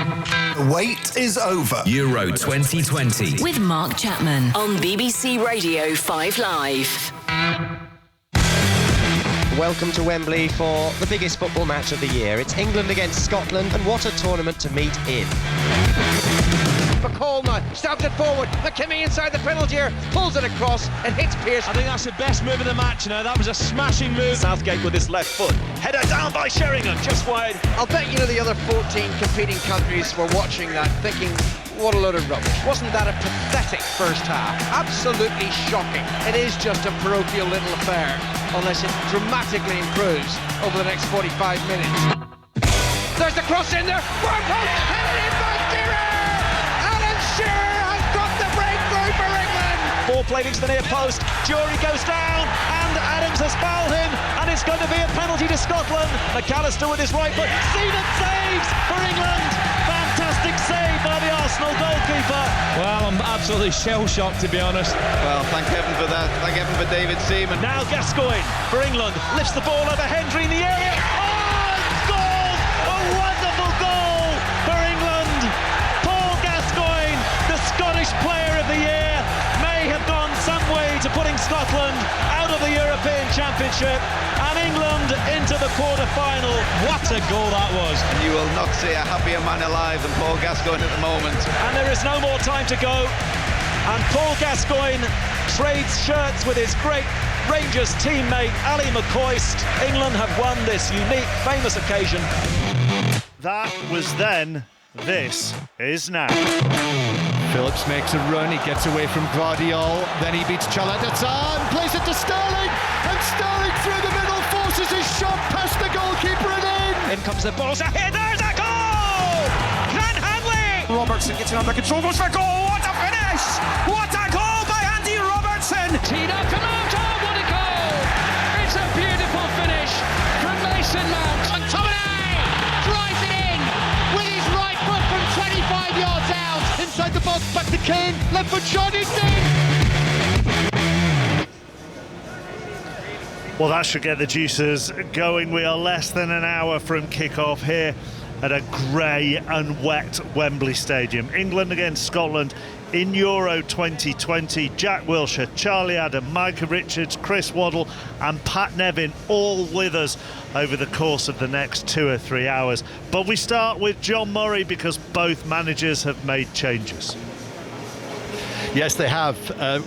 The wait is over. Euro 2020. With Mark Chapman on BBC Radio 5 Live. Welcome to Wembley for the biggest football match of the year. It's England against Scotland, and what a tournament to meet in. For Coleman, stabs it forward, McKimmie inside the penalty area, pulls it across and hits Pearce. I think that's the best move of the match now. That was a smashing move. Southgate with his left foot, header down by Sheringham, just wide. I'll bet the other 14 competing countries were watching that thinking, what a load of rubbish. Wasn't that a pathetic first half? Absolutely shocking. It is just a parochial little affair, unless it dramatically improves over the next 45 minutes. There's the cross in there, headed in by Shearer! Alan Shearer has got the breakthrough for England! Ball played into the near post, Jury goes down, and Adams has fouled him, and it's going to be a penalty to Scotland. McAllister with his right foot, Seaman saves for England! Fantastic save by the Arsenal goalkeeper. Well, I'm absolutely shell-shocked, to be honest. Well, thank heaven for that. Thank heaven for David Seaman. Now Gascoigne for England, lifts the ball over Hendry in the area. Oh, goal! A wonderful goal for England. Paul Gascoigne, the Scottish Player of the Year, may have gone some way to putting Scotland out of the European Championship and England into the quarter-final. What a goal that was. And you will not see a happier man alive than Paul Gascoigne at the moment. And there is no more time to go. And Paul Gascoigne trades shirts with his great Rangers teammate Ali McCoist. England have won this unique, famous occasion. That was then, this is now. Phillips makes a run, he gets away from Guardiola, then he beats Chalatata and plays it to Sterling, and Sterling through the middle forces his shot past the goalkeeper and In comes the ball, a hit, there's a goal! Grant Hanley! Robertson gets it under control, goes for goal, what a finish! What a goal by Andy Robertson! Tina Kamoto, what a goal! It's a beautiful finish from Mason Mount. And McTominay drives it in with his right foot from 25 yards out. Inside the box, back to Kane, left foot shot, it's in! Well, that should get the juices going. We are less than an hour from kick-off here at a grey and wet Wembley Stadium. England against Scotland in Euro 2020. Jack Wilshere, Charlie Adam, Micah Richards, Chris Waddle and Pat Nevin all with us over the course of the next 2 or 3 hours. But we start with John Murray because both managers have made changes. Yes, they have.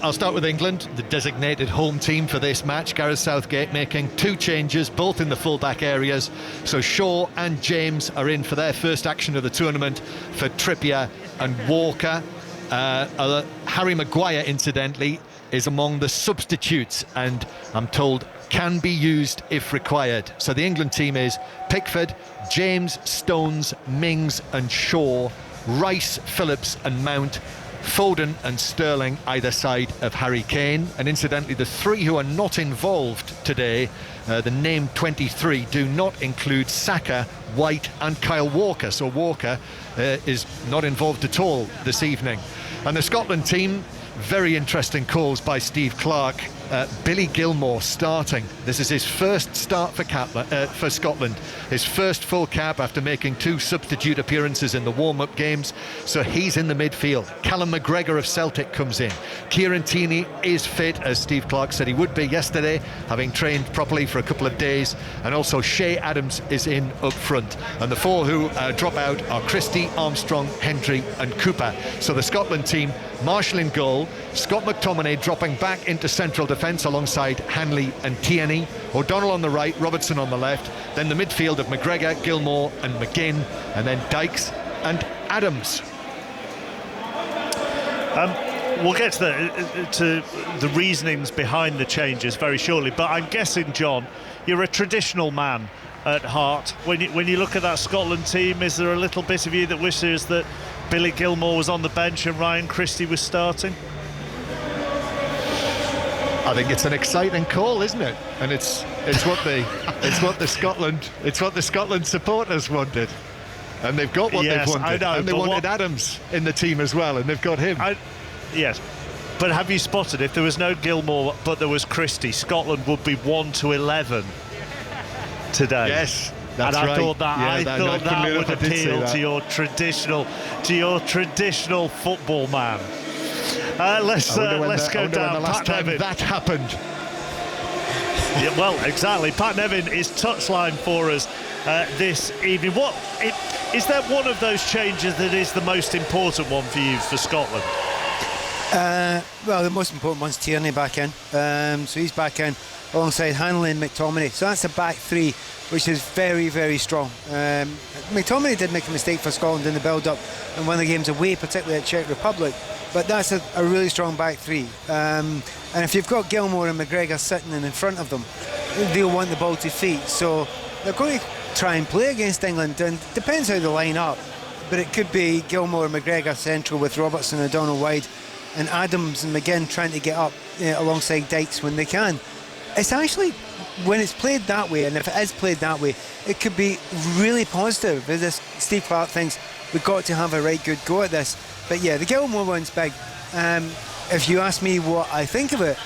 I'll start with England, the designated home team for this match. Gareth Southgate making 2 changes, both in the full-back areas. So Shaw and James are in for their first action of the tournament for Trippier and Walker. Harry Maguire, incidentally, is among the substitutes and I'm told can be used if required. So the England team is Pickford, James, Stones, Mings and Shaw, Rice, Phillips and Mount, Foden and Sterling either side of Harry Kane. And incidentally, the 3 who are not involved today, the named 23, do not include Saka, White and Kyle Walker. So Walker is not involved at all this evening. And the Scotland team, very interesting calls by Steve Clarke. Billy Gilmour starting. This is his first start for Scotland. His first full cap after making 2 substitute appearances in the warm-up games. So he's in the midfield. Callum McGregor of Celtic comes in. Kieran Tierney is fit, as Steve Clarke said he would be yesterday, having trained properly for a couple of days. And also Shea Adams is in up front. And the 4 who drop out are Christie, Armstrong, Hendry and Cooper. So the Scotland team, Marshall in goal, Scott McTominay dropping back into central defence alongside Hanley and Tierney, O'Donnell on the right, Robertson on the left, then the midfield of McGregor, Gilmour and McGinn, and then Dykes and Adams. We'll get to the reasonings behind the changes very shortly, but I'm guessing, John, you're a traditional man at heart. When you look at that Scotland team, is there a little bit of you that wishes that Billy Gilmour was on the bench and Ryan Christie was starting? I think it's an exciting call, isn't it? And it's what the Scotland supporters wanted, and they've got what they've wanted. I know, and they wanted Adams in the team as well, and they've got him. Yes, but have you spotted if there was no Gilmour but there was Christie, Scotland would be 1-11 today. Yes, That's and I right. thought that would appeal to your traditional football man. Let's go down. The last Pat time Nevin. that happened. Yeah, well, exactly. Pat Nevin is touchline for us this evening. Is there one of those changes that is the most important one for you for Scotland? Well, the most important one's Tierney back in. So he's back in alongside Hanley and McTominay. So that's a back three, which is very, very strong. McTominay did make a mistake for Scotland in the build-up and one of the games away, particularly at Czech Republic. But that's a really strong back three. And if you've got Gilmour and McGregor sitting in front of them, they'll want the ball to feet. So they're going to try and play against England, and depends how they line up. But it could be Gilmour and McGregor central with Robertson and O'Donnell wide, and Adams and McGinn trying to get up alongside Dykes when they can. It's actually, when it's played that way, and if it is played that way, it could be really positive. As Steve Clarke thinks we've got to have a right good go at this. But yeah, the Gilmour one's big. If you ask me what I think of it,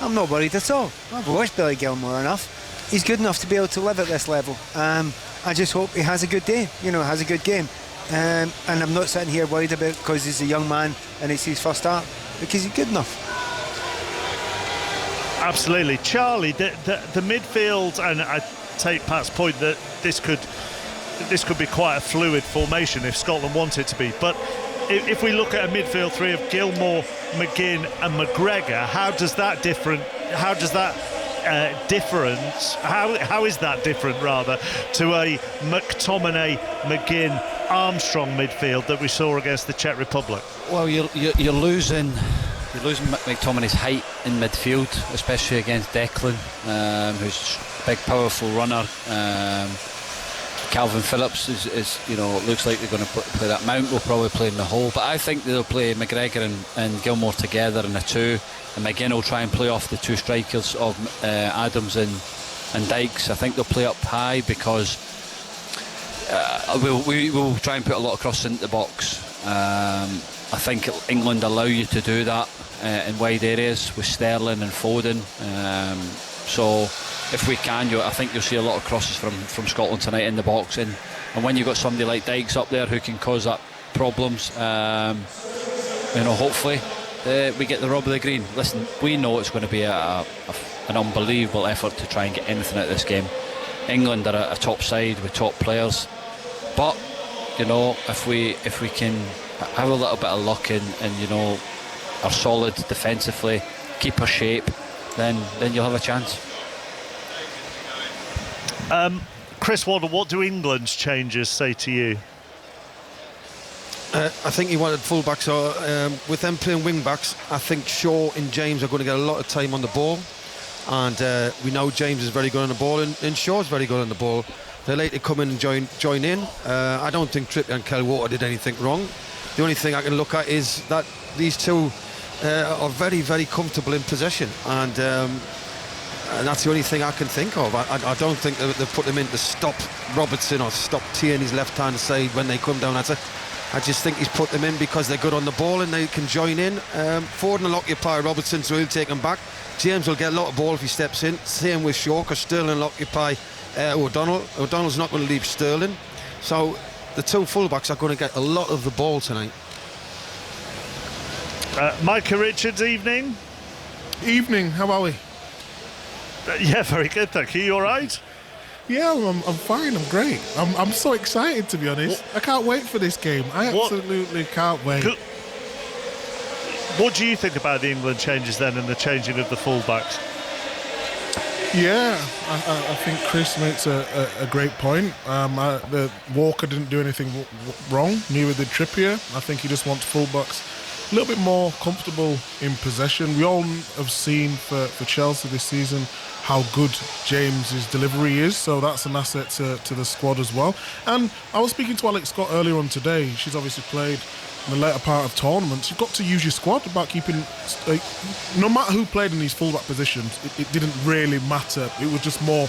I'm not worried at all. I've watched Billy Gilmour enough. He's good enough to be able to live at this level. I just hope he has a good day, has a good game. And I'm not sitting here worried about it because he's a young man and it's his first start, because he's good enough. Absolutely. Charlie, the midfield, and I take Pat's point that this could be quite a fluid formation if Scotland want it to be. But if we look at a midfield three of Gilmour, McGinn and McGregor, how is that different rather to a McTominay, McGinn, Armstrong midfield that we saw against the Czech Republic? Well, you're losing McTominay's height in midfield, especially against Declan, who's a big, powerful runner. Calvin Phillips is looks like they're going to play that. Mount will probably play in the hole, but I think they'll play McGregor and Gilmour together in the two, and McGinn will try and play off the two strikers of Adams and Dykes. I think they'll play up high because we will try and put a lot of crosses into the box. I think England allow you to do that in wide areas with Sterling and Foden. So if we can, I think you'll see a lot of crosses from Scotland tonight in the box, and when you've got somebody like Dykes up there who can cause that problems, hopefully we get the rub of the green. Listen, we know it's going to be an unbelievable effort to try and get anything out of this game. England are a top side with top players, but if we can have a little bit of luck and are solid defensively, keep our shape, then you'll have a chance. Chris Waddle, what do England's changes say to you? I think he wanted full-backs, so with them playing wing-backs, I think Shaw and James are going to get a lot of time on the ball, and we know James is very good on the ball and Shaw's very good on the ball. They like to come in and join in. I don't think Trippier and Kyle Walker did anything wrong. The only thing I can look at is that these two are very, very comfortable in possession, and that's the only thing I can think of. I don't think they've put them in to stop Robertson or stop Tierney's left-hand side when they come down. I just think he's put them in because they're good on the ball and they can join in. Foden will occupy Robertson, so he'll take him back. James will get a lot of ball if he steps in. Same with Shaw, because Sterling will occupy O'Donnell. O'Donnell's not going to leave Sterling. So the two fullbacks are going to get a lot of the ball tonight. Micah Richards, evening. Evening, how are we? Yeah, very good, thank you. You all right? Yeah, I'm fine, I'm great. I'm so excited, to be honest. I can't wait for this game. I absolutely can't wait. What do you think about the England changes then and the changing of the fullbacks? Yeah, I think Chris makes a great point. The Walker didn't do anything wrong, neither did Trippier. I think he just wants fullbacks a little bit more comfortable in possession. We all have seen for Chelsea this season how good James's delivery is, so that's an asset to the squad as well. And I was speaking to Alex Scott earlier on today. She's obviously played in the later part of tournaments. You've got to use your squad about keeping, no matter who played in these fullback positions, it didn't really matter. It was just more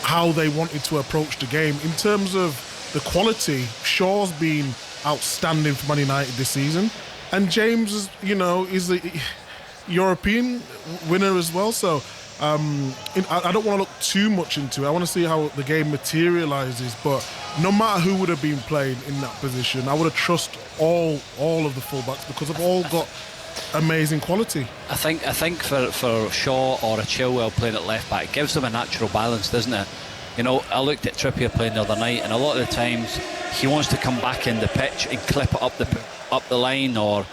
how they wanted to approach the game. In terms of the quality, Shaw's been outstanding for Man United this season, and James is a European winner as well. So I don't want to look too much into it. I want to see how the game materialises. But no matter who would have been playing in that position, I would have trust all of the fullbacks because they've all got amazing quality. I think for Shaw or a Chilwell playing at left back, it gives them a natural balance, doesn't it? You know, I looked at Trippier playing the other night, and a lot of the times he wants to come back in the pitch and clip it up the line, or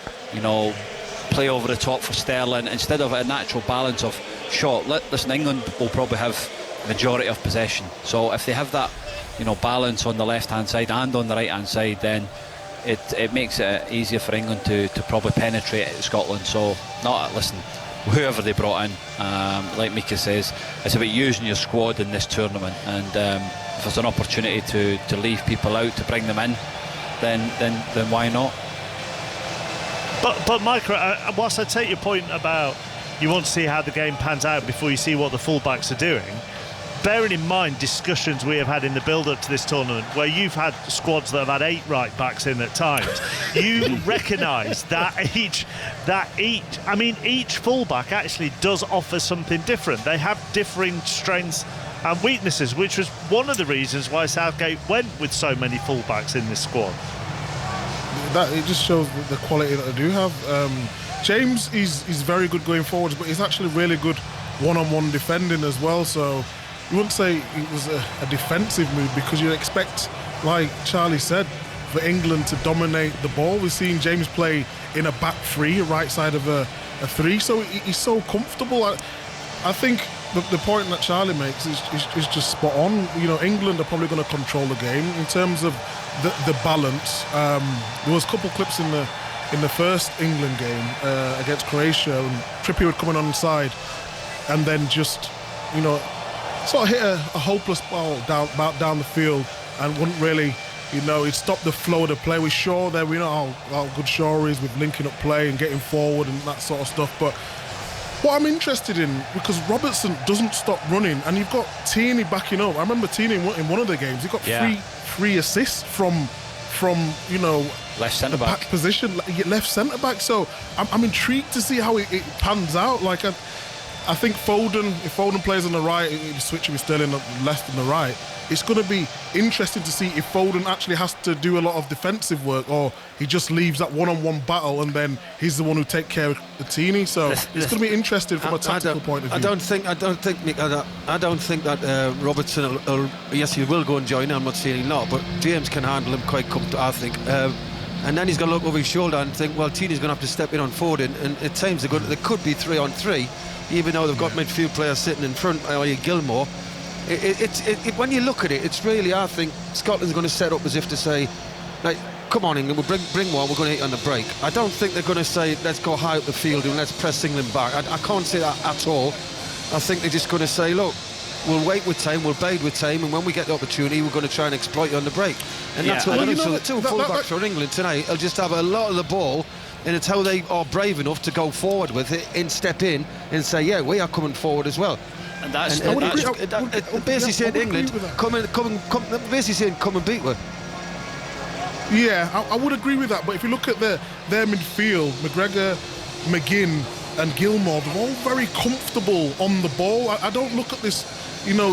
play over the top for Sterling instead of a natural balance of Shaw. Listen, England will probably have majority of possession, so if they have that balance on the left hand side and on the right hand side, then it makes it easier for England to probably penetrate Scotland. So whoever they brought in, like Mika says, it's about using your squad in this tournament, and if there's an opportunity to leave people out to bring them in, then why not? But Mike, whilst I take your point about you want to see how the game pans out before you see what the fullbacks are doing, bearing in mind discussions we have had in the build-up to this tournament where you've had squads that have had 8 right backs in at times, you recognise that each fullback actually does offer something different. They have differing strengths and weaknesses, which was one of the reasons why Southgate went with so many fullbacks in this squad. That it just shows the quality that they do have. James is very good going forwards, but he's actually really good one-on-one defending as well. So you wouldn't say it was a defensive move, because you'd expect, like Charlie said, for England to dominate the ball. We've seen James play in a back three, right side of a three, so he's so comfortable. I think the point that Charlie makes is just spot on. England are probably going to control the game in terms of the balance. There was a couple clips in the first England game against Croatia, and Trippier would come in on the side and then just sort of hit a hopeless ball down the field and wouldn't really, he'd stop the flow of the play. With Shaw there, we know how good Shaw is with linking up play and getting forward and that sort of stuff. But what I'm interested in, because Robertson doesn't stop running, and you've got Tierney backing up. I remember Tierney in one of the games, he got three assists from left centre back position, left centre back. So I'm intrigued to see how it pans out. Like I think Foden, if Foden plays on the right, he's switching with Sterling on the left and the right. It's going to be interesting to see if Foden actually has to do a lot of defensive work, or he just leaves that one-on-one battle and then he's the one who takes care of the Tierney. So it's going to be interesting from a tactical point of view. I don't think that Robertson yes, he will go and join. I'm not saying he's not, but James can handle him quite comfortably, I think. And then he's going to look over his shoulder and think, well, Tierney's going to have to step in on Foden, and at times there could be 3-on-3, even though they've got midfield players sitting in front, i.e. Gilmour. When you look at it, it's really, I think Scotland's going to set up as if to say, like, come on England, we'll bring one, we're going to hit on the break. I don't think they're going to say, let's go high up the field and let's press England back. I can't say that at all. I think they're just going to say, look, we'll wait with time, we'll bide with time, and when we get the opportunity, we're going to try and exploit it on the break. And that's what they're doing. So the two fullbacks for England tonight will just have a lot of the ball, and it's how they are brave enough to go forward with it and step in and say, yeah, we are coming forward as well. And that's basically saying to England, come and beat us. Yeah, I would agree with that. But if you look at their midfield, McGregor, McGinn and Gilmour, they're all very comfortable on the ball. I don't look at this,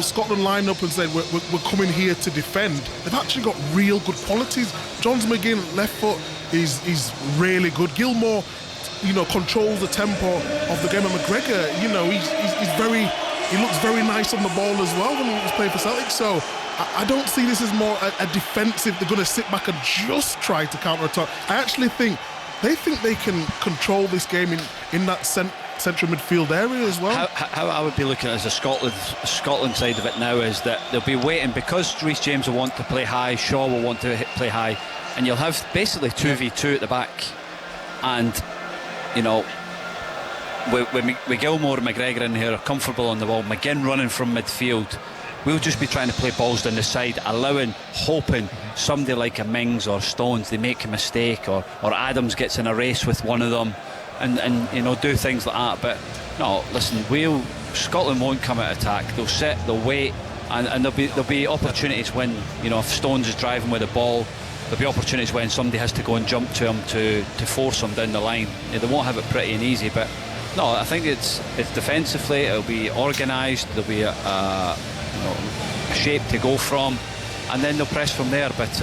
Scotland line up and say we're coming here to defend. They've actually got real good qualities. Johns McGinn, left foot, is really good. Gilmour, controls the tempo of the game. And McGregor, he looks very nice on the ball as well when he was playing for Celtic. So I don't see this as more a defensive. They're going to sit back and just try to counter-attack. I actually think they can control this game in that central midfield area as well. How I would be looking at it as a Scotland side of it now is that they'll be waiting, because Reece James will want to play high, Shaw will want to play high, and you'll have basically 2v2 at the back, and with Gilmour and McGregor in here are comfortable on the ball, McGinn running from midfield, we'll just be trying to play balls down the side, hoping somebody like a Mings or Stones, they make a mistake, or Adams gets in a race with one of them, and do things like that. But no, listen, Scotland won't come at attack. They'll sit, they'll wait, and there'll be opportunities when, if Stones is driving with the ball, there'll be opportunities when somebody has to go and jump to him to force him down the line. They won't have it pretty and easy, but No, I think it's defensively. It'll be organised. There'll be a shape to go from, and then they'll press from there. But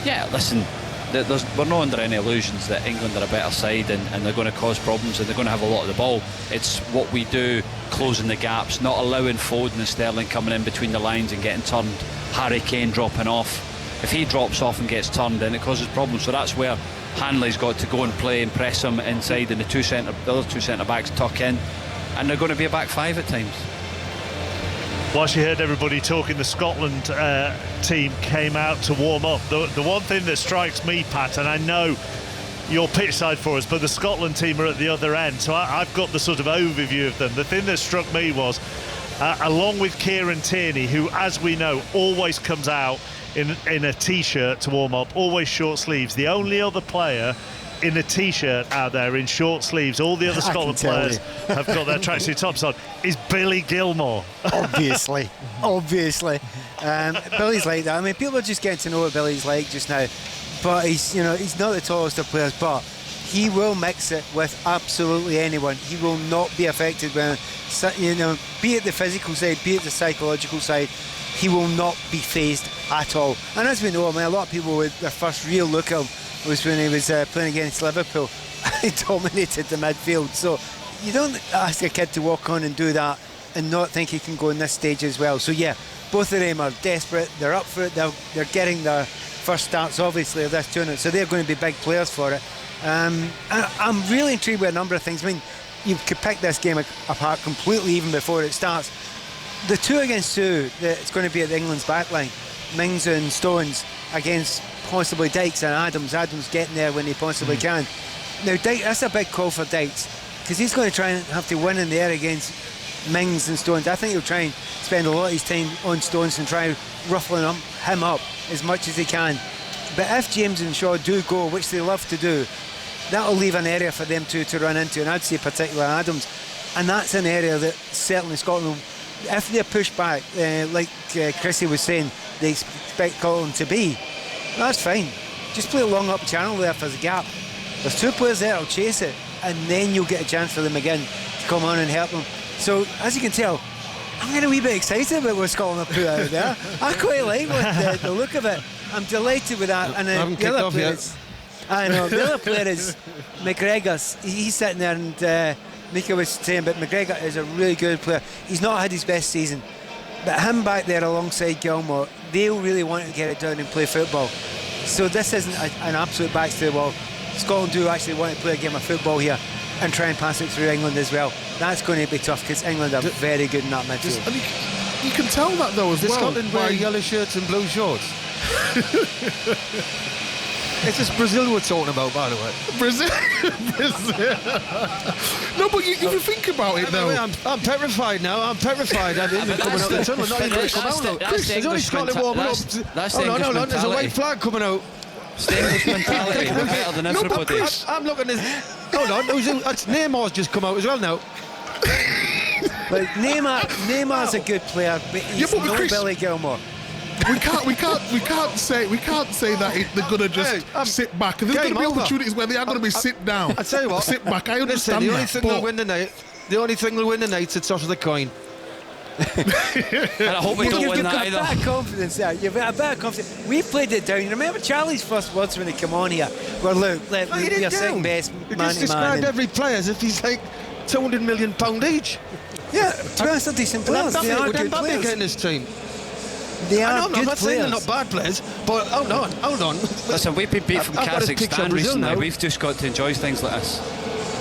yeah, listen, we're not under any illusions that England are a better side and they're going to cause problems and they're going to have a lot of the ball. It's what we do, closing the gaps, not allowing Foden and Sterling coming in between the lines and getting turned. Harry Kane dropping off. If he drops off and gets turned, then it causes problems. So that's where Hanley's got to go and play and press him inside, and the other two centre backs tuck in, and they're going to be a back five at times. Whilst you heard everybody talking, the Scotland team came out to warm up. The one thing that strikes me, Pat, and I know you're pitch side for us, but the Scotland team are at the other end, so I've got the sort of overview of them. The thing that struck me was, along with Kieran Tierney, who, as we know, always comes out in a T-shirt to warm up, always short sleeves, the only other player in a T-shirt out there in short sleeves, all the other Scotland players have got their tracksuit tops on, is Billy Gilmour. Obviously. Billy's like that. I mean, people are just getting to know what Billy's like just now, but he's not the tallest of players, but he will mix it with absolutely anyone. He will not be affected when, be it the physical side, be it the psychological side. He will not be phased at all. And as we know, I mean, a lot of people, with their first real look at him was when he was playing against Liverpool. He dominated the midfield. So you don't ask a kid to walk on and do that and not think he can go in this stage as well. So yeah, both of them are desperate. They're up for it. They're getting their first starts, obviously, of this tournament. So they're going to be big players for it. And I'm really intrigued with a number of things. I mean, you could pick this game apart completely even before it starts. The 2 against 2 that's going to be at England's backline, Mings and Stones against possibly Dykes and Adams. Adams getting there when he possibly can. Now, that's a big call for Dykes, because he's going to try and have to win in the air against Mings and Stones. I think he'll try and spend a lot of his time on Stones and try ruffling him up as much as he can. But if James and Shaw do go, which they love to do, that'll leave an area for them two to run into, and I'd say particularly Adams. And that's an area that certainly Scotland, if they're pushed back, like Chrissy was saying, they expect Scotland to be, that's fine. Just play a long up channel there if there's a gap. There's 2 players there, I'll chase it, and then you'll get a chance for them again to come on and help them. So, as you can tell, I'm getting a wee bit excited about what Scotland have put out there. I quite like the look of it. I'm delighted with that. And the other player is, I know, the other player is McGregor. He's sitting there, and Mika was saying, but McGregor is a really good player. He's not had his best season, but him back there alongside Gilmour, they'll really want to get it down and play football. So this isn't an absolute backs to the wall. Scotland do actually want to play a game of football here and try and pass it through England as well. That's going to be tough, because England are very good in that midfield. You can tell that though as well. Scotland wear yellow shirts and blue shorts. It's just Brazil we're talking about, by the way. Brazil. No, but if you think about it, though, I'm petrified now. I'm petrified. I didn't even coming out the tunnel. Not even come out. There's only Scotland warming up. Hold on. There's a white flag coming out. It's the English mentality. We're better than everybody. I'm looking at. Hold on. Neymar's just come out as well now. Like Neymar's a good player, but he's no Billy Gilmour. We can't say that they're gonna just sit back. And there's going to be opportunities where they are going to be sit down. I tell you what, sit back. I understand. The only thing they'll win the night's the toss of the coin. And I hope we don't win that either. You've got better confidence there. You've got a better confidence. We played it down. You remember Charlie's first words when he came on here? Well, look, we're second best man to man. You just described every player as if he's like £200 million each. Yeah, to be honest, they're decent players. They are good players. Getting this team. They are good players. I'm not saying they're not bad players, but hold on. Listen, we've been beat from Kazakhstan recently. We've just got to enjoy things like this.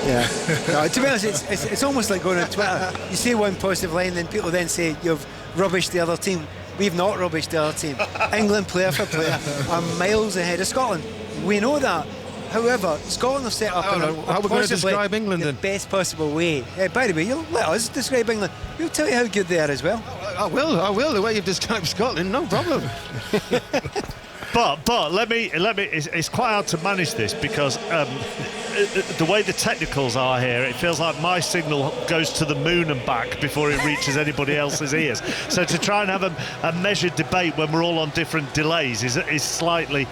Yeah. No, to be honest, it's almost like going on Twitter. You say one positive line, then people then say you've rubbished the other team. We've not rubbished the other team. England, player for player, are miles ahead of Scotland. We know that. However, Scotland have set up how we're going to describe England in the best possible way. By the way, you'll let us describe England. We'll tell you how good they are as well. I will. The way you've described Scotland, no problem. But let me. It's quite hard to manage this, because the way the technicals are here, it feels like my signal goes to the moon and back before it reaches anybody else's ears. So to try and have a measured debate when we're all on different delays is slightly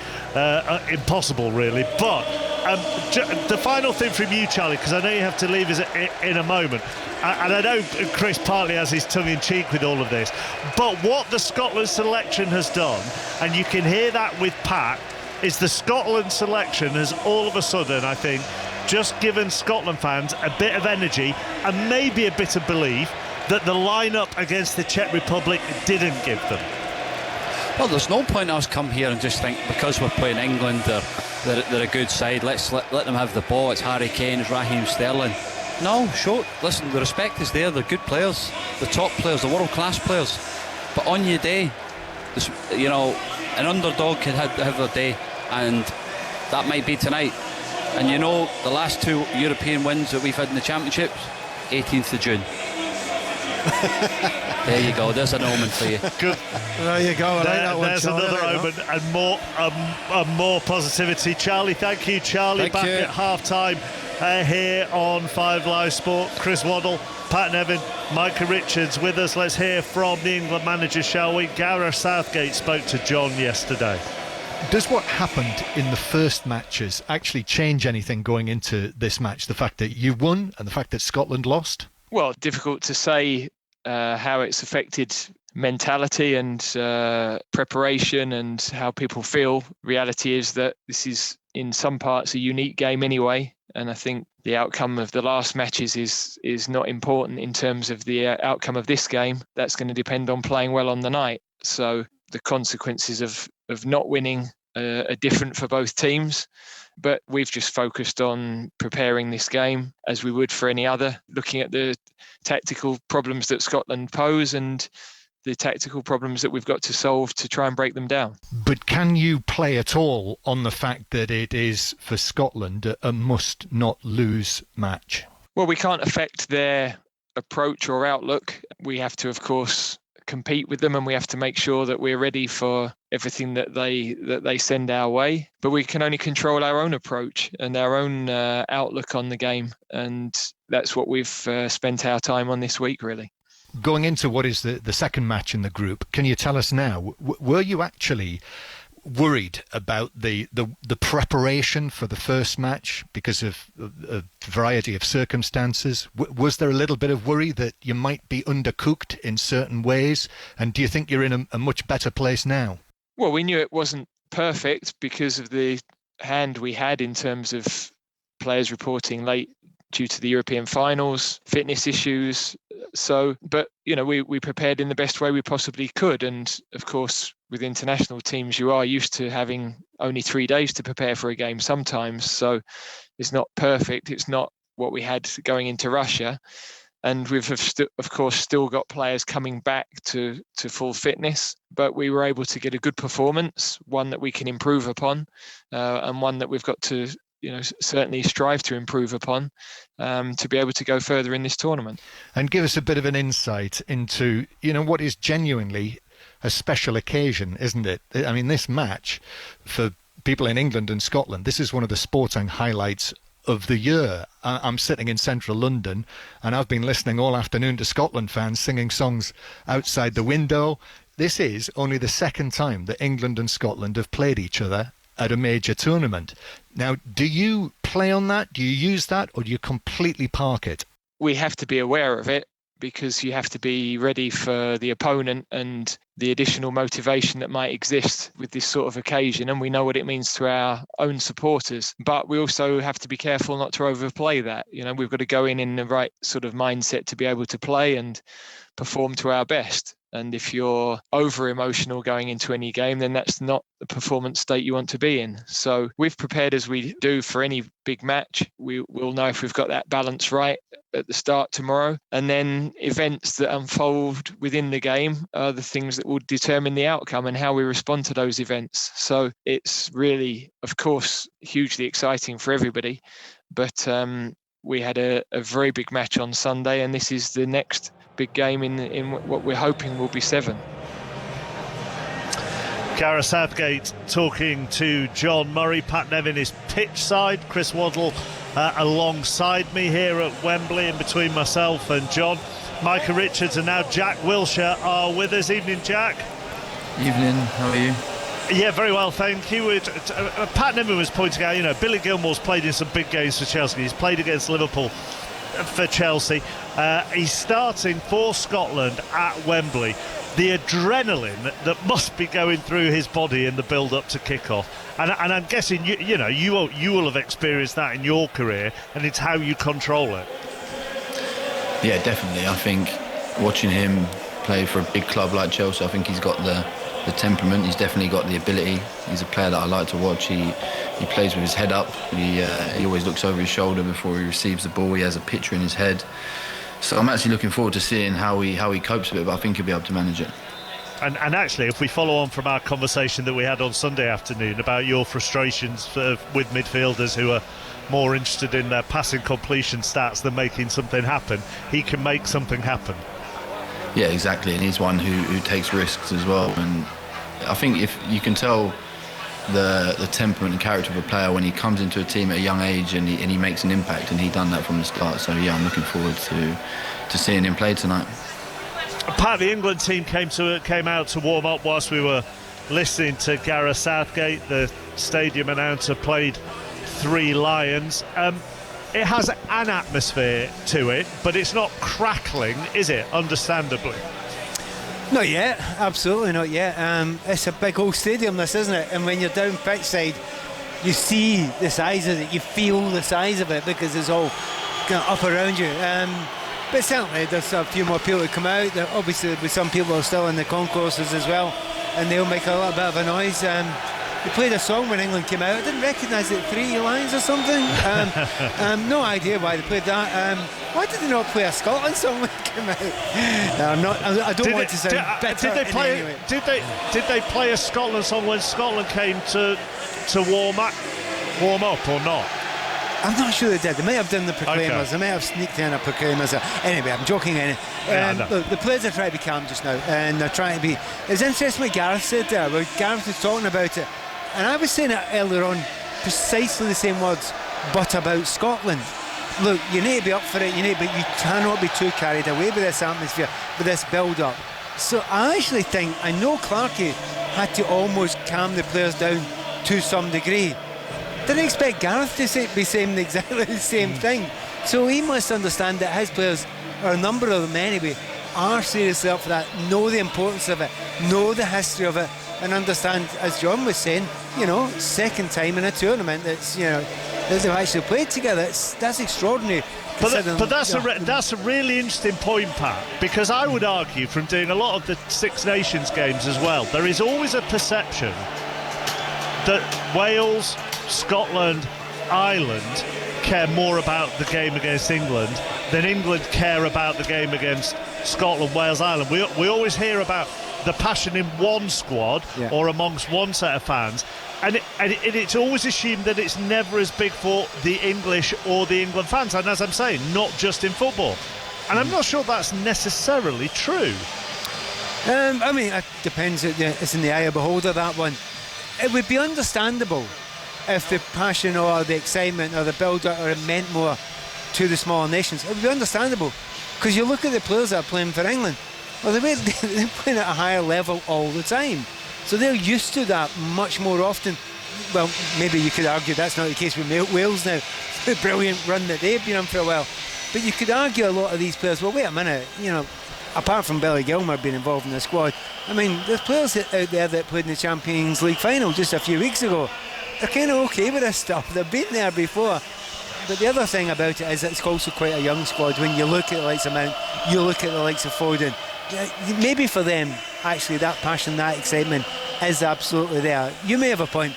impossible, really. But The final thing from you, Charlie, because I know you have to leave us in a moment, and I know Chris partly has his tongue in cheek with all of this, but what the Scotland selection has done, and you can hear that with Pat, is the Scotland selection has all of a sudden, I think, just given Scotland fans a bit of energy and maybe a bit of belief that the lineup against the Czech Republic didn't give them. Well, there's no point us come here and just think because we're playing England they're a good side, let's let them have the ball, it's Harry Kane, it's Raheem Sterling. No, sure, listen, the respect is there, they're good players, the top players, the world class players, but on your day, you know, an underdog can have their day, and that might be tonight. And you know, the last 2 European wins that we've had in the Championships, 18th of June. There you go, there's an omen for you. Good. There you go. There's another omen and more positivity. Charlie, thank you, Charlie. Back at half-time here on 5 Live Sport. Chris Waddle, Pat Nevin, Micah Richards with us. Let's hear from the England manager, shall we? Gareth Southgate spoke to John yesterday. Does what happened in the first matches actually change anything going into this match? The fact that you won and the fact that Scotland lost? Well, difficult to say how it's affected mentality and preparation and how people feel. Reality is that this is in some parts a unique game anyway, and I think the outcome of the last matches is not important in terms of the outcome of this game. That's going to depend on playing well on the night. So the consequences of not winning are different for both teams, but we've just focused on preparing this game as we would for any other, looking at the tactical problems that Scotland pose and the tactical problems that we've got to solve to try and break them down. But can you play at all on the fact that it is, for Scotland, a must-not-lose match? Well, we can't affect their approach or outlook. We have to, of course, compete with them, and we have to make sure that we're ready for everything that they send our way. But we can only control our own approach and our own outlook on the game, and that's what we've spent our time on this week, really. Going into what is the second match in the group, can you tell us now, were you actually worried about the preparation for the first match because of a variety of circumstances? Was there a little bit of worry that you might be undercooked in certain ways? And do you think you're in a much better place now? Well, we knew it wasn't perfect because of the hand we had in terms of players reporting late due to the European finals, fitness issues. So, but, you know, we prepared in the best way we possibly could. And of course, with international teams, you are used to having only 3 days to prepare for a game sometimes. So it's not perfect. It's not what we had going into Russia. And we've, of course, still got players coming back to full fitness. But we were able to get a good performance, one that we can improve upon, and one that we've got to, you know, certainly strive to improve upon to be able to go further in this tournament. And give us a bit of an insight into, you know, what is genuinely a special occasion, isn't it? I mean, this match, for people in England and Scotland, this is one of the sporting highlights of the year. I'm sitting in central London and I've been listening all afternoon to Scotland fans singing songs outside the window. This is only the second time that England and Scotland have played each other at a major tournament. Now, do you play on that? Do you use that, or do you completely park it? We have to be aware of it because you have to be ready for the opponent and the additional motivation that might exist with this sort of occasion. And we know what it means to our own supporters. But we also have to be careful not to overplay that. You know, we've got to go in the right sort of mindset to be able to play and perform to our best. And if you're over emotional going into any game, then that's not the performance state you want to be in. So we've prepared as we do for any big match. We'll know if we've got that balance right at the start tomorrow. And then events that unfold within the game are the things that will determine the outcome and how we respond to those events. So it's really, of course, hugely exciting for everybody. But we had a very big match on Sunday, and this is the next big game in what we're hoping will be 7. Gareth Southgate talking to John Murray. Pat Nevin is pitch side. Chris Waddle alongside me here at Wembley, in between myself and John. Micah Richards and now Jack Wilshere are with us. Evening, Jack. Evening, how are you? Yeah, very well, thank you. Pat Nimmo was pointing out, Billy Gilmore's played in some big games for Chelsea. He's played against Liverpool for Chelsea. He's starting for Scotland at Wembley. The adrenaline that must be going through his body in the build-up to kick-off, and I'm guessing you will have experienced that in your career, and it's how you control it. Yeah, definitely. I think watching him play for a big club like Chelsea, I think he's got the temperament. He's definitely got the ability. He's a player that I like to watch. He plays with his head up. He always looks over his shoulder before he receives the ball. He has a picture in his head. So I'm actually looking forward to seeing how he copes with it, but I think he'll be able to manage it. And actually, if we follow on from our conversation that we had on Sunday afternoon about your frustrations with midfielders who are more interested in their passing completion stats than making something happen, he can make something happen. Yeah, exactly, and he's one who takes risks as well. And I think if you can tell the temperament and character of a player when he comes into a team at a young age and he makes an impact, and he done that from the start. So yeah, I'm looking forward to seeing him play tonight. Part of the England team came out to warm up whilst we were listening to Gareth Southgate. The stadium announcer played Three Lions. It has an atmosphere to it, but it's not crackling, is it? Understandably. Not yet, absolutely not yet. It's a big old stadium, this, isn't it? And when you're down pitch side, you see the size of it, you feel the size of it because it's all kind of up around you. But certainly there's a few more people to come out. There obviously with some people are still in the concourses as well, and they'll make a little bit of a noise. They played a song when England came out. I didn't recognise it, Three Lions or something. No idea why they played that. Why did they not play a Scotland song when they came out? No, I don't want to sound bitter. Did they play a Scotland song when Scotland came to warm up or not? I'm not sure they did. They may have done the Proclaimers. Okay. They may have sneaked in a Proclaimers. Anyway, I'm joking. Look, the players are trying to be calm just now, and they're trying to be. It's interesting what Gareth said there. Where Gareth was talking about it, and I was saying it earlier on, precisely the same words, but about Scotland. Look, you need to be up for it. But you cannot be too carried away with this atmosphere, with this build-up. So I actually think, I know Clarkey had to almost calm the players down to some degree. Didn't expect Gareth to be saying exactly the same thing. So he must understand that his players, or a number of them anyway, are seriously up for that, know the importance of it, know the history of it, and understand, as John was saying, second time in a tournament that they've actually played together. That's extraordinary. But that's a really interesting point, Pat, because I would argue from doing a lot of the Six Nations games as well, there is always a perception that Wales, Scotland, Ireland care more about the game against England than England care about the game against Scotland, Wales, Ireland. We always hear about the passion in one squad or amongst one set of fans, and it's always assumed that it's never as big for the English or the England fans, and as I'm saying, not just in football. And I'm not sure that's necessarily true. I mean, it depends. It's in the eye of the beholder, that one. It would be understandable if the passion or the excitement or the build-up or it meant more to the smaller nations. It would be understandable, because you look at the players that are playing for England, they're playing at a higher level all the time, so they're used to that much more often. Well, maybe you could argue that's not the case with Wales now, the brilliant run that they've been on for a while, but you could argue a lot of these players, well, wait a minute, apart from Billy Gilmour being involved in the squad, I mean, there's players out there that played in the Champions League final just a few weeks ago. They're kind of okay with this stuff. They've been there before. But the other thing about it is it's also quite a young squad. When you look at the likes of Mount, you look at the likes of Foden, maybe for them, actually, that passion, that excitement is absolutely there. You may have a point,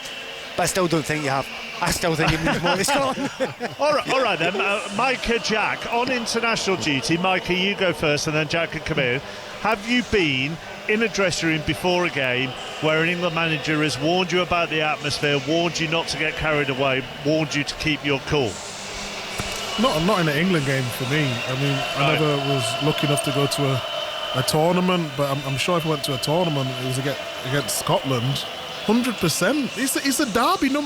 but I still don't think you have. I still think it means more to Scotland. all right then. Micah, Jack, on international duty. Micah, you go first, and then Jack can come in. Have you been in a dressing room before a game where an England manager has warned you about the atmosphere, warned you not to get carried away, warned you to keep your cool? Not in an England game for me. I mean, I never was lucky enough to go to a tournament, but I'm sure if I went to a tournament, it was against Scotland. 100%. It's a derby. No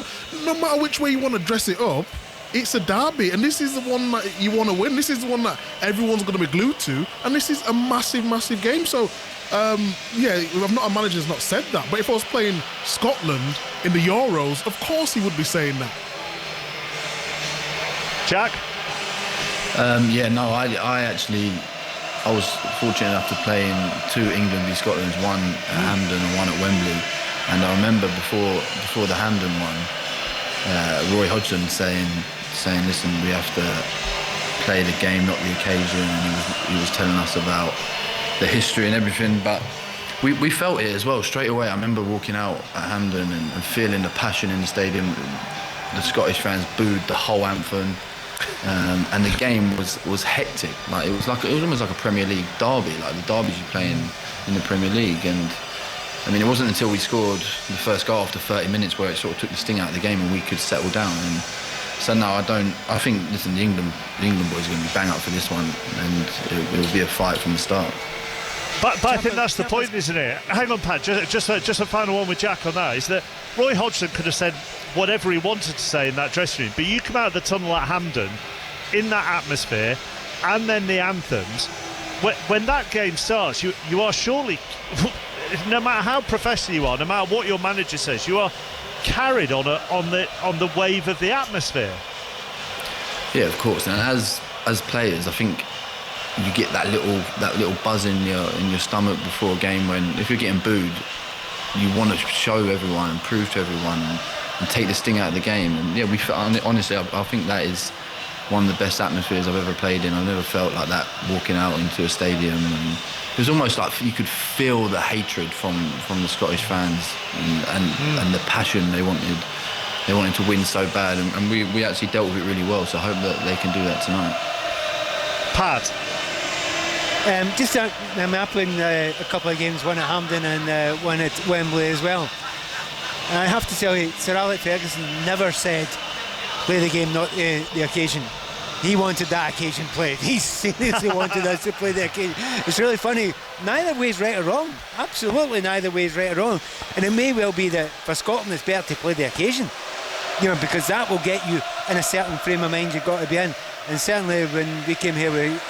matter which way you want to dress it up, it's a derby, and this is the one that you want to win. This is the one that everyone's going to be glued to, and this is a massive, massive game. So yeah, a manager's not said that, but if I was playing Scotland in the Euros, of course he would be saying that. Jack? I was fortunate enough to play in 2 England v Scotlands, one at Hampden and one at Wembley. And I remember before the Hampden one, Roy Hodgson saying, listen, we have to play the game, not the occasion. And he was telling us about the history and everything, but we felt it as well straight away. I remember walking out at Hampden and feeling the passion in the stadium. The Scottish fans booed the whole anthem. And the game was hectic. Like it was almost like a Premier League derby, like the derbies you play in the Premier League. And I mean, it wasn't until we scored the first goal after 30 minutes where it sort of took the sting out of the game and we could settle down. And so now I think, listen, the England boys are going to be bang up for this one, and it will be a fight from the start. But I think that's the point, isn't it? Hang on, Pat, just a final one with Jack on that, is that Roy Hodgson could have said whatever he wanted to say in that dressing room, but you come out of the tunnel at Hampden in that atmosphere and then the anthems, when that game starts, you are surely, no matter how professional you are, no matter what your manager says, you are carried on the wave of the atmosphere. Yeah, of course. And as players, I think you get that little buzz in your stomach before a game when, if you're getting booed, you want to show everyone and prove to everyone and take the sting out of the game. And yeah, honestly, I think that is one of the best atmospheres I've ever played in. I've never felt like that walking out into a stadium. And it was almost like you could feel the hatred from the Scottish fans and the passion they wanted. They wanted to win so bad, and we actually dealt with it really well. So I hope that they can do that tonight. Pat. I'm playing a couple of games, one at Hampden and one at Wembley as well. And I have to tell you, Sir Alex Ferguson never said, play the game, not the occasion. He wanted that occasion played. He seriously wanted us to play the occasion. It's really funny. Neither way is right or wrong. Absolutely neither way is right or wrong. And it may well be that for Scotland it's better to play the occasion, because that will get you in a certain frame of mind you've got to be in. And certainly when we came here with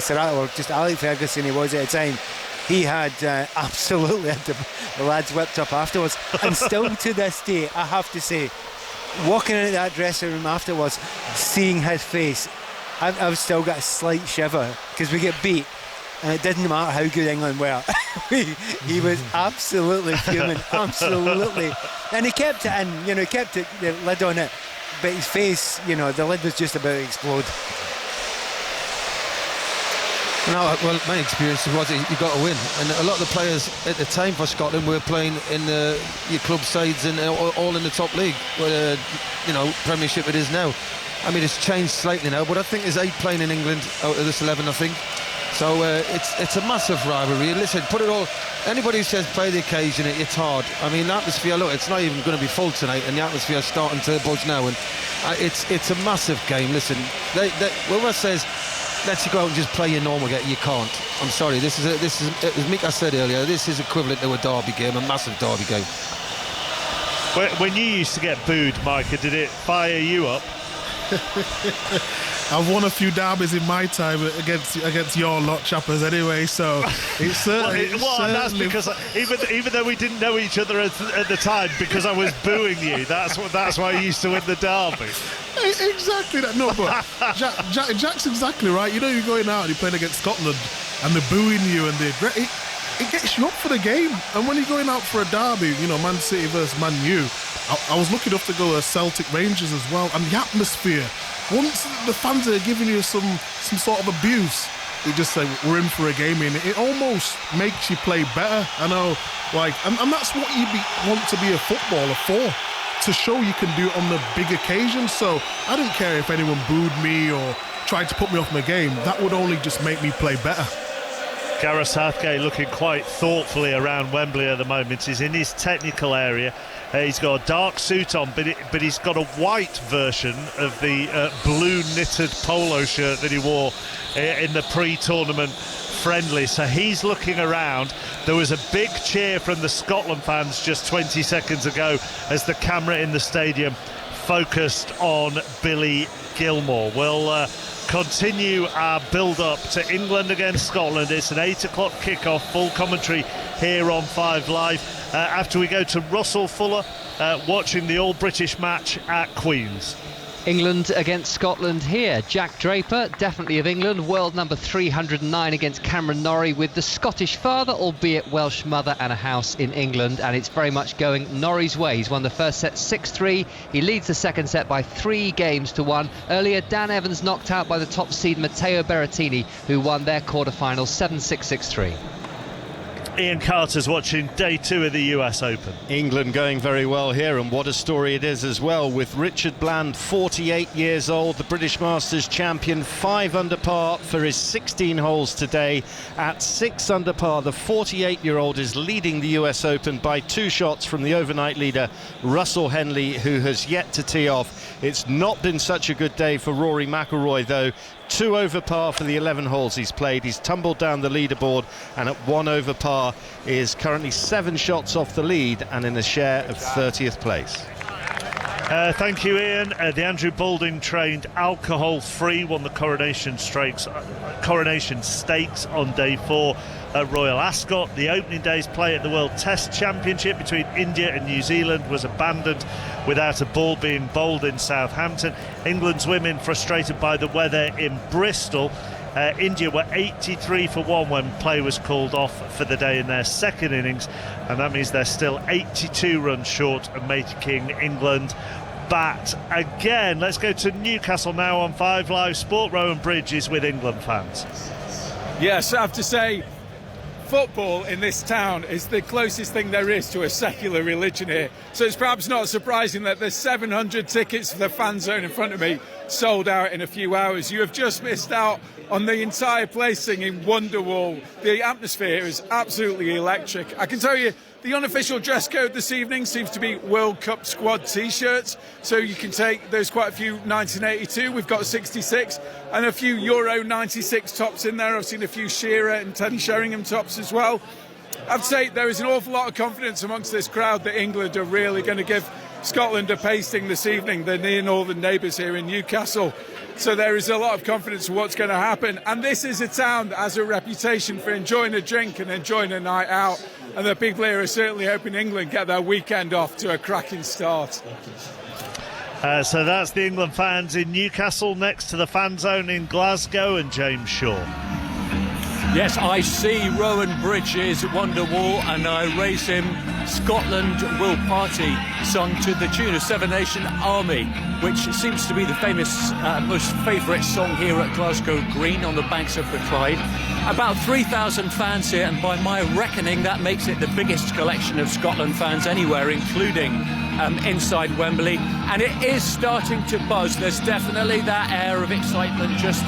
Sir Alex, or just Alex Ferguson, he was at the time, he had absolutely had the lads whipped up afterwards. And still to this day, I have to say, walking into that dressing room afterwards, seeing his face, I've still got a slight shiver, because we get beat and it didn't matter how good England were. He was absolutely fuming, absolutely. And he kept it in, he kept the lid on it, but his face, the lid was just about to explode. No, well, my experience was you got to win, and a lot of the players at the time for Scotland were playing in your club sides and all in the top league, where Premiership it is now. I mean, it's changed slightly now, but I think there's 8 playing in England out of this 11, I think. So it's a massive rivalry. Listen, put it all. Anybody who says play the occasion, it's hard. I mean, the atmosphere. Look, it's not even going to be full tonight, and the atmosphere's starting to buzz now, and it's a massive game. Listen, whoever says let's you go out and just play your normal game, you can't. I'm sorry. This is as Mick said earlier. This is equivalent to a derby game, a massive derby game. When you used to get booed, Micah, did it fire you up? I've won a few derbies in my time against your lot chappers anyway, so it's certainly... that's because even though we didn't know each other at the time, because I was booing you, that's why I used to win the derby. Exactly that. No, but Jack's exactly right. You're going out and you're playing against Scotland and they're booing you, and it gets you up for the game. And when you're going out for a derby, Man City versus Man U, I was lucky enough to go to Celtic Rangers as well, and the atmosphere, once the fans are giving you some sort of abuse, they just say we're in for a game, and it almost makes you play better. I know, and that's what you want to be a footballer for, to show you can do it on the big occasions. So I didn't care if anyone booed me or tried to put me off my game. That would only just make me play better. Gareth Southgate looking quite thoughtfully around Wembley at the moment. He's in his technical area. He's got a dark suit on, but he's got a white version of the blue knitted polo shirt that he wore in the pre-tournament friendly. So he's looking around. There was a big cheer from the Scotland fans just 20 seconds ago as the camera in the stadium focused on Billy Gilmour. We'll continue our build-up to England against Scotland. It's an 8 o'clock kickoff, full commentary here on 5 Live. After we go to Russell Fuller watching the All-British match at Queen's. England against Scotland here. Jack Draper, definitely of England, world number 309 against Cameron Norrie, with the Scottish father, albeit Welsh mother, and a house in England, and it's very much going Norrie's way. He's won the first set 6-3. He leads the second set by 3 games to 1. Earlier, Dan Evans knocked out by the top seed Matteo Berrettini, who won their quarter-final 7-6, 6-3. Ian Carter's watching day 2 of the US Open. England going very well here, and what a story it is as well, with Richard Bland, 48 years old, the British Masters champion, 5 under par for his 16 holes today. At 6 under par, the 48-year-old is leading the US Open by 2 shots from the overnight leader Russell Henley, who has yet to tee off. It's not been such a good day for Rory McIlroy though. 2 over par for the 11 holes he's played. He's tumbled down the leaderboard, and at 1 over par is currently 7 shots off the lead and in a share of 30th place. Thank you, Ian. The Andrew Balding trained alcohol-free won the Coronation Stakes on day 4 at Royal Ascot. The opening day's play at the World Test Championship between India and New Zealand was abandoned without a ball being bowled in Southampton. England's women frustrated by the weather in Bristol. India were 83 for 1 when play was called off for the day in their second innings, and that means they're still 82 runs short of making England bat again. Let's go to Newcastle now on 5 Live Sport. Rowan Bridge is with England fans. Yes, I have to say, football in this town is the closest thing there is to a secular religion here. So it's perhaps not surprising that there's 700 tickets for the fan zone in front of me sold out in a few hours. You have just missed out on the entire place singing Wonderwall. The atmosphere is absolutely electric. I can tell you, the unofficial dress code this evening seems to be World Cup squad T-shirts. So you can take, there's quite a few 1982, we've got 66, and a few Euro 96 tops in there. I've seen a few Shearer and Teddy Sheringham tops as well. I have to say, there is an awful lot of confidence amongst this crowd that England are really going to give Scotland a pasting this evening. They're near northern neighbours here in Newcastle. So there is a lot of confidence in what's going to happen. And this is a town that has a reputation for enjoying a drink and enjoying a night out. And the people here are certainly hoping England get their weekend off to a cracking start. So that's the England fans in Newcastle. Next to the fan zone in Glasgow, and James Shaw. Yes, I see Rowan Bridges' Wonderwall, and I raise him Scotland Will Party, sung to the tune of Seven Nation Army, which seems to be the famous, most favourite song here at Glasgow Green on the banks of the Clyde. About 3,000 fans here, and by my reckoning that makes it the biggest collection of Scotland fans anywhere, including inside Wembley, and it is starting to buzz. There's definitely that air of excitement just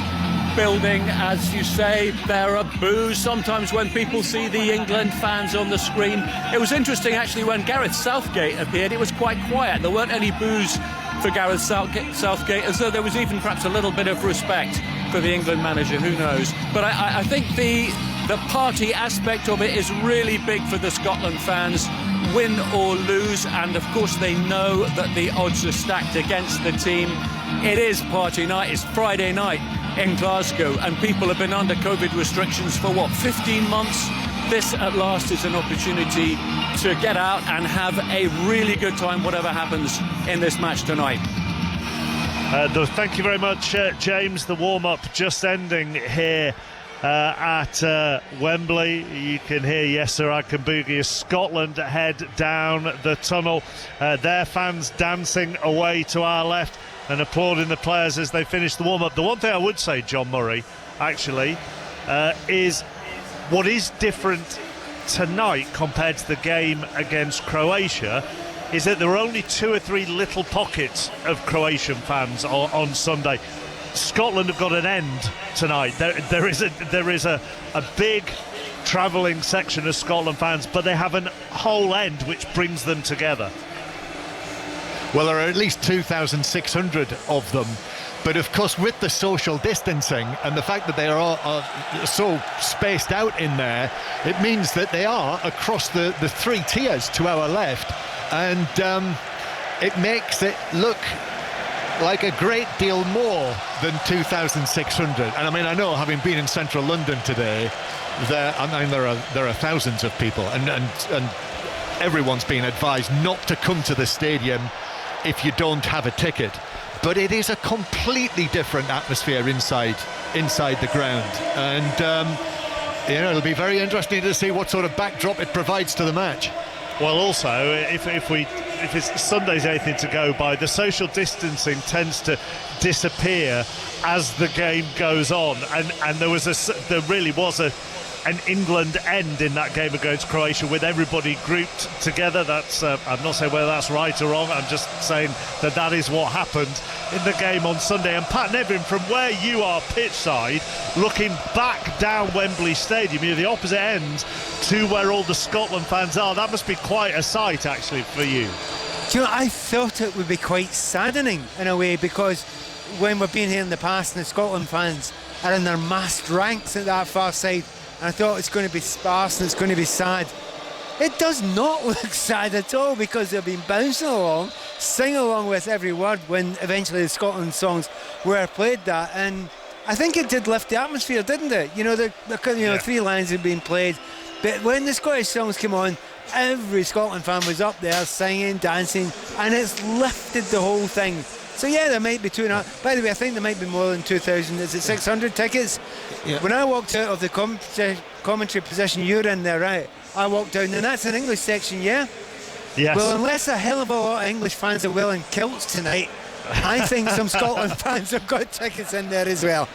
building. As you say, there are boos sometimes when people see the England fans on the screen. It was interesting actually when Gareth Southgate appeared, it was quite quiet. There weren't any boos for Gareth Southgate, as though there was even perhaps a little bit of respect for the England manager, who knows. But I think the party aspect of it is really big for the Scotland fans, win or lose, and of course they know that the odds are stacked against the team. It is party night, it's Friday night in Glasgow, and people have been under COVID restrictions for 15 months. This at last is an opportunity to get out and have a really good time, whatever happens in this match tonight. Thank you very much, James. The warm-up just ending here at Wembley. You can hear Yasser Akinbougie as Scotland head down the tunnel. Their fans dancing away to our left and applauding the players as they finish the warm-up. The one thing I would say, John Murray, actually, is what is different tonight compared to the game against Croatia is that there are only 2 or 3 little pockets of Croatian fans on Sunday. Scotland have got an end tonight. There is a big travelling section of Scotland fans, but they have a whole end which brings them together. Well, there are at least 2,600 of them. But of course, with the social distancing and the fact that they are so spaced out in there, it means that they are across the 3 tiers to our left. And it makes it look like a great deal more than 2,600. And I mean, I know, having been in central London today, there are thousands of people, and everyone's been advised not to come to the stadium if you don't have a ticket. But it is a completely different atmosphere inside the ground, and it'll be very interesting to see what sort of backdrop it provides to the match. Well, also, if it's Sunday's anything to go by, the social distancing tends to disappear as the game goes on, and there really was an England end in that game against Croatia with everybody grouped together. That's I'm not saying whether that's right or wrong, I'm just saying that is what happened in the game on Sunday. And Pat Nevin, from where you are pitch side, looking back down Wembley Stadium, you're the opposite end to where all the Scotland fans are. That must be quite a sight actually for you. Do you know, I thought it would be quite saddening in a way, because when we've been here in the past and the Scotland fans are in their massed ranks at that far side, and I thought it's going to be sparse and it's going to be sad. It does not look sad at all, because they've been bouncing along, singing along with every word when eventually the Scotland songs were played that, and I think it did lift the atmosphere, didn't it? You know, three lines had been played, but when the Scottish songs came on, every Scotland fan was up there singing, dancing, and it's lifted the whole thing. So yeah, there might be 2.5. By the way, I think there might be more than 2,000. Is it 600 tickets? Yeah. When I walked out of the commentary position you're in there, right? I walked down, and that's an English section, yeah? Yes. Well, unless a hell of a lot of English fans are wearing kilts tonight, I think some Scotland fans have got tickets in there as well.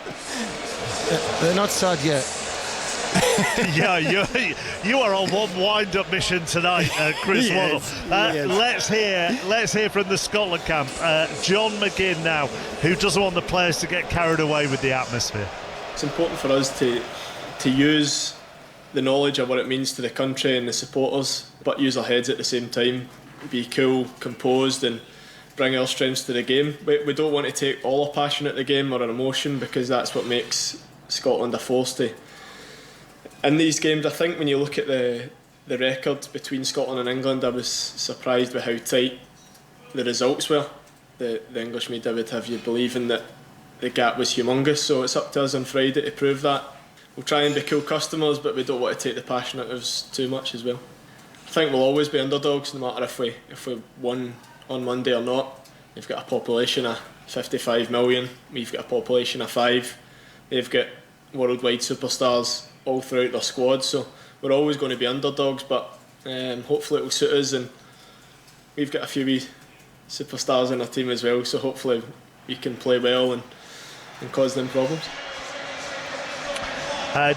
They're not sad yet. Yeah, you are on one wind-up mission tonight, Chris Waddle. Let's hear from the Scotland camp. John McGinn now, who doesn't want the players to get carried away with the atmosphere. It's important for us to use the knowledge of what it means to the country and the supporters, but use our heads at the same time, be cool, composed, and bring our strengths to the game. We don't want to take all our passion at the game or our emotion, because that's what makes Scotland a force to. In these games, I think when you look at the record between Scotland and England, I was surprised with how tight the results were. The English media would have you believing that the gap was humongous, so it's up to us on Friday to prove that. We'll try and be cool customers, but we don't want to take the passion out of us too much as well. I think we'll always be underdogs, no matter if we won on Monday or not. They've got a population of 55 million, we've got a population of 5. They've got worldwide superstars all throughout their squad, so we're always going to be underdogs, but hopefully it will suit us, and we've got a few wee superstars in our team as well, so hopefully we can play well and cause them problems.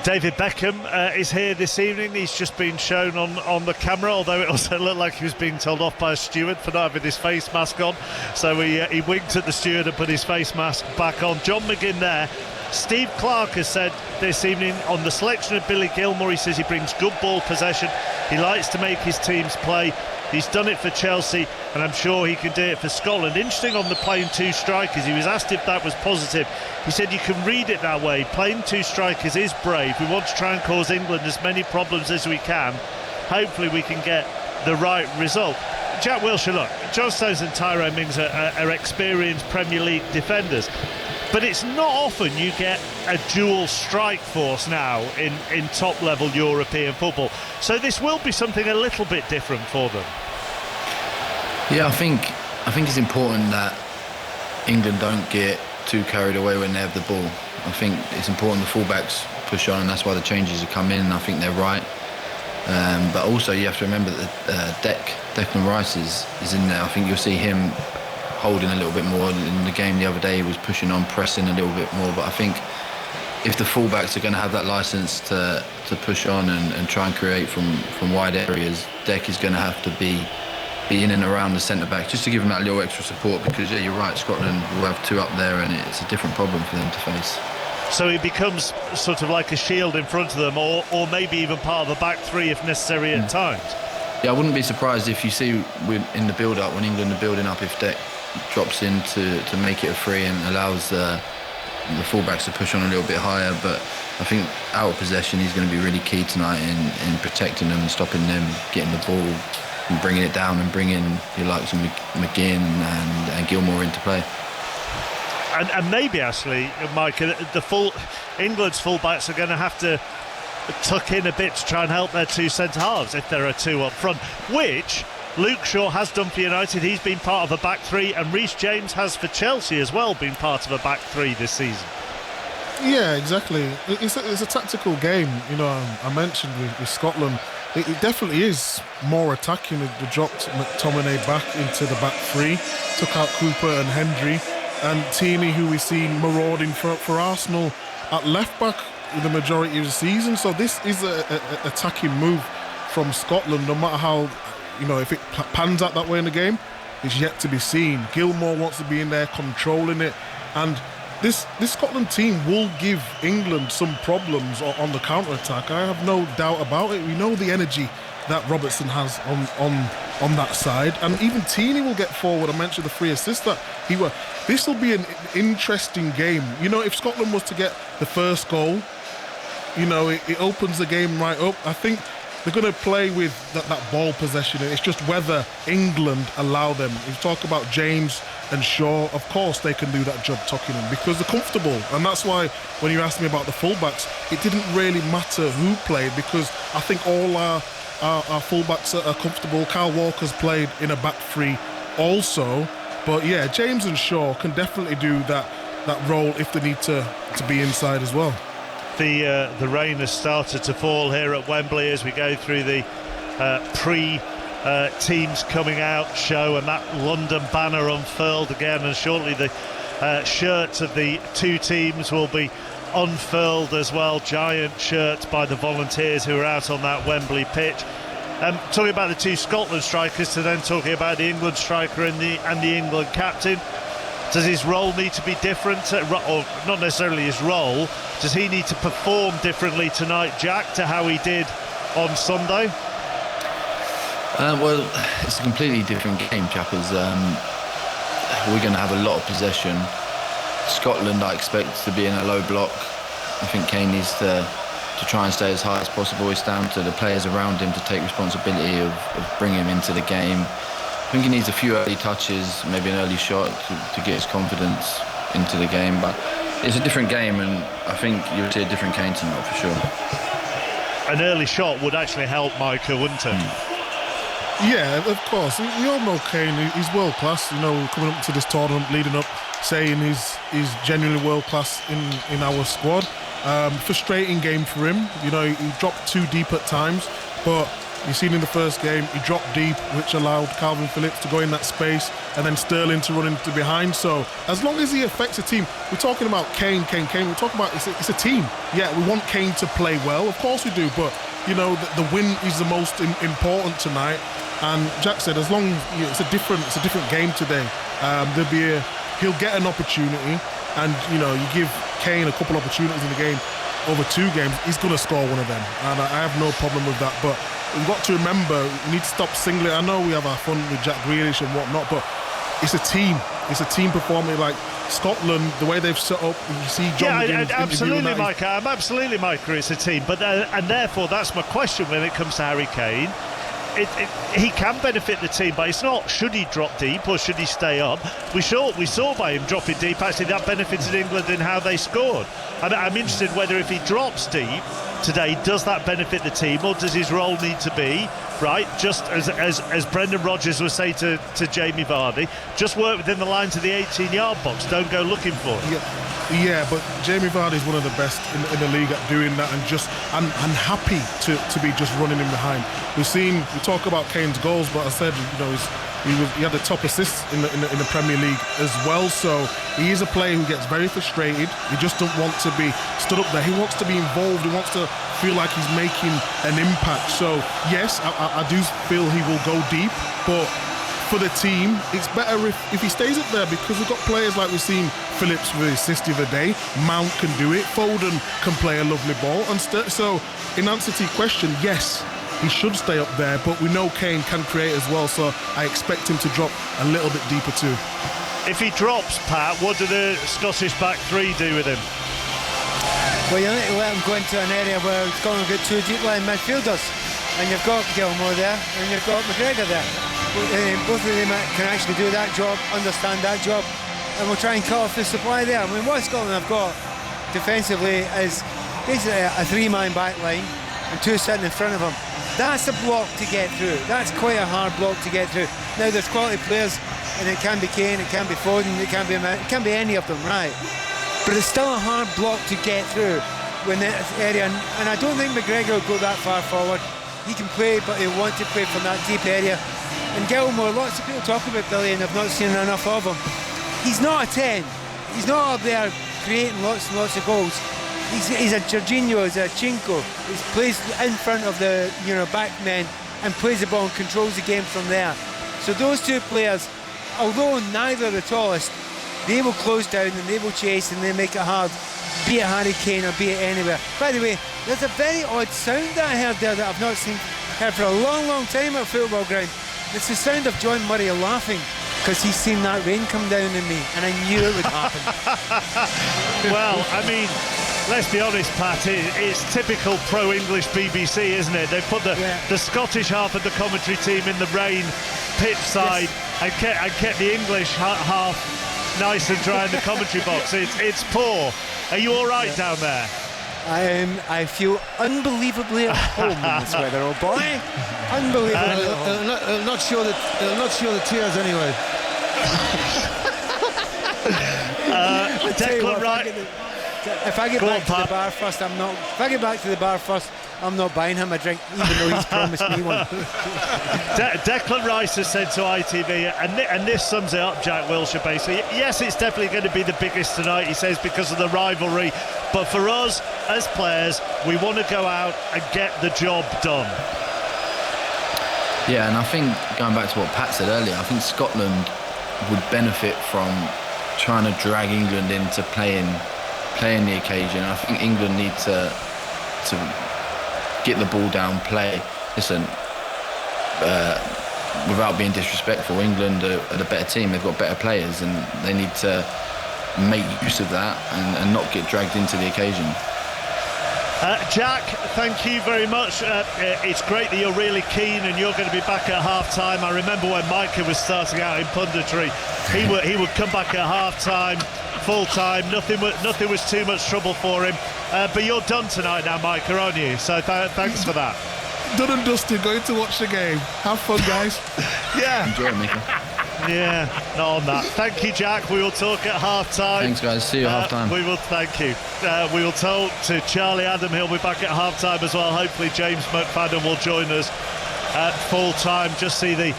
David Beckham is here this evening. He's just been shown on the camera, although it also looked like he was being told off by a steward for not having his face mask on, so he winked at the steward and put his face mask back on. John McGinn there. Steve Clarke has said this evening on the selection of Billy Gilmour, he says he brings good ball possession, he likes to make his teams play, he's done it for Chelsea, and I'm sure he can do it for Scotland. Interesting on the playing two strikers, he was asked if that was positive. He said you can read it that way, playing two strikers is brave, we want to try and cause England as many problems as we can, hopefully we can get the right result. Jack Wilshere, look, John Stones and Tyrone Mings are experienced Premier League defenders, but it's not often you get a dual strike force now in top level European football, so this will be something a little bit different for them. Yeah, I think it's important that England don't get too carried away when they have the ball. I think it's important the fullbacks push on, and that's why the changes have come in, and I think they're right. But also you have to remember that Declan Rice is in there. I think you'll see him holding a little bit more. In the game the other day he was pushing on, pressing a little bit more, but I think if the fullbacks are going to have that licence to push on and try and create from wide areas, Dec is going to have to be in and around the centre-back just to give them that little extra support, because yeah, you're right, Scotland will have two up there and it's a different problem for them to face. So he becomes sort of like a shield in front of them, or maybe even part of a back three if necessary at times. Yeah, I wouldn't be surprised if you see in the build-up, when England are building up, if Dec drops in to make it a free and allows the fullbacks to push on a little bit higher. But I think out of possession he's going to be really key tonight in protecting them and stopping them getting the ball and bringing it down and bringing your likes of McGinn and Gilmour into play. And maybe actually, Mike, England's full-backs are going to have to tuck in a bit to try and help their two centre-halves if there are two up front, which Luke Shaw has done for United. He's been part of a back three, and Reece James has for Chelsea as well been part of a back three this season. Yeah, exactly. It's a tactical game. You know, I mentioned with Scotland, it definitely is more attacking. They dropped McTominay back into the back three, took out Cooper and Hendry, and Tierney, who we've seen marauding for Arsenal at left back the majority of the season. So this is a attacking move from Scotland, no matter how, you know, if it pans out that way in the game, it's yet to be seen. Gilmour wants to be in there controlling it, and this Scotland team will give England some problems on the counter-attack. I have no doubt about it. We know the energy that Robertson has on that side, and even Tierney will get forward. I mentioned the 3 assists that he were. This will be an interesting game. You know, if Scotland was to get the first goal, you know, it opens the game right up. I think they're going to play with that ball possession. It's just whether England allow them. If you talk about James and Shaw, of course they can do that job tucking in because they're comfortable. And that's why when you asked me about the fullbacks, it didn't really matter who played, because I think all our fullbacks are comfortable. Kyle Walker's played in a back three also. But yeah, James and Shaw can definitely do that role if they need to be inside as well. The rain has started to fall here at Wembley as we go through the teams coming out show, and that London banner unfurled again, and shortly the shirts of the two teams will be unfurled as well. Giant shirts by the volunteers who are out on that Wembley pitch. Talking about the two Scotland strikers, to then talking about the England striker and the England captain. Does his role need to be different, or not necessarily his role? Does he need to perform differently tonight, Jack, to how he did on Sunday? Well, it's a completely different game, chappers. We're going to have a lot of possession. Scotland, I expect to be in a low block. I think Kane needs to try and stay as high as possible. It's down to the players around him to take responsibility of bringing him into the game. I think he needs a few early touches, maybe an early shot to get his confidence into the game. But it's a different game, and I think you'll see a different Kane tonight for sure. An early shot would actually help Micah, wouldn't it? Yeah, of course. We all know Kane. He's world class. You know, coming up to this tournament, leading up, saying he's genuinely world class in our squad. Frustrating game for him. You know, he dropped too deep at times, but you've seen in the first game he dropped deep, which allowed Calvin Phillips to go in that space and then Sterling to run into behind. So as long as he affects a team, we're talking about Kane. We're talking about it's a team. Yeah, we want Kane to play well, of course we do, but you know the win is the most important tonight. And Jack said, as long as it's a different game today. He'll get an opportunity, and you know, you give Kane a couple opportunities in the game over 2 games, he's going to score one of them, and I have no problem with that. But we've got to remember, we need to stop singling. I know we have our fun with Jack Grealish and whatnot, but it's a team. It's a team performing. Like Scotland, the way they've set up, you see John. Yeah, absolutely, Micah. I'm absolutely, Micah. It's a team, but and therefore that's my question when it comes to Harry Kane. He can benefit the team, but it's not should he drop deep or should he stay up. We saw by him dropping deep, actually that benefited England in how they scored. I'm interested whether if he drops deep today, does that benefit the team, or does his role need to be, right, just as Brendan Rodgers would say to Jamie Vardy, just work within the lines of the 18-yard box, don't go looking for it. Yeah, but Jamie Vardy is one of the best in the league at doing that, and happy to be just running him behind. We talk about Kane's goals, but I said, you know, he had the top assists in the Premier League as well. So he is a player who gets very frustrated. He just doesn't want to be stood up there. He wants to be involved. He wants to feel like he's making an impact. So yes, I do feel he will go deep, but for the team, it's better if he stays up there, because we've got players like we've seen Phillips with his assist the other day. Mount can do it. Foden can play a lovely ball. And so in answer to your question, yes, he should stay up there, but we know Kane can create as well, so I expect him to drop a little bit deeper too. If he drops, Pat, what do the Scottish back three do with him? Well, you need to let him go into an area where it's going to get 2 deep line midfielders, and you've got Gilmour there and you've got McGregor there. Both of them can actually do that job, understand that job, and we'll try and cut off the supply there. I mean, what Scotland have got defensively is basically a three-man back line and two sitting in front of them. That's a block to get through. That's quite a hard block to get through. Now, there's quality players, and it can be Kane, it can be Foden, it can be any of them, right? But it's still a hard block to get through when that area, and I don't think McGregor will go that far forward. He can play, but he'll want to play from that deep area. And Gilmore, lots of people talk about Billy and I've not seen enough of him. He's not a 10. He's not up there creating lots and lots of goals. He's a Jorginho, he's a Chinko. He plays in front of the back men and plays the ball and controls the game from there. So those two players, although neither are the tallest, they will close down and they will chase and they make it hard, be it Harry Kane or be it anywhere. By the way, there's a very odd sound that I heard there that I've not heard for a long, long time at a football ground. It's the sound of John Murray laughing because he's seen that rain come down on me and I knew it would happen. Well, I mean, let's be honest, Pat, it's typical pro-English BBC, isn't it? They put the Scottish half of the commentary team in the rain, pitch side, and kept the English half nice and dry in the commentary box. It's poor. Are you all right down there? I feel unbelievably at home in this weather, oh boy. Unbelievable. Not sure the tears anyway. Declan Rice. If I get back to the bar first, I'm not. If I get back to the bar first, I'm not buying him a drink, even though he's promised me one. Declan Rice has said to ITV, and this sums it up, Jack Wilshere, basically. Yes, it's definitely going to be the biggest tonight, he says, because of the rivalry. But for us, as players, we want to go out and get the job done. Yeah, and I think, going back to what Pat said earlier, I think Scotland would benefit from trying to drag England into playing the occasion. I think England need to get the ball down, play. Listen, without being disrespectful, England are the better team. They've got better players, and they need to make use of that and not get dragged into the occasion. Jack, thank you very much. It's great that you're really keen and you're going to be back at half-time. I remember when Micah was starting out in punditry, he would come back at half-time, full-time, nothing was too much trouble for him. But you're done tonight now, Micah, aren't you? So thanks for that. Done and dusted, going to watch the game. Have fun, guys. Yeah. Enjoy it, Micah. Yeah, not on that. Thank you, Jack. We will talk at half-time. Thanks, guys. See you at half-time. We will, thank you. We will talk to Charlie Adam. He'll be back at half-time as well. Hopefully James McFadden will join us at full-time. Just see the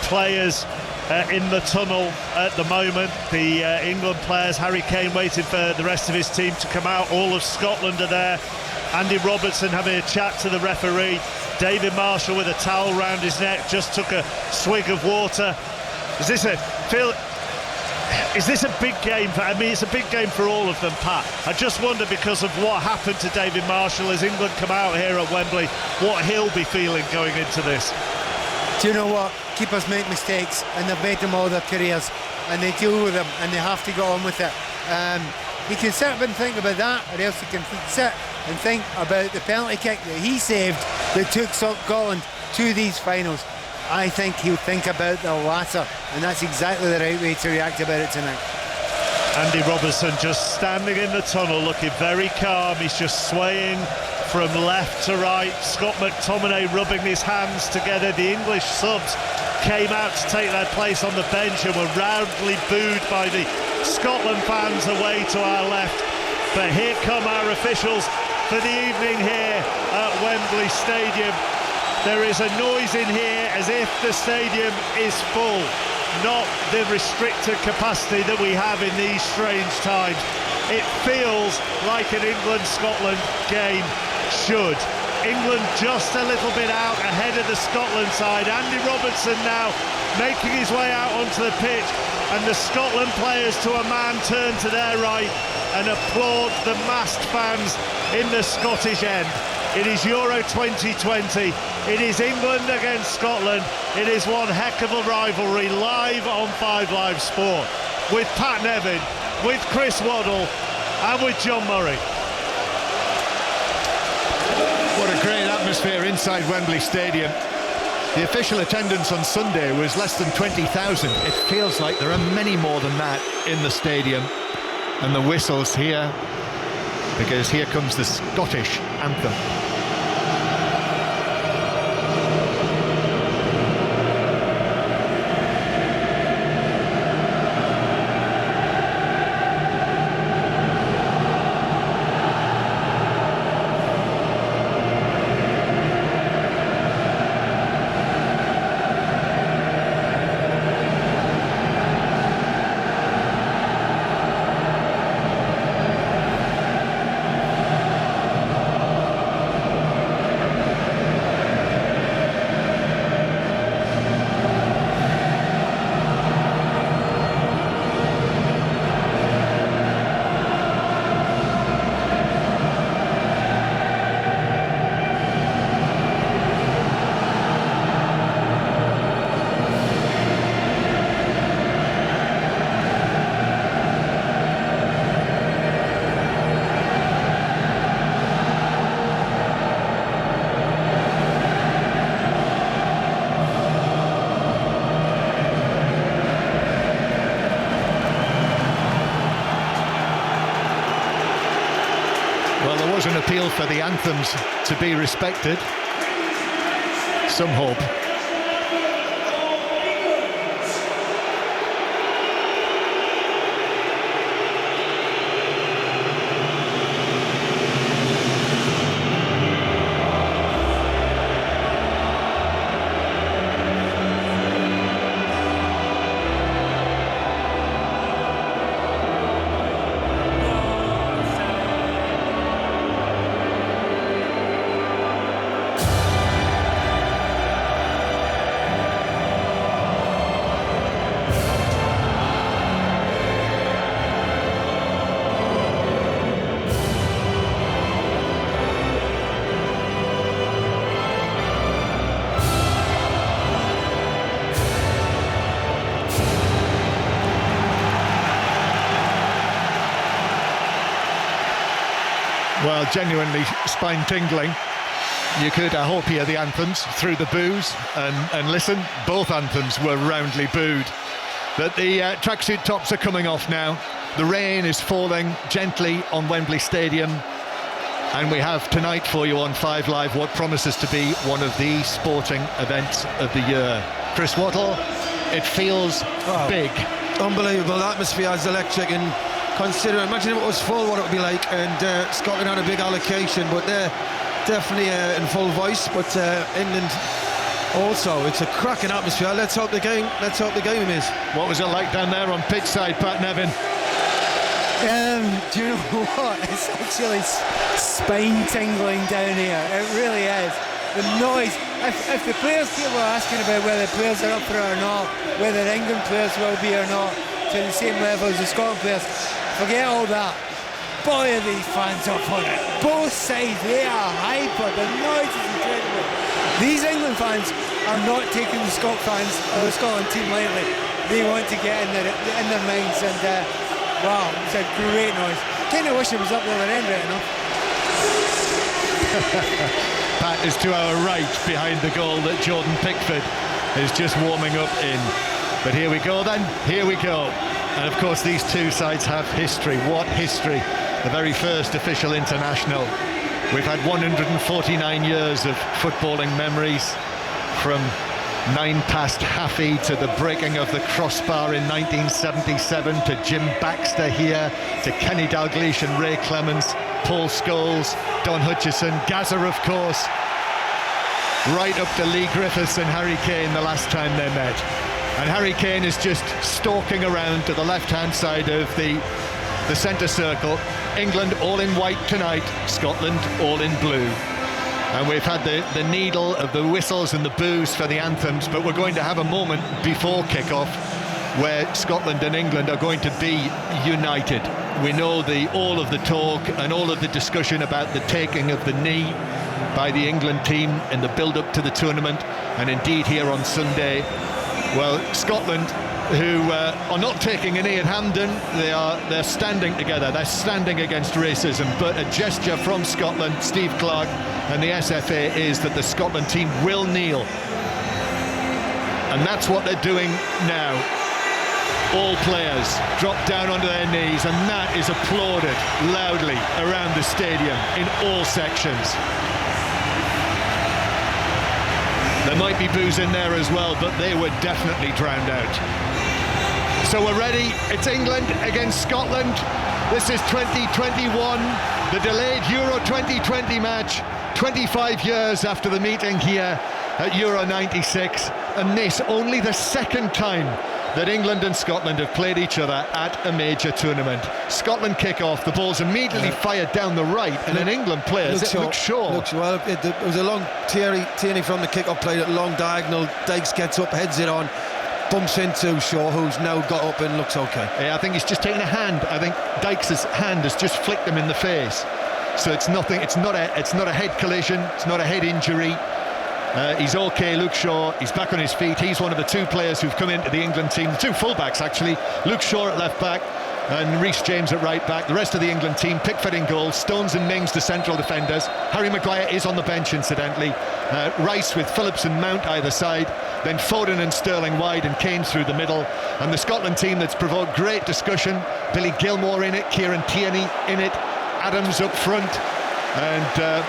players in the tunnel at the moment. The England players, Harry Kane waiting for the rest of his team to come out. All of Scotland are there. Andy Robertson having a chat to the referee. David Marshall with a towel round his neck, just took a swig of water. Is this a big game? It's a big game for all of them, Pat. I just wonder, because of what happened to David Marshall as England come out here at Wembley, what he'll be feeling going into this. Do you know what? Keepers make mistakes, and they've made them all their careers, and they deal with them, and they have to go on with it. He can sit and think about that, or else he can sit and think about the penalty kick that he saved that took Scotland to these finals. I think he'll think about the latter, and that's exactly the right way to react about it tonight. Andy Robertson just standing in the tunnel, looking very calm. He's just swaying from left to right. Scott McTominay rubbing his hands together. The English subs came out to take their place on the bench and were roundly booed by the Scotland fans away to our left. But here come our officials for the evening here at Wembley Stadium. There is a noise in here as if the stadium is full, not the restricted capacity that we have in these strange times. It feels like an England-Scotland game should. England just a little bit out ahead of the Scotland side. Andy Robertson now making his way out onto the pitch, and the Scotland players to a man turn to their right and applaud the massed fans in the Scottish end. It is Euro 2020. It is England against Scotland. It is one heck of a rivalry, live on 5 Live Sport, with Pat Nevin, with Chris Waddle and with John Murray. What a great atmosphere inside Wembley Stadium. The official attendance on Sunday was less than 20,000. It feels like there are many more than that in the stadium. And the whistles here, because here comes the Scottish anthem. An appeal for the anthems to be respected. Some hope. Well, genuinely spine-tingling. You could, I hope, hear the anthems through the boos and listen. Both anthems were roundly booed. But the tracksuit tops are coming off now. The rain is falling gently on Wembley Stadium. And we have tonight for you on 5 Live what promises to be one of the sporting events of the year. Chris Wattle, it feels big. Unbelievable. The atmosphere is electric, and imagine if it was full, what it would be like. And Scotland had a big allocation, but they're definitely in full voice. But England also, it's a cracking atmosphere. Let's hope the game is. What was it like down there on pitch side, Pat Nevin? Do you know what? It's actually spine-tingling down here. It really is. The noise. If the players, people are asking about whether players are up for it or not, whether England players will be or not to the same level as the Scotland players, forget all that. Boy, are these fans up on it. Both sides, they are hyper. The noise is incredible. These England fans are not taking the the Scotland team lightly. They want to get in their minds, and wow, it's a great noise. Kind of wish it was up the other end right enough. Pat is to our right behind the goal that Jordan Pickford is just warming up in. But here we go then, here we go. And of course these two sides have history. What history? The very first official international. We've had 149 years of footballing memories, from 9 past Haffey to the breaking of the crossbar in 1977, to Jim Baxter here, to Kenny Dalglish and Ray Clemens, Paul Scholes, Don Hutchison, Gazza of course, right up to Lee Griffiths and Harry Kane the last time they met. And Harry Kane is just stalking around to the left-hand side of the centre circle. England all in white tonight, Scotland all in blue. And we've had the needle of the whistles and the boos for the anthems, but we're going to have a moment before kick-off where Scotland and England are going to be united. We know all of the talk and all of the discussion about the taking of the knee by the England team in the build-up to the tournament, and indeed here on Sunday. Well, Scotland, who are not taking a knee at Hampden, they're standing together, they're standing against racism. But a gesture from Scotland, Steve Clarke and the SFA, is that the Scotland team will kneel And that's what they're doing now. All players drop down onto their knees, and that is applauded loudly around the stadium in all sections. There might be boos in there as well, but they were definitely drowned out. So we're ready. It's England against Scotland. This is 2021, the delayed Euro 2020 match, 25 years after the meeting here at Euro 96, and this only the second time that England and Scotland have played each other at a major tournament. Scotland kick off, the ball's immediately fired down the right, and an England player, Luke Shaw. Well, it was a long Tierney from the kick-off, played it long diagonal. Dykes gets up, heads it on, bumps into Shaw, who's now got up and looks okay. Yeah, I think he's just taken a hand. I think Dykes' hand has just flicked him in the face. So it's nothing. It's not a head collision. It's not a head injury. He's okay, Luke Shaw. He's back on his feet. He's one of the two players who've come into the England team, the two full-backs actually. Luke Shaw at left back and Reece James at right back. The rest of the England team, Pickford in goal, Stones and Mings the central defenders. Harry Maguire is on the bench, incidentally. Rice with Phillips and Mount either side. Then Foden and Sterling wide and Kane through the middle. And the Scotland team that's provoked great discussion. Billy Gilmour in it, Kieran Tierney in it, Adams up front, and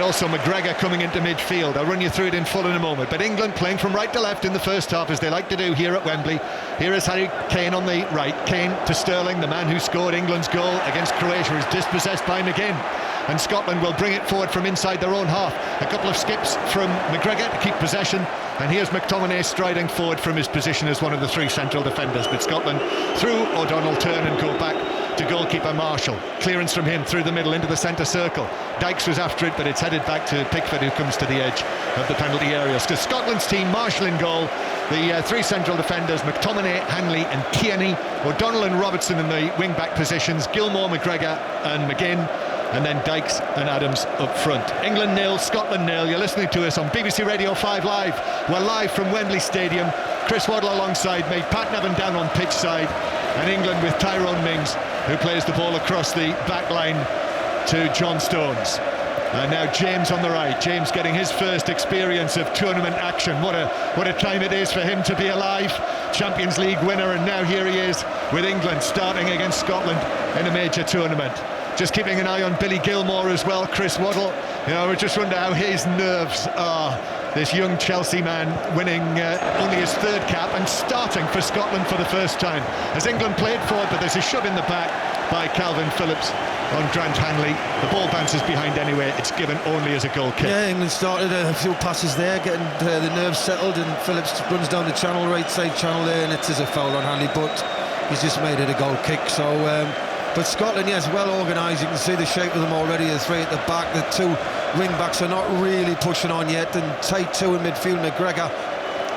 also McGregor coming into midfield. I'll run you through it in full in a moment. But England playing from right to left in the first half, as they like to do here at Wembley. Here is Harry Kane on the right. Kane to Sterling, the man who scored England's goal against Croatia, is dispossessed by McGinn. And Scotland will bring it forward from inside their own half. A couple of skips from McGregor to keep possession. And here's McTominay striding forward from his position as one of the three central defenders. But Scotland through O'Donnell turn and go back to goalkeeper Marshall. Clearance from him through the middle into the centre circle. Dykes was after it, but it's headed back to Pickford, who comes to the edge of the penalty area. So Scotland's team, Marshall in goal. The three central defenders, McTominay, Hanley and Tierney. O'Donnell and Robertson in the wing-back positions. Gilmour, McGregor and McGinn. And then Dykes and Adams up front. England 0, Scotland 0. You're listening to us on BBC Radio 5 Live. We're live from Wembley Stadium. Chris Waddle alongside me, Pat Nevin down on pitch side, and England with Tyrone Mings, who plays the ball across the back line to John Stones. And now James on the right. James getting his first experience of tournament action. What a time it is for him to be alive. Champions League winner, and now here he is with England starting against Scotland in a major tournament. Just keeping an eye on Billy Gilmour as well, Chris Waddle. You know, we just wonder how his nerves are. This young Chelsea man winning only his third cap and starting for Scotland for the first time. As England played forward, but there's a shove in the back by Calvin Phillips on Grant Hanley. The ball bounces behind anyway. It's given only as a goal kick. Yeah, England started a few passes there, getting the nerves settled, and Phillips runs down the channel, right side channel there, and it is a foul on Hanley, but he's just made it a goal kick. So but Scotland, yes, well organised. You can see the shape of them already. The three at the back, the two wing-backs are not really pushing on yet. And tight two in midfield, McGregor.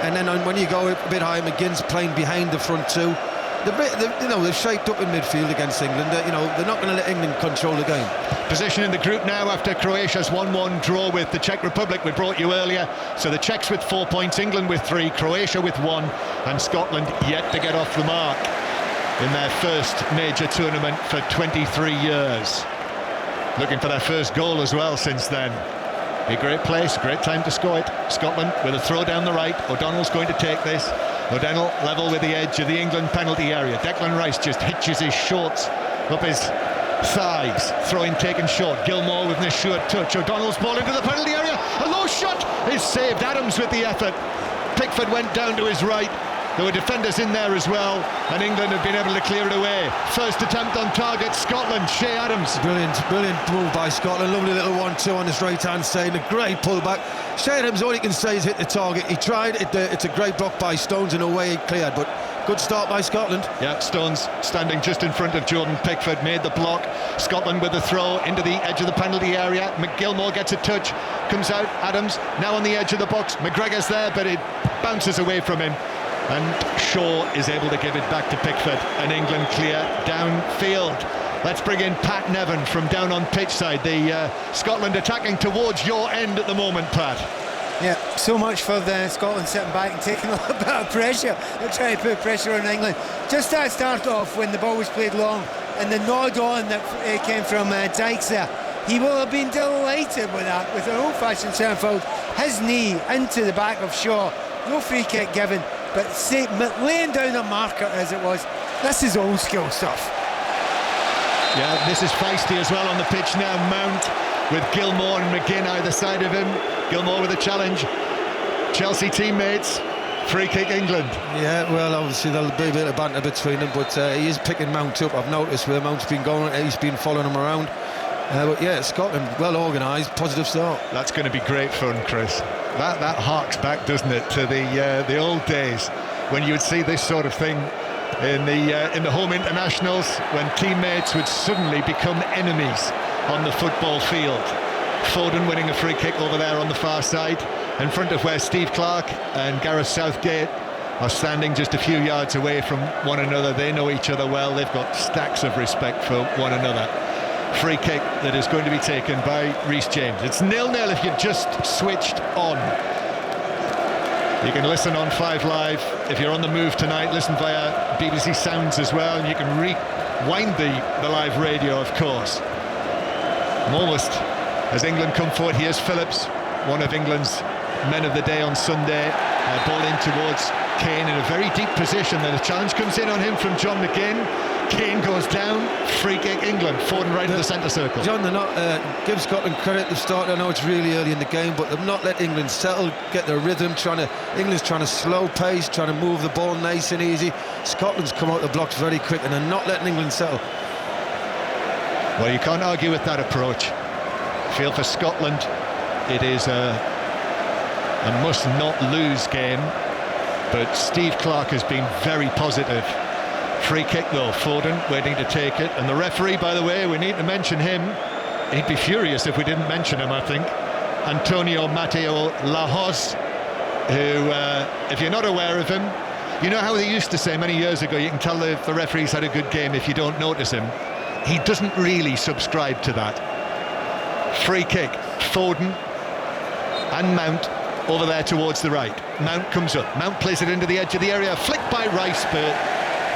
And then when you go a bit higher, McGinn's playing behind the front two. They've shaped up in midfield against England. They're not going to let England control the game. Position in the group now after Croatia's 1-1 draw with the Czech Republic. We brought you earlier. So the Czechs with 4 points, England with 3, Croatia with 1, and Scotland yet to get off the mark in their first major tournament for 23 years. Looking for their first goal as well since then. A great place, great time to score it. Scotland with a throw down the right. O'Donnell's going to take this. O'Donnell level with the edge of the England penalty area. Declan Rice just hitches his shorts up his thighs. Throw-in taken short. Gilmour with an assured touch. O'Donnell's ball into the penalty area. A low shot is saved. Adams with the effort. Pickford went down to his right. There were defenders in there as well, and England have been able to clear it away. First attempt on target, Scotland, Shea Adams. Brilliant pull by Scotland. Lovely little 1-2 on his right-hand side. A great pullback. Shea Adams, all he can say is hit the target. He tried. It's a great block by Stones in a way he cleared, but good start by Scotland. Yeah, Stones standing just in front of Jordan Pickford, made the block. Scotland with the throw into the edge of the penalty area. McGilmour gets a touch, comes out. Adams now on the edge of the box. McGregor's there, but it bounces away from him. And Shaw is able to give it back to Pickford, and England clear downfield. Let's bring in Pat Nevin from down on pitch side. The Scotland attacking towards your end at the moment, Pat. Yeah, so much for the Scotland sitting back and taking a little bit of pressure. They're trying to put pressure on England. Just that start off when the ball was played long and the nod on that came from Dykes there. He will have been delighted with that, with an old-fashioned centre forward. His knee into the back of Shaw no free kick given, but laying down a marker as it was. This is old school stuff. Yeah, this is feisty as well on the pitch now. Mount with Gilmour and McGinn either side of him. Gilmour with a challenge. Chelsea teammates. Free kick England. Yeah, well, obviously there'll be a bit of banter between them, but he is picking Mount up. I've noticed where Mount's been going, he's been following him around. But yeah, Scotland, well organised, positive start. That's going to be great fun, Chris. That harks back, doesn't it, to the old days when you would see this sort of thing in the home internationals, when teammates would suddenly become enemies on the football field. Foden winning a free kick over there on the far side, in front of where Steve Clarke and Gareth Southgate are standing just a few yards away from one another. They know each other well. They've got stacks of respect for one another. Free kick that is going to be taken by Reece James. It's 0-0 if you've just switched on. You can listen on 5 Live. If you're on the move tonight, listen via BBC Sounds as well, and you can rewind the live radio, of course. Almost as England come forward, here's Phillips, one of England's men of the day on Sunday. Ball in towards Kane in a very deep position. Then a challenge comes in on him from John McGinn. Kane goes down, free kick England. Foden right in the centre circle. John, they're not give Scotland credit. They've started, I know it's really early in the game, but they've not let England settle, get their rhythm. England's trying to slow pace, trying to move the ball nice and easy. Scotland's come out the blocks very quick, and they're not letting England settle. Well, you can't argue with that approach. I feel for Scotland, it is a must-not-lose game, but Steve Clarke has been very positive. Free kick though, Foden waiting to take it, and the referee, by the way, we need to mention him. He'd be furious if we didn't mention him, I think. Antonio Matteo Lahoz, who, if you're not aware of him, you know how they used to say many years ago, you can tell if the referee's had a good game if you don't notice him. He doesn't really subscribe to that. Free kick, Foden and Mount over there towards the right. Mount comes up, Mount plays it into the edge of the area, flicked by Rice, but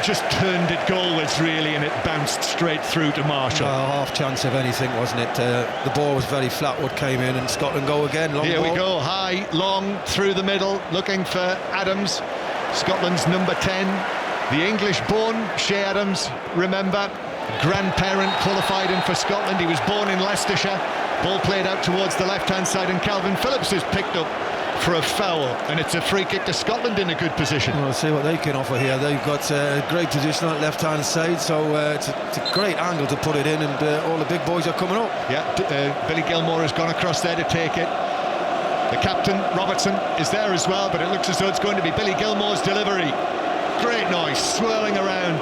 just turned it goalwards really, and it bounced straight through to Marshall. Half chance of anything, wasn't it? The ball was very flat, what came in, and Scotland go again. Long Here ball. we go, high, long, through the middle, looking for Adams, Scotland's number 10. The English-born Shea Adams, remember, grandparent qualified him for Scotland. He was born in Leicestershire. Ball played out towards the left-hand side, and Calvin Phillips is picked up for a foul, and it's a free kick to Scotland in a good position. Well, see what they can offer here. They've got a great position on the left-hand side, so it's a great angle to put it in, and all the big boys are coming up. Yeah, Billy Gilmour has gone across there to take it. The captain, Robertson, is there as well, but it looks as though it's going to be Billy Gilmour's delivery. Great noise swirling around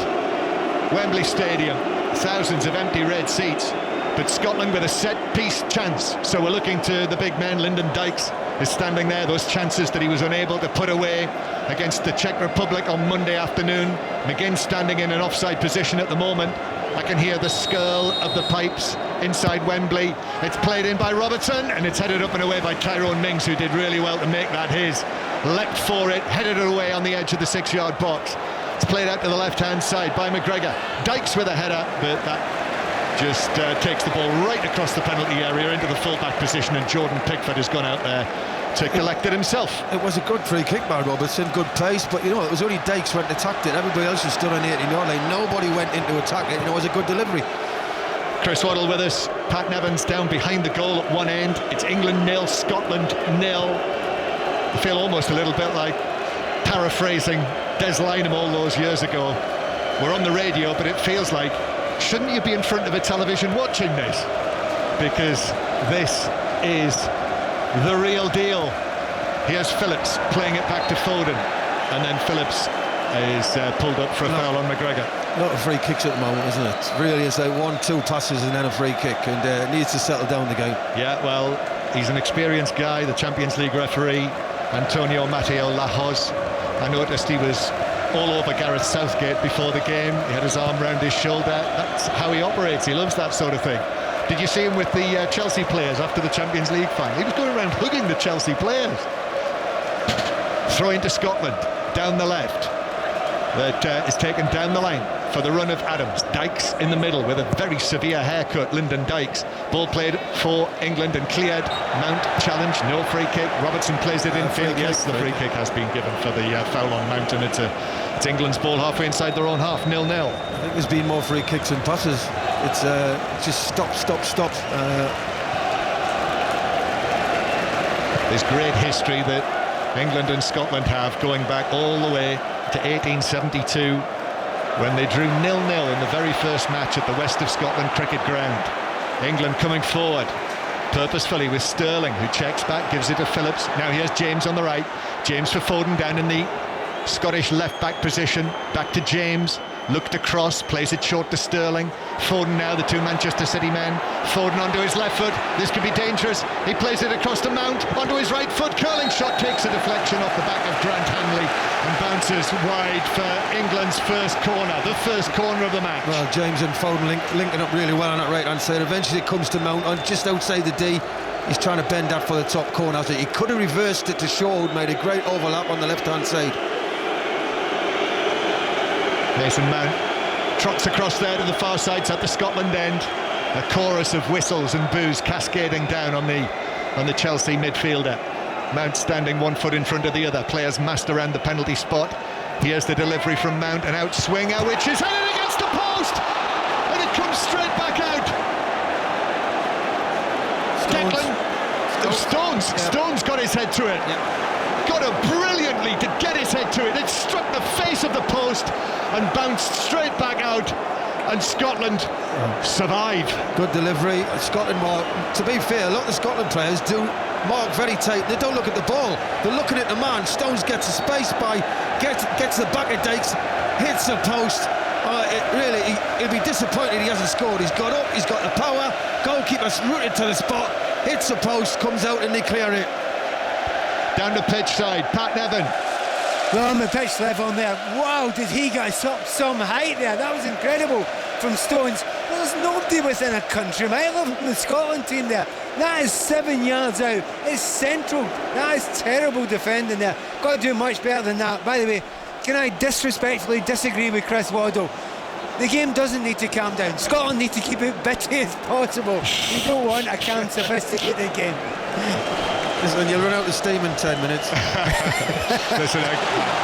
Wembley Stadium. Thousands of empty red seats, but Scotland with a set-piece chance. So we're looking to the big man. Lyndon Dykes is standing there. Those chances that he was unable to put away against the Czech Republic on Monday afternoon. McGinn standing in an offside position at the moment. I can hear the skirl of the pipes inside Wembley. It's played in by Robertson, and it's headed up and away by Tyrone Mings, who did really well to make that his. Leapt for it, headed it away on the edge of the 6-yard box. It's played out to the left-hand side by McGregor. Dykes with a header, but that just takes the ball right across the penalty area into the full-back position, and Jordan Pickford has gone out there to collect it himself. It was a good free kick by Robertson, good pace, but you know, it was only Dykes went and attacked it. Everybody else was stood on the 18-yard line. Nobody went in to attack it. You know, it was a good delivery. Chris Waddle with us. Pat Nevins down behind the goal at one end. It's England 0, Scotland 0. I feel almost a little bit like paraphrasing Des Lynam all those years ago. We're on the radio, but it feels like, shouldn't you be in front of a television watching this? Because this is the real deal. Here's Phillips playing it back to Foden, and then Phillips is pulled up for a foul on McGregor. A lot of free kicks at the moment, isn't it? It really is like 1-2 passes and then a free kick, and needs to settle down the game. Yeah, well, he's an experienced guy, the Champions League referee, Antonio Matteo Lahoz. I noticed he was all over Gareth Southgate before the game. He had his arm round his shoulder. That's how he operates. He loves that sort of thing. Did you see him with the Chelsea players after the Champions League final? He was going around hugging the Chelsea players. Throw into Scotland, down the left. That is taken down the line. for the run of Adams. Dykes in the middle with a very severe haircut, Lyndon Dykes. Ball played for England and cleared. Mount challenge, no free kick. Robertson plays it in field. Yes, the free kick has been given for the foul on Mount, and it's England's ball halfway inside their own half, 0-0. I think there's been more free kicks than passes. It's just stop. There's great history that England and Scotland have, going back all the way to 1872, when they drew 0-0 in the very first match at the West of Scotland cricket ground. England coming forward purposefully with Sterling, who checks back, gives it to Phillips. Now here's James on the right. James for Foden down in the Scottish left-back position. Back to James. Looked across, plays it short to Sterling. Foden now, the two Manchester City men. Foden onto his left foot. This could be dangerous. He plays it across to Mount, onto his right foot. Curling shot takes a deflection off the back of Grant Hanley and bounces wide for England's first corner, the first corner of the match. Well, James and Foden linking up really well on that right-hand side. Eventually it comes to Mount on just outside the D. He's trying to bend that for the top corner. He could have reversed it to Shaw, who made a great overlap on the left-hand side. Mason Mount trots across there to the far side, at the Scotland end. A chorus of whistles and boos cascading down on the Chelsea midfielder. Mount standing 1 foot in front of the other. Players massed around the penalty spot. Here's the delivery from Mount, an outswinger which is headed against the post, and it comes straight back out. Stones got his head to it. Got it brilliantly to get his head to it. It struck the face of the post and bounced straight back out, and Scotland survive. Good delivery. Scotland, to be fair, a lot of the Scotland players do mark very tight. They don't look at the ball, they're looking at the man. Stones gets a space by, gets the back of Dykes, hits the post. He'll be disappointed he hasn't scored. He's got up, he's got the power. Goalkeeper's rooted to the spot, hits the post, comes out and they clear it. Down the pitch side, Pat Nevin. Well, on the pitch level there, wow, did he get some height there? That was incredible from Stones. Well, there's nobody within a country mile of the Scotland team there. That is 7 yards out. It's central. That is terrible defending there. Got to do much better than that. By the way, can I disrespectfully disagree with Chris Waddle? The game doesn't need to calm down. Scotland need to keep it bitty as possible. We don't want a calm, sophisticated game. Listen, you'll run out of steam in 10 minutes. Listen, I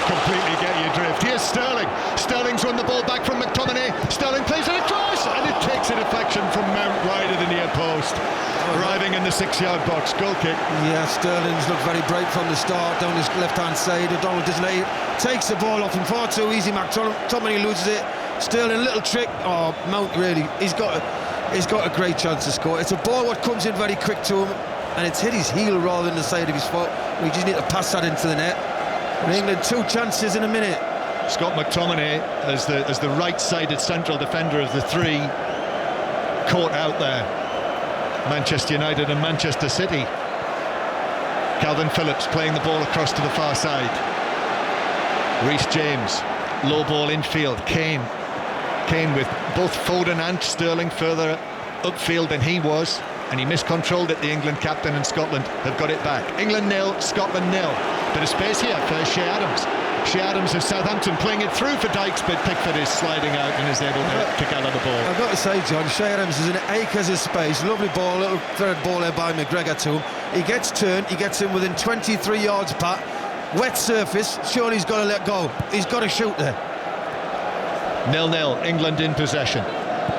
completely get your drift. Here's Sterling. Sterling's run the ball back from McTominay. Sterling plays it across, and it takes a deflection from Mount wide of the near post. Arriving in the 6-yard box. Goal kick. Yeah, Sterling's looked very bright from the start down his left-hand side. O'Donnell takes the ball off him far too easy. McTominay loses it. Sterling, a little trick. Oh, Mount really, he's got a great chance to score. It's a ball what comes in very quick to him, and it's hit his heel rather than the side of his foot. We just need to pass that into the net. And England 2 chances in a minute. Scott McTominay as the right-sided central defender of the three, caught out there. Manchester United and Manchester City. Calvin Phillips playing the ball across to the far side. Reece James, low ball infield. Kane with both Foden and Sterling further upfield than he was, and he miscontrolled it, the England captain, and Scotland have got it back. England 0, Scotland 0. Bit of space here for Shea Adams. Shea Adams of Southampton playing it through for Dykes, but Pickford is sliding out and is able to gather the ball. I've got to say, John, Shea Adams is an acres of space. Lovely ball, little thread ball there by McGregor to him. He gets turned, he gets in within 23 yards back. Wet surface, surely he's got to let go. He's got to shoot there. 0-0, England in possession.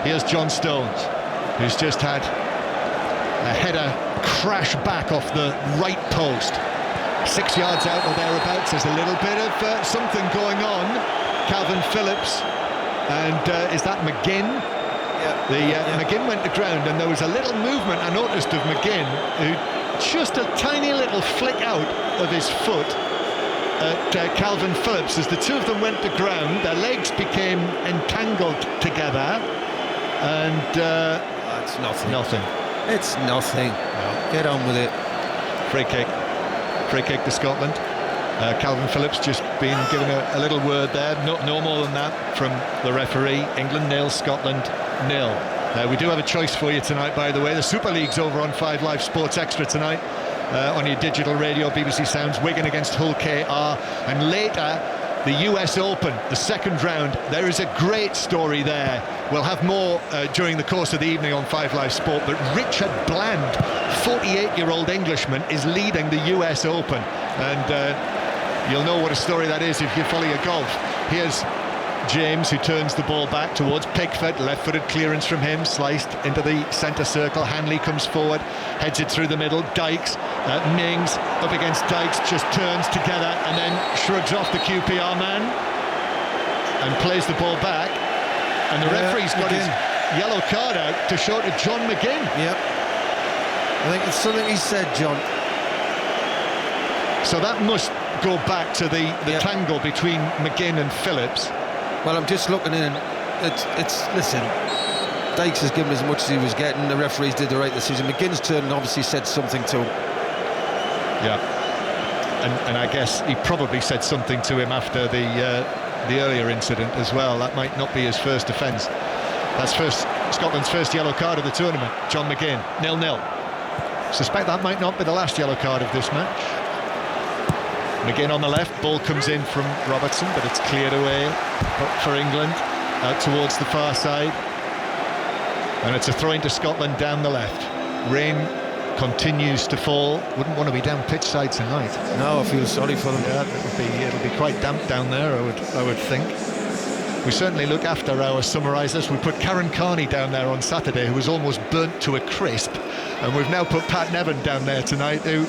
Here's John Stones, who's just had a header crash back off the right post. 6 yards out or thereabouts. There's a little bit of something going on. Calvin Phillips, and is that McGinn? Yeah. McGinn went to ground, and there was a little movement I noticed of McGinn, who just a tiny little flick out of his foot at Calvin Phillips. As the two of them went to ground, their legs became entangled together, and it's nothing. Nothing. It's nothing. No. Get on with it. Free kick to Scotland. Calvin Phillips just been given a little word there. No more than that from the referee. England 0, Scotland 0. We do have a choice for you tonight, by the way. The Super League's over on 5 Live Sports Extra tonight. On your digital radio, BBC Sounds, Wigan against Hull KR, and later the US Open, the second round. There is a great story there. We'll have more during the course of the evening on 5 Live Sport, but Richard Bland, 48-year-old Englishman, is leading the US Open, and you'll know what a story that is if you follow your golf. Here's James, who turns the ball back towards Pickford. Left-footed clearance from him, sliced into the centre circle. Hanley comes forward, heads it through the middle. Dykes, Mings up against Dykes, just turns together and then shrugs off the QPR man and plays the ball back. And the referee's got his yellow card out to show to John McGinn. Yep. I think it's something he said, John. So that must go back to the tangle between McGinn and Phillips. Well, I'm just looking in. It's listen, Dykes has given as much as he was getting. The referees did the right decision. McGinn's turn obviously said something to him. Yeah, and I guess he probably said something to him after the earlier incident as well. That might not be his first offence. That's Scotland's first yellow card of the tournament. John McGinn, 0-0. Suspect that might not be the last yellow card of this match. McGinn on the left, ball comes in from Robertson, but it's cleared away for England, out towards the far side. And it's a throw into Scotland down the left. Rain continues to fall. Wouldn't want to be down pitch side tonight. No, I feel sorry for them. Yeah, it'll be quite damp down there, I would think. We certainly look after our summarisers. We put Karen Carney down there on Saturday, who was almost burnt to a crisp, and we've now put Pat Nevin down there tonight, who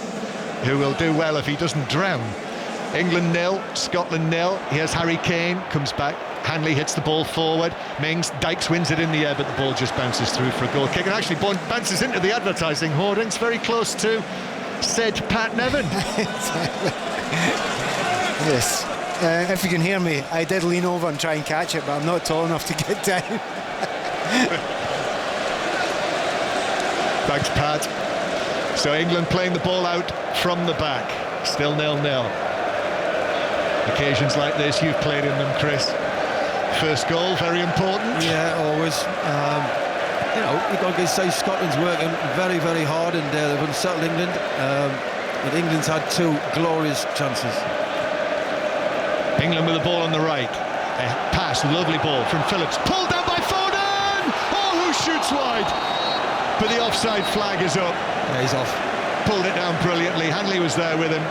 will do well if he doesn't drown. England 0, Scotland 0. Here's Harry Kane, comes back. Hanley hits the ball forward. Mings, Dykes wins it in the air, but the ball just bounces through for a goal kick. And actually bounces into the advertising hoardings, very close to said Pat Nevin. Yes. If you can hear me, I did lean over and try and catch it, but I'm not tall enough to get down. Thanks, Pat. So England playing the ball out from the back. Still 0-0. Occasions like this, you've played in them, Chris. First goal, very important. Yeah, always. You know, you've got to say Scotland's working very, very hard, and they've unsettled England. But England's had 2 glorious chances. England with the ball on the right. A pass, lovely ball from Phillips. Pulled down by Foden! Oh, who shoots wide? But the offside flag is up. Yeah, he's off. Pulled it down brilliantly. Hanley was there with him.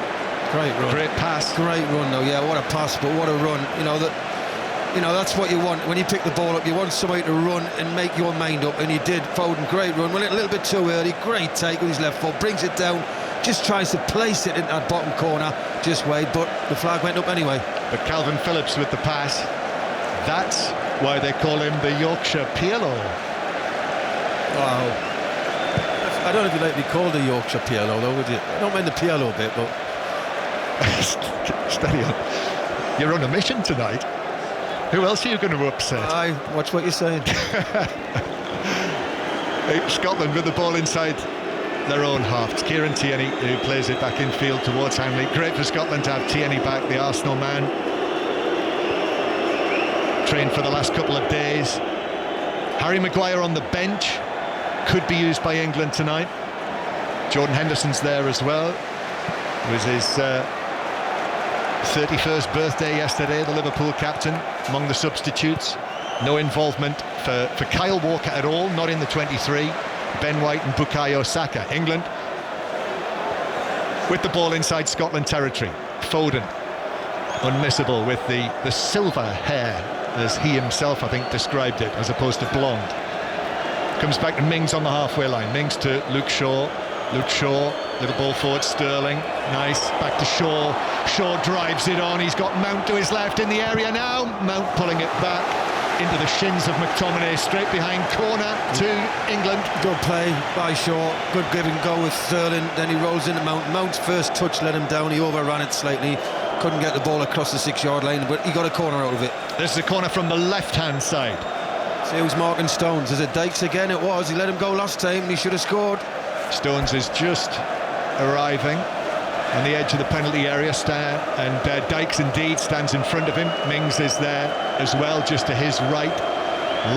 Great run. Great pass. Great run, though. Yeah, what a pass, but what a run. You know, that's what you want when you pick the ball up. You want somebody to run and make your mind up, and he did. Foden, great run. Went a little bit too early. Great take with his left foot. Brings it down. Just tries to place it in that bottom corner. Just wait, but the flag went up anyway. But Calvin Phillips with the pass. That's why they call him the Yorkshire Pirlo. Wow. I don't know if you'd like to be called a Yorkshire Pirlo, though, would you? I don't mind the Pirlo bit, but... Steady on. You're on a mission tonight. Who else are you going to upset? Aye, watch what you're saying. Scotland with the ball inside their own half. It's Kieran Tierney who plays it back infield towards Hanley. Great for Scotland to have Tierney back, the Arsenal man. Trained for the last couple of days. Harry Maguire on the bench. Could be used by England tonight. Jordan Henderson's there as well. It was his 31st birthday yesterday, the Liverpool captain, among the substitutes. No involvement for Kyle Walker at all, not in the 23. Ben White and Bukayo Saka. England with the ball inside Scotland territory. Foden, unmissable with the silver hair, as he himself, I think, described it, as opposed to blonde. Comes back to Mings on the halfway line. Mings to Luke Shaw. Luke Shaw, little ball forward, Sterling. Nice, back to Shaw. Shaw drives it on. He's got Mount to his left in the area now. Mount pulling it back into the shins of McTominay, straight behind, corner to England. Good play by Shaw. Good give and go with Sterling. Then he rolls into Mount. Mount's first touch let him down. He overran it slightly. Couldn't get the ball across the 6-yard line, but he got a corner out of it. This is a corner from the left-hand side. See who's marking Stones. Is it Dykes again? It was. He let him go last time. He should have scored. Stones is just arriving on the edge of the penalty area, and Dykes indeed stands in front of him. Mings is there as well, just to his right.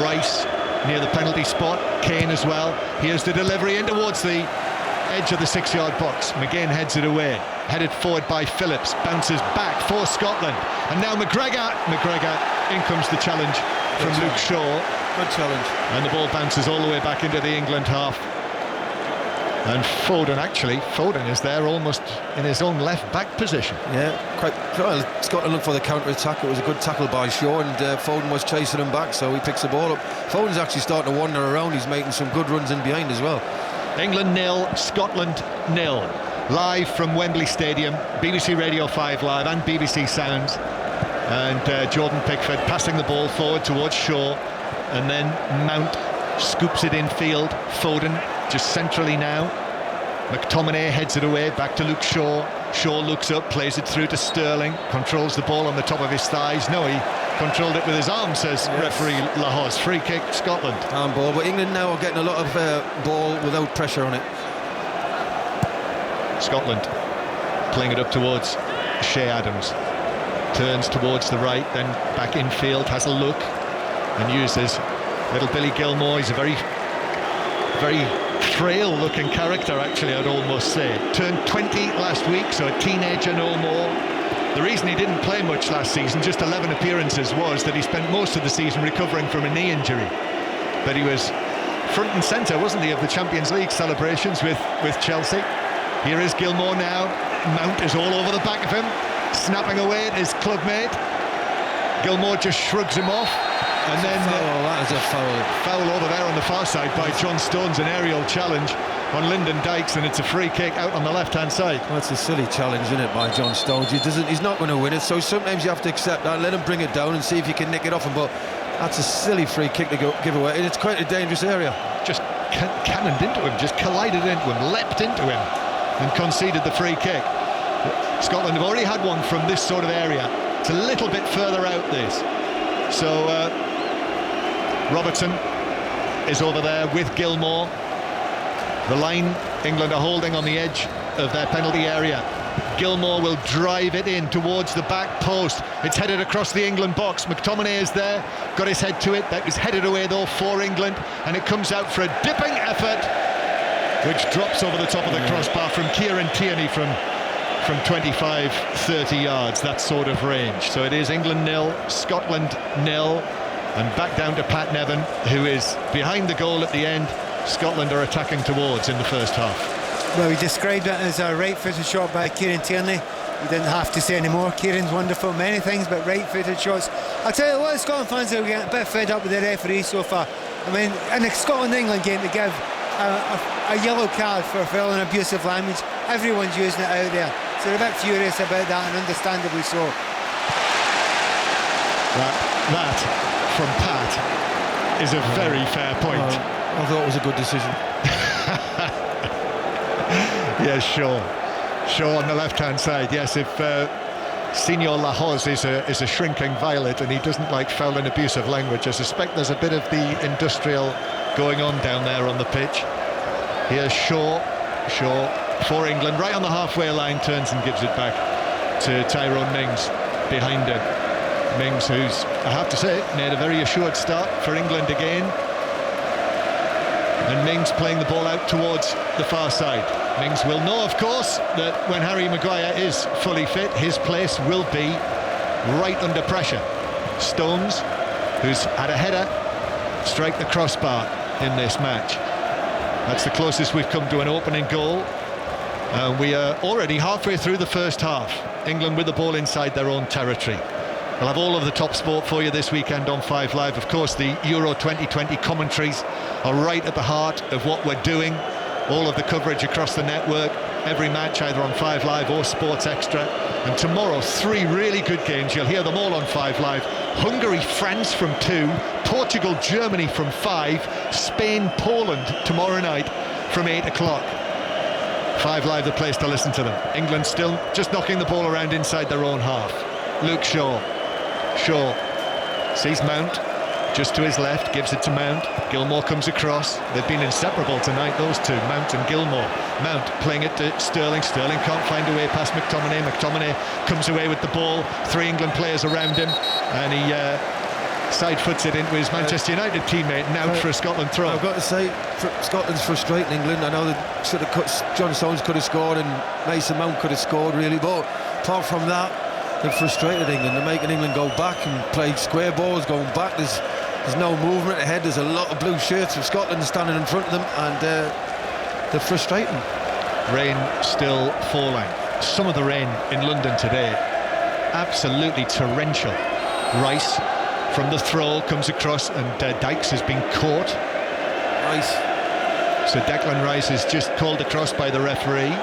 Rice near the penalty spot. Kane as well. Here's the delivery in towards the edge of the 6-yard box. McGinn heads it away, headed forward by Phillips, bounces back for Scotland, and now McGregor, in comes the challenge from Luke Shaw. Good challenge. And the ball bounces all the way back into the England half. And Foden is there almost in his own left back position. Yeah, quite well. Scotland looked for the counter-attack. It was a good tackle by Shaw, and Foden was chasing him back, so he picks the ball up. Foden's actually starting to wander around. He's making some good runs in behind as well. England 0, Scotland 0. Live from Wembley Stadium, BBC Radio 5 Live and BBC Sounds. And Jordan Pickford passing the ball forward towards Shaw, and then Mount scoops it infield. Foden just centrally now. McTominay heads it away back to Luke Shaw. Shaw looks up, plays it through to Sterling, controls the ball on the top of his thighs. No, he controlled it with his arm, says referee Lahoz. Free kick, Scotland. Handball, but England now are getting a lot of ball without pressure on it. Scotland playing it up towards Shea Adams. Turns towards the right, then back infield, has a look and uses little Billy Gilmour. He's a very frail looking character, actually, I'd almost say. Turned 20 last week, so a teenager no more. The reason he didn't play much last season, just 11 appearances, was that he spent most of the season recovering from a knee injury. But he was front and centre, wasn't he, of the Champions League celebrations with Chelsea. Here is Gilmour now. Mount is all over the back of him, snapping away at his clubmate. Gilmour just shrugs him off. And then that is a foul over there on the far side by John Stones, an aerial challenge on Lyndon Dykes, and it's a free kick out on the left-hand side. Well, that's a silly challenge, isn't it, by John Stones? He's not going to win it, so sometimes you have to accept that, let him bring it down and see if you can nick it off him. But that's a silly free kick to give away, and it's quite a dangerous area. Just cannoned into him, just collided into him, leapt into him, and conceded the free kick. Scotland have already had one from this sort of area. It's a little bit further out, this. So Robertson is over there with Gilmour. The line England are holding on the edge of their penalty area. Gilmour will drive it in towards the back post. It's headed across the England box. McTominay is there, got his head to it. That was headed away though for England, and it comes out for a dipping effort, which drops over the top of the crossbar from Kieran Tierney from 25-30 yards, that sort of range. So it is England 0, Scotland 0. And back down to Pat Nevin, who is behind the goal at the end. Scotland are attacking towards in the first half. Well, we described it as a right-footed shot by Kieran Tierney. You didn't have to say any more. Kieran's wonderful, many things, but right-footed shots. I'll tell you, a lot of Scotland fans are getting a bit fed up with the referee so far. I mean, in the Scotland-England game, to give a yellow card for filling abusive language, everyone's using it out there. So they're a bit furious about that, and understandably so. That from Pat is a very fair point. I thought it was a good decision. Yes, Shaw on the left-hand side. Yes, if Senor Lahoz is a shrinking violet and he doesn't like foul and abusive language, I suspect there's a bit of the industrial going on down there on the pitch. Here's Shaw for England, right on the halfway line, turns and gives it back to Tyrone Mings behind him. Mings, who's, I have to say, made a very assured start for England again. And Mings playing the ball out towards the far side. Mings will know, of course, that when Harry Maguire is fully fit, his place will be right under pressure. Stones, who's had a header, strike the crossbar in this match. That's the closest we've come to an opening goal. We are already halfway through the first half. England with the ball inside their own territory. We'll have all of the top sport for you this weekend on 5 Live. Of course, the Euro 2020 commentaries are right at the heart of what we're doing. All of the coverage across the network, every match either on 5 Live or Sports Extra. And tomorrow, 3 really good games. You'll hear them all on 5 Live. Hungary, France from 2, Portugal, Germany from 5, Spain, Poland tomorrow night from 8 o'clock. 5 Live, the place to listen to them. England still just knocking the ball around inside their own half. Luke Shaw sees Mount just to his left, gives it to Mount. Gilmour comes across. They've been inseparable tonight, those two, Mount and Gilmour. Mount playing it to Sterling. Sterling can't find a way past McTominay. McTominay comes away with the ball. 3 England players around him, and he side foots it into his Manchester United teammate, and out for a Scotland throw. I've got to say, Scotland's frustrating England. I know that should have John Stones could have scored and Mason Mount could have scored, really, but apart from that, they've frustrated England. They're making England go back and play square balls, going back. There's no movement ahead. There's a lot of blue shirts of Scotland standing in front of them, and they're frustrating. Rain still falling. Some of the rain in London today, absolutely torrential. Rice from the throw comes across, and Dykes has been caught. Rice. So Declan Rice is just called across by the referee.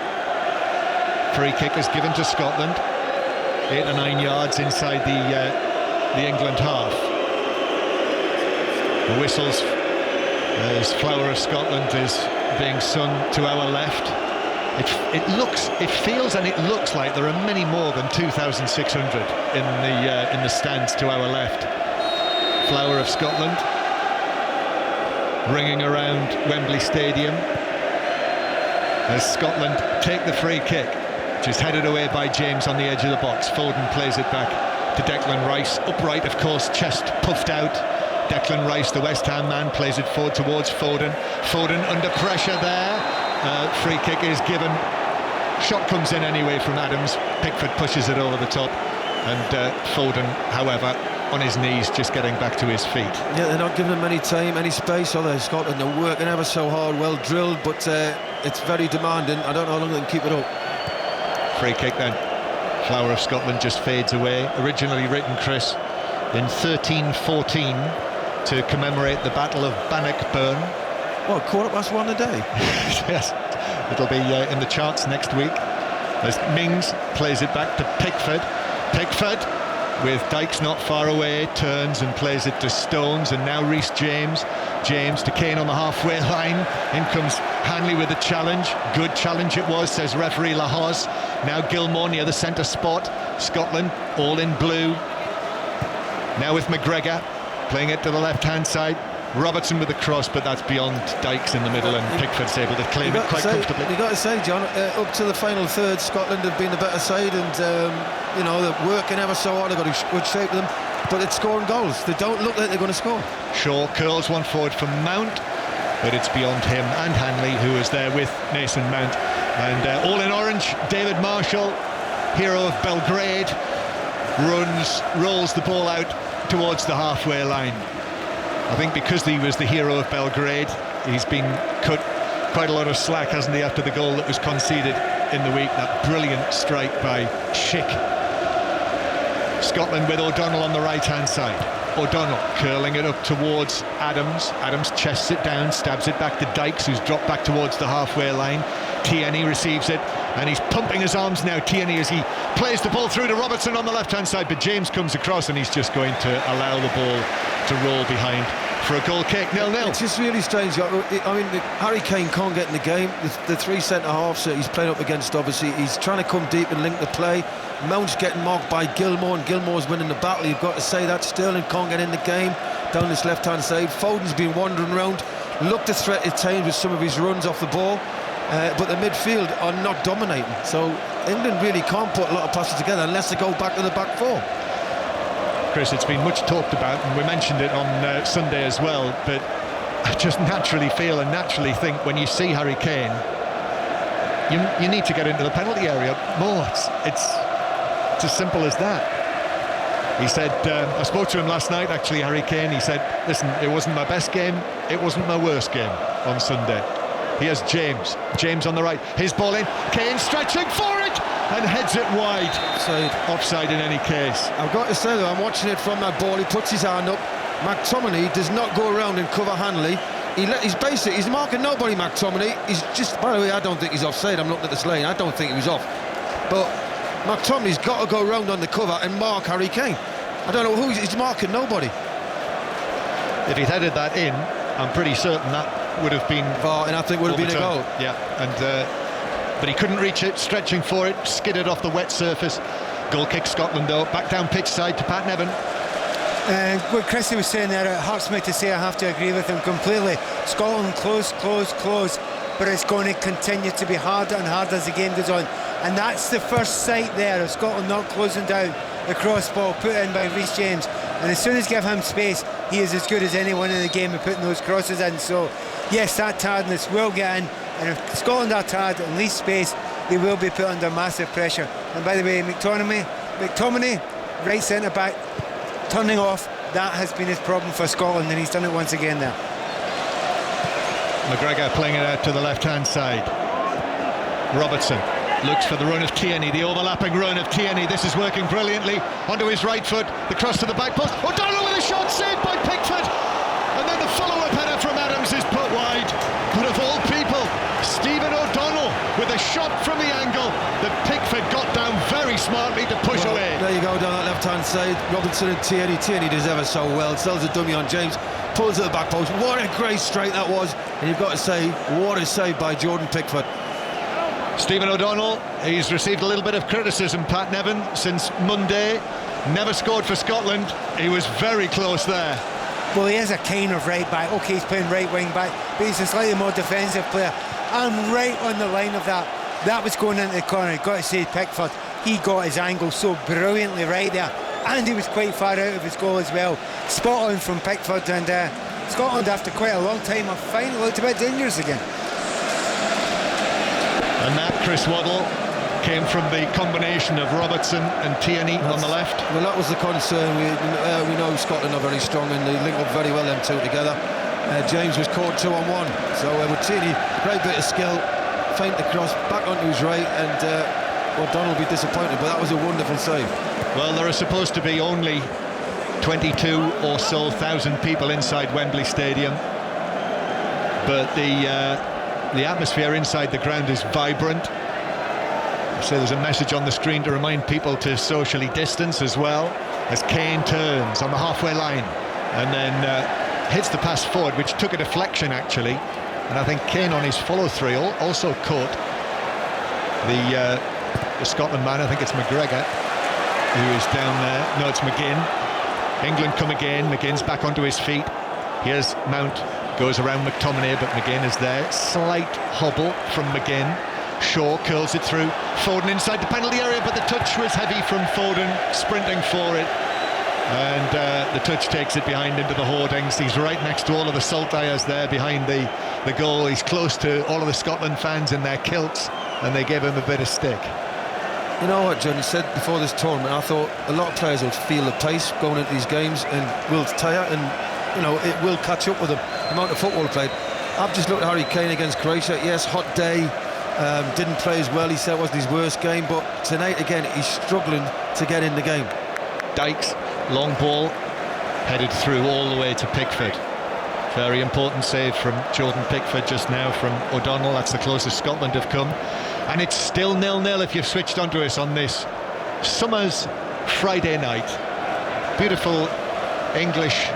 Free kick is given to Scotland. 8 or 9 yards inside the England half. The whistles as Flower of Scotland is being sung to our left. It feels and it looks like there are many more than 2,600 in the stands to our left. Flower of Scotland ringing around Wembley Stadium as Scotland take the free kick, which is headed away by James on the edge of the box. Foden plays it back to Declan Rice, upright of course, chest puffed out. Declan Rice, the West Ham man, plays it forward towards Foden. Foden under pressure there. Free kick is given. Shot comes in anyway from Adams. Pickford pushes it over the top, and Foden, however, on his knees, just getting back to his feet. Yeah, they're not giving him any time, any space, are they? Scotland, they're working ever so hard, well drilled, but it's very demanding. I don't know how long they can keep it up. Free kick then. Flower of Scotland just fades away. Originally written, Chris, in 1314 to commemorate the Battle of Bannockburn. Oh, 1:15 a day. Yes, it'll be in the charts next week. As Mings plays it back to Pickford. Pickford, with Dykes not far away, turns and plays it to Stones, and now Reece James. James to Kane on the halfway line. In comes Hanley with a challenge. Good challenge it was, says referee Lahoz. Now Gilmour near the centre spot. Scotland all in blue. Now with McGregor playing it to the left-hand side. Robertson with the cross, but that's beyond Dykes in the middle, and Pickford's able to claim it quite comfortably. You've got to say, John, up to the final third, Scotland have been the better side, and they're working ever so hard. They've got a good shape to them, but it's scoring goals. They don't look like they're going to score. Shaw curls one forward from Mount, but it's beyond him and Hanley, who is there with Mason Mount. And all in orange, David Marshall, hero of Belgrade, rolls the ball out towards the halfway line. I think because he was the hero of Belgrade, he's been cut quite a lot of slack, hasn't he, after the goal that was conceded in the week, that brilliant strike by Schick. Scotland with O'Donnell on the right-hand side. O'Donnell curling it up towards Adams. Adams chests it down, stabs it back to Dykes, who's dropped back towards the halfway line. Tierney receives it, and he's pumping his arms now, Tierney, as he plays the ball through to Robertson on the left-hand side, but James comes across and he's just going to allow the ball to roll behind for a goal kick. 0-0. It's just really strange. I mean, Harry Kane can't get in the game. The three centre-halves that he's playing up against, obviously, he's trying to come deep and link the play. Mount's getting marked by Gilmour, and Gilmour's winning the battle. You've got to say that. Sterling can't get in the game down this left-hand side. Foden's been wandering around, looked a threat at times with some of his runs off the ball. But the midfield are not dominating, so England really can't put a lot of passes together unless they go back to the back four. Chris, it's been much talked about, and we mentioned it on Sunday as well, but I just naturally feel and naturally think when you see Harry Kane, you need to get into the penalty area more. It's as simple as that. He said, I spoke to him last night actually, Harry Kane, he said, listen, it wasn't my best game, it wasn't my worst game on Sunday. Here's James on the right, his ball in, Kane stretching for it and heads it wide. Offside in any case. I've got to say though, I'm watching it from that ball, he puts his hand up, McTominay does not go around and cover Hanley. He's marking nobody, McTominay. He's just, by the way, I don't think he's offside. I'm looking at this lane, I don't think he was off, but McTominay's got to go round on the cover and mark Harry Kane. I don't know he's marking nobody. If he'd headed that in, I'm pretty certain that would have been VAR, and I think would have been a goal. Yeah, and but he couldn't reach it, stretching for it, skidded off the wet surface. Goal kick Scotland though, back down pitch side to Pat Nevin. What Chrissy was saying there, it hurts me to say, I have to agree with him completely. Scotland close, but it's going to continue to be harder and harder as the game goes on, and that's the first sight there of Scotland not closing down. The cross ball put in by Reece James, and as soon as you give him space, he is as good as anyone in the game at putting those crosses in. So yes, that tiredness will get in, and if Scotland are tired and leave space, they will be put under massive pressure. And by the way, McTominay, right centre back, turning off, that has been his problem for Scotland, and he's done it once again there. McGregor playing it out to the left-hand side. Robertson looks for the run of Tierney, the overlapping run of Tierney. This is working brilliantly. Onto his right foot, the cross to the back post. O'Donnell with a shot saved by Pickford. And then the follow-up header from Adams is put wide. But of all people, Stephen O'Donnell with a shot from the angle that Pickford got down very smartly to push away. There you go, down that left-hand side. Robertson and Tierney. Tierney does ever so well. Sells a dummy on James. Pulls at the back post. What a great strike that was. And you've got to say, what a save by Jordan Pickford. Stephen O'Donnell, he's received a little bit of criticism, Pat Nevin, since Monday. Never scored for Scotland. He was very close there. Well, he is a kind of right back. OK, he's playing right wing back, but he's a slightly more defensive player. I'm right on the line of that. That was going into the corner. You've got to say Pickford, he got his angle so brilliantly right there. And he was quite far out of his goal as well. Spot on from Pickford, and Scotland, after quite a long time, have finally looked a bit dangerous again. And that, Chris Waddle, came from the combination of Robertson and Tierney on the left. Well, that was the concern. We know Scotland are very strong and they link up very well, them two together. James was caught 2-on-1, so with Tierney, great bit of skill, feint the cross back onto his right, and O'Donnell will be disappointed, but that was a wonderful save. Well, there are supposed to be only 22 or so thousand people inside Wembley Stadium, but the atmosphere inside the ground is vibrant. So there's a message on the screen to remind people to socially distance as well, as Kane turns on the halfway line and then hits the pass forward, which took a deflection actually, and I think Kane on his follow-through also caught the Scotland man. I think it's McGregor who is down there. No, it's McGinn. England come again. McGinn's back onto his feet. Here's Mount, goes around McTominay, but McGinn is there. Slight hobble from McGinn. Shaw curls it through. Foden inside the penalty area, but the touch was heavy from Foden, sprinting for it. And the touch takes it behind into the hoardings. He's right next to all of the saltires there behind the goal. He's close to all of the Scotland fans in their kilts, and they gave him a bit of stick. You know what, John, you said before this tournament, I thought a lot of players will feel the pace going into these games and will tire, and you know it will catch up with them, the amount of football played. I've just looked at Harry Kane against Croatia. Yes, hot day, didn't play as well. He said it wasn't his worst game, but tonight again he's struggling to get in the game. Dykes, long ball, headed through all the way to Pickford. Very important save from Jordan Pickford just now from O'Donnell. That's the closest Scotland have come. And it's still 0-0 if you've switched onto us on this summer's Friday night. Beautiful English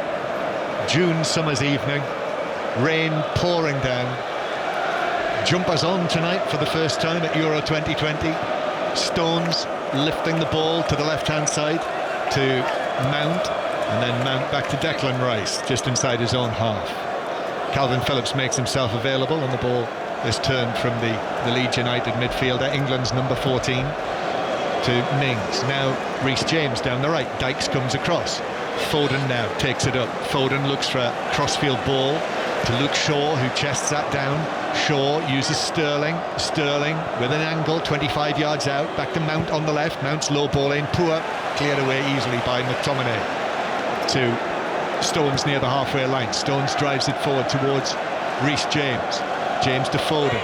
June summer's evening. Rain pouring down. Jumpers on tonight for the first time at Euro 2020. Stones lifting the ball to the left-hand side to Mount, and then Mount back to Declan Rice, just inside his own half. Calvin Phillips makes himself available, and the ball is turned from the Leeds United midfielder, England's number 14, to Mings. Now Reece James down the right. Dykes comes across. Foden now takes it up. Foden looks for a crossfield ball to Luke Shaw, who chests that down. Shaw uses Sterling with an angle 25 yards out, back to Mount on the left. Mount's low ball in, poor, cleared away easily by McTominay to Stones near the halfway line. Stones drives it forward towards Reece James. James to Foden,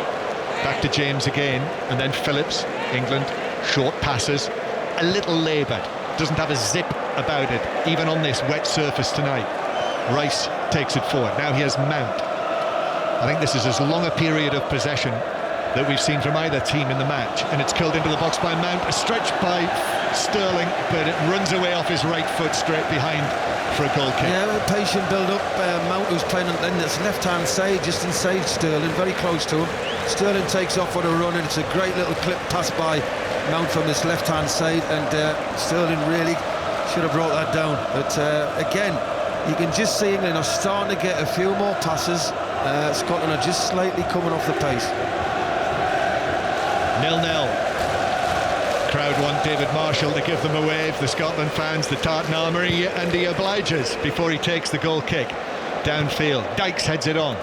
back to James again, and then Phillips. England, short passes, a little laboured, doesn't have a zip about it, even on this wet surface tonight. Rice takes it forward. Now here's Mount. I think this is as long a period of possession that we've seen from either team in the match, and it's curled into the box by Mount, a stretch by Sterling, but it runs away off his right foot straight behind for a goal kick. Yeah, patient build-up. Mount, who's playing on this left-hand side, just inside Sterling, very close to him. Sterling takes off on a run, and it's a great little clip pass by Mount from this left-hand side, and Sterling really should have brought that down. But again, you can just see England are starting to get a few more passes. Scotland are just slightly coming off the pace. 0-0. crowd want David Marshall to give them a wave, the Scotland fans, the Tartan Armoury, and he obliges before he takes the goal kick. Downfield, Dykes heads it on.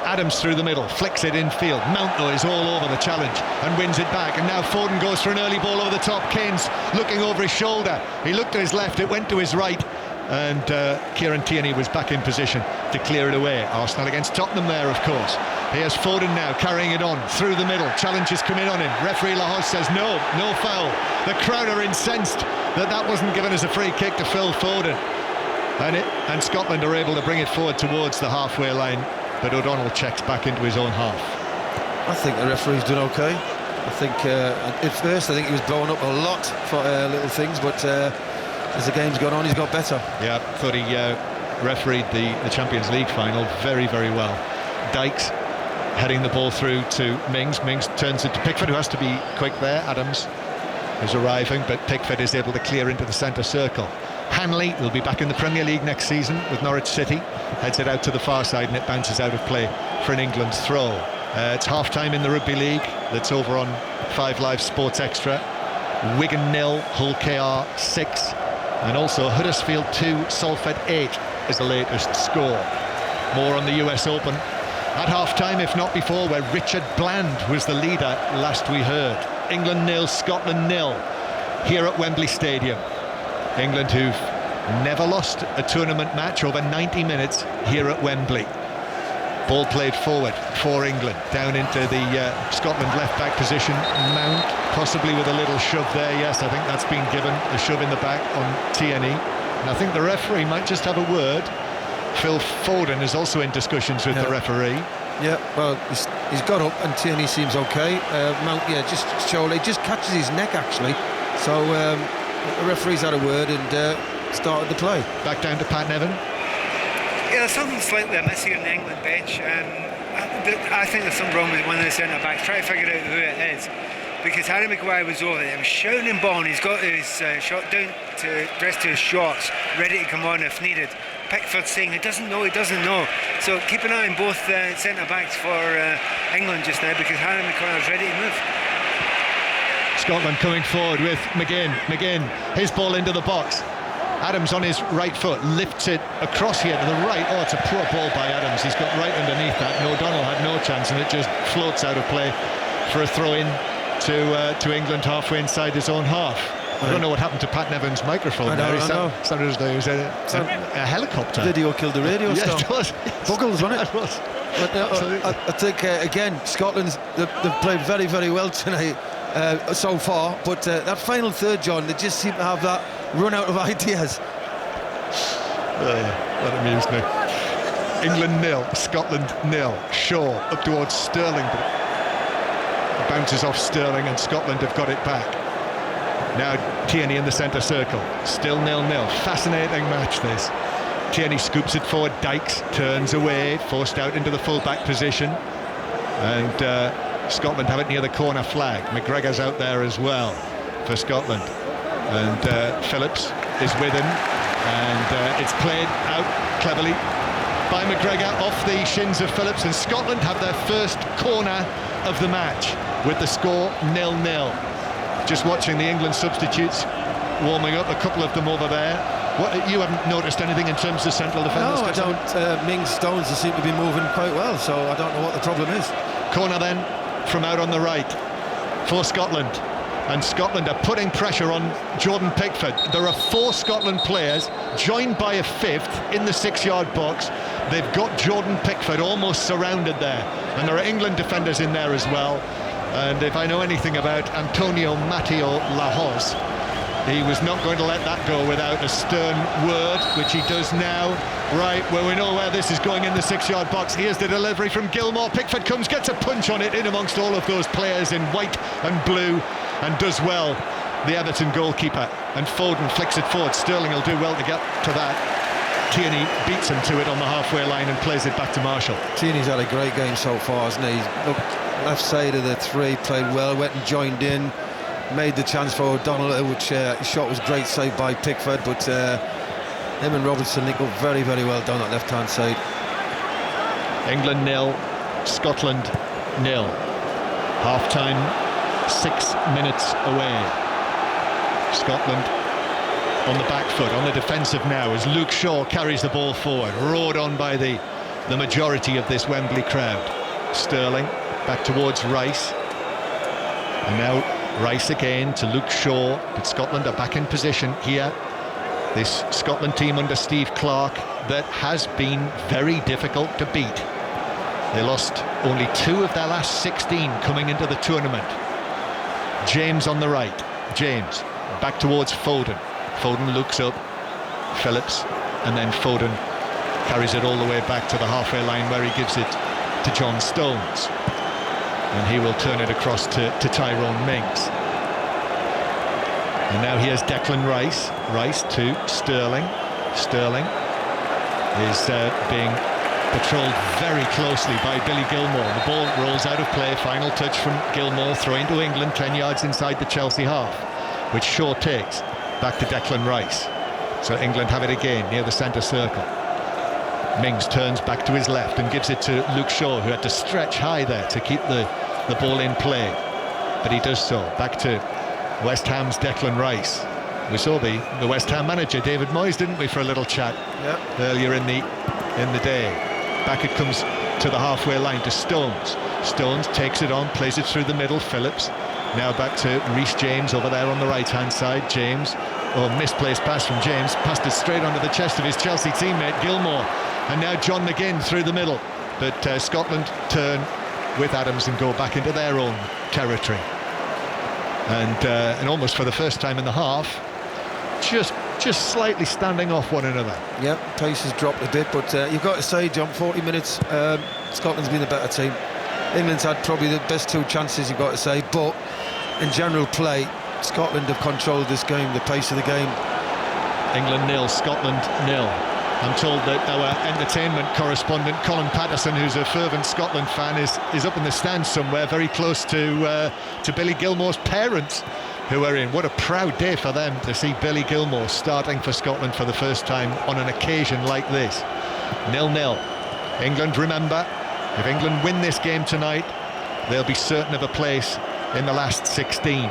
Adams through the middle, flicks it infield. Mount, though, is all over the challenge and wins it back. And now Foden goes for an early ball over the top. Kane's looking over his shoulder. He looked to his left, it went to his right. And Kieran Tierney was back in position to clear it away. Arsenal against Tottenham there, of course. Here's Foden now, carrying it on through the middle. Challenges come in on him. Referee Lahoz says no foul. The crowd are incensed that wasn't given as a free kick to Phil Foden. And Scotland are able to bring it forward towards the halfway line. But O'Donnell checks back into his own half. I think the referee's done okay. I think at first I think he was blowing up a lot for little things, but as the game's gone on, he's got better. Yeah, thought he refereed the Champions League final very, very well. Dykes heading the ball through to Mings. Mings turns it to Pickford, who has to be quick there. Adams is arriving, but Pickford is able to clear into the centre circle. Hanley will be back in the Premier League next season with Norwich City. Heads it out to the far side and it bounces out of play for an England throw. It's half-time in the Rugby League. That's over on 5 Live Sports Extra. Wigan 0, Hull KR 6. And also Huddersfield 2, Salford 8 is the latest score. More on the US Open at half-time, if not before, where Richard Bland was the leader last we heard. England 0, Scotland 0 here at Wembley Stadium. England, who've never lost a tournament match over 90 minutes here at Wembley. Ball played forward for England, down into the Scotland left-back position. Mount, possibly with a little shove there. Yes, I think that's been given, a shove in the back on Tierney. And I think the referee might just have a word. Phil Foden is also in discussions with the referee. Yeah, well, he's got up and Tierney seems okay. Mount, just shoulder, just catches his neck actually. So the referee's had a word and started the play. Back down to Pat Nevin. Yeah, there's something slightly amiss here in the England bench. I think there's something wrong with one of the centre backs. Try to figure out who it is, because Harry Maguire was over there, he was shouting and bawling. He's got his shot down to dress to his shorts, ready to come on if needed. Pickford saying he doesn't know. So keep an eye on both centre backs for England just now, because Harry Maguire's ready to move. Scotland coming forward with McGinn, his ball into the box. Adams on his right foot lifts it across here to the right. Oh, it's a poor ball by Adams. He's got right underneath that, and O'Donnell had no chance, and it just floats out of play for a throw-in to England halfway inside his own half. I don't know what happened to Pat Nevin's microphone. I know. Sounded as though he was a helicopter. Video killed the radio star. It was. Buggles, wasn't it? It was. I think again, Scotland they've played very, very well tonight so far. But that final third, John, they just seem to have that run out of ideas. That amused me. England 0, Scotland 0. Shaw up towards Sterling, but it bounces off Sterling, and Scotland have got it back. Now Tierney in the centre circle, still 0-0. Fascinating match this. Tierney scoops it forward, Dykes turns away, forced out into the full-back position, and Scotland have it near the corner flag. McGregor's out there as well for Scotland, and Phillips is with him, and it's played out cleverly by McGregor off the shins of Phillips, and Scotland have their first corner of the match with the score 0-0. Just watching the England substitutes warming up, a couple of them over there. You haven't noticed anything in terms of central defenders? No, I don't. Mings, Stones seem to be moving quite well, so I don't know what the problem is. Corner then from out on the right for Scotland, and Scotland are putting pressure on Jordan Pickford. There are 4 Scotland players joined by a 5th in the 6-yard box. They've got Jordan Pickford almost surrounded there, and there are England defenders in there as well. And if I know anything about Antonio Matteo Lahoz, he was not going to let that go without a stern word, which he does now. Right, well, we know where this is going in the 6-yard box. Here's the delivery from Gilmour. Pickford comes, gets a punch on it in amongst all of those players in white and blue, and does well, the Everton goalkeeper. And Foden flicks it forward. Sterling will do well to get to that. Tierney beats him to it on the halfway line and plays it back to Marshall. Tierney's had a great game so far, hasn't he? Look, left side of the 3, played well, went and joined in, made the chance for O'Donnell, which his shot was great save by Pickford, but him and Robertson, they got very, very well done at left-hand side. England 0, Scotland 0. Half-time 6 minutes away. Scotland on the back foot, on the defensive now, as Luke Shaw carries the ball forward, roared on by the majority of this Wembley crowd. Sterling back towards Rice, and now Rice again to Luke Shaw, but Scotland are back in position here. This Scotland team under Steve Clarke that has been very difficult to beat. They lost only 2 of their last 16 coming into the tournament. James on the right, James back towards Foden. Foden looks up, Phillips, and then Foden carries it all the way back to the halfway line where he gives it to John Stones, and he will turn it across to Tyrone Mings. And now here's Declan Rice. Rice to Sterling. Sterling is being patrolled very closely by Billy Gilmour. The ball rolls out of play, final touch from Gilmour, throw into England 10 yards inside the Chelsea half, which Shaw takes back to Declan Rice. So England have it again near the centre circle. Mings turns back to his left and gives it to Luke Shaw, who had to stretch high there to keep the ball in play, but he does so. Back to West Ham's Declan Rice. We saw the West Ham manager David Moyes, didn't we, for a little chat earlier in the day. Back it comes to the halfway line to Stones. Stones takes it on, plays it through the middle. Phillips now back to Reece James over there on the right hand side. James, misplaced pass from James, passed it straight onto the chest of his Chelsea teammate Gilmour, and now John McGinn through the middle, but Scotland turn with Adams and go back into their own territory, and almost for the first time in the half, just slightly standing off one another. Yep, pace has dropped a bit, but you've got to say, John, 40 minutes, Scotland's been the better team. England's had probably the best 2 chances, you've got to say, but in general play, Scotland have controlled this game, the pace of the game. England 0, Scotland 0. I'm told that our entertainment correspondent Colin Patterson, who's a fervent Scotland fan, is up in the stands somewhere, very close to Billy Gilmour's parents, who are in. What a proud day for them to see Billy Gilmour starting for Scotland for the first time on an occasion like this. 0-0. England, remember, if England win this game tonight, they'll be certain of a place in the last 16.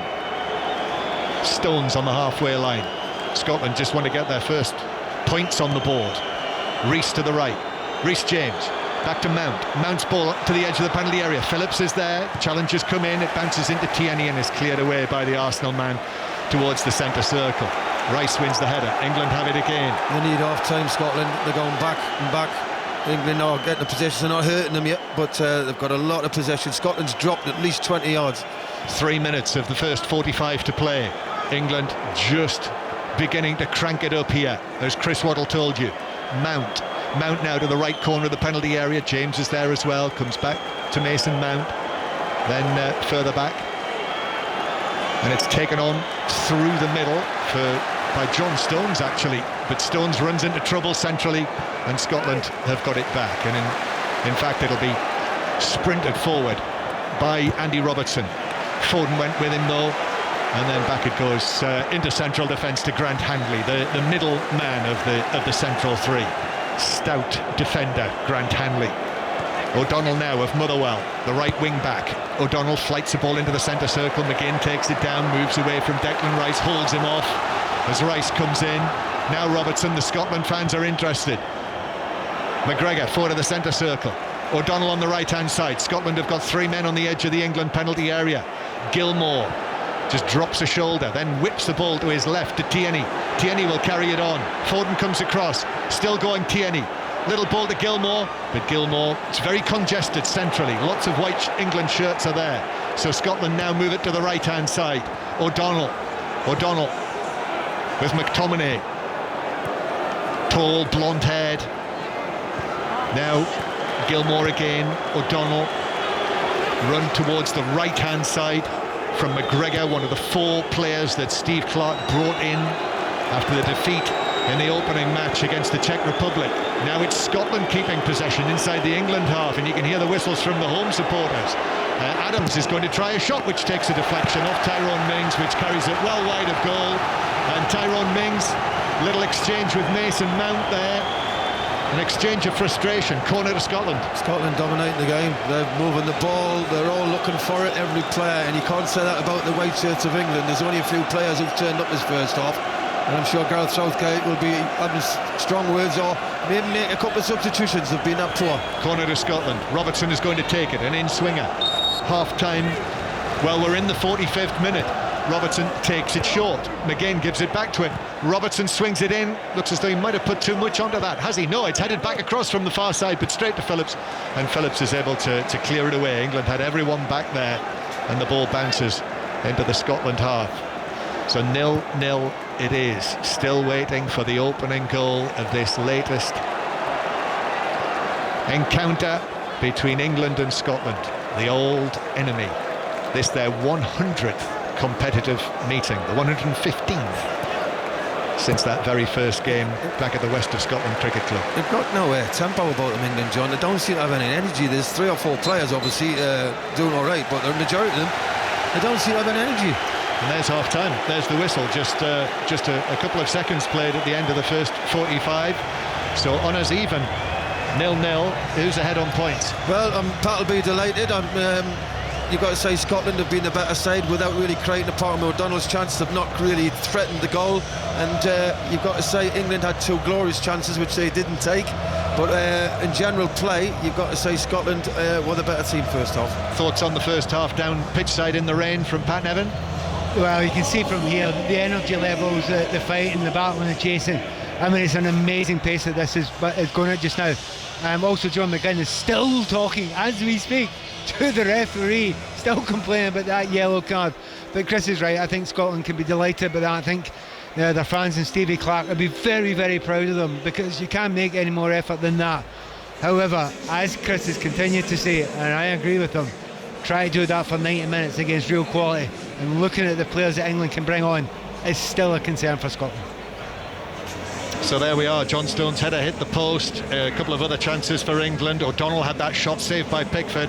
Stones on the halfway line. Scotland just want to get their first points on the board. Reece to the right. Reece James back to Mount. Mount's ball to the edge of the penalty area. Phillips is there. Challenges come in. It bounces into Tierney and is cleared away by the Arsenal man towards the centre circle. Rice wins the header. England have it again. They need half-time, Scotland. They're going back and back. England are getting the possession. They're not hurting them yet, but they've got a lot of possession. Scotland's dropped at least 20 yards. 3 minutes of the first 45 to play. England just beginning to crank it up here, as Chris Waddle told you. Mount now to the right corner of the penalty area. James is there as well, comes back to Mason Mount, then further back, and it's taken on through the middle by John Stones actually, but Stones runs into trouble centrally and Scotland have got it back, and in fact it'll be sprinted forward by Andy Robertson. Foden went with him though, and then back it goes into central defence to Grant Hanley, the middle man of the central three. Stout defender, Grant Hanley. O'Donnell now of Motherwell, the right wing back. O'Donnell flights the ball into the centre circle. McGinn takes it down, moves away from Declan Rice, holds him off as Rice comes in. Now Robertson, the Scotland fans are interested. McGregor forward of the centre circle. O'Donnell on the right hand side. Scotland have got 3 men on the edge of the England penalty area. Gilmour just drops a shoulder, then whips the ball to his left to Tierney. Tierney will carry it on. Foden comes across, still going Tierney. Little ball to Gilmour, but Gilmour, it's very congested centrally. Lots of white England shirts are there. So Scotland now move it to the right hand side. O'Donnell with McTominay. Tall, blonde haired. Now Gilmour again. O'Donnell run towards the right hand side from McGregor, one of the 4 players that Steve Clarke brought in after the defeat in the opening match against the Czech Republic. Now it's Scotland keeping possession inside the England half, and you can hear the whistles from the home supporters. Adams is going to try a shot which takes a deflection off Tyrone Mings, which carries it well wide of goal, and Tyrone Mings, little exchange with Mason Mount there, An exchange of frustration, corner to Scotland. Scotland dominating the game. They're moving the ball, they're all looking for it, every player, and you can't say that about the white shirts of England. There's only a few players who've turned up this first half, and I'm sure Gareth Southgate will be having strong words or maybe make a couple of substitutions. They've been that poor. Corner to Scotland. Robertson is going to take it, an in-swinger. Half-time, well, we're in the 45th minute. Robertson takes it short. McGinn gives it back to him. Robertson swings it in. Looks as though he might have put too much onto that. Has he? No, it's headed back across from the far side, but straight to Phillips. And Phillips is able to clear it away. England had everyone back there, and the ball bounces into the Scotland half. So 0-0 it is. Still waiting for the opening goal of this latest encounter between England and Scotland, the old enemy. This their 100th competitive meeting, the 115th since that very first game back at the West of Scotland Cricket Club. They've got no tempo about them, England, John. They don't seem to have any energy. There's 3 or 4 players obviously doing all right, but the majority of them, they don't seem to have any energy. And there's half time, there's the whistle, just a couple of seconds played at the end of the first 45. So honours even, 0-0. Who's ahead on points? Well, Pat will be delighted. You've got to say Scotland have been the better side without really creating apart from O'Donnell's chances. Have not really threatened the goal, and you've got to say England had 2 glorious chances which they didn't take, but in general play you've got to say Scotland were the better team first half. Thoughts on the first half down pitch side in the rain from Pat Nevin? Well, you can see from here the energy levels, the fight and the battle and the chasing. I mean, it's an amazing pace that this is going at just now. Also, John McGinn is still talking as we speak to the referee, still complaining about that yellow card. But Chris is right. I think Scotland can be delighted with that. I think their fans and Stevie Clarke will be very, very proud of them, because you can't make any more effort than that. However, as Chris has continued to say, and I agree with him, try to do that for 90 minutes against real quality, and looking at the players that England can bring on is still a concern for Scotland. So there we are. John Stone's header hit the post. A couple of other chances for England. O'Donnell had that shot saved by Pickford.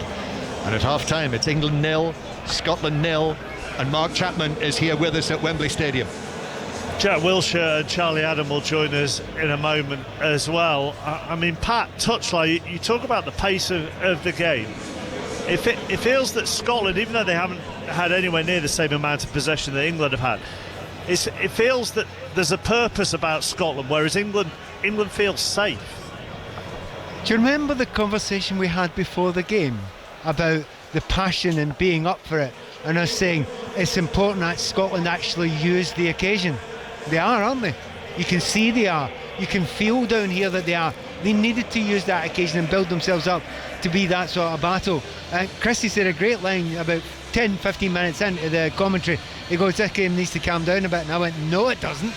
And at half-time, it's England 0, Scotland 0, and Mark Chapman is here with us at Wembley Stadium. Jack Wilshere and Charlie Adam will join us in a moment as well. I mean, Pat, touchline, you talk about the pace of the game. It feels that Scotland, even though they haven't had anywhere near the same amount of possession that England have had, it feels that there's a purpose about Scotland, whereas England feels safe. Do you remember the conversation we had before the game about the passion and being up for it, and us saying it's important that Scotland actually use the occasion? They are, aren't they? You can see they are. You can feel down here that they are. They needed to use that occasion and build themselves up to be that sort of battle. Christie said a great line about 10-15 minutes into the commentary. He goes, this game needs to calm down a bit, and I went, no it doesn't.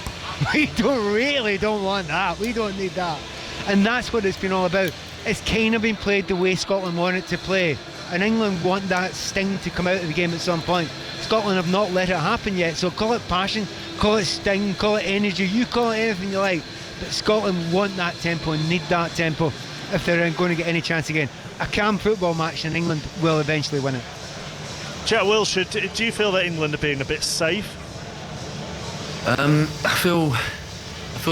We don't want that. We don't need that. And that's what it's been all about. It's kind of been played the way Scotland want it to play, and England want that sting to come out of the game at some point. Scotland have not let it happen yet, so call it passion, call it sting, call it energy, you call it anything you like, but Scotland want that tempo and need that tempo if they're going to get any chance again. A calm football match and England will eventually win it. Jack Wilshere, do you feel that England are being a bit safe? I feel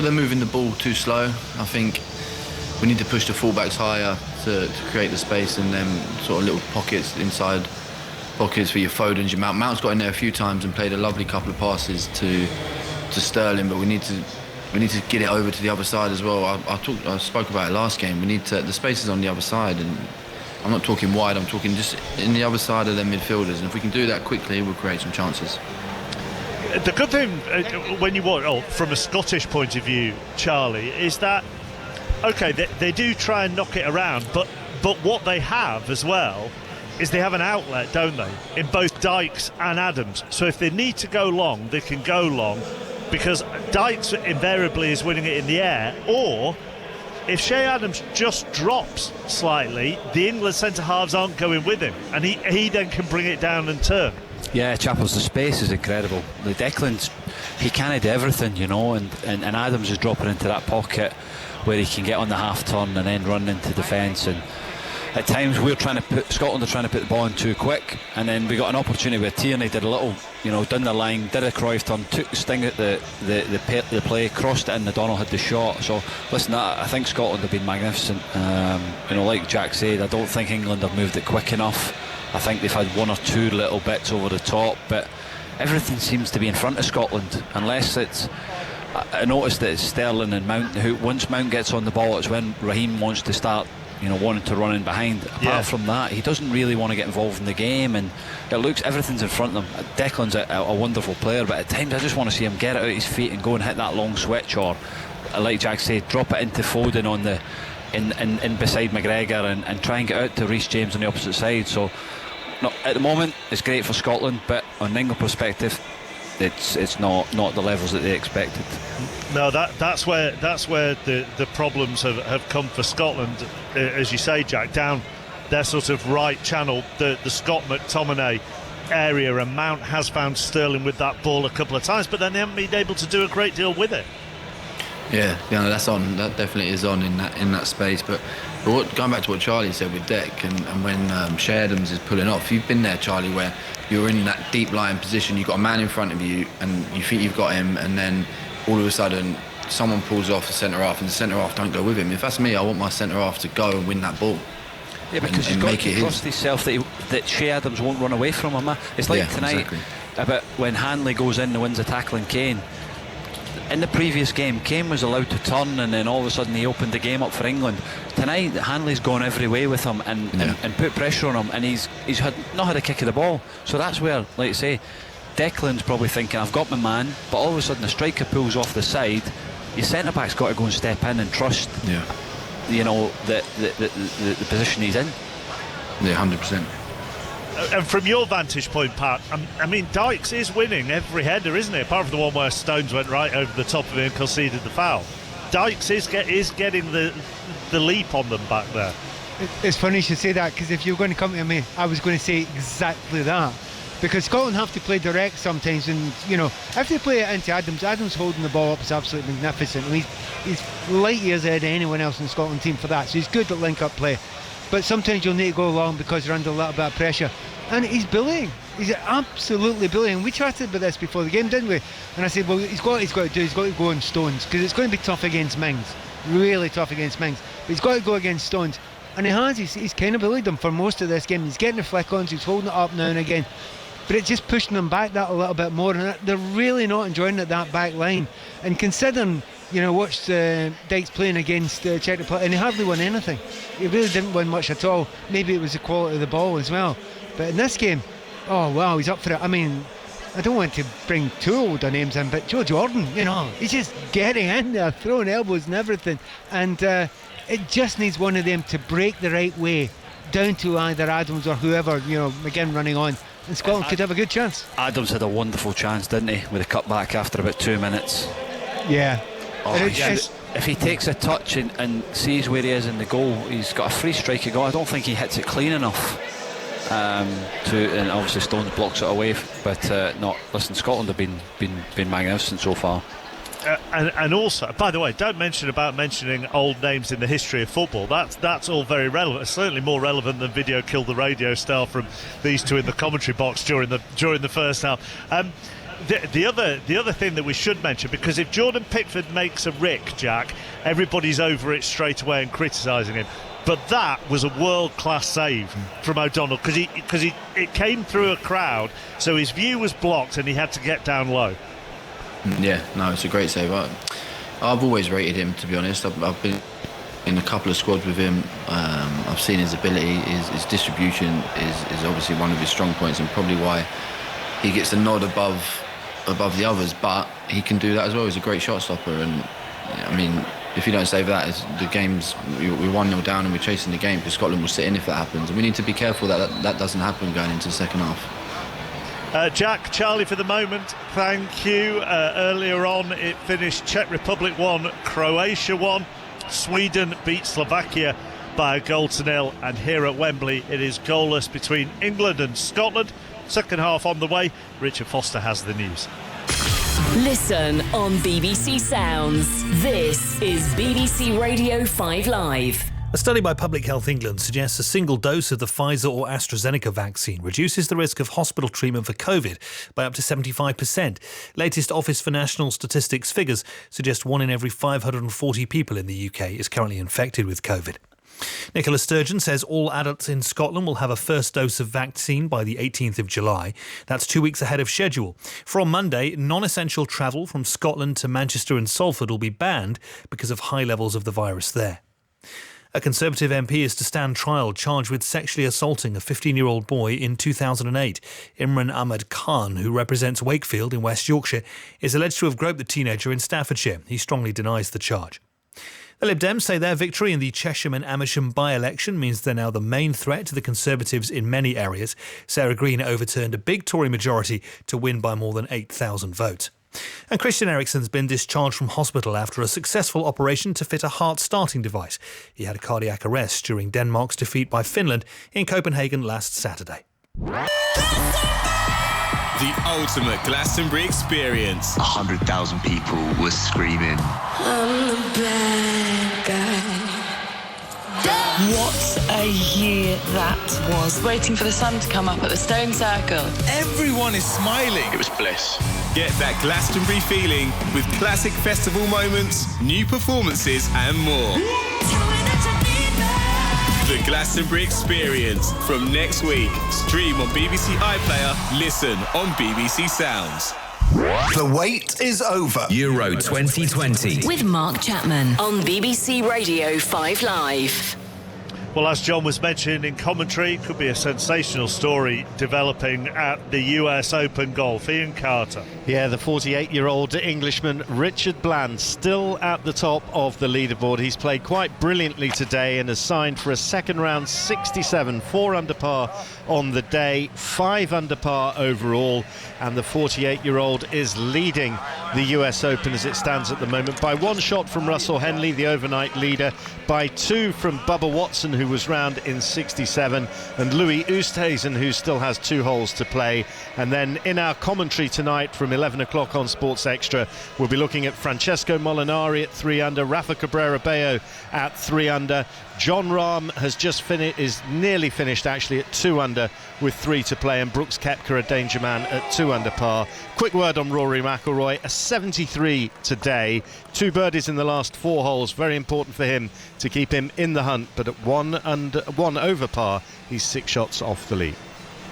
they're moving the ball too slow. I think we need to push the fullbacks higher to create the space, and then sort of little pockets inside pockets for your Fodens, your Mount. Mount's got in there a few times and played a lovely couple of passes to Sterling, but we need to get it over to the other side as well. I spoke about it last game. We need to, the space is on the other side, and I'm not talking wide, I'm talking just in the other side of their midfielders, and if we can do that quickly, we'll create some chances. The good thing when you watch, from a Scottish point of view, Charlie, is that okay, they do try and knock it around, but what they have as well is they have an outlet, don't they, in both Dykes and Adams. So if they need to go long, they can go long, because Dykes invariably is winning it in the air, or if Shea Adams just drops slightly, the England centre-halves aren't going with him, and he then can bring it down and turn. Yeah, Chappell's, the space is incredible. The Declan's, he can't do everything, you know, and Adams is dropping into that pocket where he can get on the half turn and then run into defence, and at times Scotland are trying to put the ball in too quick, and then we got an opportunity where Tierney did a little, down the line, did a Cruyff turn, took the sting at the play, crossed it in, O'Donnell had the shot. So listen, I think Scotland have been magnificent. Like Jack said, I don't think England have moved it quick enough. I think they've had one or two little bits over the top, but everything seems to be in front of Scotland, unless it's... I noticed that it's Sterling and Mount who, once Mount gets on the ball, it's when Raheem wants to start wanting to run in behind. Apart from that, he doesn't really want to get involved in the game, and it looks everything's in front of him. Declan's a wonderful player, but at times I just want to see him get it out his feet and go and hit that long switch, or like Jack said, drop it into Foden on the in beside McGregor and try and get out to Reece James on the opposite side. So no, at the moment it's great for Scotland, but on an England perspective, it's not the levels that they expected. No, that's where the problems have come for Scotland, as you say, Jack, down their sort of right channel, the Scott-McTominay area, and Mount has found Sterling with that ball a couple of times, but then they haven't been able to do a great deal with it. Yeah, that's on. That definitely is on in that space. But going back to what Charlie said with Dec, and when Shea Adams is pulling off, you've been there, Charlie, where you're in that deep lying position, you've got a man in front of you, and you think you've got him, and then all of a sudden someone pulls off the centre half, and the centre half don't go with him. If that's me, I want my centre half to go and win that ball. Yeah, because he's got to trust himself that Shea Adams won't run away from him. It's like tonight, exactly. About when Hanley goes in and wins a tackle in Kane. In the previous game, Kane was allowed to turn, and then all of a sudden he opened the game up for England. Tonight, Hanley's gone every way with him and put pressure on him, and he's not had a kick of the ball. So that's where, like I say, Declan's probably thinking, I've got my man, but all of a sudden the striker pulls off the side. Your centre back's got to go and step in and trust, the position he's in. Yeah, 100%. And from your vantage point, Pat, I mean, Dykes is winning every header, isn't he? Apart from the one where Stones went right over the top of him and conceded the foul. Dykes is getting the leap on them back there. It's funny you should say that, because if you were going to come to me, I was going to say exactly that. Because Scotland have to play direct sometimes, and if they play it into Adams holding the ball up is absolutely magnificent. I mean, he's light years ahead of anyone else in the Scotland team for that, so he's good at link-up play. But sometimes you'll need to go along because you're under a little bit of pressure. And he's bullying. He's absolutely bullying. We chatted about this before the game, didn't we? And I said, well, he's got to go on Stones, because it's going to be tough against Mings. Really tough against Mings. But he's got to go against Stones. And he has. He's kind of bullied them for most of this game. He's getting the flick-ons, he's holding it up now and again. But it's just pushing them back that a little bit more. And they're really not enjoying it, that back line. And considering... watched Dykes playing against Czech Republic, and he hardly won anything. He really didn't win much at all. Maybe it was the quality of the ball as well. But in this game, oh wow, he's up for it. I mean, I don't want to bring too old a names in, but Joe Jordan, he's just getting in there, throwing elbows and everything. And it just needs one of them to break the right way, down to either Adams or whoever, again running on. And Scotland could have a good chance. Adams had a wonderful chance, didn't he, with a cut back after about 2 minutes. Yeah. If he takes a touch and sees where he is in the goal, he's got a free strike goal. I don't think he hits it clean enough and obviously Stones blocks it away. But no, listen, Scotland have been magnificent so far. And also, by the way, don't mentioning old names in the history of football. That's all very relevant. It's certainly more relevant than video killed the radio style from these two in the commentary box during the first half. The other thing that we should mention, because if Jordan Pickford makes a rick, Jack, everybody's over it straight away and criticising him. But that was a world-class save from O'Donnell, because it came through a crowd, so his view was blocked and he had to get down low. Yeah, no, it's a great save. I've always rated him, to be honest. I've been in a couple of squads with him. I've seen his ability, his distribution is obviously one of his strong points, and probably why he gets a nod above the others, but he can do that as well. He's a great shot stopper, and I mean, if you don't save that, the game's we're 1-0 down and we're chasing the game, because Scotland will sit in if that happens, and we need to be careful that doesn't happen going into the second half. Jack, Charlie, for the moment, thank you. Earlier on it finished Czech Republic 1, Croatia 1. Sweden beat Slovakia by 1-0, and here at Wembley it is goalless between England and Scotland. Second half on the way. Richard Foster has the news. Listen on BBC Sounds. This is BBC Radio 5 Live. A study by Public Health England suggests a single dose of the Pfizer or AstraZeneca vaccine reduces the risk of hospital treatment for COVID by up to 75%. Latest Office for National Statistics figures suggest 1 in every 540 people in the UK is currently infected with COVID. Nicola Sturgeon says all adults in Scotland will have a first dose of vaccine by the 18th of July. That's 2 weeks ahead of schedule. From Monday, non-essential travel from Scotland to Manchester and Salford will be banned because of high levels of the virus there. A Conservative MP is to stand trial charged with sexually assaulting a 15-year-old boy in 2008. Imran Ahmed Khan, who represents Wakefield in West Yorkshire, is alleged to have groped the teenager in Staffordshire. He strongly denies the charge. The Lib Dems say their victory in the Chesham and Amersham by-election means they're now the main threat to the Conservatives in many areas. Sarah Green overturned a big Tory majority to win by more than 8,000 votes. And Christian Eriksen's been discharged from hospital after a successful operation to fit a heart-starting device. He had a cardiac arrest during Denmark's defeat by Finland in Copenhagen last Saturday. The ultimate Glastonbury experience. 100,000 people were screaming. I'm the bad guy. What a year that was. Waiting for the sun to come up at the Stone Circle. Everyone is smiling. It was bliss. Get that Glastonbury feeling with classic festival moments, new performances and more. The Glastonbury Experience from next week. Stream on BBC iPlayer, listen on BBC Sounds. The wait is over. Euro 2020. With Mark Chapman on BBC Radio 5 Live. Well, as John was mentioning in commentary, could be a sensational story developing at the US Open Golf. Ian Carter. Yeah, the 48-year-old Englishman Richard Bland still at the top of the leaderboard. He's played quite brilliantly today and has signed for a second round 67, 4 under par on the day, 5 under par overall, and the 48-year-old is leading the US Open as it stands at the moment by 1 shot from Russell Henley, the overnight leader, by 2 from Bubba Watson, who was round in 67, and Louis Oosthuizen, who still has 2 holes to play. And then in our commentary tonight from 11 o'clock on Sports Extra, we'll be looking at Francesco Molinari at 3 under, Rafa Cabrera Bello at 3 under. John Rahm has just is nearly finished actually at 2 under with 3 to play, and Brooks Koepka, a danger man, at 2 under par. Quick word on Rory McIlroy, a 73 today, 2 birdies in the last 4 holes, very important for him to keep him in the hunt, but at 1 over par, he's 6 shots off the lead.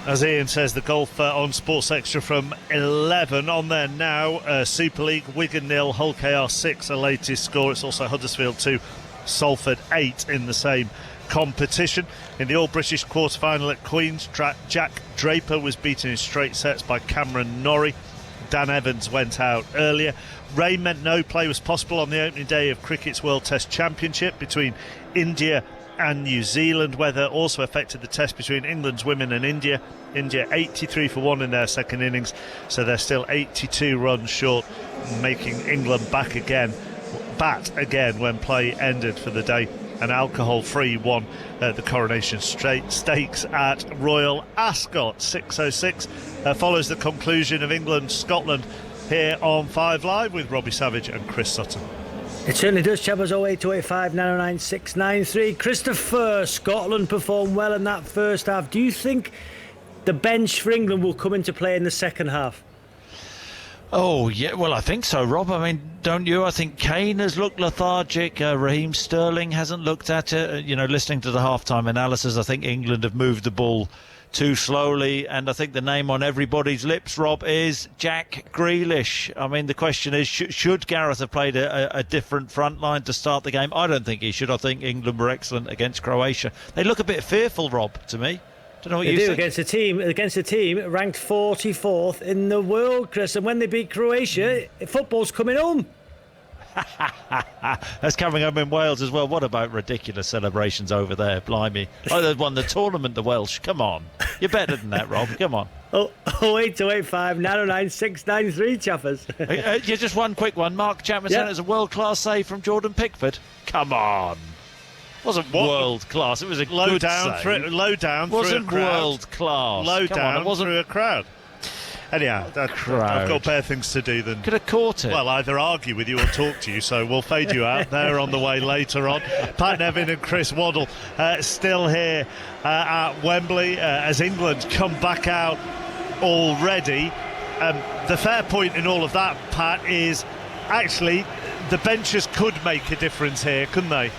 As Ian says, the golf on Sports Extra from 11 on there now. Super League, Wigan 0, Hull KR 6, a latest score. It's also Huddersfield 2, Salford 8 in the same competition. In the All-British quarter-final at Queen's, Jack Draper was beaten in straight sets by Cameron Norrie. Dan Evans went out earlier. Rain meant no play was possible on the opening day of Cricket's World Test Championship between India and New Zealand. Weather also affected the test between England's women and India. India 83 for 1 in their second innings, so they're still 82 runs short, making England bat again when play ended for the day. An alcohol-free won the Coronation Stakes at Royal Ascot. 6:06 follows the conclusion of England-Scotland here on 5 Live with Robbie Savage and Chris Sutton. It certainly does, Chappers. 08285 909 693. Christopher, Scotland performed well in that first half. Do you think the bench for England will come into play in the second half? Oh, yeah, well, I think so, Rob. I mean, don't you? I think Kane has looked lethargic. Raheem Sterling hasn't looked at it. Listening to the halftime analysis, I think England have moved the ball too slowly, and I think the name on everybody's lips, Rob, is Jack Grealish. I mean, the question is, should Gareth have played a different front line to start the game? I don't think he should. I think England were excellent against Croatia. They look a bit fearful, Rob, to me. Don't know what you think. Against a team ranked 44th in the world, Chris, and when they beat Croatia, football's coming home. That's coming home in Wales as well. What about ridiculous celebrations over there? Blimey. Oh, they won the tournament, the Welsh. Come on. You're better than that, Rob. Come on. 08285 909 693, Chaffers. Just one quick one. Mark Chapman said it was a world-class save from Jordan Pickford. Come on. Wasn't world class. It was a low good down save. Low down wasn't through a crowd. World class. Low down through a crowd. Anyhow, I've got better things to do than... Could have caught it. Well, either argue with you or talk to you, so we'll fade you out. They're on the way later on. Pat Nevin and Chris Waddle still here at Wembley as England come back out already. The fair point in all of that, Pat, is actually the benches could make a difference here, couldn't they?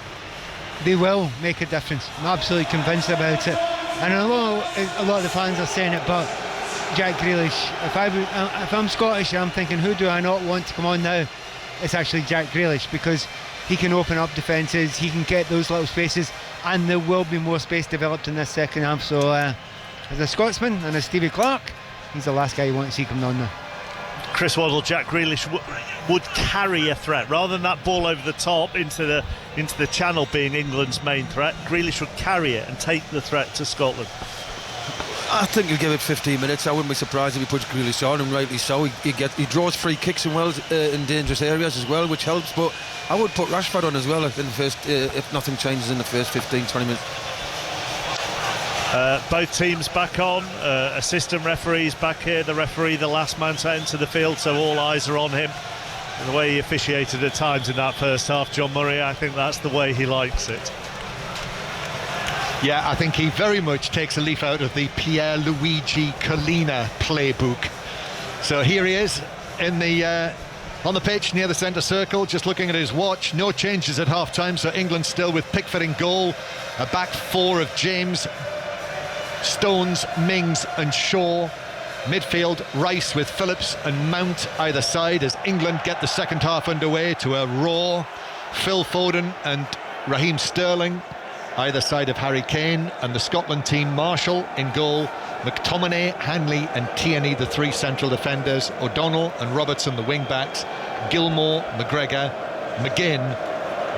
They will make a difference. I'm absolutely convinced about it. And I know a lot of the fans are saying it, but Jack Grealish, if I'm Scottish and I'm thinking, who do I not want to come on now? It's actually Jack Grealish, because he can open up defences, he can get those little spaces, and there will be more space developed in this second half. So as a Scotsman and as Stevie Clark, he's the last guy you want to see coming on now. Chris Waddle, Jack Grealish would carry a threat rather than that ball over the top into the channel being England's main threat. Grealish would carry it and take the threat to Scotland. I think he'll give it 15 minutes. I wouldn't be surprised if he puts Grealish on, and rightly so. He draws free kicks in dangerous areas as well, which helps. But I would put Rashford on as well in the first, if nothing changes in the first 15-20 minutes. Both teams back on, assistant referees back here, the referee the last man to enter the field, so all eyes are on him. And the way he officiated at times in that first half, John Murray, I think that's the way he likes it. Yeah, I think he very much takes a leaf out of the Pierluigi Collina playbook. So here he is in the on the pitch near the centre circle, just looking at his watch. No changes at half-time, so England still with Pickford in goal. A back four of James, Stones, Mings and Shaw. Midfield, Rice with Phillips and Mount either side as England get the second half underway to a roar. Phil Foden and Raheem Sterling either side of Harry Kane, and the Scotland team, Marshall in goal, McTominay, Hanley and Tierney the three central defenders, O'Donnell and Robertson the wing backs, Gilmore, McGregor, McGinn,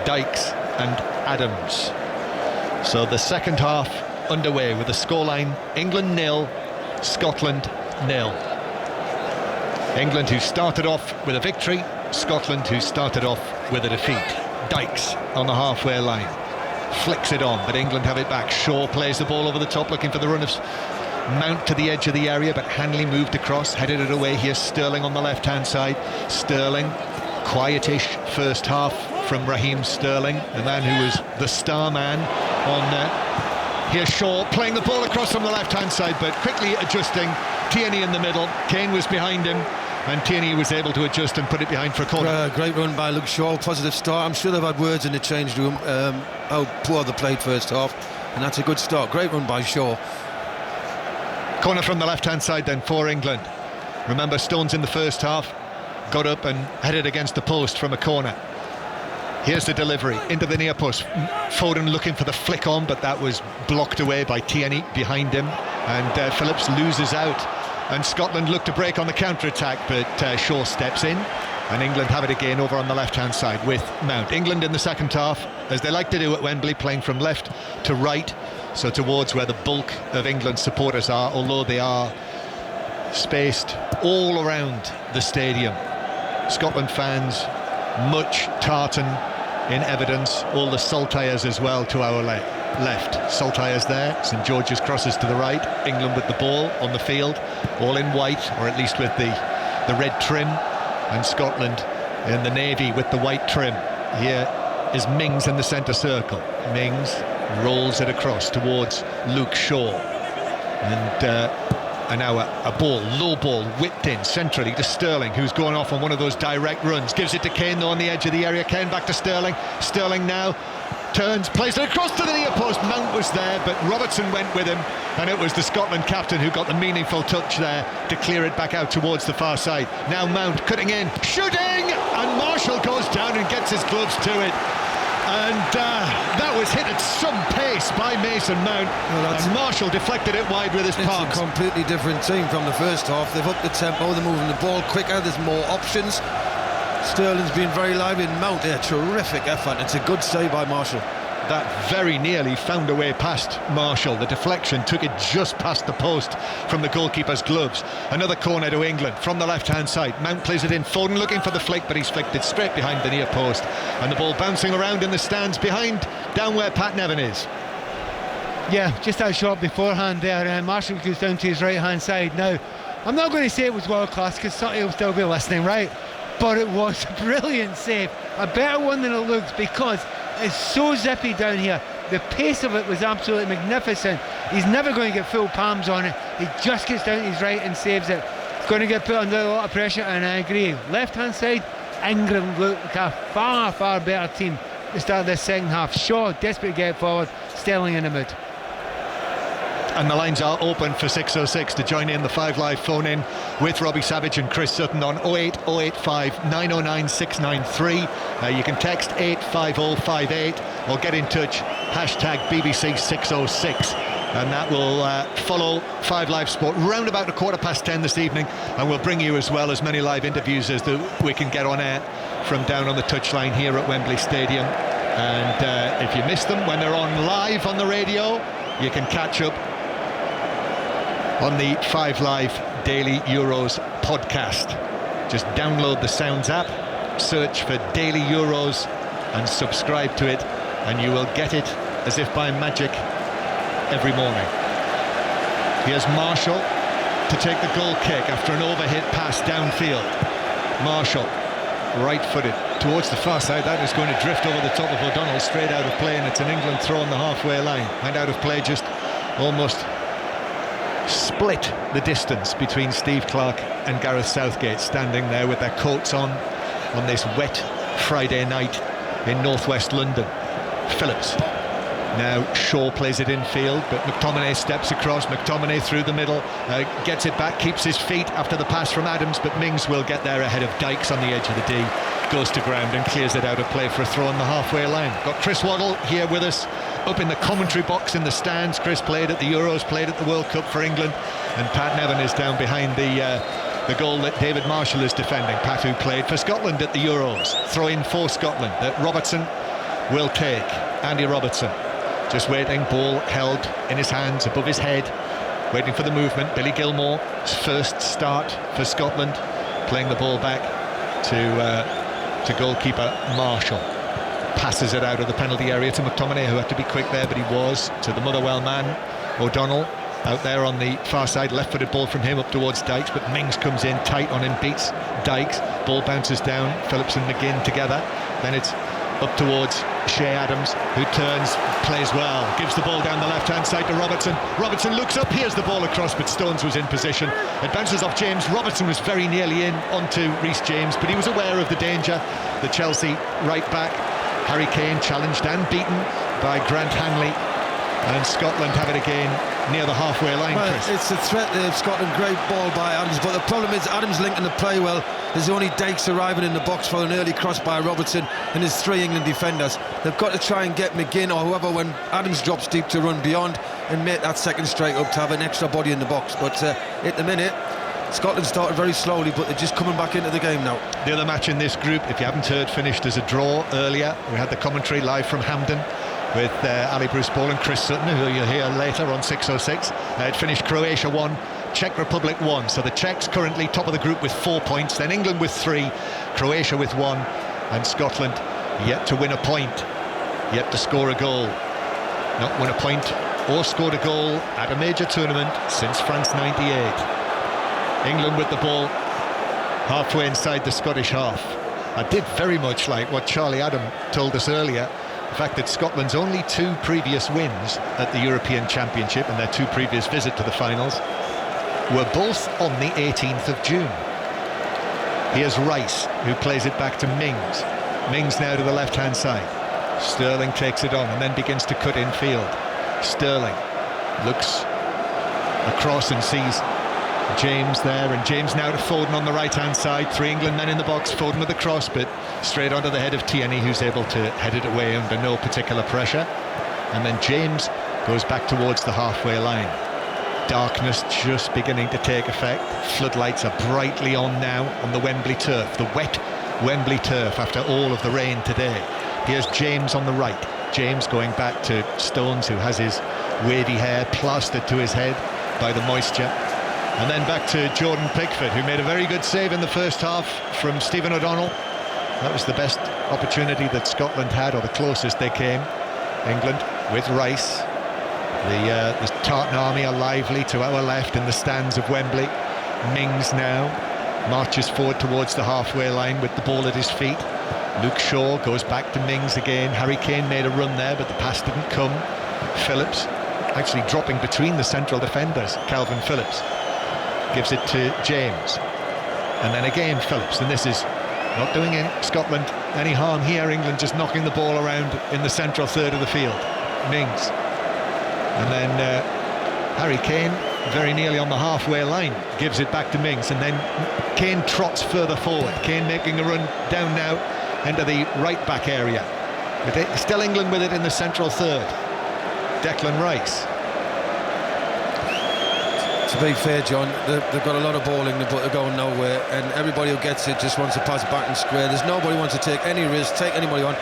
Dykes and Adams. So the second half underway with the scoreline England 0, Scotland 0. England who started off with a victory, Scotland who started off with a defeat. Dykes on the halfway line, flicks it on, but England have it back. Shaw plays the ball over the top, looking for the run of Mount to the edge of the area, but Hanley moved across, headed it away. Here's Sterling on the left-hand side. Sterling, quietish first half from Raheem Sterling, the man who was the star man on here's Shaw playing the ball across from the left-hand side, but quickly adjusting. Tierney in the middle, Kane was behind him, and Tierney was able to adjust and put it behind for a corner. Great run by Luke Shaw, positive start. I'm sure they've had words in the change room how poor they played first half, and that's a good start. Great run by Shaw. Corner from the left-hand side then for England. Remember, Stones in the first half got up and headed against the post from a corner. Here's the delivery into the near post. Foden looking for the flick on, but that was blocked away by Tierney behind him, and Phillips loses out. And Scotland look to break on the counter-attack, but Shaw steps in, and England have it again over on the left-hand side with Mount. England in the second half, as they like to do at Wembley, playing from left to right, so towards where the bulk of England supporters are, although they are spaced all around the stadium. Scotland fans, much tartan in evidence, all the saltires as well to our left. Saltires there, St George's crosses to the right, England with the ball on the field, all in white, or at least with the red trim, and Scotland in the navy with the white trim. Here is Mings in the centre circle. Mings rolls it across towards Luke Shaw, and now a ball, low ball, whipped in centrally to Sterling, who's going off on one of those direct runs. Gives it to Kane though on the edge of the area. Kane back to Sterling. Sterling now turns, plays it across to the near post. Mount was there, but Robertson went with him, and it was the Scotland captain who got the meaningful touch there to clear it back out towards the far side. Now Mount cutting in, shooting, and Marshall goes down and gets his gloves to it. And that was hit at some pace by Mason Mount, and Marshall deflected it wide with his palms. It's a completely different team from the first half. They've upped the tempo, they're moving the ball quicker, there's more options. Sterling's been very lively, and Mount, a terrific effort. It's a good save by Marshall. That very nearly found a way past Marshall. The deflection took it just past the post from the goalkeeper's gloves. Another corner to England from the left-hand side. Mount plays it in. Foden looking for the flick, but he's flicked it straight behind the near post. And the ball bouncing around in the stands behind, down where Pat Nevin is. Yeah, just that shot beforehand there. Marshall goes down to his right hand side. Now, I'm not going to say it was world class because somebody will still be listening, right? But it was a brilliant save, a better one than it looks, because it's so zippy down here. The pace of it was absolutely magnificent. He's never going to get full palms on it. He just gets down to his right and saves it. It's going to get put under a lot of pressure, and I agree. Left hand side, England look like a far, far better team at the start of this second half. Shaw desperate to get forward, Sterling in the mood. And the lines are open for 606 to join in the 5 Live phone in with Robbie Savage and Chris Sutton on 08085 909 693. You can text 85058 or get in touch, hashtag BBC 606. And that will follow 5 Live Sport round about 10:15 this evening, and we'll bring you as well as many live interviews as we can get on air from down on the touchline here at Wembley Stadium. And if you miss them when they're on live on the radio, you can catch up on the 5 Live Daily Euros podcast. Just download the Sounds app, search for Daily Euros and subscribe to it, and you will get it as if by magic every morning. Here's Marshall to take the goal kick after an overhit pass downfield. Marshall, right-footed towards the far side. That is going to drift over the top of O'Donnell, straight out of play, and it's an England throw on the halfway line. And out of play, just almost split the distance between Steve Clarke and Gareth Southgate, standing there with their coats on this wet Friday night in northwest London. Phillips. Now Shaw plays it infield, but McTominay steps across. McTominay through the middle, gets it back, keeps his feet after the pass from Adams, but Mings will get there ahead of Dykes on the edge of the D. Goes to ground and clears it out of play for a throw on the halfway line. Got Chris Waddle here with us, up in the commentary box in the stands. Chris played at the Euros, played at the World Cup for England, and Pat Nevin is down behind the goal that David Marshall is defending. Pat, who played for Scotland at the Euros. Throw in for Scotland that Robertson will take. Andy Robertson just waiting, ball held in his hands above his head, waiting for the movement. Billy Gilmour, his first start for Scotland, playing the ball back to goalkeeper Marshall. Passes it out of the penalty area to McTominay, who had to be quick there, but he was, to the Motherwell man, O'Donnell, out there on the far side. Left-footed ball from him up towards Dykes, but Mings comes in tight on him, beats Dykes. Ball bounces down, Phillips and McGinn together. Then it's up towards Shea Adams, who turns, plays well, gives the ball down the left-hand side to Robertson. Robertson looks up, here's the ball across, but Stones was in position. It bounces off James. Robertson was very nearly in onto Reece James, but he was aware of the danger. The Chelsea right back, Harry Kane, challenged and beaten by Grant Hanley, and Scotland have it again near the halfway line. Well, Chris, it's a threat there of Scotland. Great ball by Adams, but the problem is Adams linking the play well. There's only Dykes arriving in the box for an early cross by Robertson, and there's 3 England defenders. They've got to try and get McGinn or whoever, when Adams drops deep, to run beyond and make that second strike up to have an extra body in the box. But at the minute, Scotland started very slowly, but they're just coming back into the game now. the other match in this group, if you haven't heard, finished as a draw earlier. We had the commentary live from Hampden with Ali Bruce Ball and Chris Sutton, who you'll hear later on 606. It finished Croatia 1, Czech Republic 1. So the Czechs currently top of the group with 4 points, then England with 3, Croatia with 1, and Scotland yet to win a point, yet to score a goal. Not win a point or scored a goal at a major tournament since France 98. England with the ball halfway inside the Scottish half. I did very much like what Charlie Adam told us earlier, the fact that Scotland's only 2 previous wins at the European Championship and their 2 previous visit to the finals were both on the 18th of June. Here's Rice, who plays it back to Mings. Mings now to the left-hand side. Sterling takes it on and then begins to cut in field. Sterling looks across and sees James there, and James now to Foden on the right-hand side. 3 England men in the box. Foden with the cross, but straight onto the head of Tierney, who's able to head it away under no particular pressure. And then James goes back towards the halfway line. Darkness just beginning to take effect. Floodlights are brightly on now on the Wembley turf, the wet Wembley turf after all of the rain today. Here's James on the right. James going back to Stones, who has his wavy hair plastered to his head by the moisture. And then back to Jordan Pickford, who made a very good save in the first half from Stephen O'Donnell. That was the best opportunity that Scotland had, or the closest they came. England with Rice. The Tartan Army are lively to our left in the stands of Wembley. Mings now marches forward towards the halfway line with the ball at his feet. Luke Shaw goes back to Mings again. Harry Kane made a run there, but the pass didn't come. Phillips actually dropping between the central defenders. Calvin Phillips gives it to James, and then again Phillips, and this is not doing Scotland any harm here. England just knocking the ball around in the central third of the field. Mings, and then Harry Kane very nearly on the halfway line gives it back to Mings, and then Kane trots further forward. Kane making a run down now into the right back area, but still England with it in the central third. Declan Rice. To be fair, John, they've got a lot of ball in them, but they're going nowhere, and everybody who gets it just wants to pass back and square. There's nobody who wants to take any risk, take anybody on.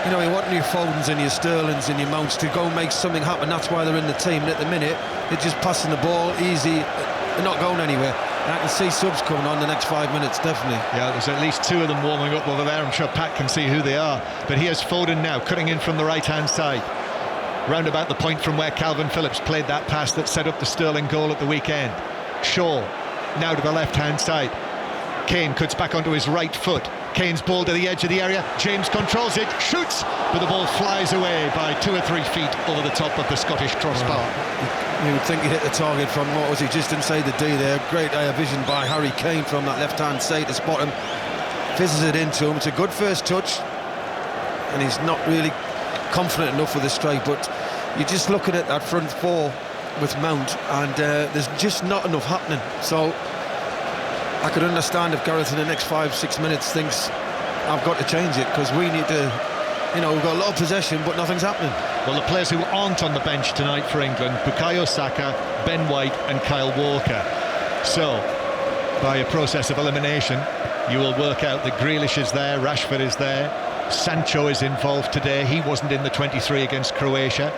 You know, you want your Fodens and your Sterlings and your Mounts to go and make something happen. That's why they're in the team. And at the minute, they're just passing the ball easy. They're not going anywhere. And I can see subs coming on the next 5 minutes, definitely. Yeah, there's at least 2 of them warming up over there. I'm sure Pat can see who they are. But here's Foden now, cutting in from the right-hand side, round about the point from where Calvin Phillips played that pass that set up the Sterling goal at the weekend. Shaw now to the left-hand side. Kane cuts back onto his right foot. Kane's ball to the edge of the area. James controls it, shoots, but the ball flies away by 2 or 3 feet over the top of the Scottish crossbar. You would think he hit the target from, what was he, just inside the D there. Great vision by Harry Kane from that left-hand side to spot him. Fizzes it into him. It's a good first touch, and he's not really confident enough with the strike, but you're just looking at that front four with Mount, and there's just not enough happening. So I could understand if Gareth in the next 5-6 minutes thinks I've got to change it, because we need to, you know, we've got a lot of possession but nothing's happening. Well, the players who aren't on the bench tonight for England: Bukayo Saka, Ben White and Kyle Walker. So by a process of elimination, you will work out that Grealish is there, Rashford is there, Sancho is involved today. He wasn't in the 23 against Croatia,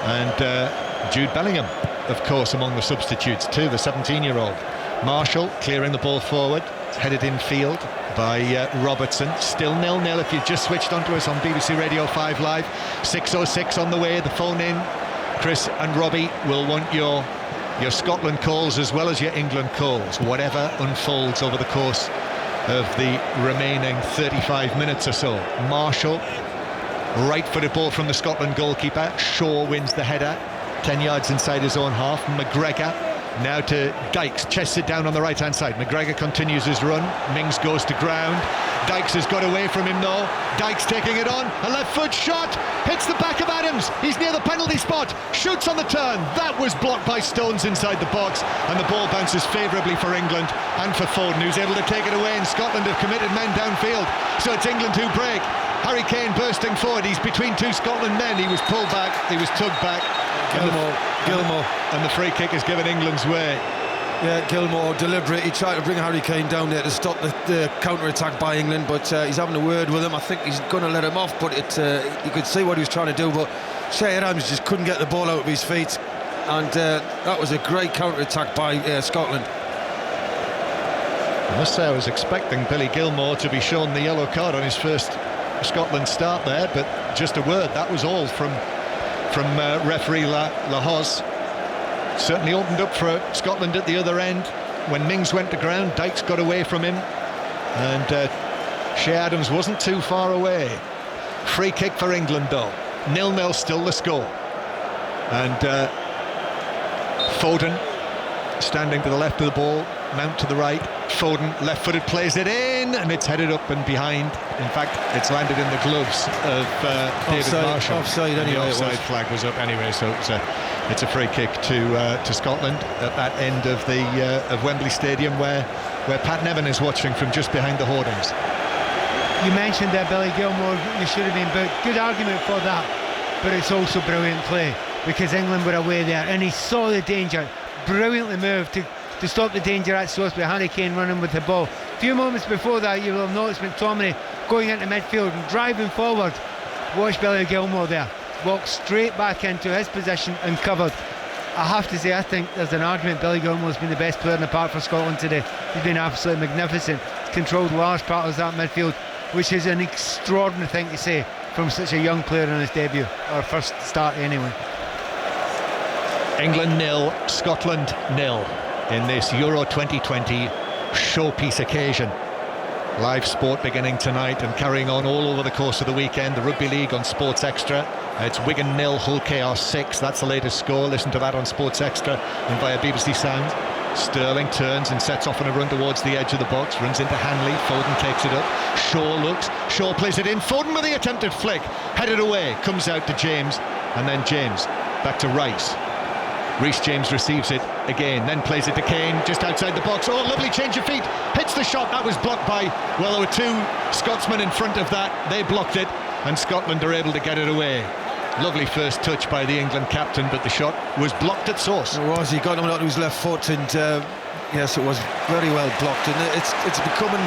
and Jude Bellingham, of course, among the substitutes too, the 17-year-old. Marshall clearing the ball forward. It's headed in field by Robertson. Still 0-0 if you've just switched onto us on BBC Radio 5 Live. 6:06 on the way, the phone in. Chris and Robbie will want your Scotland calls as well as your England calls, whatever unfolds over the course of the remaining 35 minutes or so. Marshall, right-footed ball from the Scotland goalkeeper. Shaw wins the header 10 yards inside his own half. McGregor now to Dykes, chests it down on the right-hand side. McGregor continues his run. Mings goes to ground. Dykes has got away from him though. Dykes taking it on. A left foot shot. Hits the back of Adams. He's near the penalty spot. Shoots on the turn. That was blocked by Stones inside the box. And the ball bounces favourably for England and for Foden, who's able to take it away. And Scotland have committed men downfield. So it's England who break. Harry Kane bursting forward. He's between 2 Scotland men. He was pulled back. He was tugged back. Gilmour. And the free kick is given England's way. Yeah, Gilmour, deliberate. He tried to bring Harry Kane down there to stop the counter-attack by England, but he's having a word with him. I think he's going to let him off, but you could see what he was trying to do, but Shea Adams just couldn't get the ball out of his feet, and that was a great counter-attack by Scotland. I must say I was expecting Billy Gilmour to be shown the yellow card on his first Scotland start there, but just a word, that was all from referee La Hoz. Certainly opened up for Scotland at the other end. When Mings went to ground, Dykes got away from him, and Shea Adams wasn't too far away. Free kick for England though. 0-0 still the score, and Foden standing to the left of the ball, Mount to the right. Foden left-footed plays it in, and it's headed up and behind. In fact, it's landed in the gloves of David Marshall. Offside anyway. The offside flag was up anyway, so it's a free kick to Scotland at that end of the of Wembley Stadium, where Pat Nevin is watching from just behind the hoardings. You mentioned that Billy Gilmour, you should have been booked. Good argument for that, but it's also brilliant play, because England were away there and he saw the danger, brilliantly moved to stop the danger at source with Harry Kane running with the ball. A few moments before that, you will have noticed McTominay going into midfield and driving forward. Watch Billy Gilmour there, walk straight back into his position and covered. I have to say, I think there's an argument Billy Gilmour's been the best player in the park for Scotland today. He's been absolutely magnificent. He's controlled large parts of that midfield, which is an extraordinary thing to say from such a young player in his debut, or first start anyway. England 0, Scotland 0 in this Euro 2020 showpiece occasion. Live sport beginning tonight and carrying on all over the course of the weekend. The Rugby League on Sports Extra. It's Wigan 0, Hull Chaos 6. That's the latest score. Listen to that on Sports Extra and via BBC Sound. Sterling turns and sets off on a run towards the edge of the box. Runs into Hanley. Foden takes it up. Shaw looks. Shaw plays it in. Foden with the attempted flick. Headed away. Comes out to James. And then James back to Rice. Reece James receives it again, then plays it to Kane just outside the box. Oh, lovely change of feet. Hits the shot. That was blocked by, well, there were two Scotsmen in front of that. They blocked it, and Scotland are able to get it away. Lovely first touch by the England captain, but the shot was blocked at source. It was. He got him onto his left foot, and yes, it was very well blocked. And it's becoming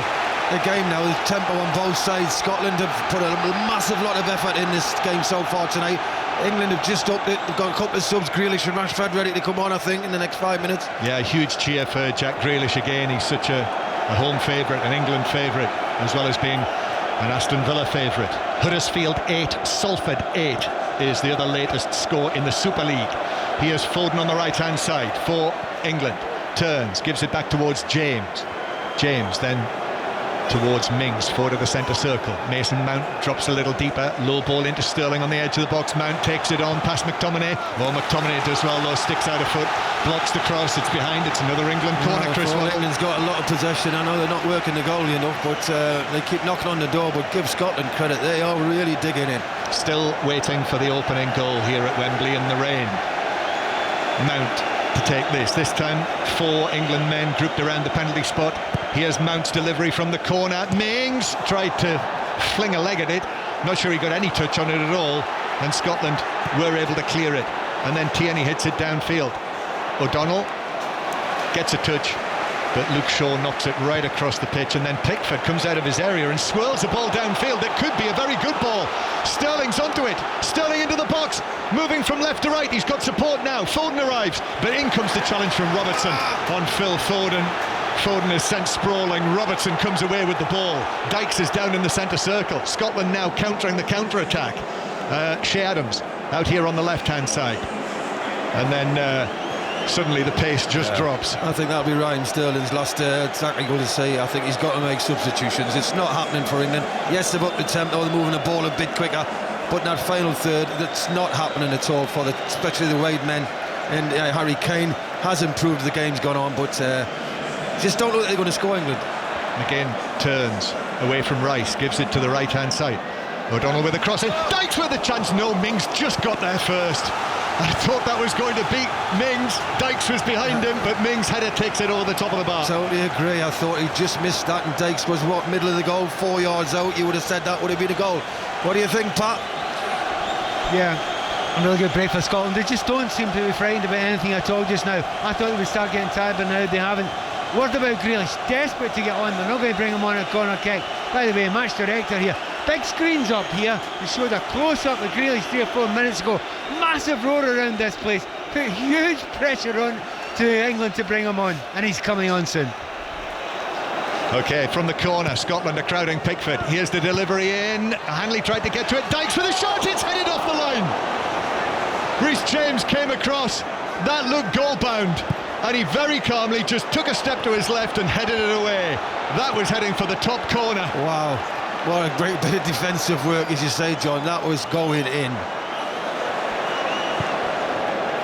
a game now. The tempo on both sides. Scotland have put a massive lot of effort in this game so far tonight. England have just upped it. They've got a couple of subs, Grealish and Rashford, ready to come on, I think, in the next 5 minutes. Yeah, a huge cheer for Jack Grealish again. He's such a home favourite, an England favourite, as well as being an Aston Villa favourite. Huddersfield 8, Salford 8 is the other latest score in the Super League. Here's Foden on the right-hand side for England. Turns, gives it back towards James. James then towards Mings, forward of the centre circle. Mason Mount drops a little deeper. Low ball into Sterling on the edge of the box. Mount takes it on past McTominay. Oh, McTominay does well though, sticks out a foot, blocks the cross. It's behind. It's another England corner. Chris England's got a lot of possession. I know they're not working the goalie enough, but they keep knocking on the door. But give Scotland credit, they are really digging in. Still waiting for the opening goal here at Wembley in the rain. Mount to take this time 4 England men grouped around the penalty spot. Here's Mount's delivery from the corner. Mings tried to fling a leg at it, not sure he got any touch on it at all, and Scotland were able to clear it. And then Tierney hits it downfield. O'Donnell gets a touch, but Luke Shaw knocks it right across the pitch, and then Pickford comes out of his area and swirls the ball downfield. It could be a very good ball. Sterling's onto it. Sterling into the box, moving from left to right. He's got support now. Foden arrives, but in comes the challenge from Robertson on Phil Foden. Foden is sent sprawling. Robertson comes away with the ball. Dykes is down in the centre circle. Scotland now countering the counter-attack. Shea Adams out here on the left-hand side. And then suddenly the pace just drops. I think that'll be Raheem Sterling's last tackling goal to see. I think he's got to make substitutions. It's not happening for England. Yes, they've upped the tempo, they're moving the ball a bit quicker, but in that final third, that's not happening at all for especially the Wade men. And Harry Kane has improved as the game's gone on, but just don't look like they're going to score England. McGinn turns away from Rice, gives it to the right-hand side. O'Donnell with a crossing. Dykes with a chance. No, Mings just got there first. I thought that was going to beat Mings. Dykes was behind him, but Mings' header takes it over the top of the bar. Totally agree. I thought he just missed that, and Dykes was middle of the goal, 4 yards out. You would have said that would have been a goal. What do you think, Pat? Yeah, a really good break for Scotland. They just don't seem to be frightened about anything at all just now. I thought they would start getting tired, but now they haven't. Word about Grealish, desperate to get on. They're not going to bring him on a corner kick. By the way, match director here. Big screens up here. They showed a close-up of Grealish 3 or 4 minutes ago. Massive roar around this place. Put huge pressure on to England to bring him on. And he's coming on soon. OK, from the corner, Scotland are crowding Pickford. Here's the delivery in. Hanley tried to get to it. Dykes with a shot. It's headed off the line. Reece James came across. That looked goal-bound. And he very calmly just took a step to his left and headed it away. That was heading for the top corner. Wow, what a great bit of defensive work, as you say, John. That was going in.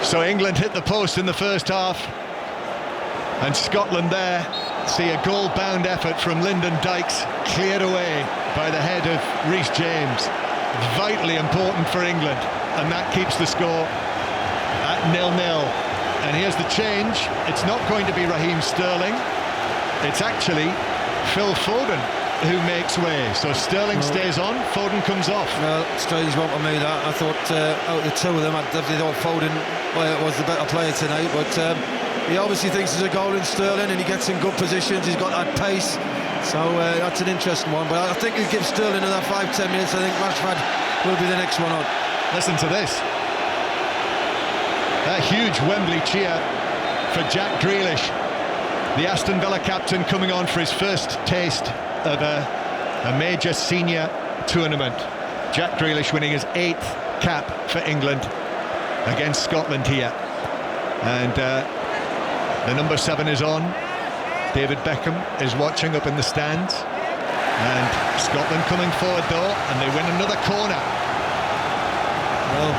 So England hit the post in the first half, and Scotland there see a goal-bound effort from Lyndon Dykes, cleared away by the head of Reece James. Vitally important for England, and that keeps the score at 0-0. And here's the change. It's not going to be Raheem Sterling. It's actually Phil Foden who makes way. So Sterling stays on, Foden comes off. Well, strange one for me that. I thought out of the two of them, I definitely thought Foden was the better player tonight. But he obviously thinks there's a goal in Sterling, and he gets in good positions. He's got that pace. So that's an interesting one. But I think he'll give Sterling another 5-10 minutes. I think Rashford will be the next one on. Listen to this. A huge Wembley cheer for Jack Grealish, the Aston Villa captain, coming on for his first taste of a major senior tournament. Jack Grealish winning his 8th cap for England against Scotland here. And the number 7 is on. David Beckham is watching up in the stands. And Scotland coming forward though, and they win another corner. Well,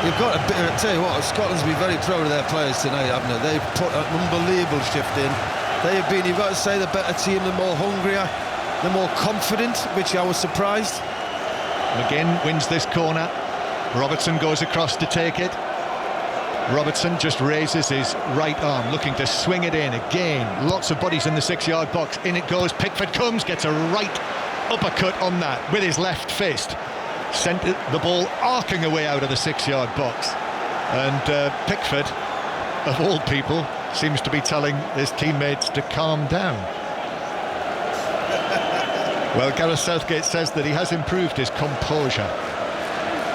you've got to tell you what, Scotland's been very proud of their players tonight, haven't they? They've put an unbelievable shift in. They have been, you've got to say, the better team, the more hungrier, the more confident, which I was surprised. McGinn wins this corner. Robertson goes across to take it. Robertson just raises his right arm, looking to swing it in again. Lots of bodies in the 6-yard box. In it goes. Pickford comes, gets a right uppercut on that with his left fist. Sent the ball arcing away out of the 6-yard box. And Pickford, of all people, seems to be telling his teammates to calm down. Well, Gareth Southgate says that he has improved his composure.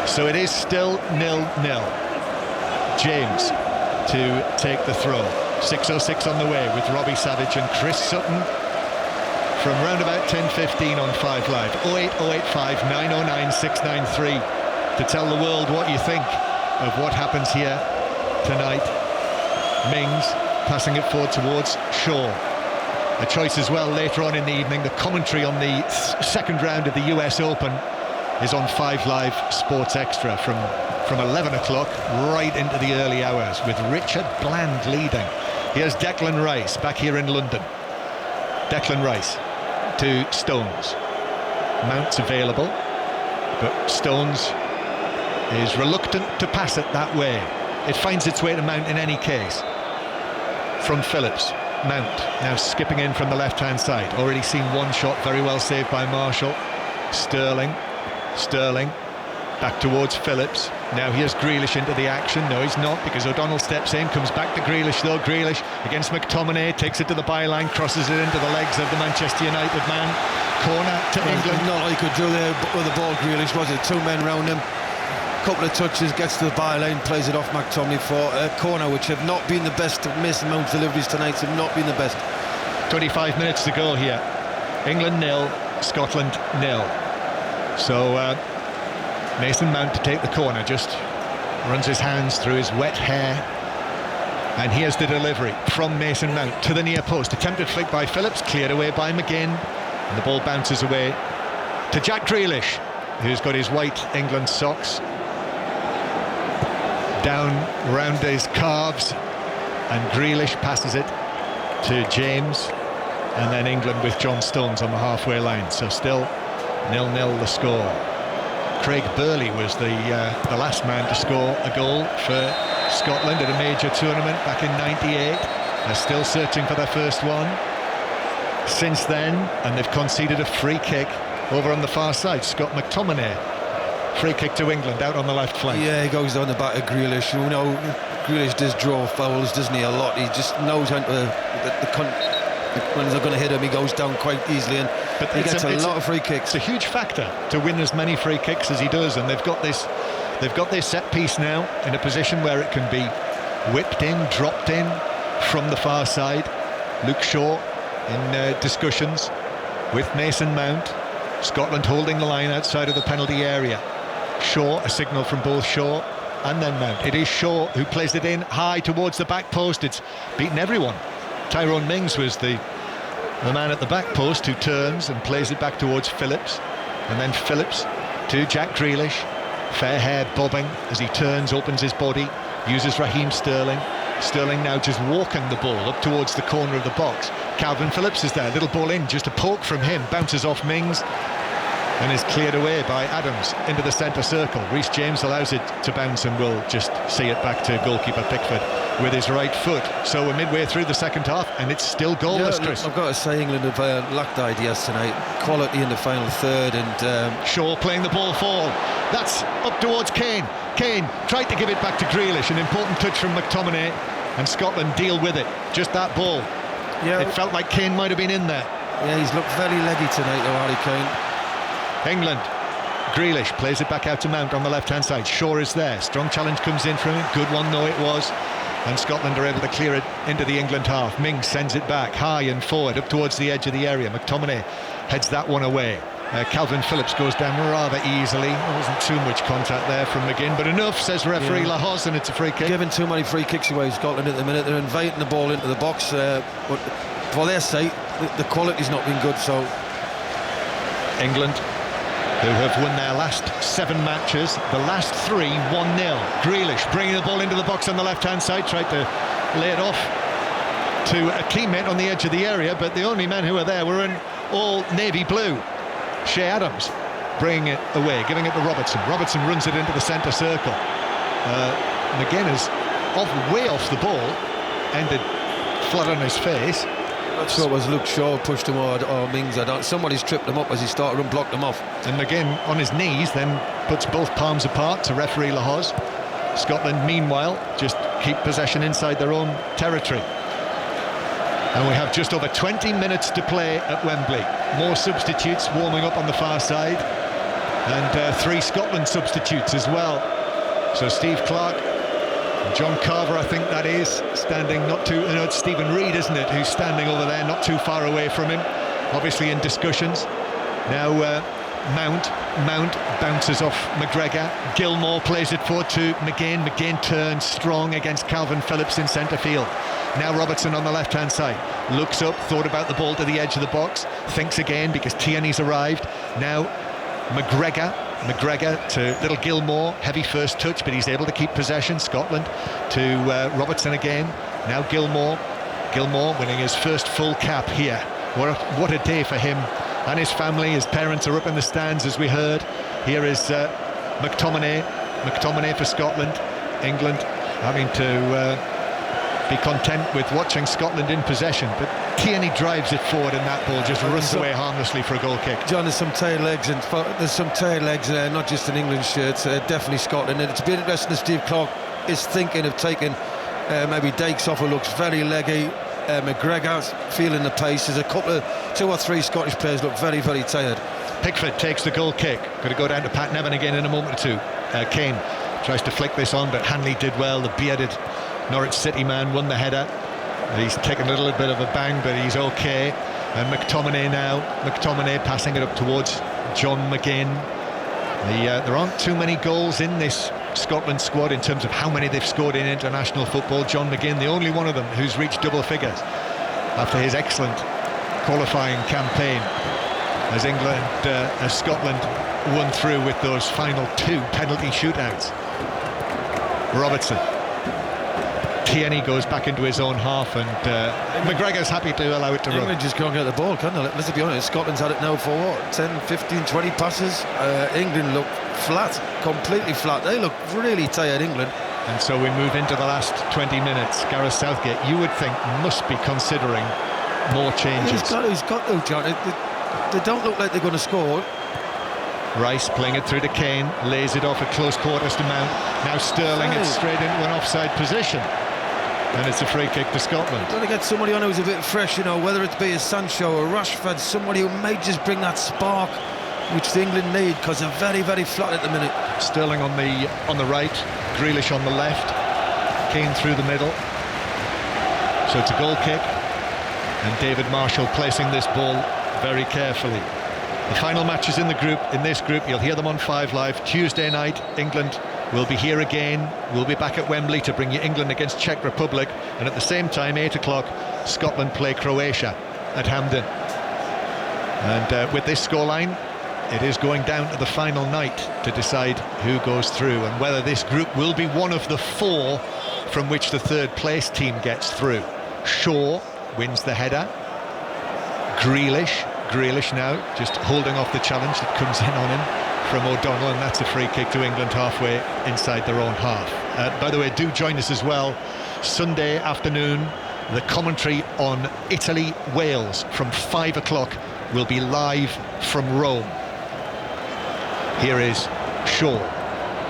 So it is still 0-0. James to take the throw. 6:06 on the way with Robbie Savage and Chris Sutton from round about 10:15 on 5 Live. 08085 909 693 to tell the world what you think of what happens here tonight. Mings passing it forward towards Shaw. A choice as well later on in the evening. The commentary on the second round of the US Open is on 5 Live Sports Extra from 11 o'clock right into the early hours with Richard Bland leading. Here's Declan Rice back here in London. Declan Rice to Stones. Mount's available, but Stones is reluctant to pass it that way. It finds its way to Mount in any case. From Phillips. Mount now skipping in from the left-hand side. Already seen one shot, very well saved by Marshall. Sterling back towards Phillips. Now here's Grealish into the action. No, he's not, because O'Donnell steps in, comes back to Grealish though. Grealish against McTominay, takes it to the byline, crosses it into the legs of the Manchester United man. Corner to England. Not like he could do there with the ball, Grealish, was it? 2 men round him. Couple of touches, gets to the byline, plays it off McTominay for a corner, which have not been the best. Mason Mount's deliveries tonight have not been the best. 25 minutes to go here. England 0, Scotland 0. So Mason Mount to take the corner, just runs his hands through his wet hair. And here's the delivery from Mason Mount to the near post. Attempted flick by Phillips, cleared away by McGinn. And the ball bounces away to Jack Grealish, who's got his white England socks down round his calves, and Grealish passes it to James, and then England with John Stones on the halfway line. So still 0-0 the score. Craig Burley was the last man to score a goal for Scotland at a major tournament back in '98. They're still searching for their first one since then, and they've conceded a free kick over on the far side. Scott McTominay, free kick to England out on the left flank. Yeah, he goes down the back of Grealish. You know, Grealish does draw fouls, doesn't he, a lot. He just knows how to when they're going to hit him, he goes down quite easily, and he gets a lot of free kicks. It's a huge factor to win as many free kicks as he does, and they've got this set piece now in a position where it can be whipped in, dropped in from the far side. Luke Shaw in discussions with Mason Mount. Scotland holding the line outside of the penalty area. Shaw, a signal from both Shaw and then Mount. It is Shaw who plays it in high towards the back post. It's beaten everyone. Tyrone Mings was the man at the back post who turns and plays it back towards Phillips, and then Phillips to Jack Grealish. Fair hair bobbing as he turns, opens his body, uses Raheem Sterling. Sterling now just walking the ball up towards the corner of the box. Calvin Phillips is there, little ball in, just a poke from him, bounces off Mings and is cleared away by Adams into the centre circle. Reece James allows it to bounce and will just see it back to goalkeeper Pickford with his right foot. So we're midway through the second half and it's still goalless, yeah, Chris. I've got to say England have lacked ideas tonight. Quality in the final third, and Shaw playing the ball forward. That's up towards Kane. Kane tried to give it back to Grealish, an important touch from McTominay, and Scotland deal with it. Just that ball. Yeah, it felt like Kane might have been in there. Yeah, he's looked very leggy tonight though, Harry Kane. England, Grealish plays it back out to Mount on the left-hand side. Shaw is there. Strong challenge comes in from him. Good one though it was. And Scotland are able to clear it into the England half. Mings sends it back high and forward up towards the edge of the area. McTominay heads that one away. Calvin Phillips goes down rather easily. There wasn't too much contact there from McGinn, but enough, says referee Lahoz, and it's a free kick. Giving too many free kicks away, Scotland, at the minute. They're inviting the ball into the box, but for their sake, the quality's not been good. So England, who have won their last 7 matches, the last 3 1-0. Grealish bringing the ball into the box on the left-hand side, tried to lay it off to a teammate on the edge of the area, but the only men who were there were in all navy blue. Shea Adams bringing it away, giving it to Robertson. Robertson runs it into the centre circle. McGinn is way off the ball, ended flat on his face. I'm sure it was Luke Shaw pushed him or Mings. Somebody's tripped him up as he started and blocked him off. And McGinn on his knees then puts both palms apart to referee Lahoz. Scotland meanwhile just keep possession inside their own territory. And we have just over 20 minutes to play at Wembley. More substitutes warming up on the far side, and 3 Scotland substitutes as well. So Steve Clarke, John Carver, I think that is, standing not too... No, it's Stephen Reid, isn't it, who's standing over there, not too far away from him, obviously in discussions. Now Mount bounces off McGregor. Gilmour plays it forward to McGinn. McGinn turns strong against Calvin Phillips in centre field. Now Robertson on the left-hand side. Looks up, thought about the ball to the edge of the box. Thinks again because Tierney's arrived. Now McGregor to little Gilmour. Heavy first touch, but he's able to keep possession. Scotland to Robertson again. Now Gilmour winning his first full cap here. What a day for him and his family. His parents are up in the stands, as we heard. Here is McTominay for Scotland. England having to be content with watching Scotland in possession, but Tierney drives it forward and that ball just runs away harmlessly for a goal kick. John, there's some tail legs there, not just in England shirts, definitely Scotland, and it's been interesting that Steve Clarke is thinking of taking maybe Dakes off, who looks very leggy. McGregor's feeling the pace. There's 2 or 3 Scottish players look very, very tired. Pickford takes the goal kick. Going to go down to Pat Nevin again in a moment or two. Kane tries to flick this on, but Hanley did well. The bearded Norwich City man won the header. He's taken a little bit of a bang, but he's okay. And McTominay passing it up towards John McGinn. There aren't too many goals in this Scotland squad in terms of how many they've scored in international football. John McGinn, the only one of them who's reached double figures after his excellent qualifying campaign as Scotland won through with those final 2 penalty shootouts. Robertson. Tierney goes back into his own half, and McGregor's happy to allow it to run. England just can't get the ball, can they? Let's be honest, Scotland's had it now for 10, 15, 20 passes. England look flat, completely flat. They look really tired, England. And so we move into the last 20 minutes. Gareth Southgate, you would think, must be considering more changes. He's got to, John. They don't look like they're going to score. Rice playing it through to Kane, lays it off at close quarters to Mount. Now Sterling, it's straight into an offside position. And it's a free kick to Scotland. Got to get somebody on who's a bit fresh, whether it be a Sancho or Rashford, somebody who may just bring that spark which the England need, because they're very, very flat at the minute. Sterling on the right, Grealish on the left, Kane through the middle. So it's a goal kick, and David Marshall placing this ball very carefully. The final matches in this group, you'll hear them on 5 Live. Tuesday night, England will be here again. We'll be back at Wembley to bring you England against Czech Republic, and at the same time, 8 o'clock, Scotland play Croatia at Hampden. And with this scoreline, it is going down to the final night to decide who goes through, and whether this group will be one of the 4 from which the 3rd place team gets through. Shaw wins the header. Grealish now just holding off the challenge that comes in on him from O'Donnell, and that's a free kick to England halfway inside their own half. By the way, do join us as well Sunday afternoon. The commentary on Italy-Wales from 5 o'clock will be live from Rome. Here is Shaw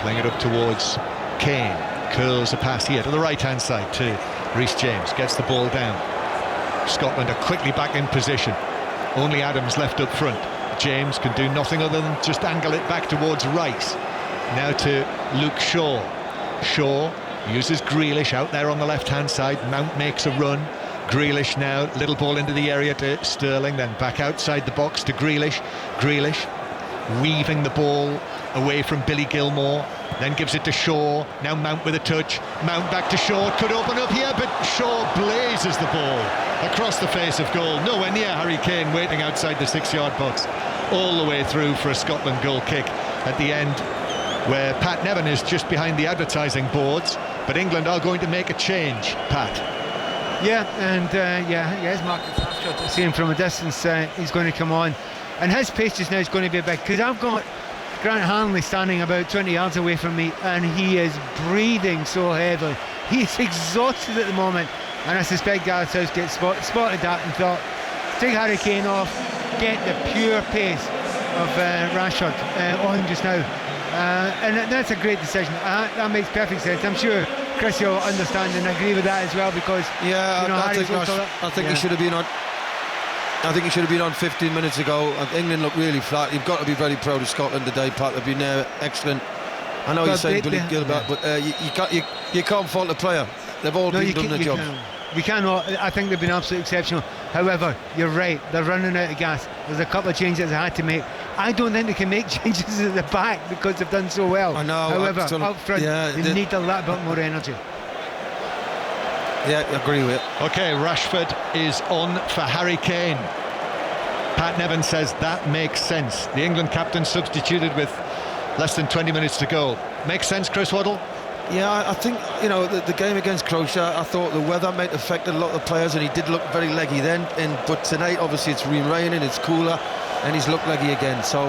playing it up towards Kane, curls a pass here to the right-hand side to Reece James, gets the ball down. Scotland are quickly back in position. Only Adams left up front. James can do nothing other than just angle it back towards Rice. Now to Luke Shaw. Shaw uses Grealish out there on the left-hand side. Mount makes a run. Grealish now, little ball into the area to Sterling, then back outside the box to Grealish. Grealish weaving the ball away from Billy Gilmour, then gives it to Shaw. Now Mount with a touch, Mount back to Shaw, could open up here, but Shaw blazes the ball across the face of goal, nowhere near Harry Kane waiting outside the 6-yard box, all the way through for a Scotland goal kick at the end, where Pat Nevin is just behind the advertising boards, but England are going to make a change, Pat. Yeah, and as Marcus Rashford seeing from a distance, he's going to come on, and his pace just now is going to be big, because I've got Grant Hanley standing about 20 yards away from me, and he is breathing so heavily. He's exhausted at the moment, and I suspect Gareth Southgate spotted that and thought, take Harry Kane off, get the pure pace of Rashford on just now. And that's a great decision. That makes perfect sense. I'm sure Chris will understand and agree with that as well, because I think he should have been on. I think he should have been on 15 minutes ago. England looked really flat. You've got to be very proud of Scotland today, Pat. They've been excellent. I know you're saying Billy Gilbert, but you can't fault the player. They've all been done the job. We cannot. I think they've been absolutely exceptional. However, you're right, they're running out of gas. There's a couple of changes they had to make. I don't think they can make changes at the back because they've done so well. I know. However, up front, they need a little bit more energy. Yeah, I agree with it. OK, Rashford is on for Harry Kane. Pat Nevin says that makes sense. The England captain substituted with less than 20 minutes to go. Makes sense, Chris Waddle? Yeah, I think, the game against Croatia, I thought the weather might affect a lot of the players, and he did look very leggy then. But tonight, obviously, it's been raining, it's cooler, and he's looked leggy again. So,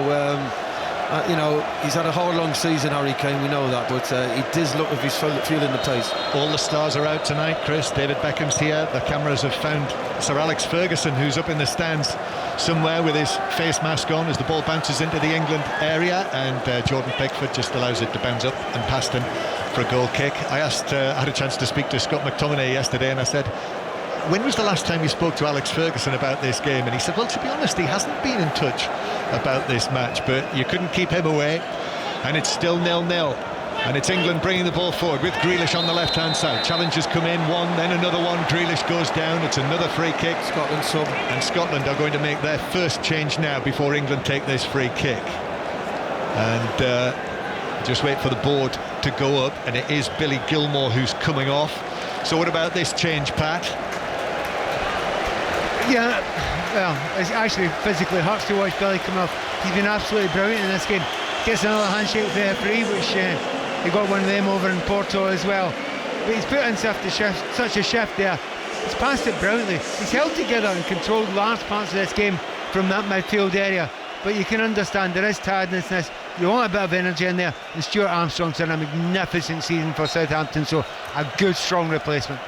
he's had a whole long season, Harry Kane, we know that, but he does look if he's feeling the pace. All the stars are out tonight, Chris. David Beckham's here. The cameras have found Sir Alex Ferguson, who's up in the stands somewhere with his face mask on as the ball bounces into the England area, and Jordan Pickford just allows it to bounce up and past him for a goal kick. I had a chance to speak to Scott McTominay yesterday, and I said, when was the last time you spoke to Alex Ferguson about this game? And he said, well, to be honest, he hasn't been in touch about this match, but you couldn't keep him away, and it's still 0-0, and it's England bringing the ball forward with Grealish on the left-hand side. Challenges come in, one, then another one. Grealish goes down. It's another free kick. Scotland sub. And Scotland are going to make their first change now before England take this free kick. And just wait for the board to go up, and it is Billy Gilmour who's coming off. So what about this change, Pat? Yeah, well, it actually physically hurts to watch Billy come off. He's been absolutely brilliant in this game. Gets another handshake with the referee, which he got one of them over in Porto as well. But he's put himself to such a shift there. He's passed it brilliantly. He's held together and controlled large parts of this game from that midfield area. But you can understand there is tiredness in this. You want a bit of energy in there. And Stuart Armstrong's done a magnificent season for Southampton, so a good, strong replacement.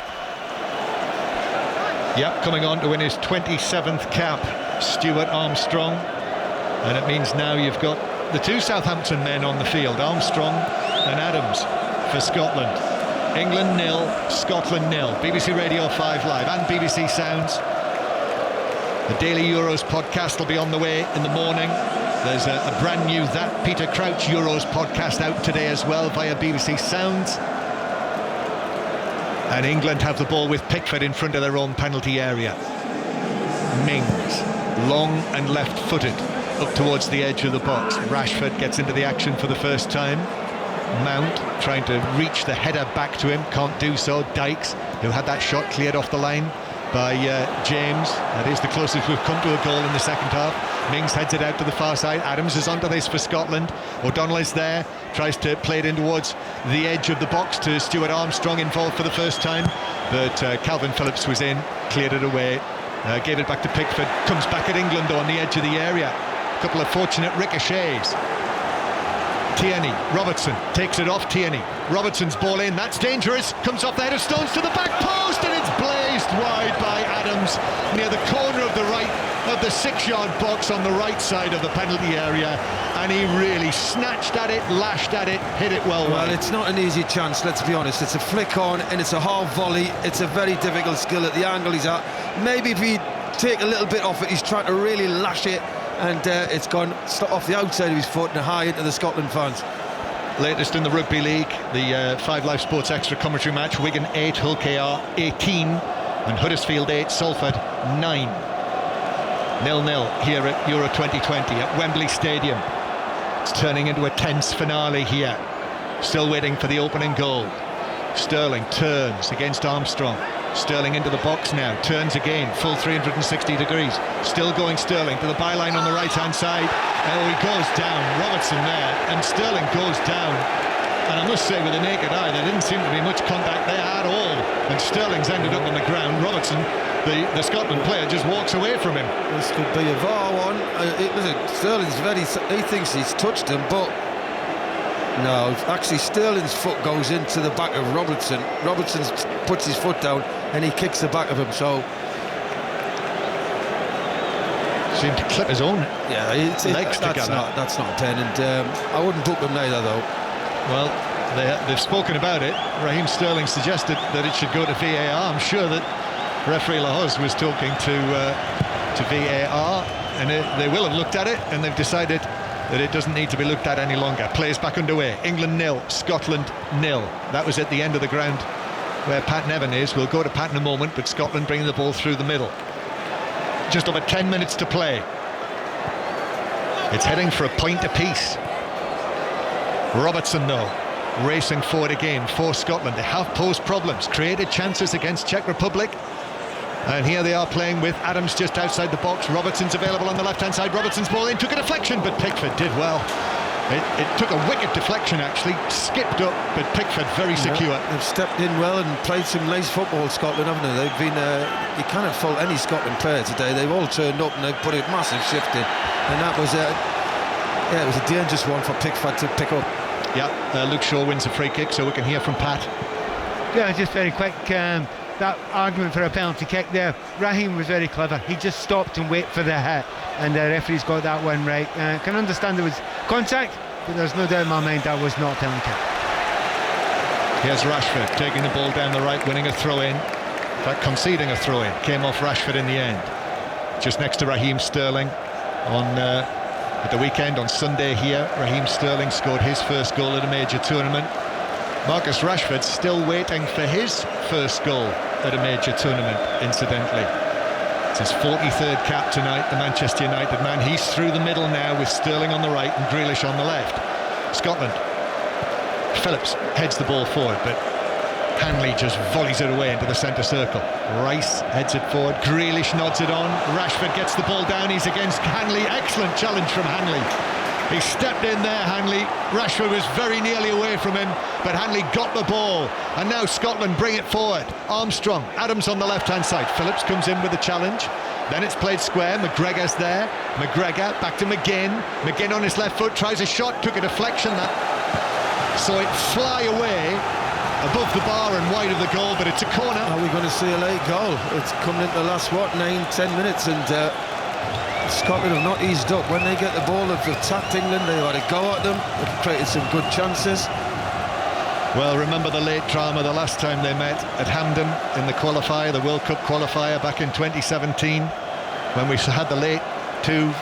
Yep, coming on to win his 27th cap, Stuart Armstrong. And it means now you've got the two Southampton men on the field, Armstrong and Adams, for Scotland. England 0, Scotland 0. BBC Radio 5 Live and BBC Sounds. The Daily Euros podcast will be on the way in the morning. There's a brand new That Peter Crouch Euros podcast out today as well via BBC Sounds. And England have the ball with Pickford in front of their own penalty area. Mings, long and left-footed, up towards the edge of the box. Rashford gets into the action for the first time. Mount trying to reach the header back to him, can't do so. Dykes, who had that shot cleared off the line by James. That is the closest we've come to a goal in the second half. Mings heads it out to the far side. Adams is onto this for Scotland. O'Donnell is there, tries to play it in towards the edge of the box to Stuart Armstrong, involved for the first time, but Calvin Phillips was in, cleared it away, gave it back to Pickford. Comes back at England though on the edge of the area. A couple of fortunate ricochets. Tierney, Robertson takes it off. Tierney, Robertson's ball in, that's dangerous, comes off the head of Stones to the back post, and it's blazed wide by Adams near the corner of the right of the 6-yard box on the right side of the penalty area, and he really snatched at it, lashed at it, hit it well. Well, it's not an easy chance, let's be honest. It's a flick on and it's a half volley. It's a very difficult skill at the angle he's at. Maybe if he take a little bit off it, he's trying to really lash it, and it's gone off the outside of his foot and high into the Scotland fans. Latest in the Rugby League, the 5 Live Sports Extra commentary match, Wigan 8, Hull KR 18. and Huddersfield 8, Salford 9. 0-0 here at Euro 2020 at Wembley Stadium. It's turning into a tense finale here. Still waiting for the opening goal. Sterling turns against Armstrong. Sterling into the box now, turns again, full 360 degrees. Still going Sterling to the byline on the right-hand side. Oh, he goes down, Robertson there, and Sterling goes down. And I must say, with the naked eye, there didn't seem to be much contact there at all. And Sterling's ended up on the ground. Robertson, the Scotland player, just walks away from him. This could be a VAR one. Listen, Sterling's he thinks he's touched him, but no, actually Sterling's foot goes into the back of Robertson. Robertson puts his foot down and he kicks the back of him, so... Seemed to clip his own legs together. That's not a pen, and I wouldn't book them neither, though. Well, they've spoken about it. Raheem Sterling suggested that it should go to VAR. I'm sure that referee Lahoz was talking to VAR, and they will have looked at it, and they've decided that it doesn't need to be looked at any longer. Play's back underway. England 0, Scotland 0. That was at the end of the ground where Pat Nevin is. We'll go to Pat in a moment, but Scotland bringing the ball through the middle. Just over 10 minutes to play. It's heading for a point apiece. Robertson, though, racing forward again for Scotland. They have posed problems, created chances against Czech Republic. And here they are playing with Adams just outside the box. Robertson's available on the left-hand side. Robertson's ball in, took a deflection, but Pickford did well. It took a wicked deflection, actually, skipped up, but Pickford very secure. They've stepped in well and played some nice football, Scotland, haven't they? They've been, you cannot fault any Scotland player today. They've all turned up and they've put a massive shift in. And that was, it was a dangerous one for Pickford to pick up. Yeah, Luke Shaw wins a free kick, so we can hear from Pat. Yeah, just very quick. That argument for a penalty kick there, Raheem was very clever. He just stopped and waited for the hit, and the referee's got that one right. Can understand there was contact, but there's no doubt in my mind that was not a penalty kick. Here's Rashford taking the ball down the right, winning a throw-in. In fact, conceding a throw-in. Came off Rashford in the end. Just next to Raheem Sterling at the weekend on Sunday here. Raheem Sterling scored his first goal at a major tournament. Marcus Rashford still waiting for his first goal at a major tournament, incidentally. It's his 43rd cap tonight, the Manchester United man. He's through the middle now with Sterling on the right and Grealish on the left. Scotland. Phillips heads the ball forward, but Hanley just volleys it away into the centre circle. Rice heads it forward, Grealish nods it on, Rashford gets the ball down, he's against Hanley. Excellent challenge from Hanley. He stepped in there, Hanley. Rashford was very nearly away from him, but Hanley got the ball. And now Scotland bring it forward. Armstrong, Adams on the left-hand side. Phillips comes in with the challenge. Then it's played square. McGregor's there. McGregor back to McGinn. McGinn on his left foot, tries a shot, took a deflection. So it fly away above the bar and wide of the goal, but it's a corner. Are we going to see a late goal? It's coming into the last, 9-10 minutes, and Scotland have not eased up. When they get the ball, they've attacked England, they've had a go at them, they've created some good chances. Well, remember the late drama the last time they met at Hampden in the qualifier, the World Cup qualifier back in 2017, when we had the late 2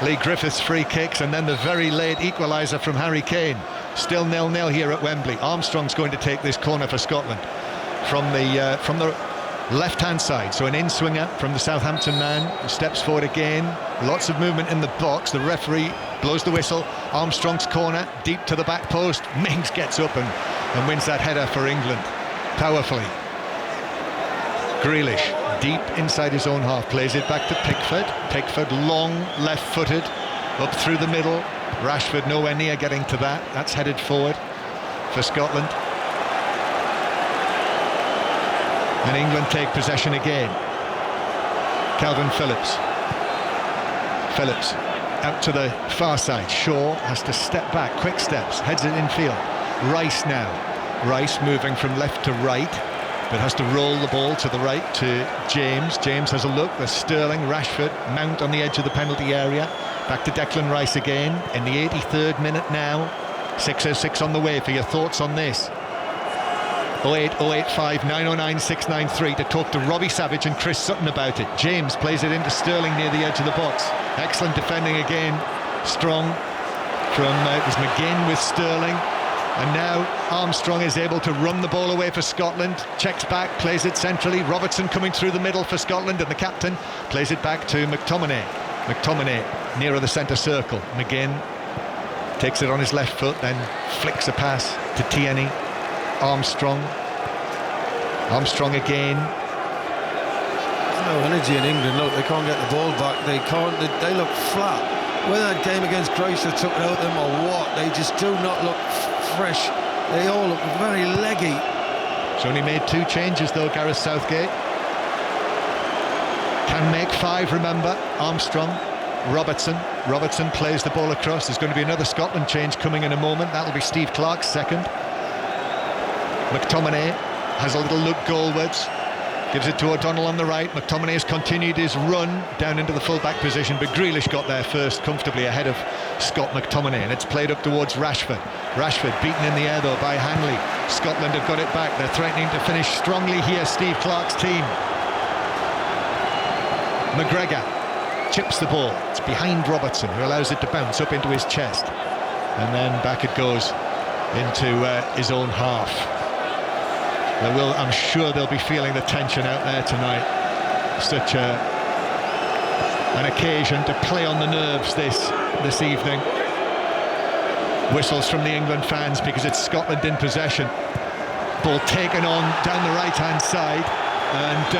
Lee Griffiths free kicks and then the very late equaliser from Harry Kane. Still 0-0 here at Wembley. Armstrong's going to take this corner for Scotland from the left-hand side, so an in-swinger from the Southampton man, who steps forward again. Lots of movement in the box. The referee blows the whistle. Armstrong's corner, deep to the back post. Mings gets up and wins that header for England powerfully. Grealish, deep inside his own half, plays it back to Pickford. Pickford, long, left-footed, up through the middle. Rashford nowhere near getting to that. That's headed forward for Scotland. And England take possession again. Calvin Phillips. Phillips out to the far side. Shaw has to step back, quick steps, heads it infield. Rice now. Rice moving from left to right, but has to roll the ball to the right to James. James has a look. There's Sterling, Rashford, Mount on the edge of the penalty area. Back to Declan Rice again in the 83rd minute now. 6:06 on the way for your thoughts on this. 08 085 909 693 to talk to Robbie Savage and Chris Sutton about it. James plays it into Sterling near the edge of the box. Excellent defending again. Strong from it was McGinn with Sterling. And now Armstrong is able to run the ball away for Scotland. Checks back, plays it centrally. Robertson coming through the middle for Scotland, and the captain plays it back to McTominay. McTominay nearer the centre circle. McGinn takes it on his left foot, then flicks a pass to Tierney. Armstrong again. There's no energy in England. Look, they can't get the ball back. They look flat. Whether that game against Croatia took it out of them or what, they just do not look fresh. They all look very leggy. He's only made 2 changes though, Gareth Southgate. Can make 5, remember. Armstrong, Robertson plays the ball across. There's going to be another Scotland change coming in a moment. That'll be Steve Clarke's second. McTominay has a little look goalwards, gives it to O'Donnell on the right. McTominay has continued his run down into the full-back position, but Grealish got there first, comfortably ahead of Scott McTominay, and it's played up towards Rashford. Rashford beaten in the air though by Hanley. Scotland have got it back. They're threatening to finish strongly here, Steve Clarke's team. McGregor chips the ball. It's behind Robertson, who allows it to bounce up into his chest, and then back it goes into his own half. I'm sure they'll be feeling the tension out there tonight. Such an occasion to play on the nerves this evening. Whistles from the England fans because it's Scotland in possession. Ball taken on down the right-hand side, and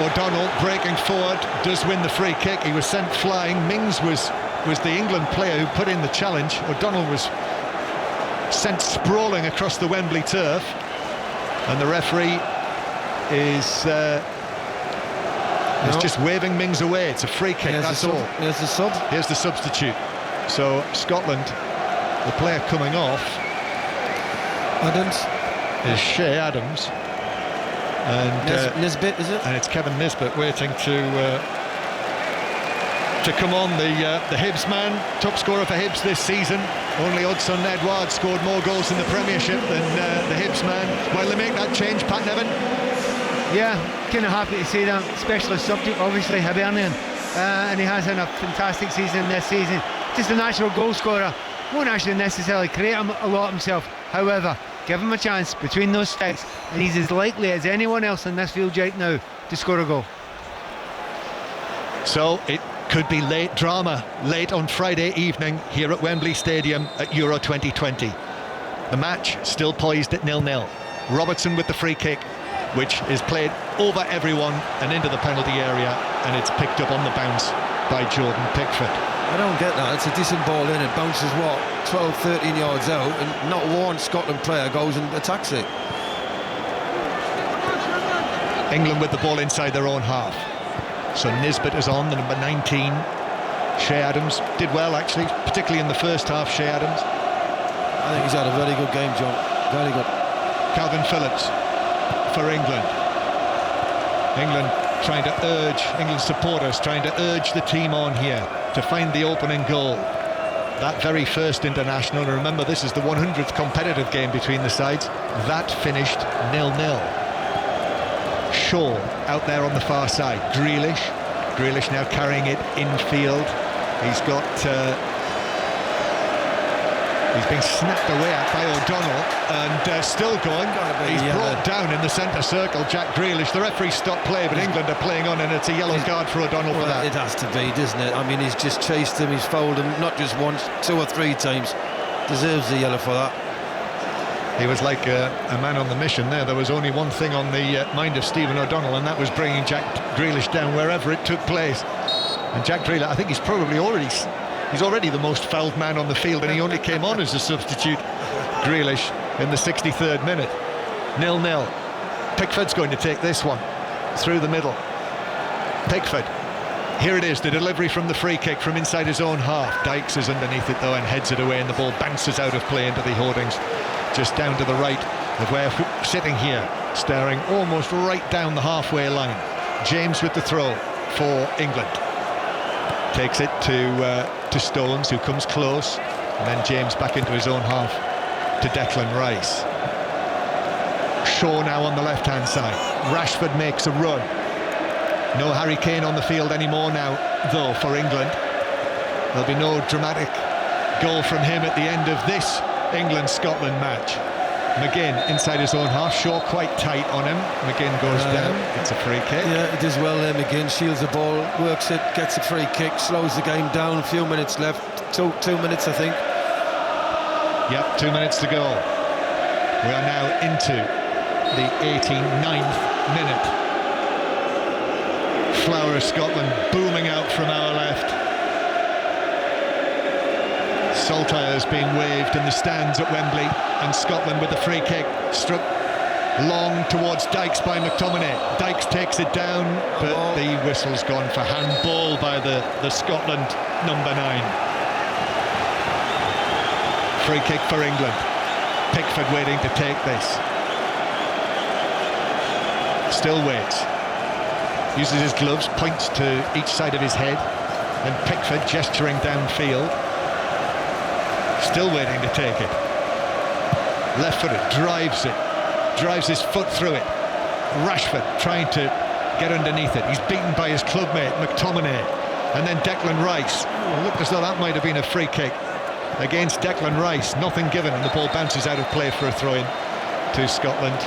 O'Donnell breaking forward does win the free kick. He was sent flying. Mings was the England player who put in the challenge. O'Donnell was sent sprawling across the Wembley turf, and the referee is just waving Mings away. It's a free kick, that's all. Here's the sub. Here's the substitute. So Scotland, the player coming off is Shea Adams. And Nisbet, is it? And it's Kevin Nisbet waiting to come on. The Hibs man, top scorer for Hibs this season. Only Hudson Edouard scored more goals in the Premiership than the Hibs man. While they make that change, Pat Nevin. Yeah, kind of happy to see that. Specialist subject, obviously, Hibernian. And he has had a fantastic season this season. Just a natural goal scorer. Won't actually necessarily create a lot himself. However, give him a chance between those sticks, and he's as likely as anyone else in this field right now to score a goal. So it could be late drama, late on Friday evening here at Wembley Stadium at Euro 2020. The match still poised at 0-0. Robertson with the free kick, which is played over everyone and into the penalty area, and it's picked up on the bounce by Jordan Pickford. I don't get that. It's a decent ball in. It bounces, 12, 13 yards out, and not one Scotland player goes and attacks it. England with the ball inside their own half. So Nisbet is on, the number 19. Shea Adams did well, actually, particularly in the first half, Shea Adams. I think he's had a very good game, John. Very good. Calvin Phillips for England. England supporters trying to urge the team on here to find the opening goal. That very first international, and remember this is the 100th competitive game between the sides, that finished 0-0. Shaw out there on the far side. Grealish now carrying it infield. He's got he's been snapped away at by O'Donnell, and still going. He's brought down in the centre circle, Jack Grealish. The referee stopped play, but England are playing on, and it's a yellow card for O'Donnell for that. It has to be, doesn't it? I mean, he's just chased him, he's fouled him not just once, 2 or 3 times. Deserves the yellow for that. He was like a man on the mission there. There was only one thing on the mind of Stephen O'Donnell, and that was bringing Jack Grealish down wherever it took place. And Jack Grealish, I think he's already the most fouled man on the field, and he only came on as a substitute, Grealish, in the 63rd minute. 0-0. Pickford's going to take this one through the middle. Pickford. Here it is, the delivery from the free kick from inside his own half. Dykes is underneath it though and heads it away, and the ball bounces out of play into the hoardings, just down to the right of where sitting here, staring almost right down the halfway line. James with the throw for England. Takes it to Stones, who comes close, and then James back into his own half to Declan Rice. Shaw now on the left-hand side. Rashford makes a run. No Harry Kane on the field anymore now, though, for England. There'll be no dramatic goal from him at the end of this England-Scotland match. McGinn inside his own half, Shaw quite tight on him. McGinn goes down, it's a free kick. Yeah, it does well there. McGinn shields the ball, works it, gets a free kick, slows the game down. A few minutes left, two minutes I think. Yep, 2 minutes to go. We are now into the 89th minute. Flower of Scotland booming out from our left. Saltire is being waved in the stands at Wembley, and Scotland with the free kick, struck long towards Dykes by McTominay. Dykes takes it down, but the whistle's gone for handball by the Scotland number 9. Free kick for England. Pickford waiting to take this. Still waits. Uses his gloves, points to each side of his head, and Pickford gesturing downfield. Still waiting to take it. Left-footed, drives his foot through it. Rashford trying to get underneath it. He's beaten by his clubmate McTominay, and then Declan Rice. Looked as though that might have been a free kick against Declan Rice. Nothing given, and the ball bounces out of play for a throw-in to Scotland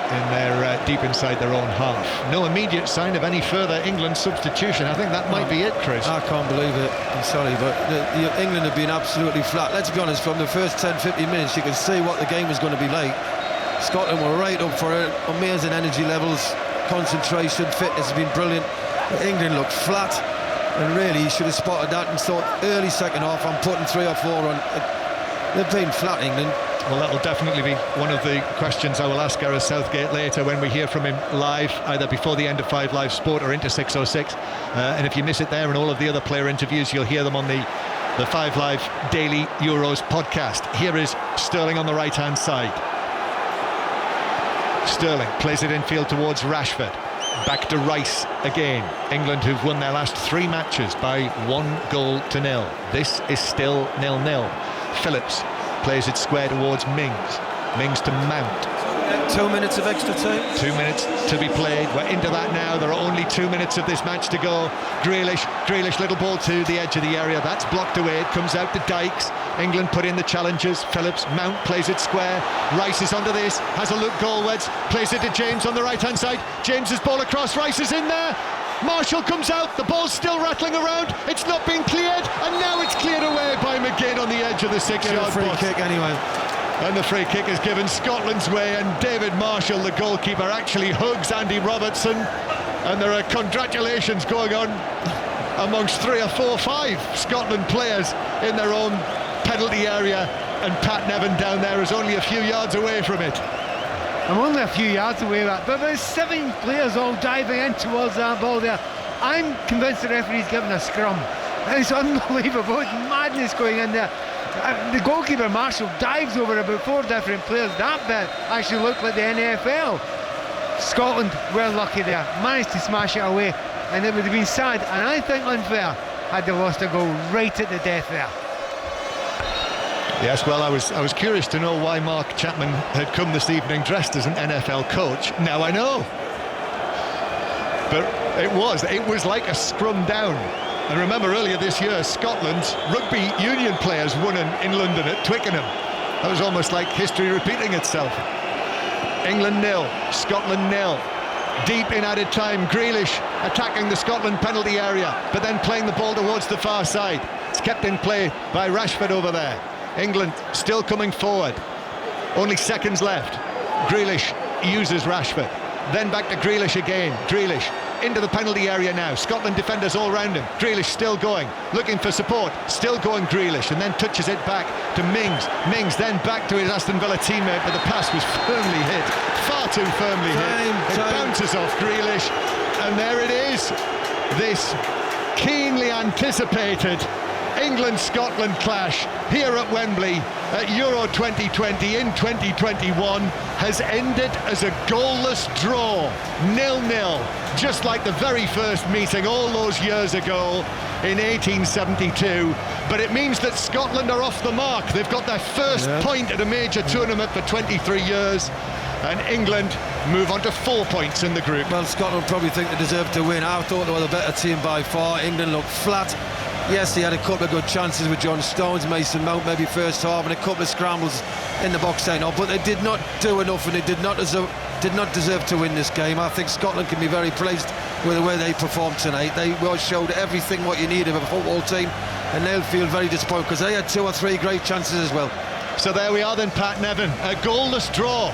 in their deep inside their own half. No immediate sign of any further England substitution. I think that might be it, Chris. I can't believe it. I'm sorry, but England have been absolutely flat. Let's be honest, from the first 10-15 minutes you could see what the game was going to be like. Scotland were right up for it. Amazing energy levels, concentration, fitness has been brilliant. But England looked flat, and really you should have spotted that and thought early second half I'm putting 3 or 4 on. They've been flat, England. Well, that'll definitely be one of the questions I will ask Gareth Southgate later when we hear from him live, either before the end of 5 Live Sport or into 6:06. And if you miss it there and all of the other player interviews, you'll hear them on the 5 Live Daily Euros podcast. Here is Sterling on the right-hand side. Sterling plays it infield towards Rashford. Back to Rice again. England, who've won their last 3 matches by 1-0. This is still 0-0. Phillips plays it square towards Mings. Mings to Mount. 2 minutes of extra time. 2 minutes to be played. We're into that now. There are only 2 minutes of this match to go. Grealish, little ball to the edge of the area. That's blocked away. It comes out to Dykes. England put in the challenges. Phillips, Mount plays it square. Rice is under this. Has a look goalwards. Plays it to James on the right-hand side. James's ball across. Rice is in there. Marshall comes out, the ball's still rattling around, it's not been cleared, and now it's cleared away by McGinn on the edge of the 6-yard free box. kick anyway. And the free kick is given Scotland's way, and David Marshall, the goalkeeper, actually hugs Andy Robertson, and there are congratulations going on amongst 3 or 4 or 5 Scotland players in their own penalty area, and Pat Nevin down there is only a few yards away from it. I'm only a few yards away with that, but there's 7 players all diving in towards that ball there. I'm convinced the referee's given a scrum. It's unbelievable. It's madness going in there. The goalkeeper Marshall dives over about 4 different players. That bit actually looked like the NFL. Scotland were lucky there, managed to smash it away, and it would have been sad and I think unfair had they lost a goal right at the death there. Yes, well, I was curious to know why Mark Chapman had come this evening dressed as an NFL coach. Now I know. But it was like a scrum down. And remember earlier this year, Scotland's rugby union players won in London at Twickenham. That was almost like history repeating itself. England 0, Scotland 0. Deep in added time, Grealish attacking the Scotland penalty area, but then playing the ball towards the far side. It's kept in play by Rashford over there. England still coming forward. Only seconds left. Grealish uses Rashford. Then back to Grealish again. Grealish into the penalty area now. Scotland defenders all round him. Grealish still going, looking for support. Still going Grealish, and then touches it back to Mings. Mings then back to his Aston Villa teammate, but the pass was firmly hit. Far too firmly hit. It bounces off Grealish, and there it is. This keenly anticipated England-Scotland clash here at Wembley at Euro 2020 in 2021 has ended as a goalless draw, 0-0, just like the very first meeting all those years ago in 1872. But it means that Scotland are off the mark. They've got their first point at a major tournament for 23 years, and England move on to 4 points in the group. Well, Scotland probably think they deserve to win. I thought they were the better team by far. England looked flat. Yes, he had a couple of good chances with John Stones, Mason Mount maybe first half, and a couple of scrambles in the box end, but they did not do enough, and they did not deserve to win this game. I think Scotland can be very pleased with the way they performed tonight. They showed everything what you need of a football team, and they'll feel very disappointed because they had 2 or 3 great chances as well. So there we are then, Pat Nevin, a goalless draw.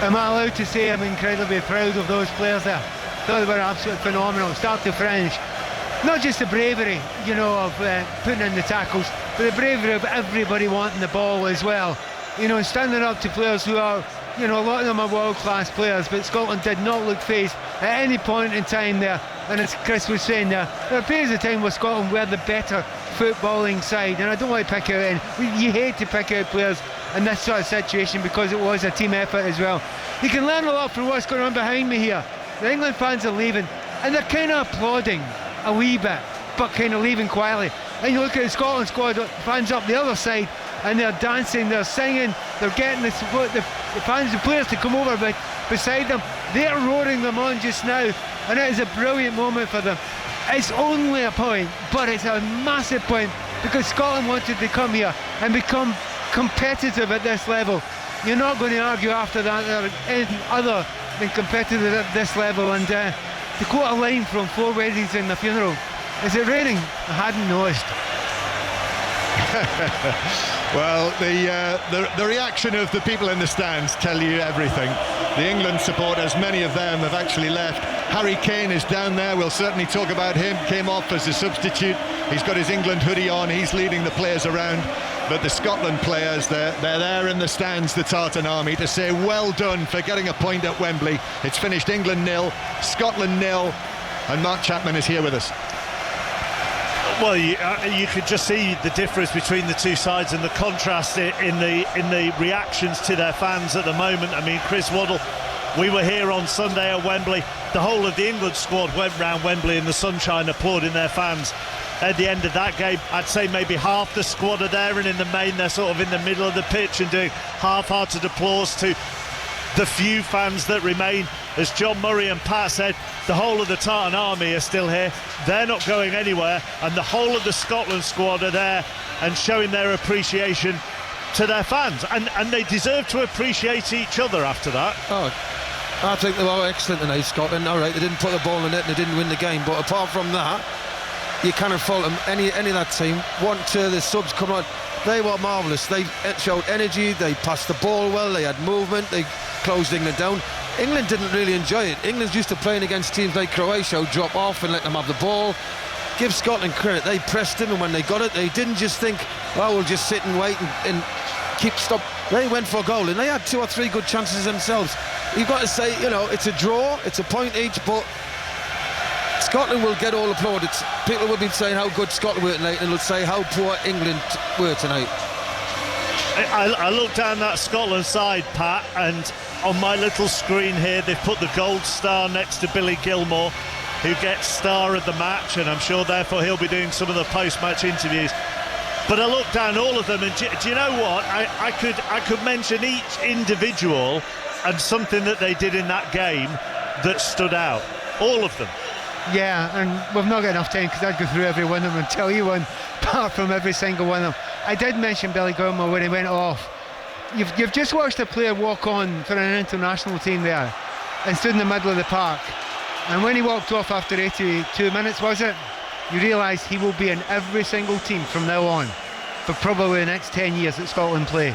Am I allowed to say I'm incredibly proud of those players there? They were absolutely phenomenal, start to finish. Not just the bravery, of putting in the tackles, but the bravery of everybody wanting the ball as well. Standing up to players who are, a lot of them are world-class players, but Scotland did not look phased at any point in time there. And as Chris was saying there were periods of time where Scotland were the better footballing side, and I don't want to pick out any. You hate to pick out players in this sort of situation because it was a team effort as well. You can learn a lot from what's going on behind me here. The England fans are leaving, and they're kind of applauding a wee bit, but kind of leaving quietly. And you look at the Scotland squad fans up the other side, and they're dancing, they're singing, they're getting the fans, the players to come over beside them. They're roaring them on just now, and it is a brilliant moment for them. It's only a point, but it's a massive point, because Scotland wanted to come here and become competitive at this level. You're not going to argue after that they're anything other than competitive at this level. And to quote a line from 4 Weddings and a Funeral, is it raining? I hadn't noticed. Well, the reaction of the people in the stands tell you everything. The England supporters, many of them have actually left. Harry Kane is down there. We'll certainly talk about him. Came off as a substitute. He's got his England hoodie on. He's leading the players around. But the Scotland players, they're there in the stands, the Tartan Army, to say well done for getting a point at Wembley. It's finished England 0, Scotland 0, and Mark Chapman is here with us. Well, you could just see the difference between the two sides and the contrast in the reactions to their fans at the moment. I mean, Chris Waddle, we were here on Sunday at Wembley. The whole of the England squad went round Wembley in the sunshine applauding their fans. At the end of that game, I'd say maybe half the squad are there, and in the main they're sort of in the middle of the pitch and doing half-hearted applause to the few fans that remain. As John Murray and Pat said, the whole of the Tartan Army are still here. They're not going anywhere, and the whole of the Scotland squad are there and showing their appreciation to their fans, and they deserve to appreciate each other after that. Oh, I think they were excellent tonight, Scotland. All right, they didn't put the ball in the net and they didn't win the game, but apart from that, you cannot fault them. Any of that team. The subs coming on, they were marvellous. They showed energy, they passed the ball well, they had movement, they closed England down. England didn't really enjoy it. England's used to playing against teams like Croatia who drop off and let them have the ball. Give Scotland credit, they pressed them, and when they got it, they didn't just think, well, we'll just sit and wait and keep stop. They went for a goal, and they had 2 or 3 good chances themselves. You've got to say, it's a draw, it's a point each, but Scotland will get all applauded. People will be saying how good Scotland were tonight, and they'll say how poor England were tonight. I look down that Scotland side, Pat, and on my little screen here they've put the gold star next to Billy Gilmore, who gets star of the match, and I'm sure therefore he'll be doing some of the post-match interviews. But I look down all of them, and do you know what? I could mention each individual and something that they did in that game that stood out. All of them. Yeah, and we've not got enough time because I'd go through every one of them and tell you one apart from every single one of them. I did mention Billy Gilmore when he went off. You've just watched a player walk on for an international team there and stood in the middle of the park, and when he walked off after 82 minutes, was it, you realise he will be in every single team from now on for probably the next 10 years that Scotland play.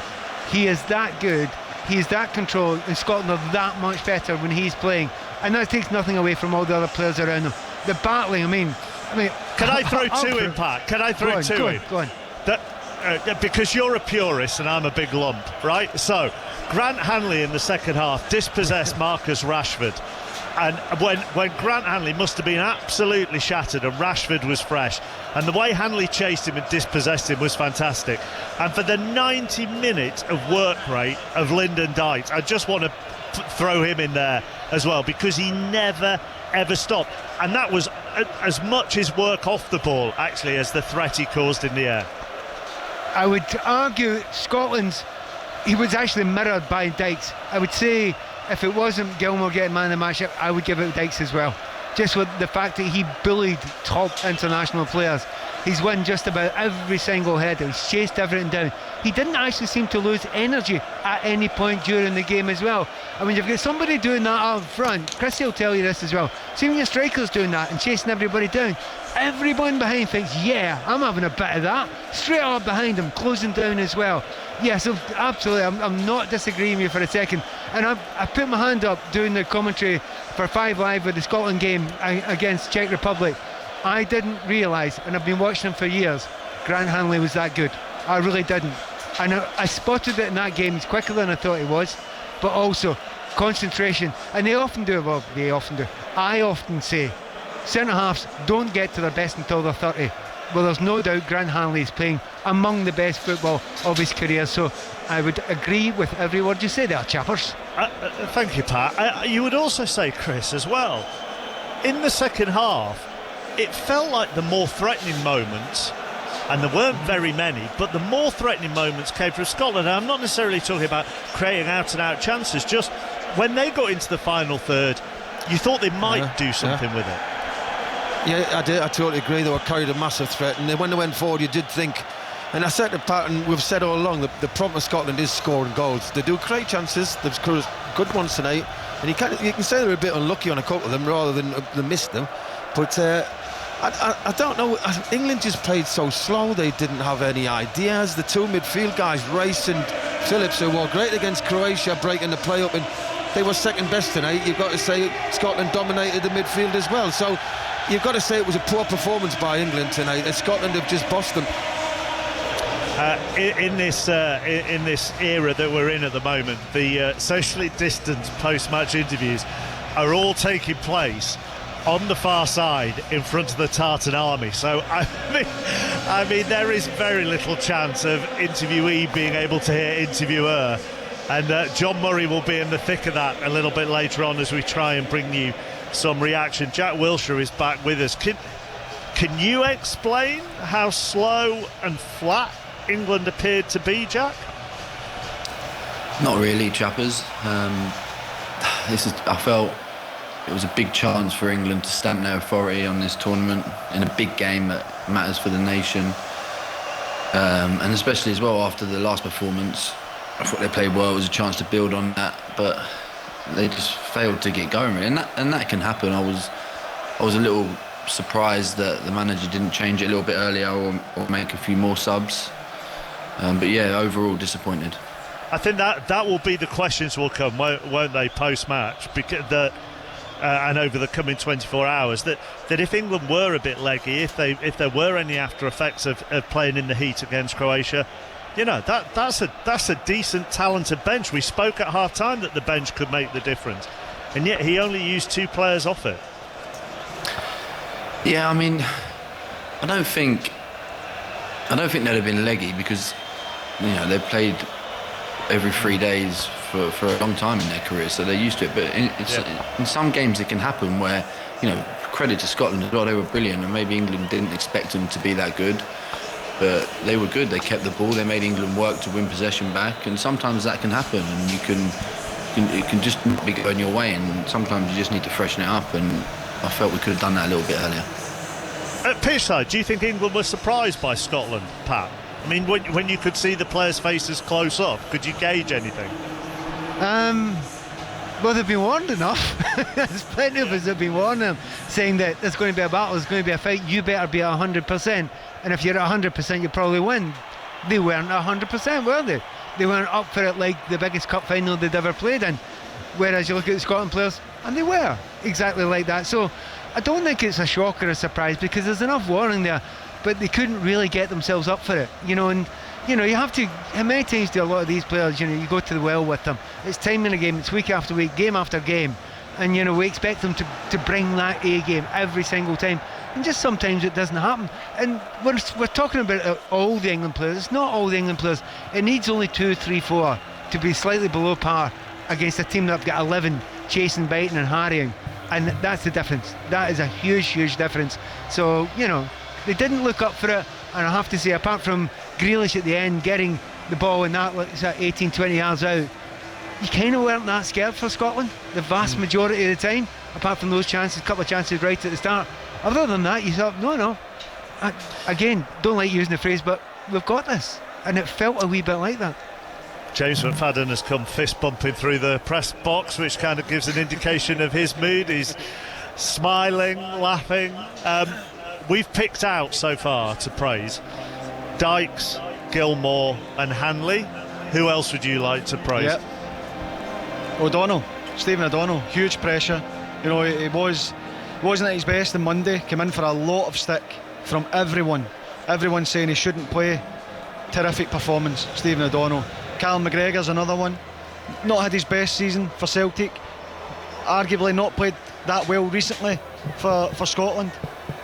He is that good, he is that controlled, and Scotland are that much better when he's playing, and that takes nothing away from all the other players around them. The battling, I mean can I throw two in, Pat? Can I throw two in? Go on. Because you're a purist and I'm a big lump, right? So Grant Hanley in the second half dispossessed Marcus Rashford, and when Grant Hanley must have been absolutely shattered and Rashford was fresh, and the way Hanley chased him and dispossessed him was fantastic. And for the 90 minutes of work rate of Lyndon Dykes, I just want to throw him in there as well, because he never ever stopped, and that was as much his work off the ball actually as the threat he caused in the air. I would argue Scotland's, he was actually mirrored by Dykes. I would say if it wasn't Gilmore getting man of the match, I would give it Dykes as well. just with the fact that he bullied top international players. He's won just about every single header. He's chased everything down. He didn't actually seem to lose energy at any point during the game as well. I mean, you've got somebody doing that up front. Chrissy will tell you this as well. See when your striker's doing that and chasing everybody down, everyone behind thinks, yeah, I'm having a bit of that. Straight up behind him, closing down as well. Yeah, so absolutely, I'm not disagreeing with you for a second. And I put my hand up doing the commentary for 5 Live with the Scotland game against Czech Republic. I didn't realise, and I've been watching him for years, Grant Hanley was that good. I really didn't. And I spotted it in that game. He's quicker than I thought he was, but also concentration. And they often do, I often say, centre-halves don't get to their best until they're 30. Well, there's no doubt Grant Hanley is playing among the best football of his career, so I would agree with every word you say there, chappers. Thank you, Pat. You would also say, Chris, as well, in the second half, it felt like the more threatening moments, and there weren't very many, but the more threatening moments came from Scotland. And I'm not necessarily talking about creating out-and-out chances, just when they got into the final third, you thought they might do something with it. Yeah, I did. I totally agree. They were carried a massive threat, and when they went forward, you did think. And I said to Pat, and we've said all along, the problem with Scotland is scoring goals. They do create chances. They've scored good ones tonight, and you can say they're a bit unlucky on a couple of them rather than they missed them. But I don't know. England just played so slow. They didn't have any ideas. The two midfield guys, Rice and Phillips, who were great against Croatia, breaking the play up, and they were second best tonight. You've got to say Scotland dominated the midfield as well. So you've got to say it was a poor performance by England tonight, and Scotland have just bossed them. In this era that we're in at the moment, the socially distanced post-match interviews are all taking place on the far side in front of the Tartan army. So I mean there is very little chance of interviewee being able to hear interviewer, and John Murray will be in the thick of that a little bit later on as we try and bring you some reaction. Jack Wilshere is back with us. Can you explain how slow and flat England appeared to be, Jack? Not really, chappers. I felt it was a big chance for England to stamp their authority on this tournament in a big game that matters for the nation, and especially as well after the last performance. I thought they played well. It was a chance to build on that, but they just failed to get going, really. And that can happen. I was a little surprised that the manager didn't change it a little bit earlier or make a few more subs. But yeah, overall disappointed. I think that will be the questions will come, won't they, post-match? Because and over the coming 24 hours, that if England were a bit leggy, if there were any after effects of playing in the heat against Croatia, you know, that's a decent, talented bench. We spoke at half-time that the bench could make the difference, and yet he only used 2 players off it. Yeah, I mean, I don't think they'd have been leggy because, you know, they've played every 3 days for a long time in their career, so they're used to it. But in some games it can happen where, you know, credit to Scotland as well, they were brilliant, and maybe England didn't expect them to be that good, but they were good. They kept the ball, they made England work to win possession back, and sometimes that can happen, and it can just not be going your way, and sometimes you just need to freshen it up, and I felt we could have done that a little bit earlier. At pitchside, do you think England was surprised by Scotland, Pat? I mean, when you could see the players' faces close up, could you gauge anything? Well, they've been warned enough. There's plenty of us that have been warning them, saying that there's going to be a battle, there's going to be a fight, you better be 100%, and if you're at 100% you probably win. They weren't 100%, were they? They weren't up for it like the biggest cup final they'd ever played in, whereas you look at the Scotland players and they were exactly like that. So I don't think it's a shock or a surprise, because there's enough warning there, but they couldn't really get themselves up for it, you know. And you know, you have to, how many times do a lot of these players, you know, you go to the well with them, it's time in a game, it's week after week, game after game, and you know, we expect them to bring that A game every single time, and just sometimes it doesn't happen. And we're talking about all the England players. It's not all the England players. It needs only 2, 3, 4 to be slightly below par against a team that have got 11 chasing, biting and harrying, and that's the difference. That is a huge difference. So, you know, they didn't look up for it, and I have to say, apart from Grealish at the end getting the ball and that, like, 18-20 yards out, you kind of weren't that scared for Scotland the vast majority of the time. apart from those chances, a couple of chances right at the start. Other than that, you thought, no. Again, don't like using the phrase, but we've got this. And it felt a wee bit like that. James McFadden has come fist bumping through the press box, which kind of gives an indication of his mood. He's smiling, laughing. We've picked out so far to praise Dykes, Gilmore and Hanley. Who else would you like to praise? Yep. O'Donnell, Stephen O'Donnell, huge pressure. You know, he wasn't at his best on Monday, came in for a lot of stick from everyone saying he shouldn't play. Terrific performance, Stephen O'Donnell. Callum McGregor's another one, not had his best season for Celtic, arguably not played that well recently for Scotland.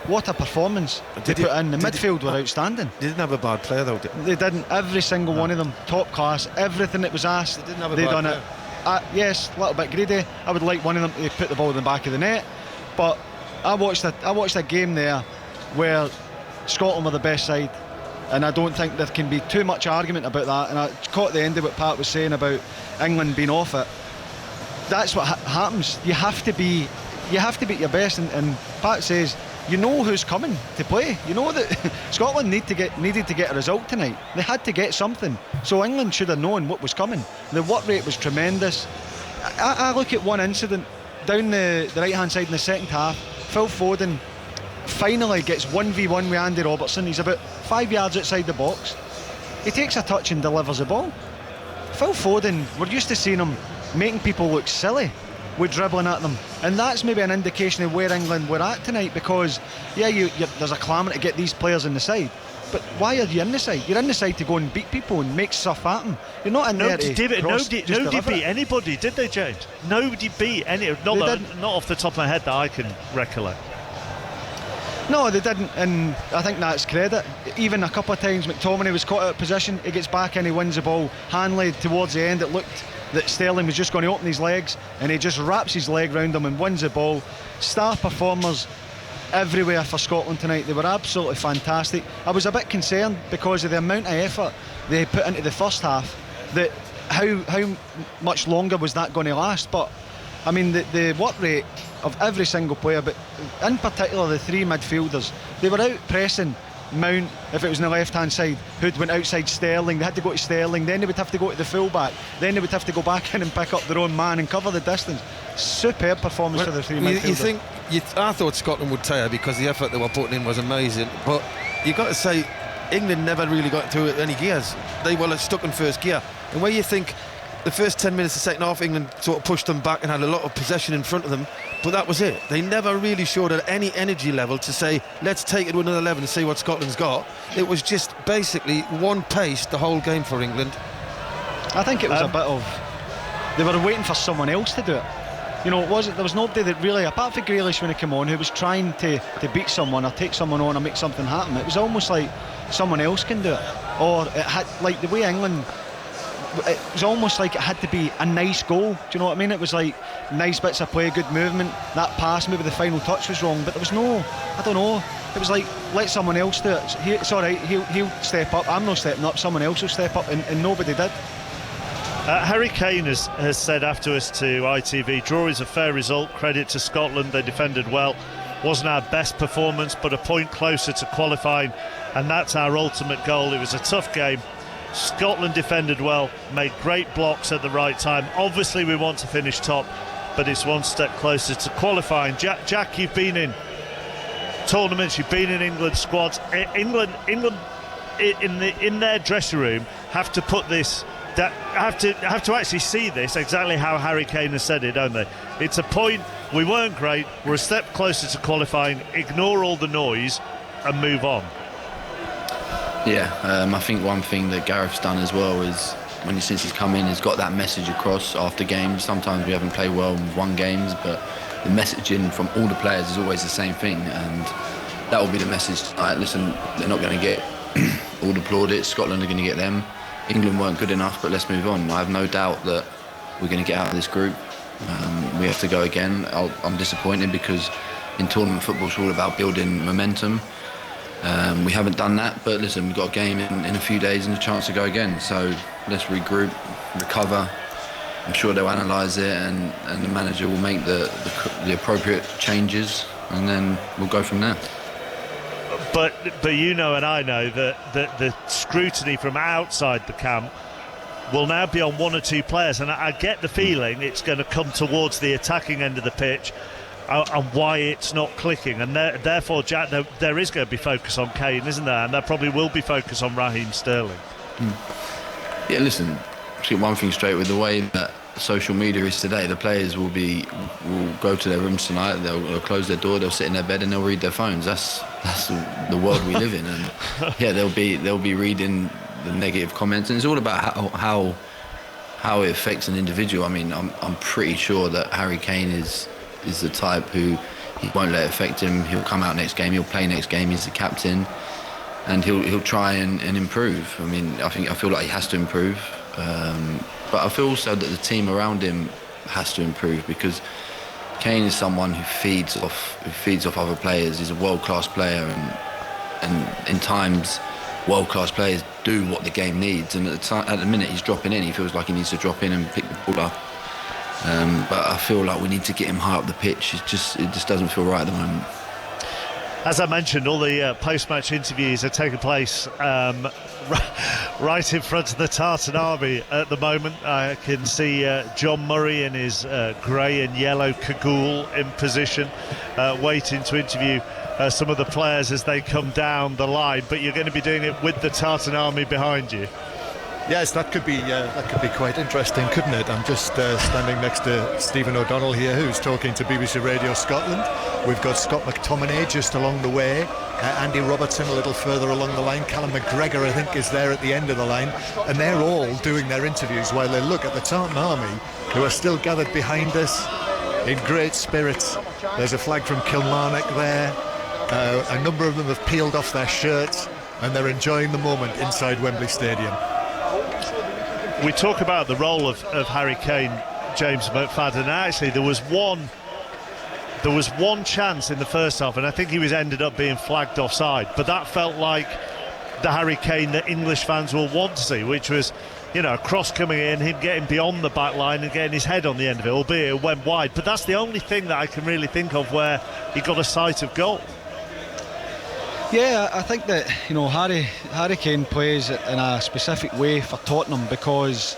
What a performance they put in. The midfield were outstanding. They didn't have a bad player though. They didn't. Every single one of them, top class. Everything that was asked, they didn't have a they bad done player. it. Yes, a little bit greedy. I would like one of them to put the ball in the back of the net. But I watched a game there where Scotland were the best side, and I don't think there can be too much argument about that. And I caught the end of what Pat was saying about England being off it. That's what happens. You have to be at your best, and Pat says, you know who's coming to play. You know that Scotland needed to get a result tonight. They had to get something. So England should have known what was coming. The work rate was tremendous. I look at one incident down the right-hand side in the second half. Phil Foden finally gets 1v1 with Andy Robertson. He's about 5 yards outside the box. He takes a touch and delivers the ball. Phil Foden, we're used to seeing him making people look silly with dribbling at them, and that's maybe an indication of where England were at tonight, because there's a clamour to get these players in the side, but why are you in the side? You're in the side to go and beat people and make stuff happen. You're not in there to Nobody beat anybody, did they, James? Nobody beat any. Not off the top of my head that I can recollect. No, they didn't, and I think that's credit. Even a couple of times McTominay was caught out of position, he gets back and he wins the ball. Hanley, towards the end, it looked that Sterling was just going to open his legs, and he just wraps his leg round him and wins the ball. Star performers everywhere for Scotland tonight. They were absolutely fantastic. I was a bit concerned because of the amount of effort they put into the first half, that how much longer was that going to last. But I mean, the work rate of every single player, but in particular the three midfielders, they were out pressing Mount, if it was on the left hand side, who'd went outside Sterling. They had to go to Sterling, then they would have to go to the fullback, then they would have to go back in and pick up their own man and cover the distance. Superb performance for the three midfielders. I thought Scotland would tire because the effort they were putting in was amazing, but you've got to say England never really got into any gears. They were stuck in first gear, and where you think the first 10 minutes of the second half England sort of pushed them back and had a lot of possession in front of them, but that was it. They never really showed at any energy level to say, let's take it to another level and see what Scotland's got. It was just basically one pace the whole game for England. I think it was a bit of, they were waiting for someone else to do it. You know, there was nobody that really, apart from Grealish when he came on, who was trying to beat someone or take someone on or make something happen. It was almost like someone else can do it, or it had, like the way England, it was almost like it had to be a nice goal. Do you know what I mean? It was like nice bits of play, good movement. That pass, maybe the final touch was wrong, but there was no, I don't know. It was like, let someone else do it. It's all right, he'll step up. I'm not stepping up. Someone else will step up, and nobody did. Harry Kane has said afterwards to ITV, draw is a fair result. Credit to Scotland, they defended well. Wasn't our best performance, but a point closer to qualifying, and that's our ultimate goal. It was a tough game. Scotland defended well, made great blocks at the right time. Obviously we want to finish top, but it's one step closer to qualifying. Jack, you've been in tournaments, you've been in England squads. England in their dressing room have to put this, have to actually see this exactly how Harry Kane has said it, don't they? It's a point, we weren't great, we're a step closer to qualifying, ignore all the noise and move on. Yeah, I think one thing that Gareth's done as well is since he's come in, he's got that message across after games. Sometimes we haven't played well and won games, but the messaging from all the players is always the same thing, and that will be the message tonight. Listen, they're not going to get all the plaudits, Scotland are going to get them. England weren't good enough, but let's move on. I have no doubt that we're going to get out of this group. We have to go again. I'm disappointed because in tournament football it's all about building momentum. We haven't done that, but listen, we've got a game in a few days and a chance to go again, so let's regroup, recover, I'm sure they'll analyse it, and the manager will make the appropriate changes, and then we'll go from there. But you know, and I know that the scrutiny from outside the camp will now be on one or two players, and I get the feeling it's going to come towards the attacking end of the pitch, and why it's not clicking, and therefore, Jack, there is going to be focus on Kane, isn't there? And there probably will be focus on Raheem Sterling. Yeah, listen, let's get one thing straight. With the way that social media is today, the players will go to their rooms tonight, they'll close their door, they'll sit in their bed and they'll read their phones. That's the world we live in, and yeah, they'll be reading the negative comments, and it's all about how it affects an individual. I mean, I'm pretty sure that Harry Kane is the type who he won't let it affect him. He'll come out next game, he'll play next game, he's the captain, and he'll try and improve. I mean, I feel like he has to improve, but I feel also that the team around him has to improve, because Kane is someone who feeds off other players. He's a world-class player, and in times world-class players do what the game needs, and at the minute he's dropping in, he feels like he needs to drop in and pick the ball up. But I feel like we need to get him high up the pitch. It just doesn't feel right at the moment. As I mentioned, all the post-match interviews are taking place right in front of the Tartan Army at the moment. I can see John Murray in his grey and yellow cagoule in position, waiting to interview some of the players as they come down the line. But you're going to be doing it with the Tartan Army behind you. Yes, that could be quite interesting, couldn't it? I'm just standing next to Stephen O'Donnell here, who's talking to BBC Radio Scotland. We've got Scott McTominay just along the way, Andy Robertson a little further along the line, Callum McGregor I think is there at the end of the line, and they're all doing their interviews while they look at the Tartan Army, who are still gathered behind us in great spirits. There's a flag from Kilmarnock there. A number of them have peeled off their shirts and they're enjoying the moment inside Wembley Stadium. We talk about the role of Harry Kane, James McFadden, and actually there was one chance in the first half, and I think he ended up being flagged offside, but that felt like the Harry Kane that English fans will want to see, which was, you know, a cross coming in, him getting beyond the back line and getting his head on the end of it, albeit it went wide. But that's the only thing that I can really think of where he got a sight of goal. Yeah, I think that, you know, Harry Kane plays in a specific way for Tottenham because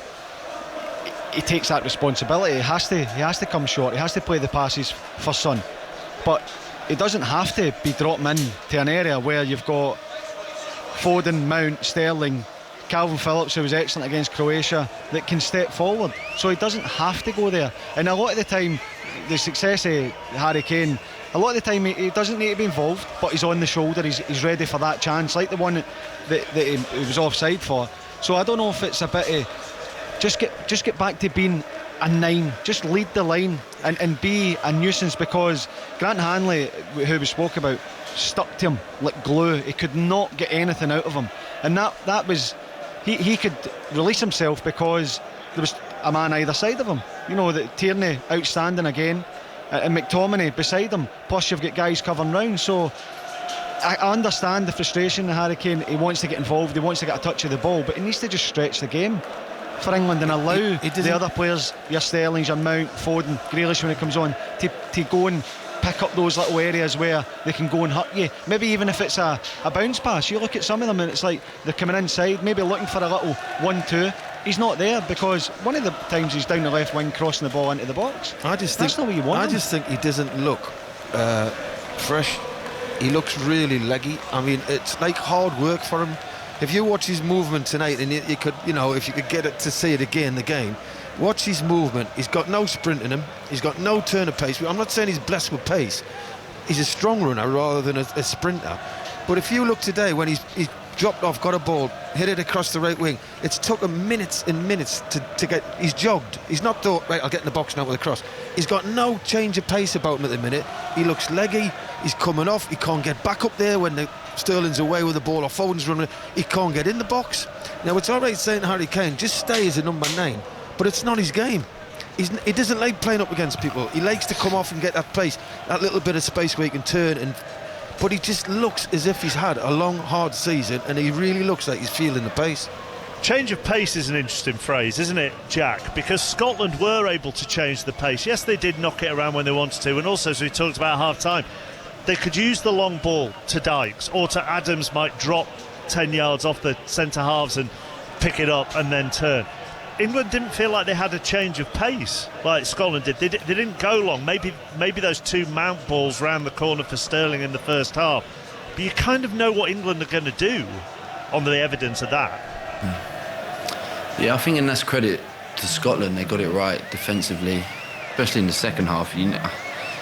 he takes that responsibility. He has to come short. He has to play the passes for Son, but he doesn't have to be dropping in to an area where you've got Foden, Mount, Sterling, Calvin Phillips, who was excellent against Croatia, that can step forward. So he doesn't have to go there. And a lot of the time, the success of Harry Kane, a lot of the time he doesn't need to be involved, but he's on the shoulder, he's ready for that chance, like the one that he was offside for. So I don't know if it's a bit of just get back to being a 9, just lead the line and be a nuisance, because Grant Hanley, who we spoke about, stuck to him like glue. He could not get anything out of him, and that was he could release himself because there was a man either side of him. You know, that Tierney outstanding again, and McTominay beside him, plus you've got guys covering round. So I understand the frustration of Harry Kane. He wants to get involved, he wants to get a touch of the ball, but he needs to just stretch the game for England and allow the other players, your Sterlings, your Mount, Foden, Grealish when it comes on, to go and pick up those little areas where they can go and hurt you. Maybe even if it's a bounce pass, you look at some of them and it's like they're coming inside, maybe looking for a little 1-2. He's not there because one of the times he's down the left wing crossing the ball into the box. That's not what you want. I just think he doesn't look fresh. He looks really leggy. I mean, it's like hard work for him. If you watch his movement tonight, and you could, you know, if you could get it to see it again in the game, watch his movement. He's got no sprint in him. He's got no turn of pace. I'm not saying he's blessed with pace. He's a strong runner rather than a sprinter. But if you look today, when he's dropped off, got a ball, hit it across the right wing, it's took him minutes and minutes to get. He's jogged. He's not thought, right, I'll get in the box now with a cross. He's got no change of pace about him at the minute. He looks leggy. He's coming off. He can't get back up there when Sterling's away with the ball or Foden's running. He can't get in the box. Now, it's all right saying Harry Kane, just stay as a number 9, but it's not his game. He doesn't like playing up against people. He likes to come off and get that pace, that little bit of space where he can turn. But he just looks as if he's had a long, hard season, and he really looks like he's feeling the pace. Change of pace is an interesting phrase, isn't it, Jack? Because Scotland were able to change the pace. Yes, they did knock it around when they wanted to, and also, as we talked about half-time, they could use the long ball to Dykes or to Adams, might drop 10 yards off the centre-halves and pick it up and then turn. England didn't feel like they had a change of pace like Scotland did. They didn't go long. Maybe those 2 Mount balls round the corner for Sterling in the first half. But you kind of know what England are going to do on the evidence of that. Yeah, I think, and that's credit to Scotland. They got it right defensively, especially in the second half. I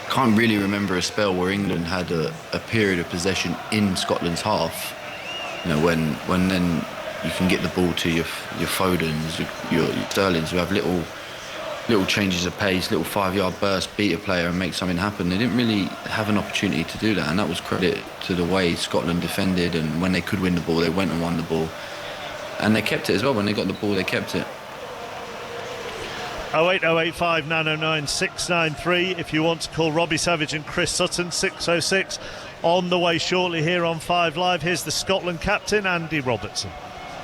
can't really remember a spell where England had a period of possession in Scotland's half. When then you can get the ball to your Fodens, your Sterlings, who have little changes of pace, little 5-yard burst, beat a player and make something happen. They didn't really have an opportunity to do that, and that was credit to the way Scotland defended, and when they could win the ball, they went and won the ball. And they kept it as well. When they got the ball, they kept it. 08085 909 693 if you want to call Robbie Savage and Chris Sutton. 606 on the way shortly here on 5 Live. Here's the Scotland captain, Andy Robertson.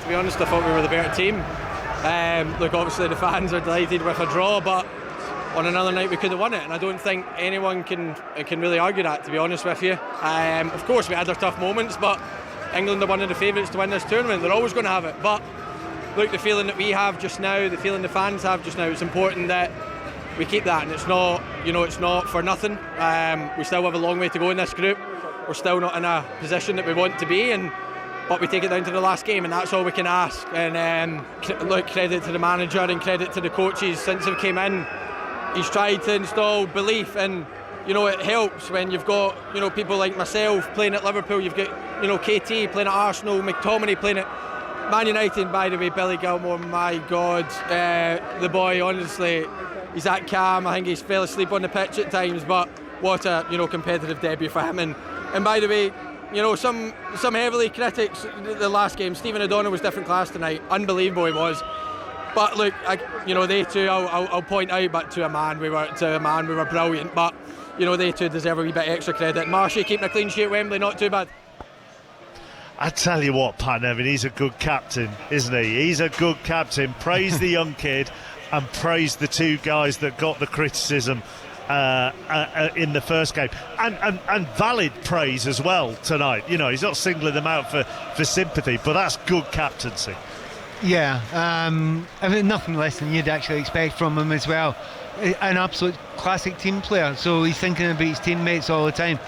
To be honest, I thought we were the better team. Look, obviously the fans are delighted with a draw, but on another night we could have won it, and I don't think anyone can really argue that, to be honest with you. Of course we had our tough moments, but England are one of the favourites to win this tournament. They're always going to have it, but look, the feeling that we have just now, the feeling the fans have just now, it's important that we keep that, and it's not, it's not for nothing. We still have a long way to go in this group. We're still not in a position that we want to be, but we take it down to the last game, and that's all we can ask. And look, credit to the manager and credit to the coaches. Since he came in, he's tried to install belief, and it helps when you've got people like myself playing at Liverpool. You've got KT playing at Arsenal, McTominay playing at Man United. By the way, Billy Gilmore, my God, the boy, honestly, he's that calm. I think he's fell asleep on the pitch at times, but what a competitive debut for him. And by the way, some heavily critics the last game. Stephen O'Donnell was different class tonight. Unbelievable he was. But look, they too. I'll point out, but to a man we were brilliant. But they too deserve a wee bit extra credit. Marshy keeping a clean sheet at Wembley, not too bad. I tell you what, Pat Nevin, he's a good captain, isn't he? He's a good captain. Praise the young kid and praise the 2 guys that got the criticism in the first game, and valid praise as well tonight. He's not singling them out for sympathy, but that's good captaincy. Yeah, I mean, nothing less than you'd actually expect from him as well. An absolute classic team player, so he's thinking about his teammates all the time.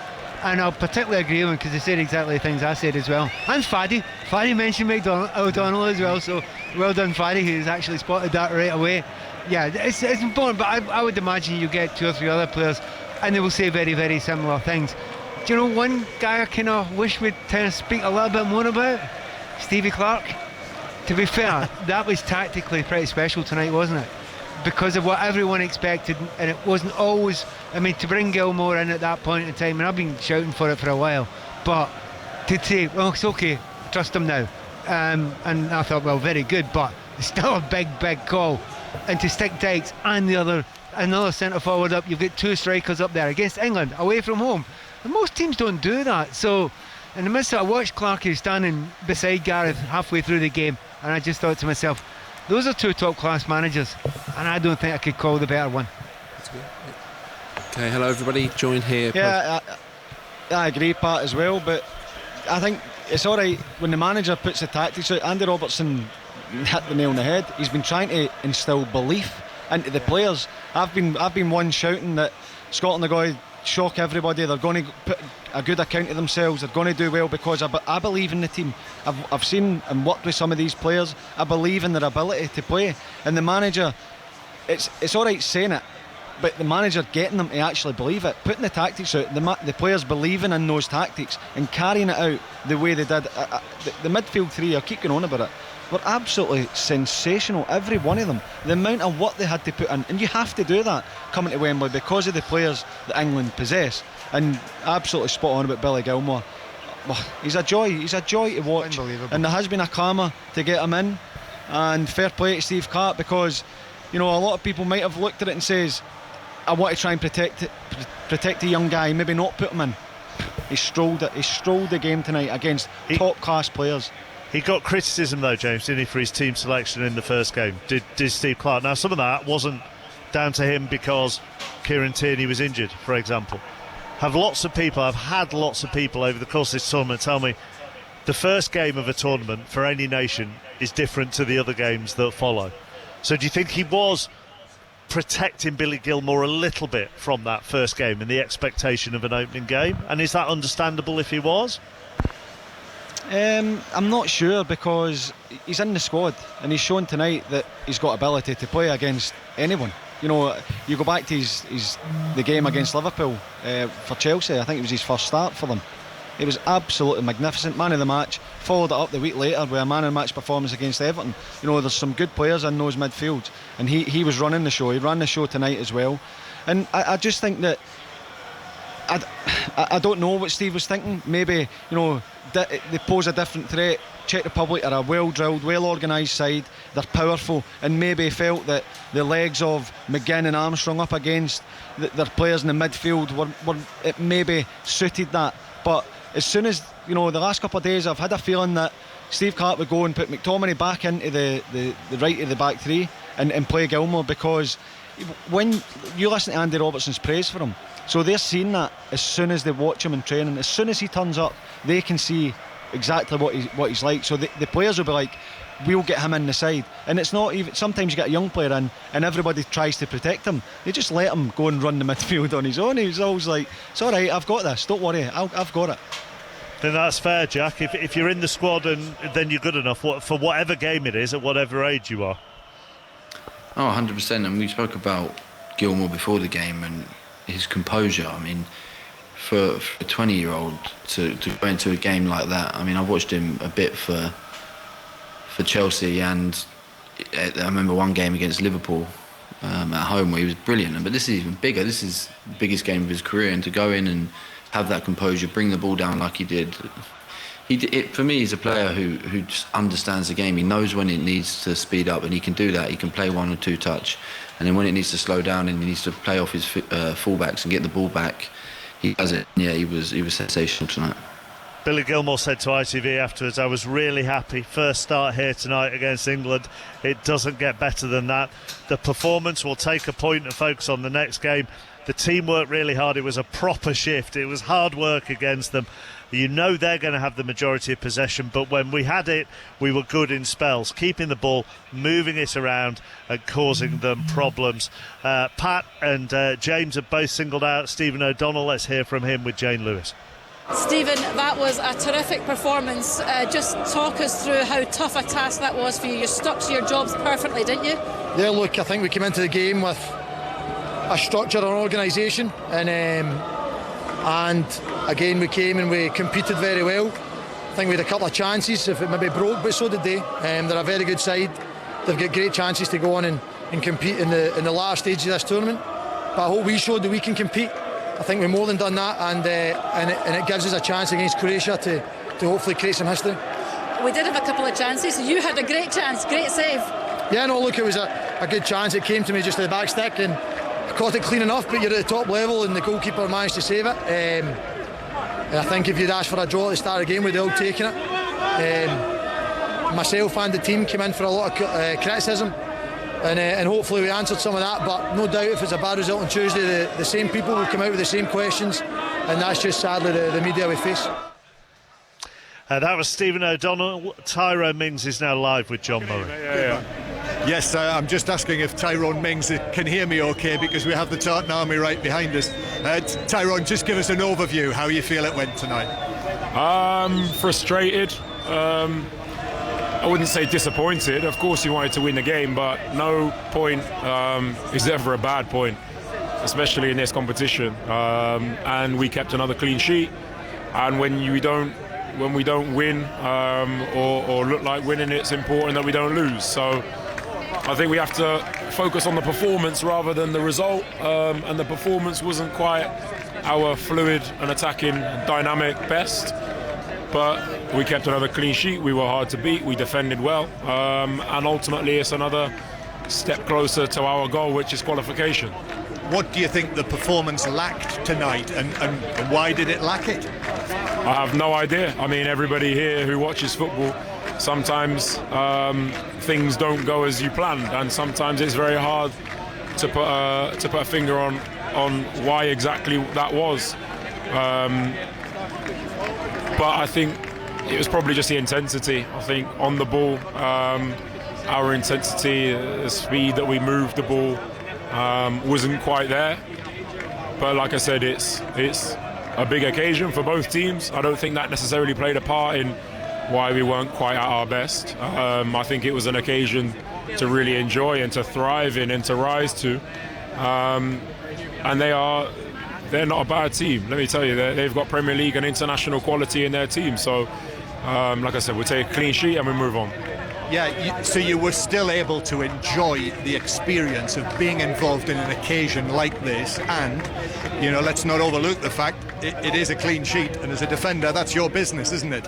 And I'll particularly agree with him because he said exactly the things I said as well. And Faddy mentioned O'Donnell as well, so well done Faddy, who's actually spotted that right away. Yeah, it's important, but I would imagine you get 2 or 3 other players and they will say very, very similar things. Do you know one guy I kind of wish we'd kind of speak a little bit more about? Stevie Clark. To be fair, that was tactically pretty special tonight, wasn't it? Because of what everyone expected, and it wasn't always. I mean, to bring Gilmore in at that point in time, and I've been shouting for it for a while, but to say, well, it's okay, trust him now. And I thought, well, very good, but it's still a big, big call. And to stick Dykes and another centre forward up, you've got 2 strikers up there against England, away from home. And most teams don't do that. So, in the midst of I watched Clarkie standing beside Gareth halfway through the game, and I just thought to myself, those are 2 top-class managers, and I don't think I could call the better one. That's good. Okay, hello everybody, joined here. Yeah, I agree, Pat, as well, but I think it's alright when the manager puts the tactics out. Andy Robertson hit the nail on the head. He's been trying to instill belief into the players. I've been one shouting that Scotland are going to shock everybody, they're going to put a good account of themselves, they're going to do well, because I believe in the team. I've seen and worked with some of these players. I believe in their ability to play, and the manager, it's alright saying it, but the manager getting them to actually believe it, putting the tactics out, the players believing in those tactics and carrying it out the way they did. The midfield 3, I'll keep going on about it, were absolutely sensational, every one of them. The amount of work they had to put in, and you have to do that coming to Wembley because of the players that England possess. And absolutely spot on about Billy Gilmore. He's a joy to watch, and there has been a clamour to get him in, and fair play to Steve Clark, because a lot of people might have looked at it and says, I want to try and protect the young guy, maybe not put him in. He strolled the game tonight against top class players. He got criticism though, James, didn't he, for his team selection in the first game? Did Steve Clarke? Now, some of that wasn't down to him because Kieran Tierney was injured, for example. I've had lots of people over the course of this tournament tell me the first game of a tournament for any nation is different to the other games that follow. So do you think he was protecting Billy Gilmour a little bit from that first game and the expectation of an opening game? And is that understandable if he was? I'm not sure, because he's in the squad and he's shown tonight that he's got ability to play against anyone. You know, you go back to the game against Liverpool for Chelsea. I think it was his first start for them. It was absolutely magnificent. Man of the match. Followed it up the week later with a man of the match performance against Everton. You know, there's some good players in those midfields, and he was running the show. He ran the show tonight as well. And I just think that I don't know what Steve was thinking. Maybe, you know, they pose a different threat. Czech Republic are a well-drilled, well-organised side. They're powerful, and maybe felt that the legs of McGinn and Armstrong up against their players in the midfield were it maybe suited that. But as soon as, you know, the last couple of days, I've had a feeling that Steve Clarke would go and put McTominay back into the right of the back three and play Gilmour, because when you listen to Andy Robertson's praise for him, so they're seeing that as soon as they watch him in training. As soon as he turns up, they can see exactly what he's like. So the players will be like, we'll get him in the side. And it's not even, sometimes you get a young player in and everybody tries to protect him. They just let him go and run the midfield on his own. He's always like, it's all right, I've got this, don't worry, I've got it. Then that's fair, Jack. If you're in the squad, and then you're good enough for whatever game it is, at whatever age you are. Oh, 100%. And we spoke about Gilmour before the game and his composure. I mean, for a 20-year-old to go into a game like that, I mean, I've watched him a bit for Chelsea, and I remember one game against Liverpool at home where he was brilliant. But this is even bigger. This is the biggest game of his career, and to go in and have that composure, bring the ball down like he did. For me, he's a player who just understands the game. He knows when it needs to speed up, and he can do that. He can play one or two touch, and then when it needs to slow down and he needs to play off his fullbacks and get the ball back, he does it. Yeah, he was sensational tonight. Billy Gilmour said to ITV afterwards, I was really happy. First start here tonight against England. It doesn't get better than that. The performance will take a point and focus on the next game. The team worked really hard. It was a proper shift. It was hard work against them. You know they're going to have the majority of possession, but when we had it, we were good in spells, keeping the ball, moving it around and causing them problems. Pat and James have both singled out Stephen O'Donnell. Let's hear from him with Jane Lewis. Stephen, that was a terrific performance. Just talk us through how tough a task that was for you. You stuck to your jobs perfectly, didn't you? Yeah, look, I think we came into the game with a structure and organisation, and again we came and we competed very well. I think we had a couple of chances, if it maybe broke, but so did they. They're a very good side. They've got great chances to go on and compete in the last stage of this tournament. But I hope we showed that we can compete. I think we've more than done that, and it gives us a chance against Croatia to hopefully create some history. We did have a couple of chances. You had a great chance, great save. Yeah, no, look, it was a good chance. It came to me just at the back stick and I caught it clean enough, but you're at the top level and the goalkeeper managed to save it. And I think if you'd asked for a draw at the start of the game, we'd all taken it. Myself and the team came in for a lot of criticism, and hopefully we answered some of that, but no doubt if it's a bad result on Tuesday, the same people will come out with the same questions, and that's just sadly the media we face. That was Stephen O'Donnell. Tyrone Mings is now live with John Murray. Yes, I'm just asking if Tyrone Mings can hear me okay, because we have the Tartan Army right behind us. Tyrone, just give us an overview how you feel it went tonight. Frustrated. I wouldn't say disappointed. Of course you wanted to win the game, but no point is ever a bad point, especially in this competition. And we kept another clean sheet, and when we don't win or look like winning, it's important that we don't lose. So I think we have to focus on the performance rather than the result, and the performance wasn't quite our fluid and attacking dynamic best, but we kept another clean sheet. We were hard to beat, we defended well, and ultimately it's another step closer to our goal, which is qualification. What do you think the performance lacked tonight, and why did it lack it? I have no idea. I mean, everybody here who watches football sometimes things don't go as you planned, and sometimes it's very hard to put a finger on why exactly that was. But I think it was probably just the intensity. I think on the ball, our intensity, the speed that we moved the ball wasn't quite there. But like I said, it's a big occasion for both teams. I don't think that necessarily played a part in why we weren't quite at our best. I think it was an occasion to really enjoy and to thrive in and to rise to. And they're not a bad team. Let me tell you, they've got Premier League and international quality in their team. So, like I said, we'll take a clean sheet and we move on. Yeah, so you were still able to enjoy the experience of being involved in an occasion like this, and, you know, let's not overlook the fact it is a clean sheet, and as a defender, that's your business, isn't it?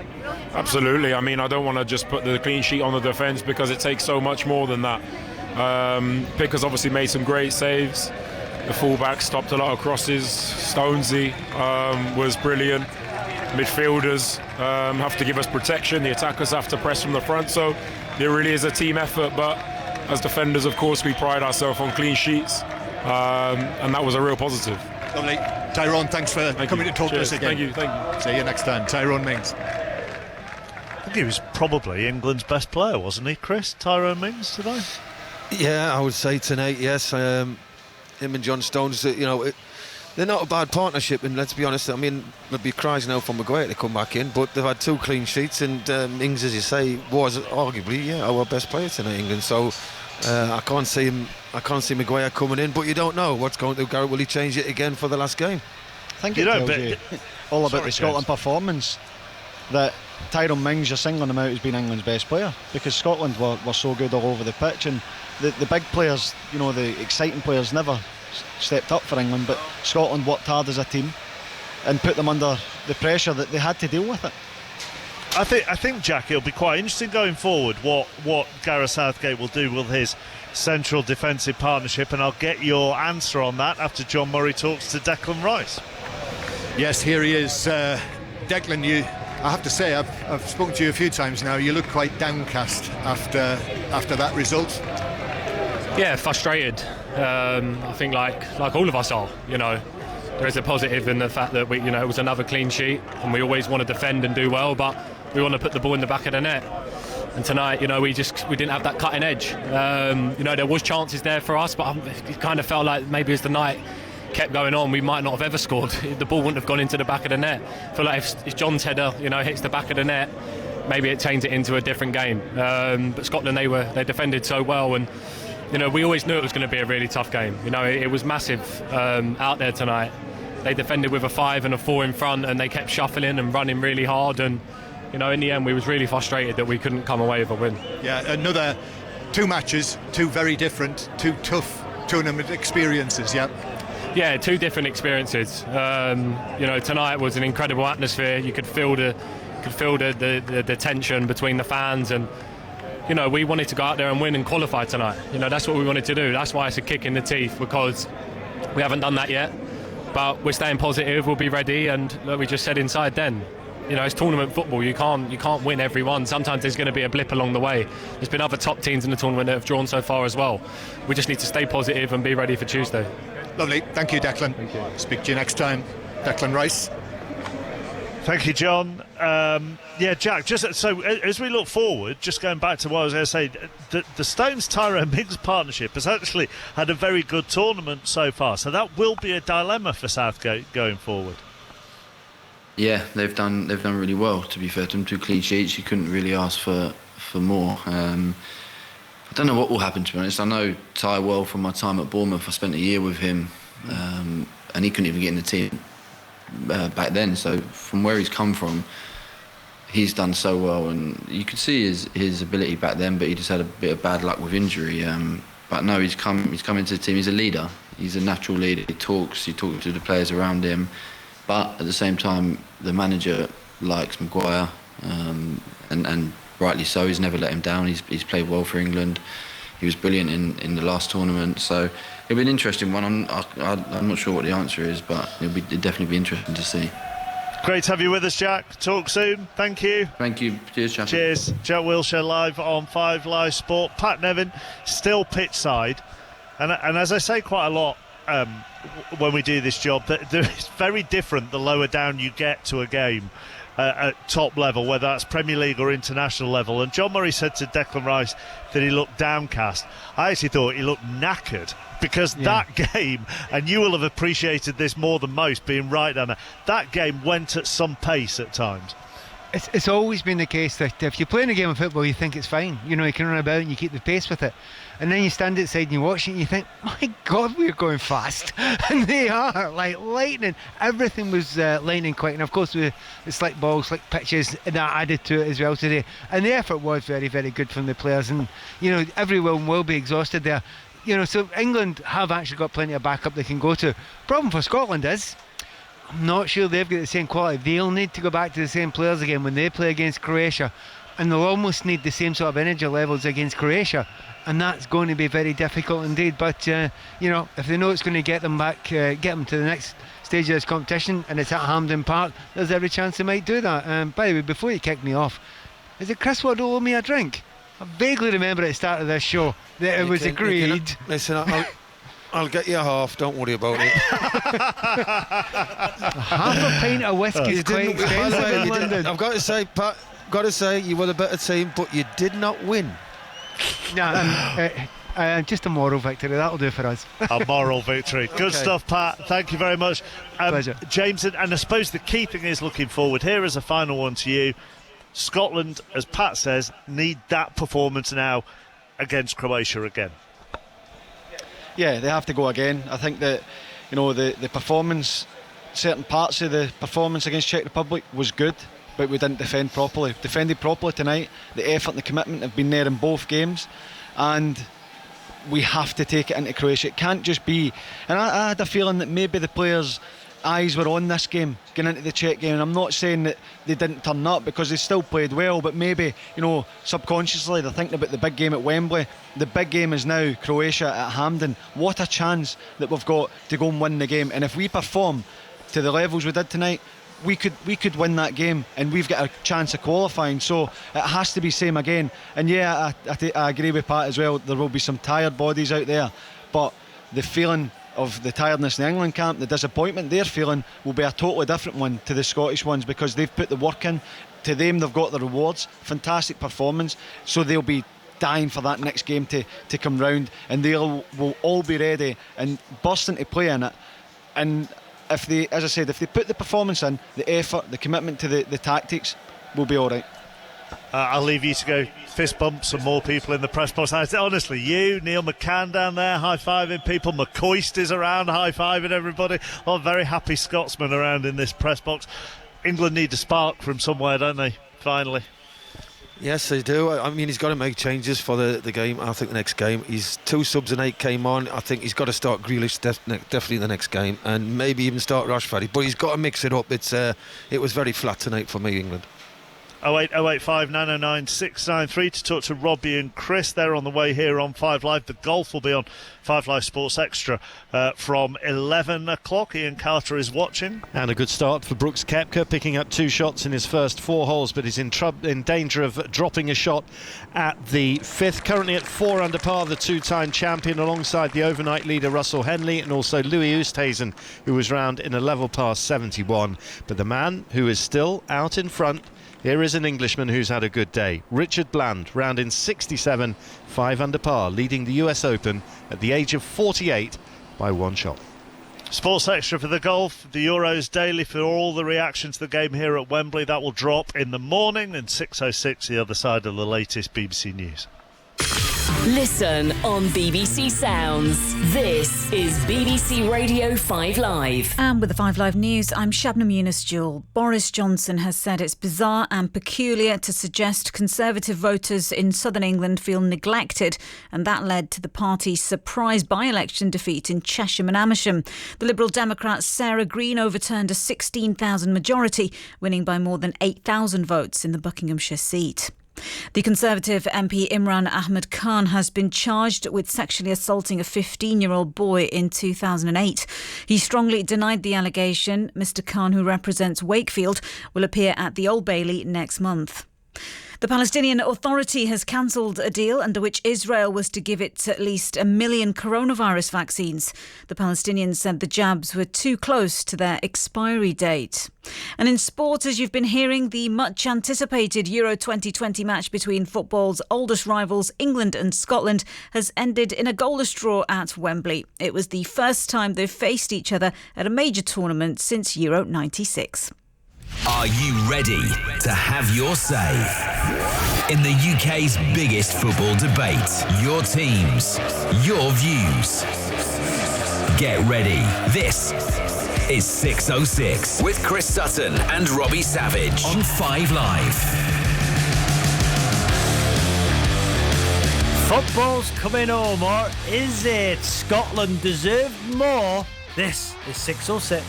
Absolutely. I mean, I don't want to just put the clean sheet on the defence because it takes so much more than that. Picker's obviously made some great saves. The fullback stopped a lot of crosses. Stonesy was brilliant. Midfielders have to give us protection. The attackers have to press from the front. So there really is a team effort. But as defenders, of course, we pride ourselves on clean sheets. And that was a real positive. Lovely. Tyrone, thanks for coming to talk to us again. Thank you. See you next time. Tyrone Mings. I think he was probably England's best player, wasn't he, Chris? Tyrone Mings today? Yeah, I would say tonight, yes. Him and John Stones, you know, they're not a bad partnership, and let's be honest, I mean, there'd be cries now for Maguire to come back in, but they've had 2 clean sheets, and Mings, as you say, was arguably our best player tonight, England. So I can't see Maguire coming in, but you don't know what's going to Garrett. Will he change it again for the last game? I think it tells you all about the Scotland performance, that Tyrone Mings, you're singling him out as being England's best player, because Scotland were so good all over the pitch, and the big players, you know, the exciting players never stepped up for England, but Scotland worked hard as a team and put them under the pressure that they had to deal with it. I think, Jack, it'll be quite interesting going forward what Gareth Southgate will do with his central defensive partnership, and I'll get your answer on that after John Murray talks to Declan Rice. Yes, here he is. Declan, I have to say, I've spoken to you a few times now. You look quite downcast after that result. Yeah, frustrated. I think like all of us are. You know, there is a positive in the fact that it was another clean sheet, and we always want to defend and do well, but we want to put the ball in the back of the net. And tonight, you know, we didn't have that cutting edge. You know, there was chances there for us, but it kind of felt like maybe as the night kept going on, we might not have ever scored. The ball wouldn't have gone into the back of the net. I feel like if John's header, you know, hits the back of the net, maybe it changes it into a different game. But Scotland, they defended so well, and you know, we always knew it was going to be a really tough game. You know, it was massive out there tonight. They defended with a 5 and a 4 in front, and they kept shuffling and running really hard, and you know, in the end we was really frustrated that we couldn't come away with a win. Yeah, another 2 matches, 2 very different, 2 tough tournament experiences. Yeah, 2 different experiences. You know, tonight was an incredible atmosphere. You could feel the tension between the fans, and you know, we wanted to go out there and win and qualify tonight. You know, that's what we wanted to do. That's why it's a kick in the teeth, because we haven't done that yet. But we're staying positive. We'll be ready, and like we just said inside then, you know, it's tournament football. You can't win every one. Sometimes there's going to be a blip along the way. There's been other top teams in the tournament that have drawn so far as well. We just need to stay positive and be ready for Tuesday. Lovely. Thank you, Declan. Thank you. Speak to you next time. Declan Rice. Thank you, John. Yeah, Jack, just so as we look forward, just going back to what I was going to say, the Stones-Tyrone Mings partnership has actually had a very good tournament so far, so that will be a dilemma for Southgate going forward. Yeah, they've done really well, to be fair to them. 2 clean sheets, you couldn't really ask for more. I don't know what will happen, to be honest. I know Ty well from my time at Bournemouth. I spent a year with him, and he couldn't even get in the team back then. So from where he's come from, he's done so well, and you could see his ability back then, but he just had a bit of bad luck with injury. But no, he's come into the team. He's a leader. He's a natural leader. He talks to the players around him. But at the same time, the manager likes Maguire, and rightly so. He's never let him down. He's played well for England. He was brilliant in the last tournament. So it'll be an interesting one. I'm not sure what the answer is, but it'll definitely be interesting to see. Great to have you with us, Jack. Talk soon. Thank you. Thank you. Cheers, Jack. Cheers. Jack Wilshere live on 5 Live Sport. Pat Nevin still pitch side. And as I say quite a lot when we do this job, that it's very different the lower down you get to a game at top level, whether that's Premier League or international level. And John Murray said to Declan Rice that he looked downcast. I actually thought he looked knackered. Because that game, and you will have appreciated this more than most, being right down there, that game went at some pace at times. It's always been the case that if you're playing a game of football, you think it's fine. You know, you can run about and you keep the pace with it. And then you stand outside and you watch it and you think, my God, we're going fast. And they are, like lightning. Everything was lightning quick. And of course, with the slick balls, slick pitches, that added to it as well today. And the effort was very, very good from the players. And, you know, everyone will be exhausted there. You know, so England have actually got plenty of backup they can go to. Problem for Scotland is, I'm not sure they've got the same quality. They'll need to go back to the same players again when they play against Croatia, and they'll almost need the same sort of energy levels against Croatia, and that's going to be very difficult indeed. But you know, if they know it's going to get them back, get them to the next stage of this competition, and it's at Hampden Park, there's every chance they might do that. By the way, before you kick me off, is it Chris Waddle owe me a drink? I vaguely remember at the start of this show that it was agreed. Listen, I'll get you a half, don't worry about it. Half a pint of whiskey is quite expensive in London. I've got to say, Pat, you were the better team, but you did not win. Just a moral victory, that'll do for us. A moral victory. Good stuff, Pat. Thank you very much. Pleasure. James, and I suppose the key thing is looking forward. Here is a final one to you. Scotland, as Pat says, need that performance now against Croatia again. Yeah, they have to go again. I think that, you know, the performance, certain parts of the performance against Czech Republic was good, but we didn't defend properly. Defended properly tonight. The effort and the commitment have been there in both games, and we have to take it into Croatia. It can't just be, and I had a feeling that maybe the players' eyes were on this game going into the Czech game, and I'm not saying that they didn't turn up, because they still played well, but maybe, you know, subconsciously they're thinking about the big game at Wembley. The big game is now Croatia at Hampden. What a chance that we've got to go and win the game, and if we perform to the levels we did tonight, we could win that game, and we've got a chance of qualifying. So it has to be same again. And yeah, I agree with Pat as well. There will be some tired bodies out there, but the feeling of the tiredness in the England camp, the disappointment they're feeling, will be a totally different one to the Scottish ones, because they've put the work in. To them, they've got the rewards. Fantastic performance, so they'll be dying for that next game to come round, and will all be ready and burst into play in it. And if they, as I said, if they put the performance in, the effort, the commitment to the tactics, we'll be all right. I'll leave you to go fist bump some more people in the press box. Honestly, you, Neil McCann down there high-fiving people, McCoist is around high-fiving everybody. Oh, very happy Scotsmen around in this press box. England need a spark from somewhere, don't they, finally? Yes, they do. I mean, he's got to make changes for the game. I think the next game, he's 2 subs and 8 came on. I think he's got to start Grealish definitely the next game, and maybe even start Rashford. But he's got to mix it up. It was very flat tonight for me, England. 08085 909 693 to talk to Robbie and Chris. They're on the way here on 5 Live. The golf will be on 5 Live Sports Extra from 11 o'clock. Ian Carter is watching. And a good start for Brooks Koepka, picking up 2 shots in his first 4 holes, but he's in danger of dropping a shot at the 5th. Currently at 4 under par, the 2-time champion, alongside the overnight leader Russell Henley and also Louis Oosthuizen, who was round in a level par 71. But the man who is still out in front, here is an Englishman who's had a good day. Richard Bland, round in 67, 5 under par, leading the US Open at the age of 48 by 1 shot. Sports Extra for the golf, the Euros daily for all the reactions to the game here at Wembley. That will drop in the morning, and 6:06 the other side of the latest BBC News. Listen on BBC Sounds. This is BBC Radio 5 Live. And with the 5 Live News, I'm Shabnam Yunus-Jewell. Boris Johnson has said it's bizarre and peculiar to suggest Conservative voters in southern England feel neglected, and that led to the party's surprise by-election defeat in Chesham and Amersham. The Liberal Democrat Sarah Green overturned a 16,000 majority, winning by more than 8,000 votes in the Buckinghamshire seat. The Conservative MP Imran Ahmed Khan has been charged with sexually assaulting a 15-year-old boy in 2008. He strongly denied the allegation. Mr Khan, who represents Wakefield, will appear at the Old Bailey next month. The Palestinian Authority has cancelled a deal under which Israel was to give it at least 1 million coronavirus vaccines. The Palestinians said the jabs were too close to their expiry date. And in sport, as you've been hearing, the much anticipated Euro 2020 match between football's oldest rivals, England and Scotland, has ended in a goalless draw at Wembley. It was the first time they've faced each other at a major tournament since Euro 96. Are you ready to have your say? In the UK's biggest football debate, your teams, your views. Get ready. This is 606 with Chris Sutton and Robbie Savage on 5 Live. Football's coming home, or is it? Scotland deserved more. This is 606.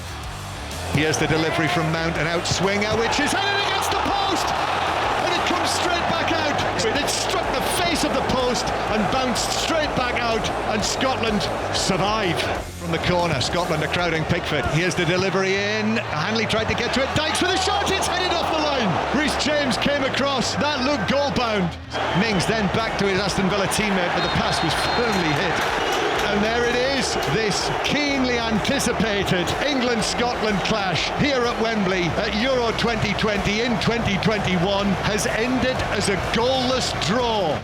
Here's the delivery from Mount, an outswinger, which is headed against the post, and it comes straight back out. It struck the face of the post and bounced straight back out, and Scotland survived. From the corner, Scotland are crowding Pickford. Here's the delivery in. Hanley tried to get to it. Dykes with a shot. It's headed off the line. Reece James came across. That looked goal-bound. Mings then back to his Aston Villa teammate, but the pass was firmly hit. And there it is, this keenly anticipated England-Scotland clash here at Wembley at Euro 2020 in 2021 has ended as a goalless draw.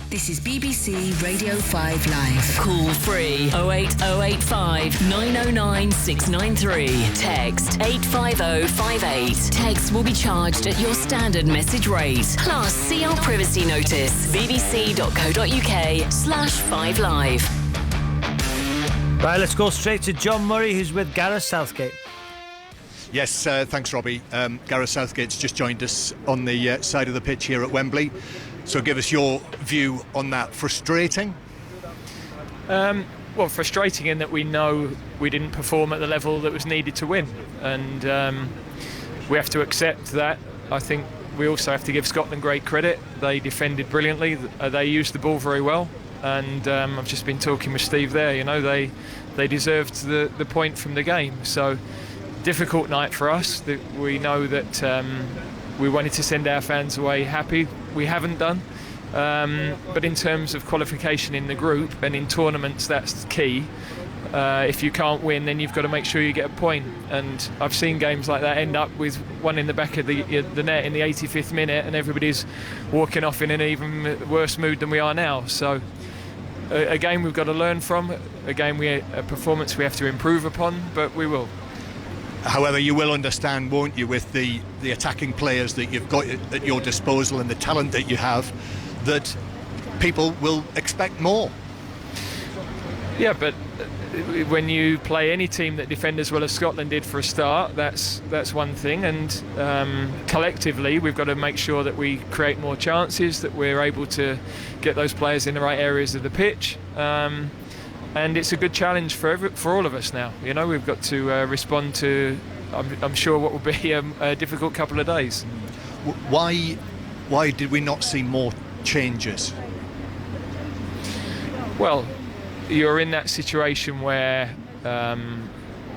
This is BBC Radio 5 Live. Call free 08085 909 693. Text 85058. Text will be charged at your standard message rate. Plus, see our privacy notice. bbc.co.uk/5 Live. Right, let's go straight to John Murray, who's with Gareth Southgate. Yes, thanks, Robbie. Gareth Southgate's just joined us on the side of the pitch here at Wembley. So give us your view on that. Frustrating? Well, frustrating in that we know we didn't perform at the level that was needed to win. And we have to accept that. I think we also have to give Scotland great credit. They defended brilliantly. They used the ball very well. And I've just been talking with Steve there, you know, they deserved the point from the game. So, difficult night for us. We know that we wanted to send our fans away happy. We haven't done. But in terms of qualification in the group and in tournaments, that's key. If you can't win, then you've got to make sure you get a point. And I've seen games like that end up with one in the back of the net in the 85th minute, and everybody's walking off in an even worse mood than we are now. So, a game we've got to learn from, a performance we have to improve upon, but we will. However, you will understand, won't you, with the attacking players that you've got at your disposal and the talent that you have, that people will expect more. Yeah, but when you play any team that defend as well as Scotland did for a start, that's one thing, and collectively we've got to make sure that we create more chances, that we're able to get those players in the right areas of the pitch, and it's a good challenge for all of us now. You know, we've got to respond to, I'm sure, what will be a difficult couple of days. Why did we not see more changes? Well, you're in that situation where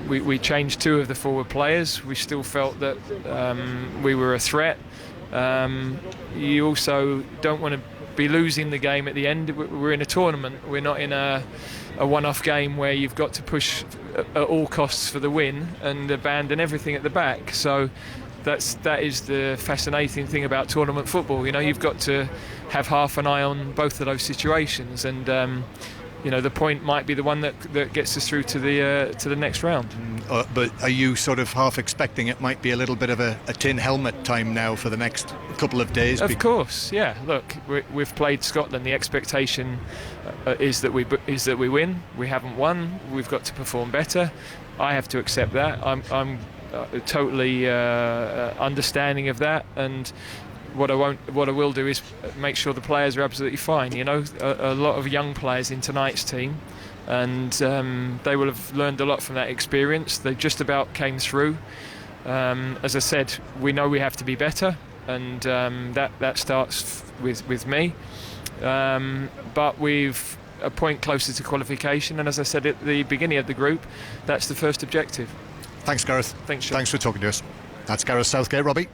we changed 2 of the forward players. We still felt that we were a threat. You also don't want to be losing the game at the end. We're in a tournament. We're not in a one-off game where you've got to push at all costs for the win and abandon everything at the back. So that is the fascinating thing about tournament football. You know, you've got to have half an eye on both of those situations, and you know, the point might be the one that gets us through to the next round. But are you sort of half expecting it might be a little bit of a tin helmet time now for the next couple of days? Of course, yeah. Look, we've played Scotland. The expectation is that we win. We haven't won. We've got to perform better. I have to accept that. I'm totally understanding of that, and what I will do is make sure the players are absolutely fine. You know, a lot of young players in tonight's team, and they will have learned a lot from that experience. They just about came through. As I said, we know we have to be better. and that starts with me. But we've a point closer to qualification, and as I said at the beginning of the group, that's the first objective. Thanks, Gareth. Thanks, Sean. Thanks for talking to us. That's Gareth Southgate. Robbie?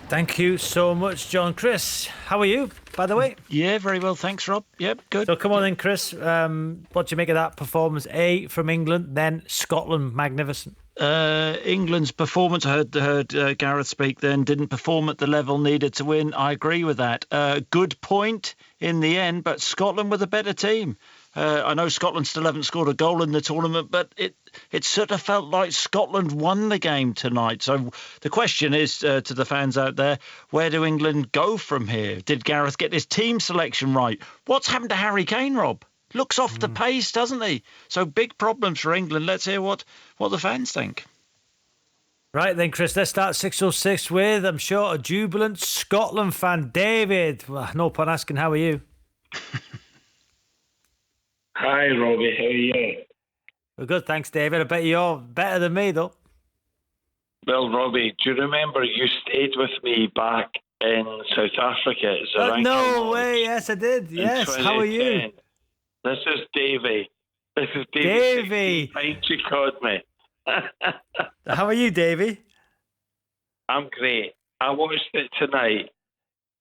Thank you so much, John. Chris, how are you, by the way? Yeah, very well, thanks, Rob. Yep, good. So come on then, Chris. What do you make of that performance? From England, then Scotland, magnificent. England's performance, I heard Gareth speak then, didn't perform at the level needed to win. I agree with that. Good point in the end, but Scotland were the better team. I know Scotland still haven't scored a goal in the tournament, but it sort of felt like Scotland won the game tonight. So the question is to the fans out there, where do England go from here? Did Gareth get his team selection right? What's happened to Harry Kane, Rob? Looks off the pace, doesn't he? So big problems for England. Let's hear what the fans think. Right then, Chris, let's start 6:06 with, I'm sure, a jubilant Scotland fan, David. Well, no point asking, how are you? Hi, Robbie. How are you? We're good, thanks, David. I bet you're better than me, though. Well, Robbie, do you remember you stayed with me back in South Africa? No way. Yes, I did. Yes. How are you? This is Davey. Davey. Thanks, you called me. How are you, Davey? I'm great. I watched it tonight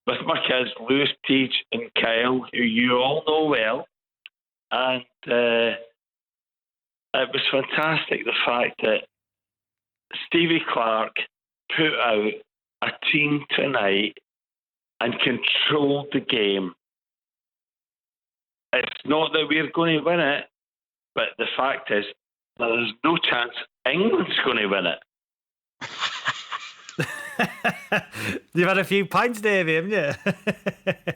with my kids, Lewis, Teach, and Kyle, who you all know well. And it was fantastic, the fact that Stevie Clark put out a team tonight and controlled the game. It's not that we're going to win it, but the fact is there's no chance England's going to win it. You've had a few pints, Davey, haven't you?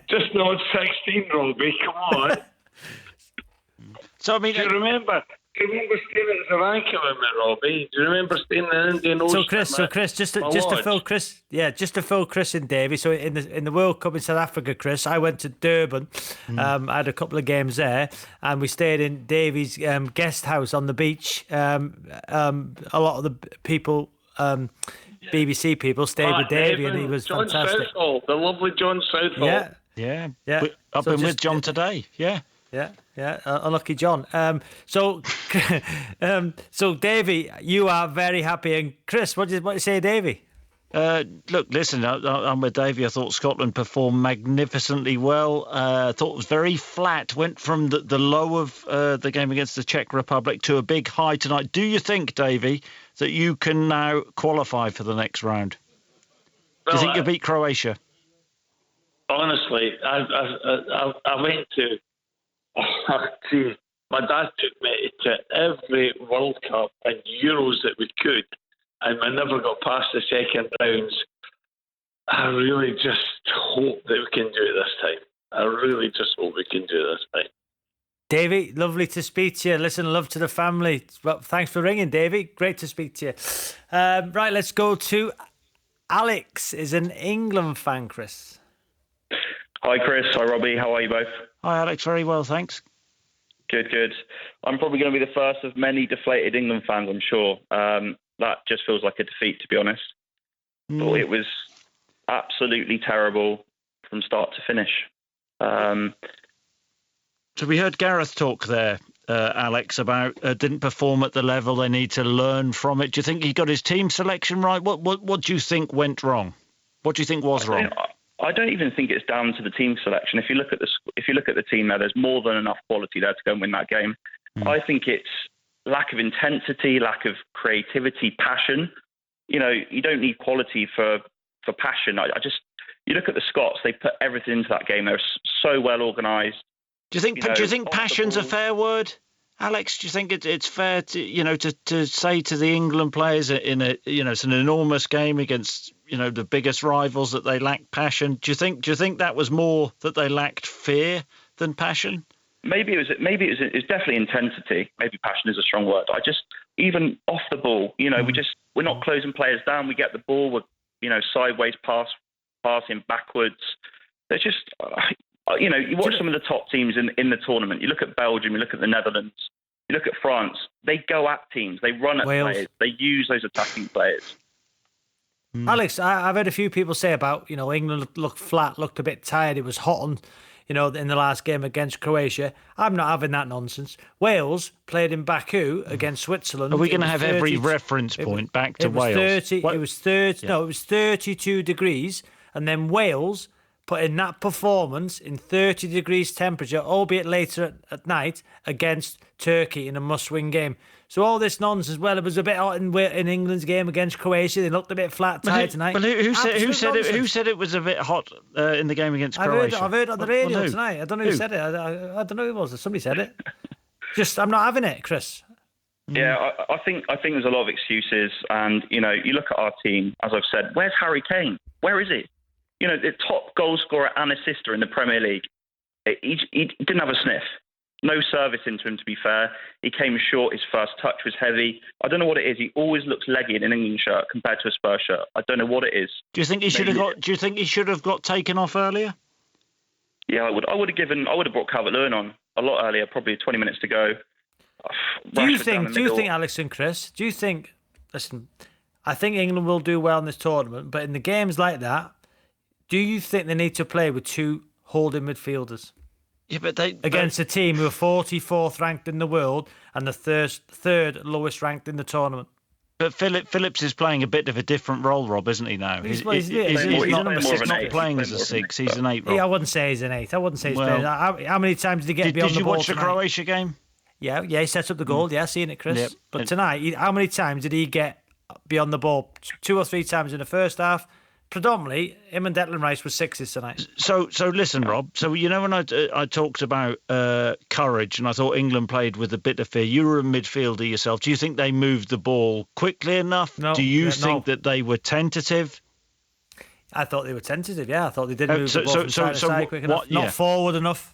Just not 16, Robbie. Come on. So I mean, do you remember staying at Sri Lanka with me, Robbie? Do you remember staying in the Indian Ocean? So Chris, just to fill Chris and Davey. So in the World Cup in South Africa, Chris, I went to Durban. I had a couple of games there, and we stayed in Davey's guest house on the beach. A lot of the people, BBC people, stayed with Davey, and he was John fantastic. Southall, the lovely John Southall. Yeah. I've been with John today. Yeah. Unlucky John. So Davey, you are very happy, and Chris, what do you say, Davey? Look, listen, I'm with Davey. I thought Scotland performed magnificently well. I thought it was very flat. Went from the low of the game against the Czech Republic to a big high tonight. Do you think, Davey, that you can now qualify for the next round? Do you think you'll beat Croatia? Honestly, I went to. Geez, my dad took me to every World Cup and Euros that we could, and we never got past the second rounds. I really just hope that we can do it this time. I really just hope we can do it this time. Davey, lovely to speak to you. Listen, love to the family. Well, thanks for ringing, Davey. Great to speak to you. Right, let's go to Alex, is an England fan, Chris. Hi, Chris. Hi, Robbie. How are you both? Hi, Alex. Very well, thanks. Good. I'm probably going to be the first of many deflated England fans, I'm sure. That just feels like a defeat, to be honest. But it was absolutely terrible from start to finish. So we heard Gareth talk there, Alex, about didn't perform at the level they need to learn from it. Do you think he got his team selection right? What do you think went wrong? What do you think was wrong? I don't even think it's down to the team selection. If you look at the team now, there's more than enough quality there to go and win that game. I think it's lack of intensity, lack of creativity, passion. You know, you don't need quality for passion. You look at the Scots; they put everything into that game. They're so well organised. Do you think passion's a fair word, Alex? Do you think it's fair to say to the England players it's an enormous game against the biggest rivals that they lack passion? Do you think that was more that they lacked fear than passion? Maybe it was definitely intensity. Maybe passion is a strong word. Even off the ball, we're not closing players down. We get the ball, we're sideways passing backwards. They're just you watch some of the top teams in the tournament. You look at Belgium, you look at the Netherlands, you look at France. They go at teams, they run at players, they use those attacking players. Alex, I've heard a few people say about, England looked flat, looked a bit tired. It was hot on, in the last game against Croatia. I'm not having that nonsense. Wales played in Baku against Switzerland. Are we going to have every reference point back to Wales? It was 30. No, it was 32 degrees, and then Wales put in that performance in 30 degrees temperature, albeit later at night, against Turkey in a must-win game. So all this nonsense, well, it was a bit hot in England's game against Croatia. They looked a bit flat tired tonight. Well, who said it was a bit hot in the game against Croatia? I've heard it on the radio tonight. I don't know who said it. I don't know who it was. Somebody said it. I'm not having it, Chris. Yeah, I think there's a lot of excuses, and you look at our team. As I've said, where's Harry Kane? Where is he? The top goal scorer and assister in the Premier League. He didn't have a sniff. No service into him, to be fair. He came short. His first touch was heavy. I don't know what it is. He always looks leggy in an England shirt compared to a Spurs shirt. I don't know what it is. Do you think he should have got? Do you think he should have got taken off earlier? Yeah, I would have brought Calvert-Lewin on a lot earlier, probably 20 minutes to go. Do you think, Alex and Chris? Do you think? Listen, I think England will do well in this tournament, but in the games like that, do you think they need to play with two holding midfielders? Yeah, but against a team who are 44th ranked in the world and the third lowest ranked in the tournament. But Phillips is playing a bit of a different role, Rob, isn't he now? He's not playing as a 6. He's an 8. Rob. Yeah, I wouldn't say he's an 8. I wouldn't say he's playing. How many times did he get beyond the ball? Did you watch the Croatia game? Yeah, he set up the goal. Yeah, seen it, Chris. Yep. But tonight, how many times did he get beyond the ball? 2 or 3 times in the first half. Predominantly, him and Declan Rice were 6s tonight. So listen, Rob. So when I talked about courage, and I thought England played with a bit of fear. You were a midfielder yourself. Do you think they moved the ball quickly enough? No. Do you think that they were tentative? I thought they were tentative. Yeah, I thought they did move the ball from side to side quick enough, not forward enough.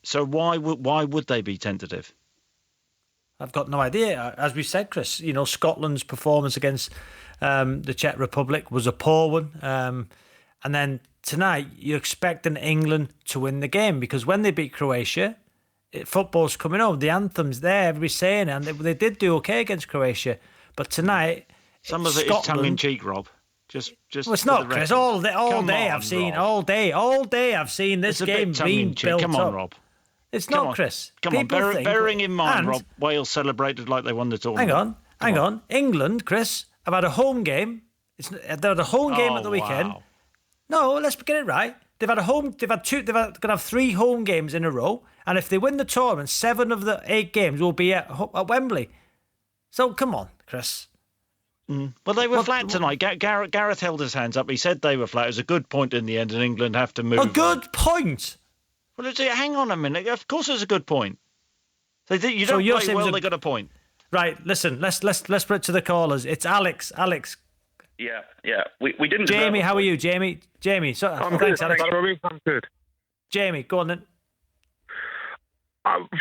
So why would they be tentative? I've got no idea. As we said, Chris, Scotland's performance against the Czech Republic was a poor one. And then tonight, you're expecting England to win the game because when they beat Croatia, football's coming on. The anthem's there, everybody's saying it, and they did do okay against Croatia. But tonight, some of it is tongue-in-cheek, Rob. Just well, it's not, Chris. All day I've seen this game being built up. Come on, Rob. It's not, Chris. Come on, bearing in mind, Rob, Wales celebrated like they won the tournament. Hang on. England, Chris, have had a home game. They had a home game at the weekend. Wow. No, let's get it right. They've had going to have 3 home games in a row, and if they win the tournament, 7 of the 8 games will be at Wembley. So come on, Chris. Well, they were flat tonight. Gareth held his hands up. He said they were flat. It was a good point in the end, and England have to move. A good point. Well, hang on a minute. Of course, it's a good point. You don't play well. They got a point. Right. Listen. Let's put it to the callers. It's Alex. Yeah. We didn't. Jamie, how are you, Jamie? So, I'm thanks, good. Alex. Thanks, Robbie. I'm good. Jamie, go on then.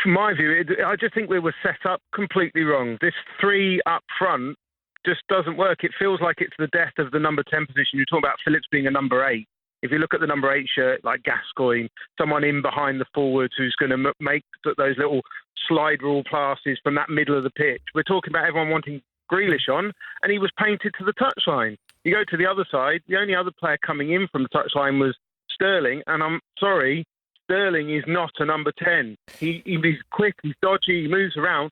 From my view, I just think we were set up completely wrong. This 3 up front just doesn't work. It feels like it's the death of the number 10 position. You're talking about Phillips being a number 8. If you look at the number 8 shirt, like Gascoigne, someone in behind the forwards who's going to make those little slide rule passes from that middle of the pitch. We're talking about everyone wanting Grealish on, and he was painted to the touchline. You go to the other side, the only other player coming in from the touchline was Sterling, and I'm sorry, Sterling is not a number 10. He's quick, he's dodgy, he moves around,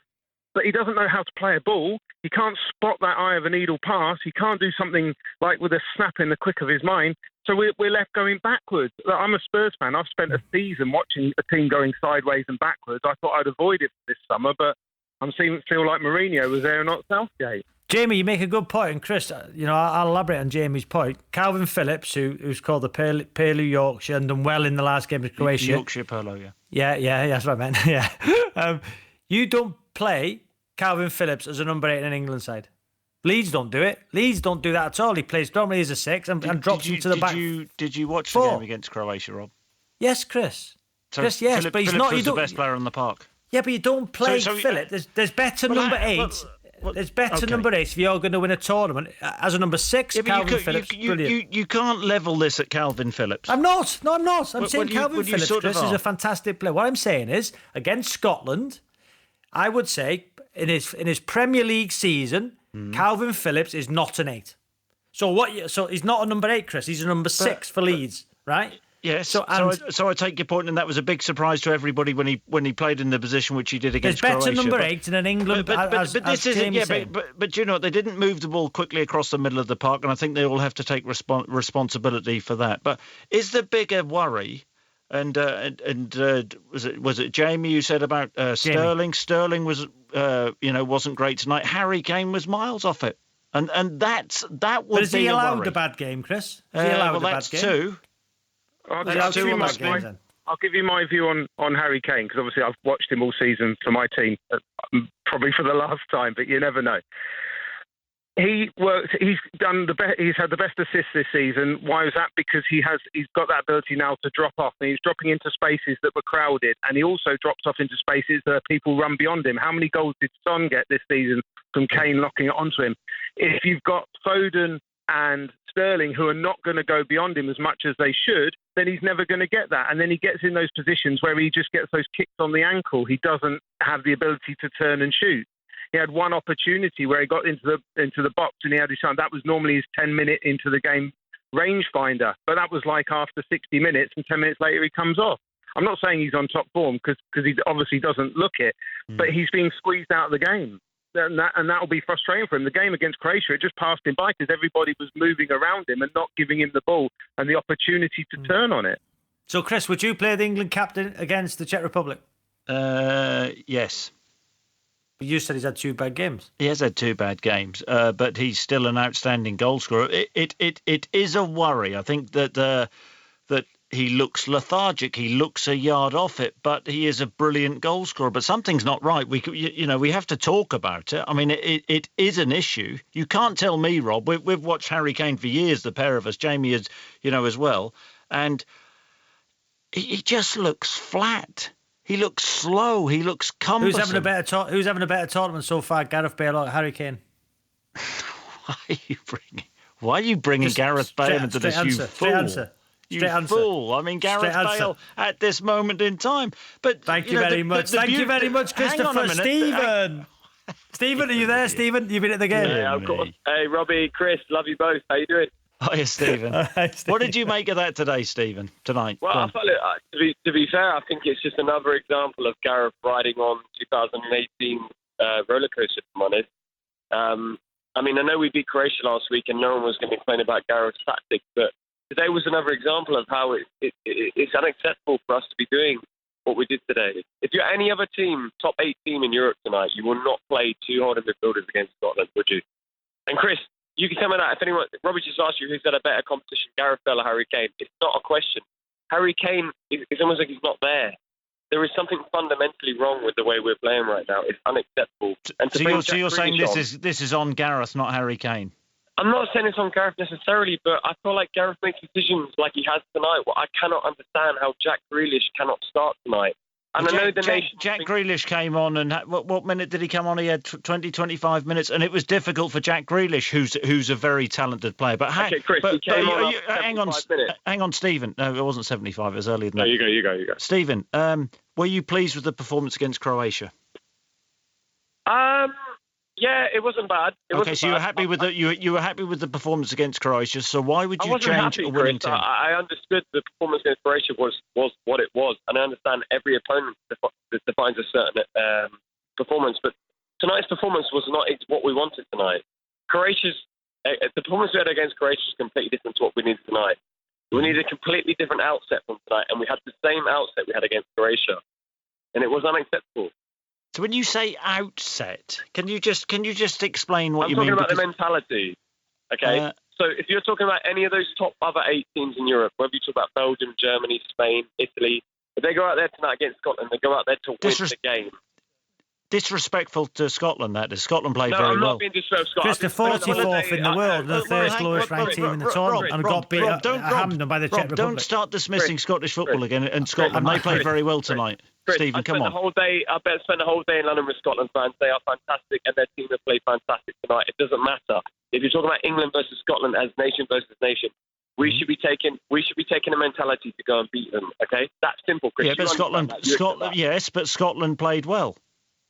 but he doesn't know how to play a ball. He can't spot that eye of a needle pass. He can't do something like with a snap in the quick of his mind. So we're left going backwards. I'm a Spurs fan. I've spent a season watching a team going sideways and backwards. I thought I'd avoid it this summer, but feel like Mourinho was there and not Southgate. Jamie, you make a good point, and Chris, I'll elaborate on Jamie's point. Calvin Phillips, who's called the Pearly Yorkshire and done well in the last game of Croatia. Yorkshire Polo, yeah. Yeah, that's what I meant. Yeah. You don't play Calvin Phillips as a number 8 in an England side. Leeds don't do it. Leeds don't do that at all. He plays normally as a 6 and drops him to the back. Did you watch the game against Croatia, Rob? Yes, Chris. So Chris, yes, Phillips, but he's Phillips not. was the best player on the park. Yeah, but you don't play Phillips. There's better number 8. There's better number 8 if you're going to win a tournament. As a number 6, Calvin Phillips, brilliant. You can't level this at Calvin Phillips. I'm not. No, I'm not. I'm saying Calvin Phillips, Chris, is a fantastic player. What I'm saying is, against Scotland, I would say in his Premier League season, Calvin Phillips is not an 8. So he's not a number 8, Chris. He's a number 6 for Leeds, right? Yes. So I take your point, and that was a big surprise to everybody when he played in the position which he did against Croatia. There's better number 8 in England. But this isn't. But you know, they didn't move the ball quickly across the middle of the park, and I think they all have to take responsibility for that. But is the bigger worry? And was it Jamie who said about Sterling? Sterling was wasn't great tonight. Harry Kane was miles off it, and that would be a worry. But is he allowed a bad game, Chris? Is he allowed a bad game? Two. I'll give you my view on Harry Kane, because obviously I've watched him all season for my team, probably for the last time, but you never know. He's had the best assists this season. Why was that? Because he's got that ability now to drop off, and he's dropping into spaces that were crowded, and he also drops off into spaces that people run beyond him. How many goals did Son get this season from Kane locking it onto him? If you've got Foden and Sterling who are not going to go beyond him as much as they should, then he's never going to get that. And then he gets in those positions where he just gets those kicks on the ankle. He doesn't have the ability to turn and shoot. He had one opportunity where he got into the box and he had his son. That was normally his 10-minute into the game rangefinder, but that was like after 60 minutes, and 10 minutes later he comes off. I'm not saying he's on top form because he obviously doesn't look it, but he's being squeezed out of the game. And that will be frustrating for him. The game against Croatia, it just passed him by because everybody was moving around him and not giving him the ball and the opportunity to turn on it. So, Chris, would you play the England captain against the Czech Republic? Yes. But you said he's had 2 bad games. He has had 2 bad games, but he's still an outstanding goal scorer. It is a worry. I think that he looks lethargic. He looks a yard off it, but he is a brilliant goal scorer. But something's not right. We have to talk about it. I mean, it is an issue. You can't tell me, Rob. We've watched Harry Kane for years, the pair of us. Jamie is, as well, and he just looks flat. He looks slow. He looks cumbersome. Who's having a better tournament so far, Gareth Bale or Harry Kane? Why are you bringing Gareth Bale into this? You fool! You fool! I mean, Gareth Bale at this moment in time. But thank you very much. Thank you very much, Christopher. Stephen, are you there? Stephen, you've been at the game. Yeah, of course. Hey, Robbie, Chris, love you both. How you doing? Hiya, Stephen. What did you make of that today, Stephen? Tonight? Well, I felt to be fair, I think it's just another example of Gareth riding on 2018 roller coaster. If I'm honest. I mean, I know we beat Croatia last week, and no one was going to complain about Gareth's tactics, but today was another example of how it's unacceptable for us to be doing what we did today. If you're any other team, top 8 team in Europe tonight, you will not play 2 holding midfielders against Scotland, would you? And Chris, you can tell me that if anyone, Robbie just asked you who's had a better competition, Gareth Bale or Harry Kane. It's not a question. Harry Kane is almost like he's not there. There is something fundamentally wrong with the way we're playing right now. It's unacceptable. And so you're saying this is on Gareth, not Harry Kane? I'm not saying it's on Gareth necessarily, but I feel like Gareth makes decisions like he has tonight. Well, I cannot understand how Jack Grealish cannot start tonight. And I know Jack Grealish came on, and what minute did he come on? He had 20, 25 minutes, and it was difficult for Jack Grealish, who's a very talented player. But Chris, he came on hang on, Stephen. No, it wasn't 75. It was earlier than that. No, you go. Stephen, were you pleased with the performance against Croatia? Yeah, it wasn't bad. So you were happy with you were happy with the performance against Croatia. So why would you change a winning team? I understood the performance against Croatia was what it was, and I understand every opponent defines a certain performance. But tonight's performance was not what we wanted tonight. The performance we had against Croatia is completely different to what we needed tonight. We needed a completely different outset from tonight, and we had the same outset we had against Croatia, and it was unacceptable. So when you say outset, can you just explain what you mean? I'm talking about the mentality. Okay. So if you're talking about any of those top other 8 teams in Europe, whether you talk about Belgium, Germany, Spain, Italy, if they go out there tonight against Scotland, they go out there to win the game. Disrespectful to Scotland, that is. Scotland played very well. No, I'm not being disrespectful. Chris, the 44th in the world, the first lowest ranked team in the tournament, and got beat at Hampden by the Czech Republic. Don't start dismissing Scottish football again. And Scotland, they played very well tonight. Chris, Stephen, come on. I bet spend the whole day in London with Scotland fans. They are fantastic, and their team have played fantastic tonight. It doesn't matter if you're talking about England versus Scotland as nation versus nation. We should be taking a mentality to go and beat them. Okay, that's simple, Chris. Yeah, but Scotland, yes, but Scotland played well.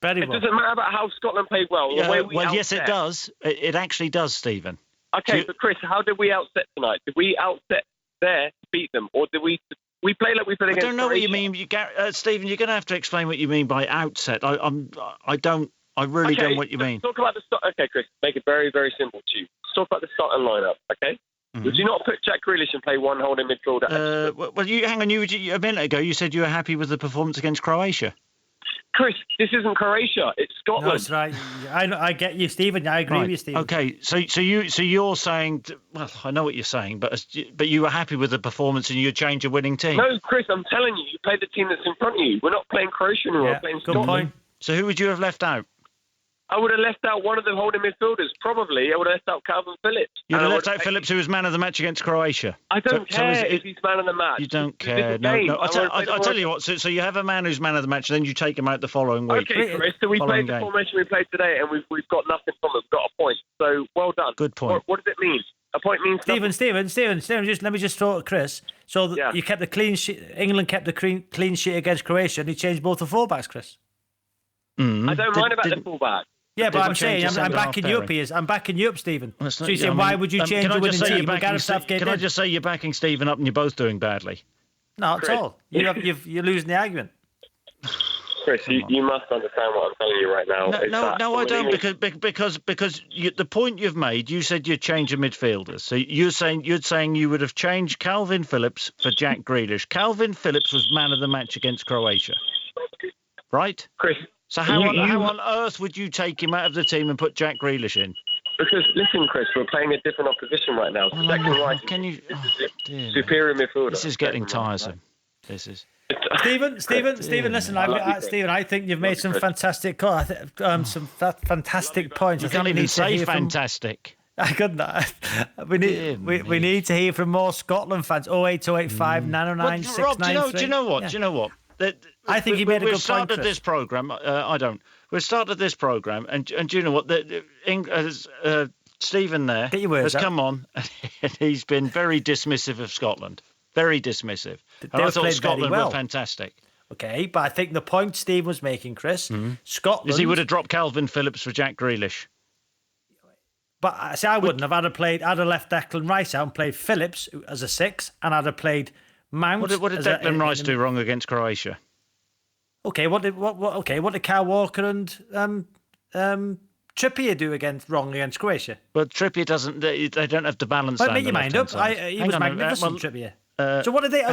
It doesn't matter about how Scotland played well. Yes, it does. It actually does, Stephen. Okay, but Chris, how did we outset tonight? Did we outset there to beat them, or did we play like we played against? I don't know Croatia? what you mean, Stephen. You're going to have to explain what you mean by outset. I really don't know what you mean. Talk about the start. Okay, Chris, make it very, very simple to you. Talk about the starting lineup. Okay. Mm-hmm. Would you not put Jack Grealish and play one holding midfielder? Well, hang on. A minute ago, you said you were happy with the performance against Croatia. Chris, this isn't Croatia. It's Scotland. No, that's right. I get you, Stephen. I agree with you, Stephen. Okay, so you're saying, well, I know what you're saying, but you were happy with the performance and you'd change a winning team. No, Chris, I'm telling you, you play the team that's in front of you. We're not playing Croatia anymore. We're playing Scotland. Point. So who would you have left out? I would have left out one of the holding midfielders. Probably, I would have left out Calvin Phillips. You'd have left out Phillips, who was man of the match against Croatia. I don't care if he's man of the match. You don't care. No. I'll tell you what. So you have a man who's man of the match, then you take him out the following week. Okay, Chris. So we played the formation we played today, and we've got nothing from it. We've got a point. So well done. Good point. What does it mean? A point means Stephen. Just let me just throw it, Chris. So you kept the clean sheet. England kept the clean sheet against Croatia, and you changed both the fullbacks, Chris. I don't mind about the fullback. Yeah, but I'm saying I'm backing you up here. I'm backing you up, Stephen. So you say, why would you change your winning team? Can I just say you're backing Stephen up and you're both doing badly? No, at all. You're losing the argument. Chris, you must understand what I'm telling you right now. No, I don't, because the point you've made, you said you'd change your midfielders. So you're saying you would have changed Calvin Phillips for Jack Grealish. Calvin Phillips was man of the match against Croatia, right? Chris. So how on earth would you take him out of the team and put Jack Grealish in? Because listen, Chris, we're playing a different opposition right now. Superior midfielder. This is getting tiresome. This is. Stephen, listen, Stephen, I think you've made some fantastic calls, some fantastic points. You can't even say fantastic. I couldn't. We need to hear from more Scotland fans. 08285 909 693. Do you know what? Do you know what? I think you made a good point. We've started this programme. I don't. We've started this programme, and do you know what? Stephen there has come on, and he's been very dismissive of Scotland. Very dismissive. And I thought Scotland were fantastic. Okay, but I think the point Steve was making, Chris, Scotland... is he would have dropped Calvin Phillips for Jack Grealish. But I wouldn't have. I'd have left Declan Rice out and played Phillips as a 6, and I'd have played Mount. What did Declan Rice do wrong against Croatia? Okay, what did Kyle Walker and Trippier do wrong against Croatia? But Trippier doesn't. They don't have to balance. But make your mind up. He was magnificent, Trippier. So what did they?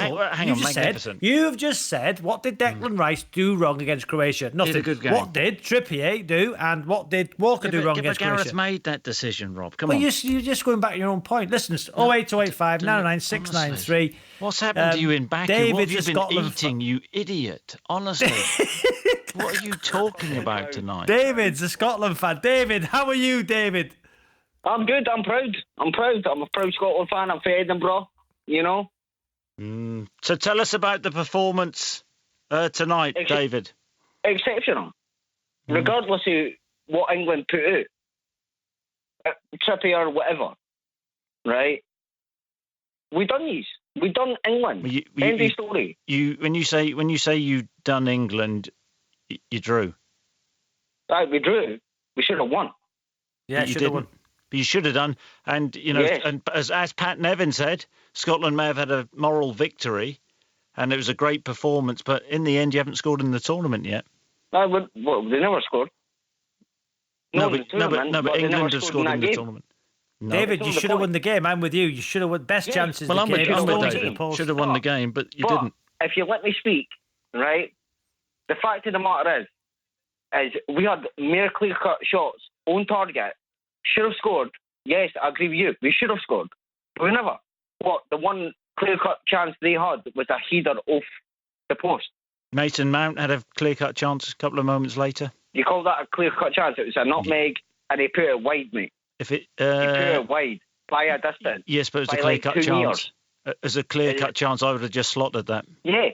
You've just said what did Declan Rice do wrong against Croatia? Nothing. Did a good game. What did Trippier do, and what did Walker do wrong against Croatia? Gareth made that decision, Rob. Come on. You're just going back to your own point. Listen, 08285 909 693. What's happened to you in Baku? What have you been eating, you idiot? Honestly. What are you talking about tonight? David's a Scotland fan. David, how are you, David? I'm good. I'm proud. I'm a proud Scotland fan. I'm for Edinburgh, you know. So tell us about the performance tonight, David. Exceptional. Regardless of what England put out. Trippier or whatever. Right? We done these. We done England. End of story. When you say you done England, you drew. Right, we drew. We should have won. Yeah, should have won. But you should have done. And and as Pat Nevin said, Scotland may have had a moral victory, and it was a great performance. But in the end, you haven't scored in the tournament yet. Well, they never scored. No, but England have scored in the tournament. No. David, you should have won the game. I'm with you. You should have won best chances. Well, I'm with David. Should have won the game, but you didn't. If you let me speak, right? The fact of the matter is we had mere clear-cut shots on target. Should have scored. Yes, I agree with you. We should have scored. But we never. The one clear-cut chance they had was a header off the post. Mason Mount had a clear-cut chance a couple of moments later. You call that a clear-cut chance? It was a nutmeg, and he put it wide, mate. He put it wide by a distance. Yes, but it was a clear-cut chance. As a clear-cut chance, I would have just slotted that. Yeah,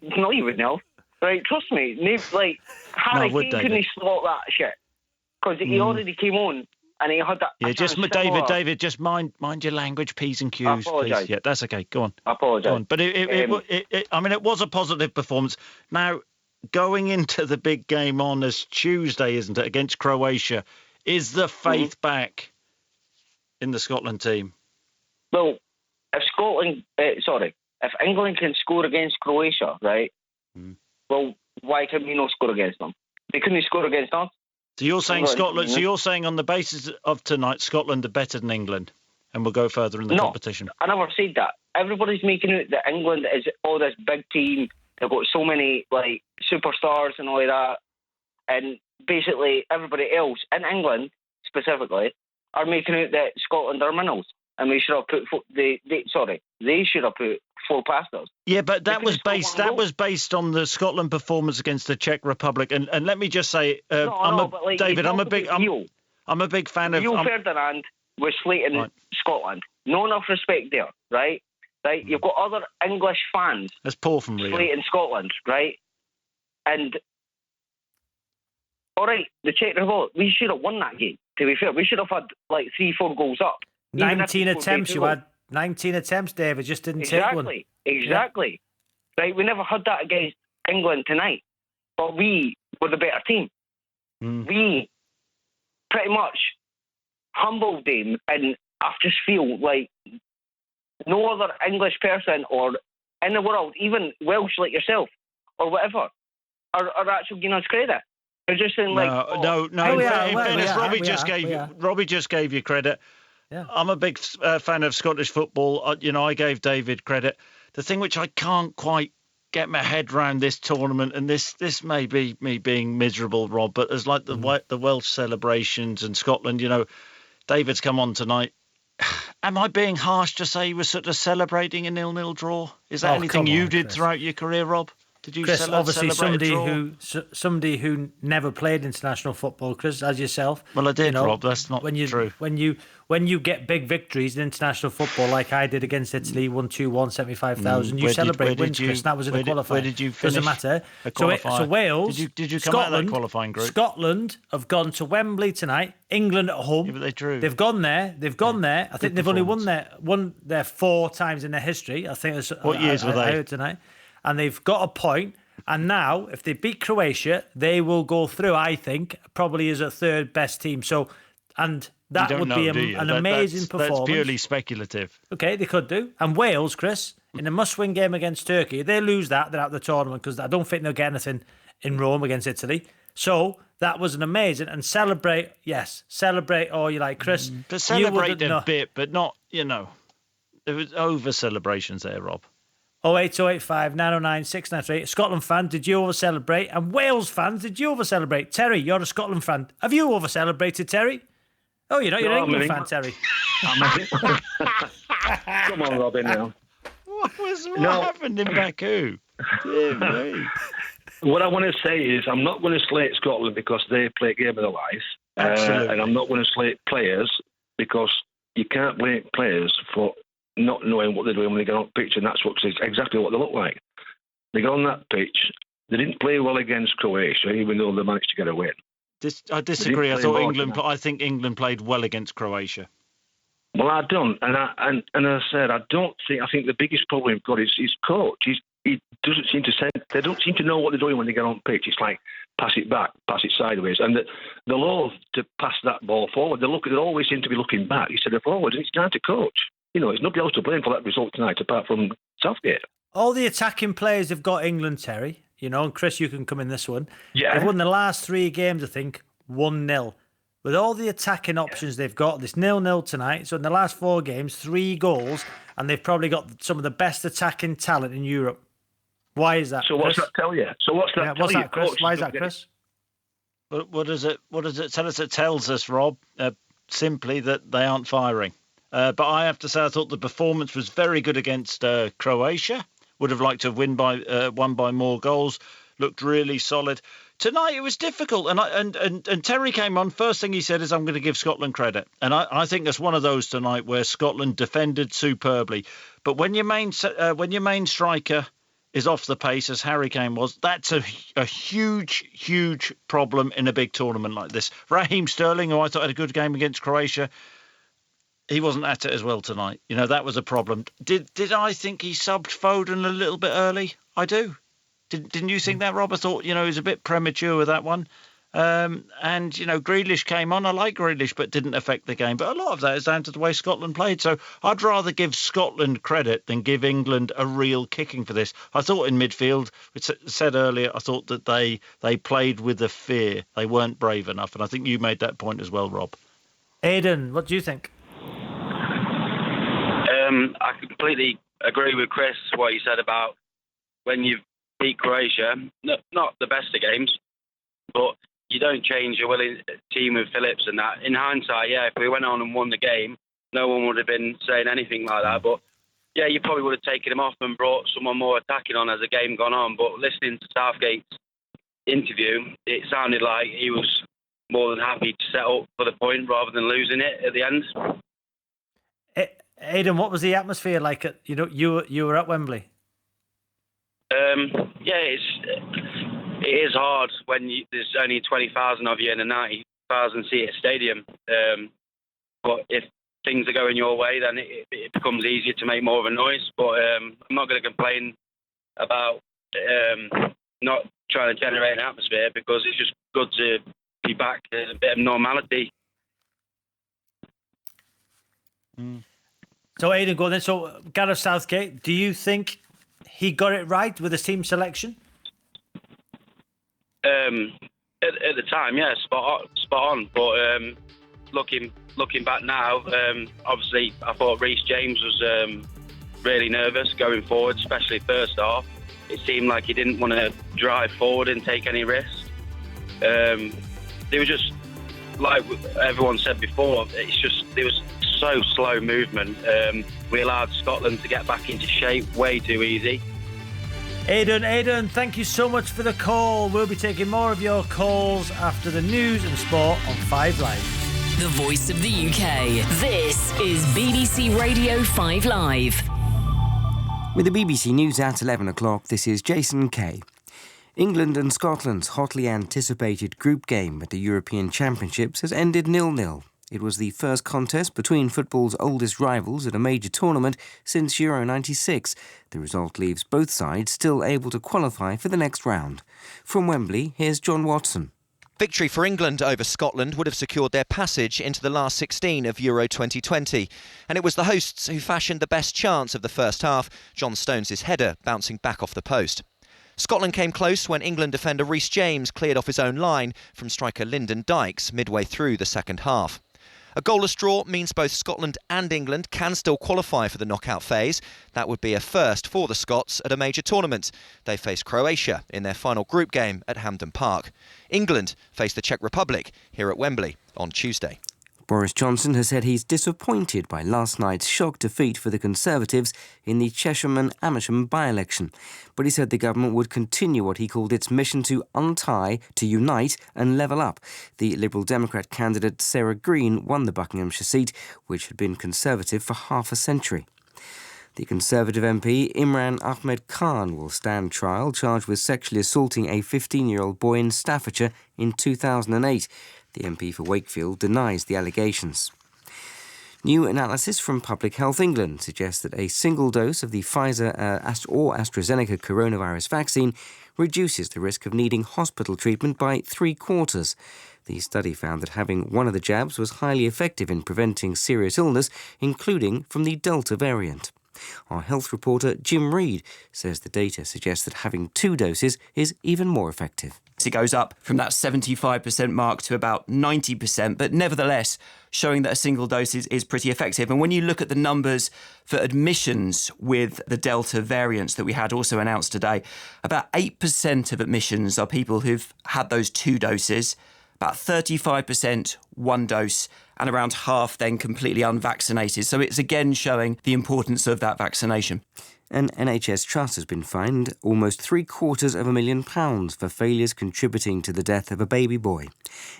no, you would know. Right, trust me. Harry Kane couldn't slot that shit because he already came on. And he had that. Yeah, David, just mind your language, P's and Q's. I apologise. Please. Yeah, that's okay. Go on. I apologise. Go on. But it was a positive performance. Now, going into the big game on as Tuesday, isn't it, against Croatia, is the faith back? in the Scotland team? Well, if England can score against Croatia, right? Well, why can we not score against them? They couldn't score against us. So you're saying England, Scotland? you know? So you're saying on the basis of tonight, Scotland are better than England, and will go further in the competition? I never said that. Everybody's making out that England is this big team. They've got so many like superstars and all of that, and basically everybody else in England specifically are making out that Scotland are minnows, and we should have put they should have put 4 past us. Yeah, but that was based on the Scotland performance against the Czech Republic, and let me just say, I'm a big fan of Rio Ferdinand was slating Scotland. No enough respect there, right? Right, you've got other English fans. That's poor from Rio. Slating Scotland, right? And all right, the Czech Republic, we should have won that game. To be fair, we should have had like 3-4 goals up. 19 attempts, you had 19 attempts, David, just didn't take one. Exactly. Yeah. Right, we never had that against England tonight, but we were the better team. We pretty much humbled them, and I just feel like no other English person or in the world, even Welsh like yourself or whatever, are actually giving us credit. They're just saying no. In fairness, Robbie just gave you credit. Yeah. I'm a big fan of Scottish football. I gave David credit. The thing which I can't quite get my head around this tournament, and this may be me being miserable, Rob, but there's like the Welsh celebrations and Scotland. David's come on tonight. Am I being harsh to say he was sort of celebrating a 0-0 draw? Is that anything you did throughout your career, Rob? Did you Chris, obviously celebrate somebody who never played international football, Chris, as yourself. Well, I did, Rob. That's not true. When you get big victories in international football, like I did against Italy, 1-2-1, 75,000, you celebrate wins, Chris. That was in the qualifying. Where did you finish? Doesn't matter. So Wales, did you come out of that qualifying group? Scotland have gone to Wembley tonight. England at home. Yeah, but they drew. They've gone there. I think they've only won there 4 times in their history. I think. What years were they? I heard tonight. And they've got a point. And now, if they beat Croatia, they will go through, I think, probably as a 3rd best team. So, and that would be an amazing performance. That's purely speculative. Okay, they could do. And Wales, Chris, in a must-win game against Turkey, if they lose that, they're out of the tournament, because I don't think they'll get anything in Rome against Italy. So, that was an amazing. And celebrate, all you like, Chris. But celebrate a bit, but not, there was over-celebrations there, Rob. 08085 909 693. Scotland fan, did you over celebrate? And Wales fans, did you over celebrate? Terry, you're a Scotland fan. Have you over celebrated, Terry? Oh, you're not. You're an England fan, Terry. Come on, Robin. Now. What happened in Baku? Dear me. What I want to say is, I'm not going to slate Scotland because they play a game of their life, and I'm not going to slate players because you can't blame players for not knowing what they're doing when they get on pitch, and that's exactly what they look like. They got on that pitch. They didn't play well against Croatia, even though they managed to get a win. I disagree. I think England played well against Croatia. Well, I don't, and I said I don't think. I think the biggest problem we've got is his coach. He doesn't seem to send. They don't seem to know what they're doing when they get on pitch. It's like pass it back, pass it sideways, and the law to pass that ball forward. They always seem to be looking back instead of forward. And it's down to coach. There's nobody else to blame for that result tonight apart from Southgate. All the attacking players have got England, Terry. And Chris, you can come in this one. Yeah. They've won the last 3 games, I think, 1-0. With all the attacking options they've got, this 0-0 tonight. So in the last 4 games, 3 goals, and they've probably got some of the best attacking talent in Europe. Why is that? So what's that tell you? What's that, Chris? Why is that, Chris? What does it tell us? It tells us, Rob, simply that they aren't firing. But I have to say, I thought the performance was very good against Croatia. Would have liked to have won by more goals. Looked really solid. Tonight it was difficult, and Terry came on. First thing he said is, "I'm going to give Scotland credit," and I think that's one of those tonight where Scotland defended superbly. But when your main striker is off the pace, as Harry Kane was, that's a huge problem in a big tournament like this. Raheem Sterling, who I thought had a good game against Croatia, he wasn't at it as well tonight. That was a problem. Did I think he subbed Foden a little bit early? I do. Didn't you think that, Rob? I thought, he was a bit premature with that one. And, Grealish came on. I like Grealish, but didn't affect the game. But a lot of that is down to the way Scotland played. So I'd rather give Scotland credit than give England a real kicking for this. I thought in midfield, it said earlier, I thought that they played with a fear. They weren't brave enough. And I think you made that point as well, Rob. Aidan, what do you think? I completely agree with Chris, what he said about when you beat Croatia, not the best of games, but you don't change your willing team with Phillips and that. In hindsight, yeah, if we went on and won the game, no one would have been saying anything like that. But yeah, you probably would have taken him off and brought someone more attacking on as the game gone on. But listening to Southgate's interview, it sounded like he was more than happy to set up for the point rather than losing it at the end. Aidan, what was the atmosphere like? You were at Wembley. Yeah, it is hard when there's only 20,000 of you in a 90,000 seat stadium. But if things are going your way, then it becomes easier to make more of a noise. But I'm not going to complain about not trying to generate an atmosphere, because it's just good to be back in a bit of normality. So Aidan, go then. So Gareth Southgate, do you think he got it right with his team selection? At the time, yeah, spot on. But looking back now, obviously I thought Reece James was really nervous going forward, especially first half. It seemed like he didn't want to drive forward and take any risks. They were just, like everyone said before, there was so slow movement. We allowed Scotland to get back into shape way too easy. Aidan, thank you so much for the call. We'll be taking more of your calls after the news and sport on 5 Live. The voice of the UK. This is BBC Radio 5 Live. With the BBC News at 11 o'clock, this is Jason Kay. England and Scotland's hotly anticipated group game at the European Championships has ended 0-0. It was the first contest between football's oldest rivals at a major tournament since Euro 96. The result leaves both sides still able to qualify for the next round. From Wembley, here's John Watson. Victory for England over Scotland would have secured their passage into the last 16 of Euro 2020. And it was the hosts who fashioned the best chance of the first half, John Stones' header bouncing back off the post. Scotland came close when England defender Reece James cleared off his own line from striker Lyndon Dykes midway through the second half. A goalless draw means both Scotland and England can still qualify for the knockout phase. That would be a first for the Scots at a major tournament. They face Croatia in their final group game at Hampden Park. England face the Czech Republic here at Wembley on Tuesday. Boris Johnson has said he's disappointed by last night's shock defeat for the Conservatives in the Chesham and Amersham by-election. But he said the government would continue what he called its mission to untie, to unite and level up. The Liberal Democrat candidate Sarah Green won the Buckinghamshire seat, which had been Conservative for half a century. The Conservative MP Imran Ahmed Khan will stand trial, charged with sexually assaulting a 15-year-old boy in Staffordshire in 2008. The MP for Wakefield denies the allegations. New analysis from Public Health England suggests that a single dose of the Pfizer or AstraZeneca coronavirus vaccine reduces the risk of needing hospital treatment by 3/4. The study found that having one of the jabs was highly effective in preventing serious illness, including from the Delta variant. Our health reporter Jim Reid says the data suggests that having 2 doses is even more effective. It goes up from that 75% mark to about 90%, but nevertheless showing that a single dose is pretty effective. And when you look at the numbers for admissions with the Delta variants that we had also announced today, about 8% of admissions are people who've had those 2 doses, about 35% 1 dose, and around half then completely unvaccinated. So it's again showing the importance of that vaccination. An NHS trust has been fined almost £750,000 for failures contributing to the death of a baby boy.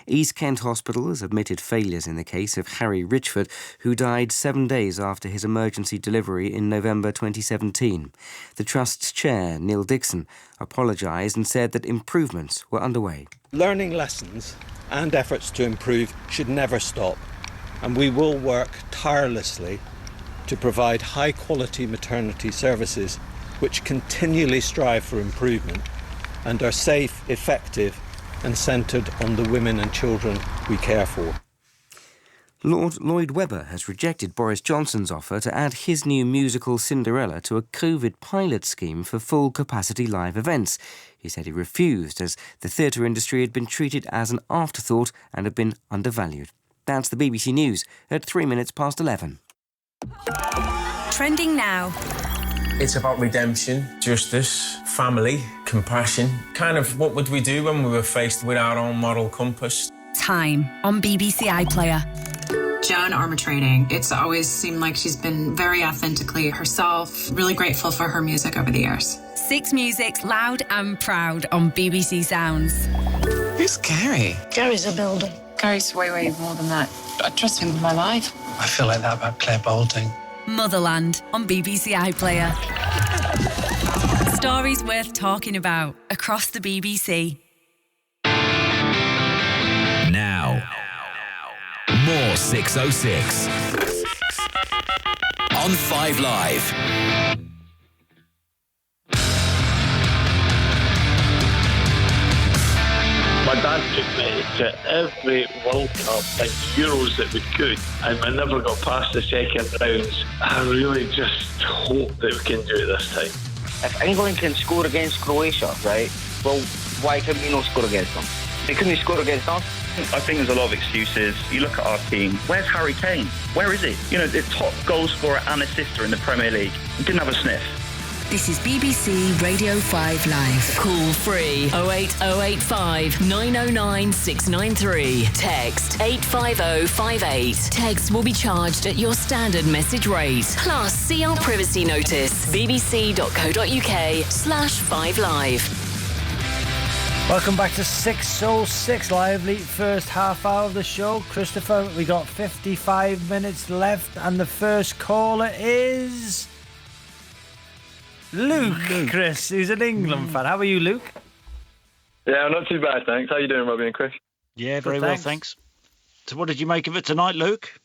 East Kent Hospital has admitted failures in the case of Harry Richford, who died 7 days after his emergency delivery in November 2017. The trust's chair, Neil Dixon, apologised and said that improvements were underway. Learning lessons and efforts to improve should never stop, and we will work tirelessly to provide high-quality maternity services which continually strive for improvement and are safe, effective and centred on the women and children we care for. Lord Lloyd Webber has rejected Boris Johnson's offer to add his new musical Cinderella to a COVID pilot scheme for full-capacity live events. He said he refused, as the theatre industry had been treated as an afterthought and had been undervalued. That's the BBC News at 11:03. Trending now. It's about redemption, justice, family, compassion. Kind of what would we do when we were faced with our own moral compass? Time on BBC iPlayer. Joan Armatrading. It's always seemed like she's been very authentically herself. Really grateful for her music over the years. 6 Music's Loud and Proud on BBC Sounds. Who's Gary? Gary's a builder. Gary's way more than that. I trust him with my life. I feel like that about Claire Balding. Motherland on BBC iPlayer. Stories worth talking about across the BBC. Now, more 606 on 5 Live. My dad took me to every World Cup and Euros that we could, and we never got past the second rounds. I really just hope that we can do it this time. If England can score against Croatia, right, well, why can we not score against them? They couldn't score against us. I think there's a lot of excuses. You look at our team. Where's Harry Kane? Where is he? You know, the top goal scorer and assister in the Premier League. He didn't have a sniff. This is BBC Radio 5 Live. Call free 08085 909 693. Text 85058. Text will be charged at your standard message rate. Plus, see our privacy notice. bbc.co.uk/5live. Welcome back to 606 Lively, first half hour of the show. Christopher, we got 55 minutes left, and the first caller is Luke. Chris, who's an England fan. How are you, Luke? Yeah, not too bad, thanks. How you doing, Robbie and Chris? Yeah, very well, thanks. So what did you make of it tonight, Luke?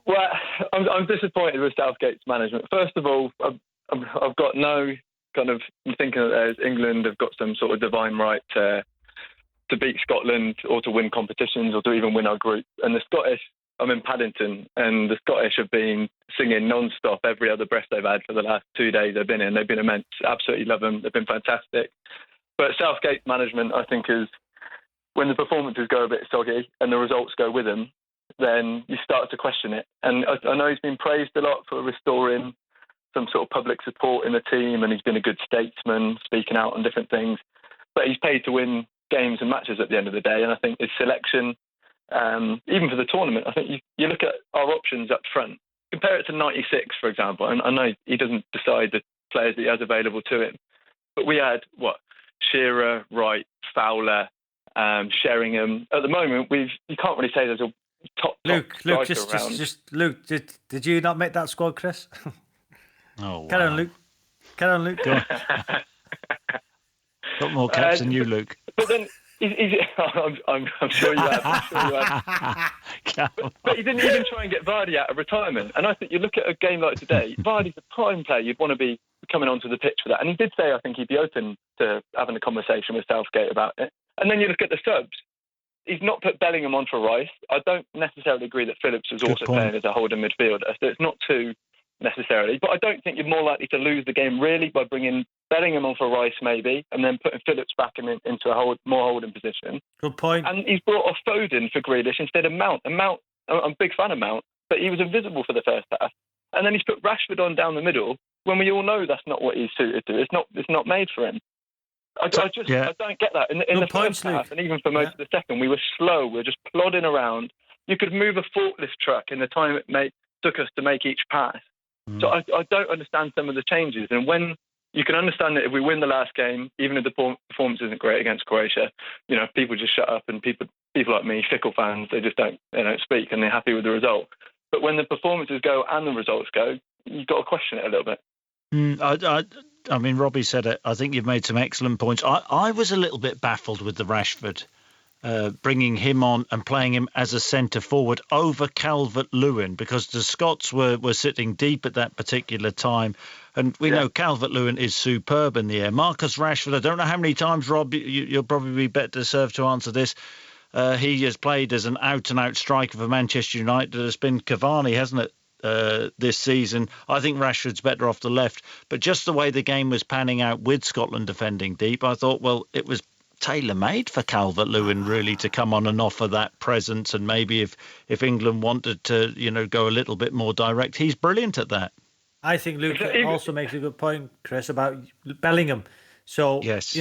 Well, I'm disappointed with Southgate's management. First of all, I've got no kind of thinking that England have got some sort of divine right to beat Scotland or to win competitions or to even win our group. And the Scottish, I'm in Paddington, and the Scottish have been singing non-stop every other breath they've had for the last 2 days they've been in. They've been immense. Absolutely love them. They've been fantastic. But Southgate's management, I think, is when the performances go a bit soggy and the results go with them, then you start to question it. And I know he's been praised a lot for restoring some sort of public support in the team, and he's been a good statesman, speaking out on different things. But he's paid to win games and matches at the end of the day, and I think his selection, even for the tournament, I think you look at our options up front, compare it to 96, for example, and I know he doesn't decide the players that he has available to him, but we had, Shearer, Wright, Fowler, Sheringham. At the moment, you can't really say there's a top Luke, around. Luke, did you not make that squad, Chris? Oh, wow. Carry on, Luke. Go on. Got more caps than you, Luke. But then, I'm sure you have. But he didn't even try and get Vardy out of retirement. And I think you look at a game like today, Vardy's a prime player. You'd want to be coming onto the pitch for that. And he did say, I think he'd be open to having a conversation with Southgate about it. And then you look at the subs. He's not put Bellingham on for Rice. I don't necessarily agree that Phillips is also playing as a holding midfielder. So it's not too necessarily. But I don't think you're more likely to lose the game really by bringing Bellingham on for Rice maybe, and then putting Phillips back into a more holding position. Good point. And he's brought off Foden for Grealish instead of Mount. And Mount, I'm a big fan of Mount, but he was invisible for the first half. And then he's put Rashford on down the middle when we all know that's not what he's suited to. It's not made for him. I don't get that. In the first half, and even for most of the second, we were slow. We were just plodding around. You could move a forklift truck in the time it took us to make each pass. So I don't understand some of the changes. And when you can understand that if we win the last game, even if the performance isn't great against Croatia, people just shut up, and people like me, fickle fans, they just don't speak, and they're happy with the result. But when the performances go and the results go, you've got to question it a little bit. I mean, Robbie said it. I think you've made some excellent points. I was a little bit baffled with the Rashford, bringing him on and playing him as a centre forward over Calvert-Lewin, because the Scots were sitting deep at that particular time. And we know Calvert-Lewin is superb in the air. Marcus Rashford, I don't know how many times, Rob, you'll probably be better served to answer this. He has played as an out-and-out striker for Manchester United. It's been Cavani, hasn't it, this season? I think Rashford's better off the left. But just the way the game was panning out with Scotland defending deep, I thought, well, it was tailor-made for Calvert-Lewin really to come on and offer that presence. And maybe if England wanted to, go a little bit more direct, he's brilliant at that. I think Luke also makes a good point, Chris, about Bellingham. So, yes.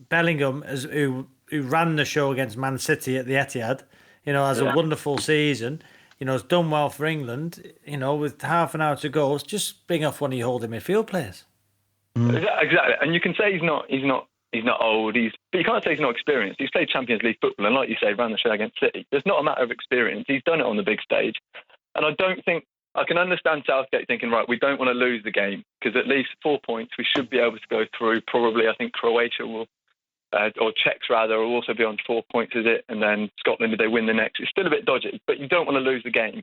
Bellingham, who ran the show against Man City at the Etihad, has a wonderful season, has done well for England, with half an hour to go, just bring off one of your holding midfield players. Exactly. And you can say he's not old, but you can't say he's not experienced. He's played Champions League football, and like you say, ran the show against City. There's not a matter of experience. He's done it on the big stage. And I don't think I can understand Southgate thinking, right, we don't want to lose the game because at least 4 points we should be able to go through. Probably, I think Croatia will, or Czechs rather, will also be on 4 points, is it? And then Scotland, if they win the next, it's still a bit dodgy, but you don't want to lose the game.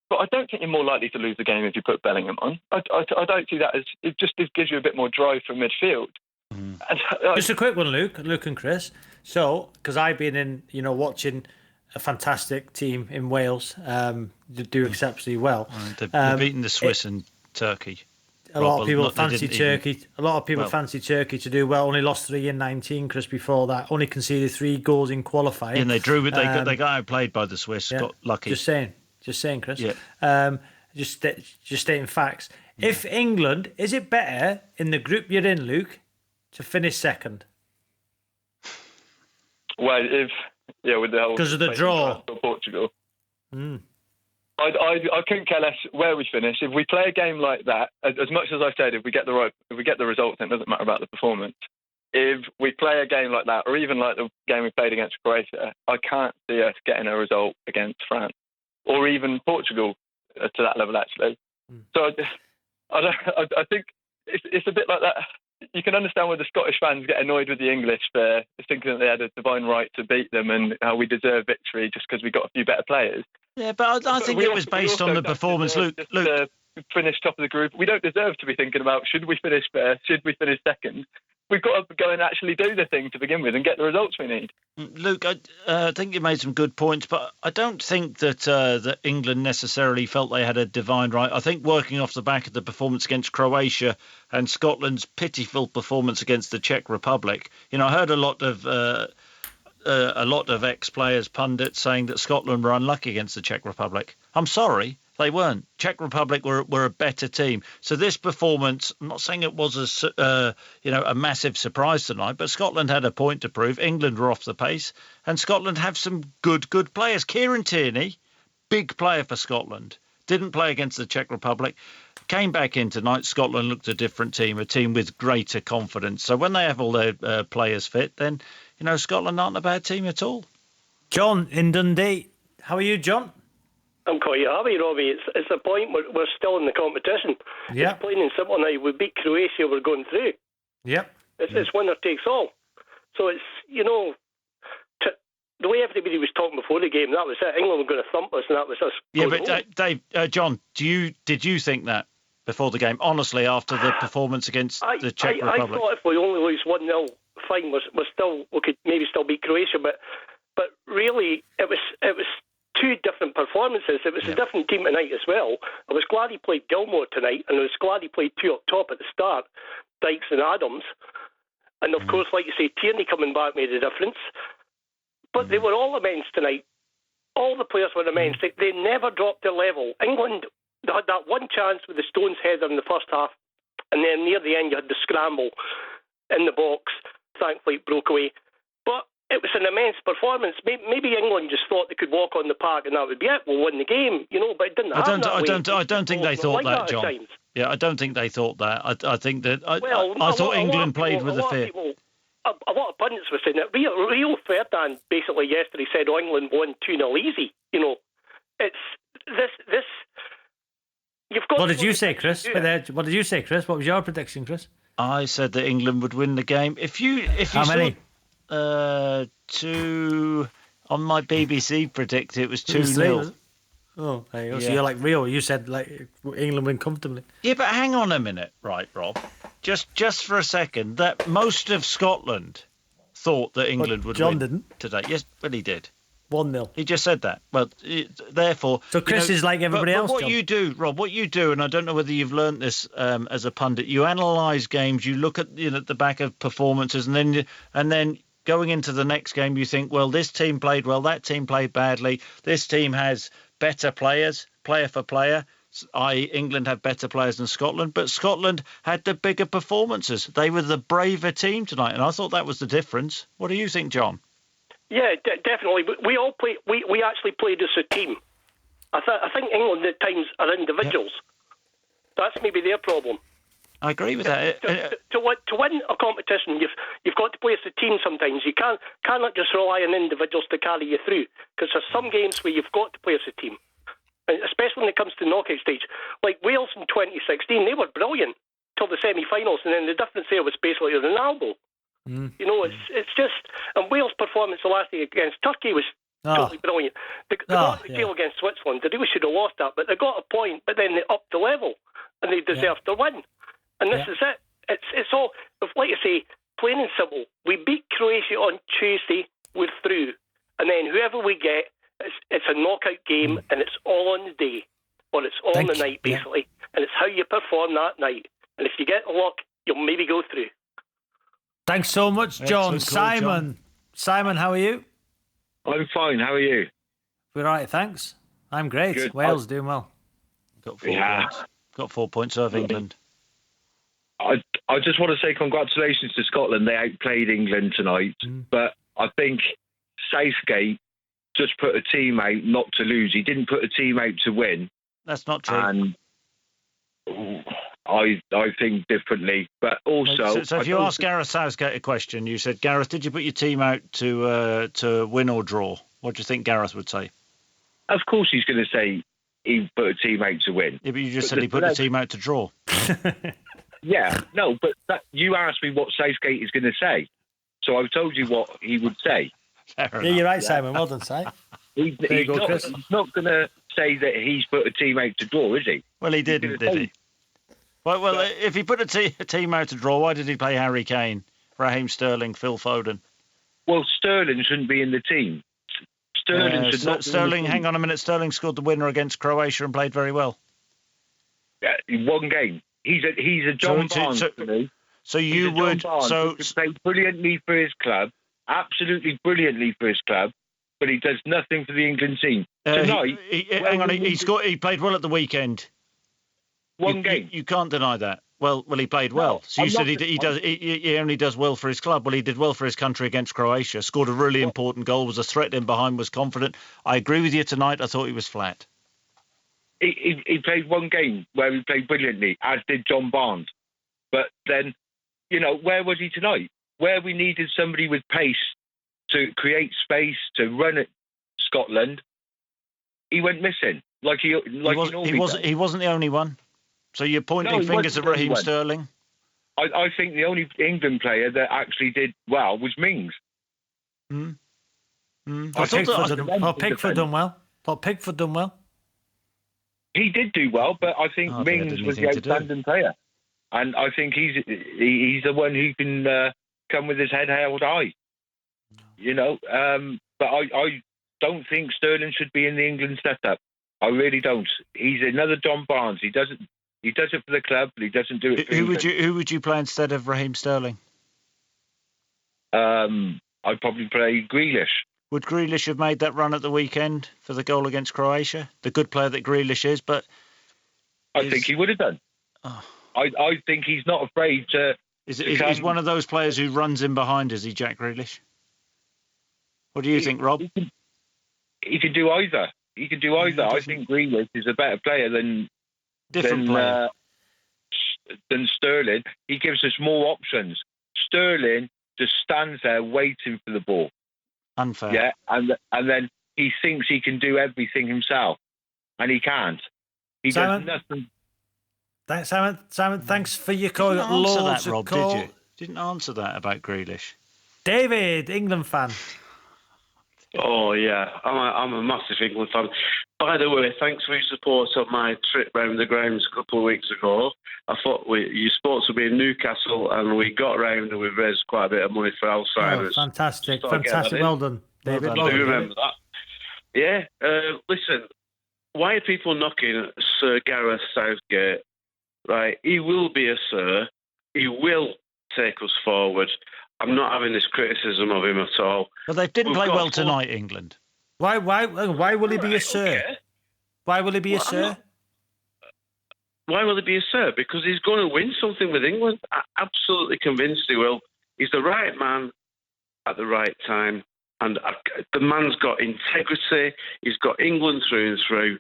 But I don't think you're more likely to lose the game if you put Bellingham on. I don't see that as, it just gives you a bit more drive from midfield. And, just a quick one, Luke and Chris. So, because I've been in, watching a fantastic team in Wales do exceptionally well. They've beaten the Swiss and Turkey. A lot of people fancy Turkey. A lot of people fancy Turkey to do well. Only lost 3 in 19, Chris. Before that, only conceded 3 goals in qualifying. And they drew, but they got outplayed by the Swiss. Got lucky. Just saying, Chris. Yeah. Just stating facts. If England, is it better in the group you're in, Luke, to finish second? Well, with the whole, because of the draw, Portugal. I couldn't care less where we finish. If we play a game like that, as much as I said, if we get the results, then it doesn't matter about the performance. If we play a game like that, or even like the game we played against Croatia, I can't see us getting a result against France or even Portugal to that level, actually. So I think it's a bit like that. You can understand why the Scottish fans get annoyed with the English for thinking that they had a divine right to beat them and how we deserve victory just because we got a few better players. Yeah, but I think it was based on the performance. Luke, finish top of the group. We don't deserve to be thinking about should we finish first, should we finish second. We've got to go and actually do the thing to begin with and get the results we need. Luke, I think you made some good points, but I don't think that England necessarily felt they had a divine right. I think working off the back of the performance against Croatia and Scotland's pitiful performance against the Czech Republic, I heard a lot of ex-players, pundits, saying that Scotland were unlucky against the Czech Republic. I'm sorry, they weren't. Czech Republic were a better team. So this performance, I'm not saying it was a massive surprise tonight, but Scotland had a point to prove. England were off the pace, and Scotland have some good players. Kieran Tierney, big player for Scotland, didn't play against the Czech Republic. Came back in tonight. Scotland looked a different team, a team with greater confidence. So when they have all their players fit, then Scotland aren't a bad team at all. John in Dundee, how are you, John? I'm quite happy, Robbie. It's a point we're still in the competition. Yeah. It's plain and simple now. We beat Croatia, we're going through. Yep. It's winner takes all. So it's, the way everybody was talking before the game, that was it. England were going to thump us, and that was us. Yeah, but Dave, John, did you think that before the game? Honestly, after the performance against the Czech Republic, I thought if we only lose 1-0, fine. We could maybe still beat Croatia, but really, it was 2 different performances. It was a different team tonight as well. I was glad he played Gilmore tonight, and I was glad he played 2 up top at the start, Dykes and Adams. And of course, like you say, Tierney coming back made a difference. But they were all immense tonight. All the players were immense. They never dropped their level. England, they had that one chance with the Stones header in the first half, and then near the end you had the scramble in the box. Thankfully it broke away. But it was an immense performance. Maybe England just thought they could walk on the park and that would be it. We'll win the game, but it didn't happen that way. I don't think they thought that, John. Yeah, I don't think they thought that. I think that I thought England played with a fear. A lot of pundits were saying that. Rio Ferdinand basically yesterday said England won 2-0 easy. It's this. You've got. What did you say, Chris? What did you say, Chris? What was your prediction, Chris? I said that England would win the game. If you how many? 2 on my BBC predict it was 2-0. Oh, there you go. So Yeah. you're like Rio. You said like England win comfortably. Yeah, but hang on a minute, right, Rob? Just for a second, that most of Scotland thought that England would John win didn't. today. Yes, but he did. 1-0. He just said that. Well, therefore... So Chris is like everybody else, But what John. you do, Rob, what you do, and I don't know whether you've learnt this as a pundit, you analyse games, you look at the back of performances, and then going into the next game, you think, well, this team played well, that team played badly, this team has better players, player for player, i.e. England have better players than Scotland, but Scotland had the bigger performances. They were the braver team tonight, and I thought that was the difference. What do you think, John? Yeah, definitely. We all play. We actually played as a team. I think England at times are individuals. That's maybe their problem. I agree with that. To win a competition, you've got to play as a team. Sometimes you cannot just rely on individuals to carry you through, because there's some games where you've got to play as a team, and especially when it comes to knockout stage. Like Wales in 2016, they were brilliant till the semi-finals, and then the difference there was basically Ronaldo. You know, it's just, and Wales' performance the last day against Turkey was totally brilliant. They got the deal against Switzerland. They really should have lost that, but they got a point. But then they upped the level, and they deserved to win. And this is it. It's all, like I say, plain and simple. We beat Croatia on Tuesday. We're through, and then whoever we get, it's a knockout game, and it's all on the day, or it's all on the night, basically. And it's how you perform that night. And if you get luck, you'll maybe go through. Thanks so much, John. Excellent call, Simon. John. Simon, how are you? I'm fine. How are you? We're all right, thanks. I'm great. Good. Wales doing well. Got 4 points. Got 4 points over England. I just want to say congratulations to Scotland. They outplayed England tonight. But I think Southgate just put a team out not to lose. He didn't put a team out to win. That's not true. And I think differently. But also... So if you ask Gareth Southgate a question, you said, Gareth, did you put your team out to win or draw? What do you think Gareth would say? Of course he's going to say he put a team out to win. Yeah, but you just said he put the team out to draw. Yeah, no, but you asked me what Southgate is going to say. So I've told you what he would say. Yeah, you're right, Simon. Well done, Si. He's not going to say that he's put a team out to draw, is he? Well, he didn't, did he? Well, if he put a team out to draw, why did he play Harry Kane, Raheem Sterling, Phil Foden? Well, Sterling shouldn't be in the team. Sterling should not. Sterling, hang on a minute. Sterling scored the winner against Croatia and played very well. Yeah, in one game. He's a John Barnes to me. So you would play brilliantly for his club, absolutely brilliantly for his club, but he does nothing for the England team tonight. Hang on, he played well at the weekend. One game. You can't deny that. Well, he played well. So you said he only does well for his club. Well, he did well for his country against Croatia. Scored a really important goal. Was a threat in behind. Was confident. I agree with you tonight. I thought he was flat. He played one game where he played brilliantly, as did John Barnes. But then, where was he tonight? Where we needed somebody with pace to create space to run at Scotland, he went missing. He wasn't the only one. So you're pointing fingers at Raheem Sterling? I think the only England player that actually did well was Mings. Pickford done well. Thought Pickford done well. He did do well, but I think Mings was the outstanding player. And I think he's the one who can come with his head held high. But I don't think Sterling should be in the England setup. I really don't. He's another John Barnes. He does it for the club, but he doesn't do it for Who would you play instead of Raheem Sterling? I'd probably play Grealish. Would Grealish have made that run at the weekend for the goal against Croatia? The good player that Grealish is, but... I think he would have done. Oh. I think he's not afraid to... He's one of those players who runs in behind, is he, Jack Grealish? What do you think, Rob? He can do either. I think Grealish is a better player than Sterling. He gives us more options. Sterling just stands there waiting for the ball. Unfair. Yeah, and then he thinks he can do everything himself, and he can't. He does nothing. Thanks, Simon. Simon, thanks for your call. Didn't answer that, Rob, did you? Didn't answer that about Grealish. David, England fan. Oh, yeah. I'm a massive England fan. By the way, thanks for your support on my trip round the grounds a couple of weeks ago. I thought you supposed to be in Newcastle, and we got round and we raised quite a bit of money for outsiders. Oh, fantastic. Just thought I'd get Fantastic. that in. Well done, David. I Well do done, remember that. Yeah. Listen, why are people knocking Sir Gareth Southgate? Right, he will be a Sir. He will take us forward. I'm not having this criticism of him at all. But they didn't play well tonight, England. Why will he be a Sir? Okay. Why will he be a Sir? Why will he be a Sir? Because he's going to win something with England. I'm absolutely convinced he will. He's the right man at the right time. And the man's got integrity. He's got England through and through.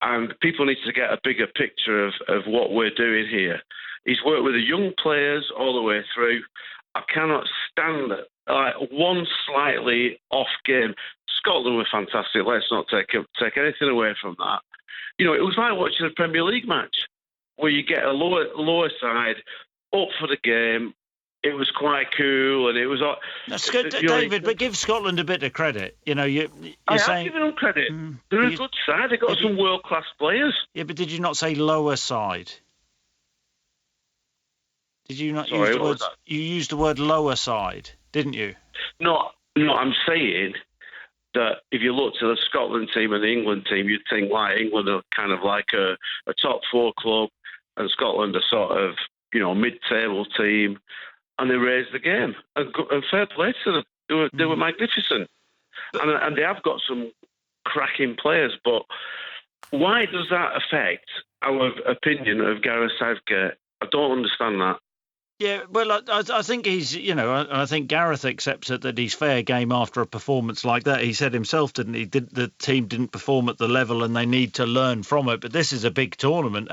And people need to get a bigger picture of what we're doing here. He's worked with the young players all the way through. I cannot stand it. One slightly off game. Scotland were fantastic. Let's not take anything away from that. You know, it was like watching a Premier League match where you get a lower side up for the game. It was quite cool, and it was. That's good, David. But give Scotland a bit of credit. You know, you're saying. I'm giving them credit. They're a good side. They've got some world-class players. Yeah, but did you not say lower side? Did you not Sorry, use the word? You used the word lower side, didn't you? No. I'm saying that if you look to the Scotland team and the England team, you'd think like England are kind of like a top four club, and Scotland are sort of mid-table team. And they raised the game. And fair play to them. They were magnificent. And they have got some cracking players. But why does that affect our opinion of Gareth Southgate? I don't understand that. Yeah, well, I think he's, I think Gareth accepts it that he's fair game after a performance like that. He said himself, didn't he? The team didn't perform at the level and they need to learn from it. But this is a big tournament.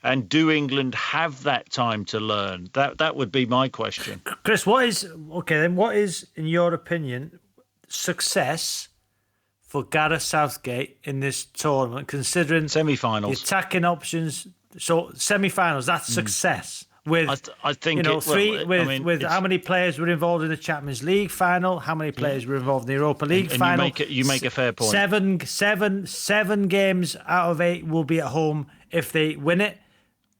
And do England have that time to learn? That would be my question. Chris, what is, in your opinion, success for Gareth Southgate in this tournament, considering semi-finals, the attacking options? So semi-finals, that's success. With I think with how many players were involved in the Champions League final, how many players were involved in the Europa League final? You make a fair point. Seven games out of 8 will be at home if they win it.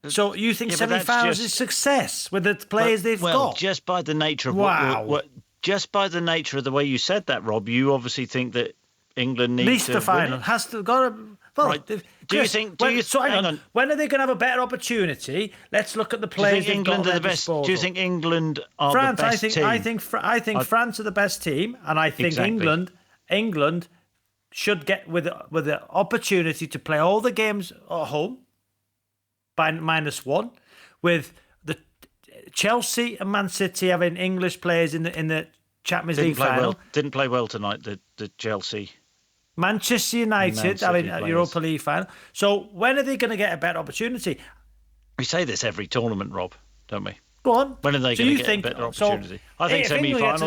So you think semi-finals is success with the players they've got? Well, just by the nature of just by the nature of the way you said that, Rob, you obviously think that England needs at least to the final win has to go. Well, right. Hang on. When are they going to have a better opportunity? Let's look at the players. Do you think England are the best? Do you think England are the best team? I think France are the best team, and I think England should get with the opportunity to play all the games at home by -1, with the Chelsea and Man City having English players in the Champions League final. Didn't play well tonight. The Chelsea. Manchester United having a Europa League final. So when are they going to get a better opportunity? We say this every tournament, Rob, don't we? Go on. When are they going to get a better opportunity? I think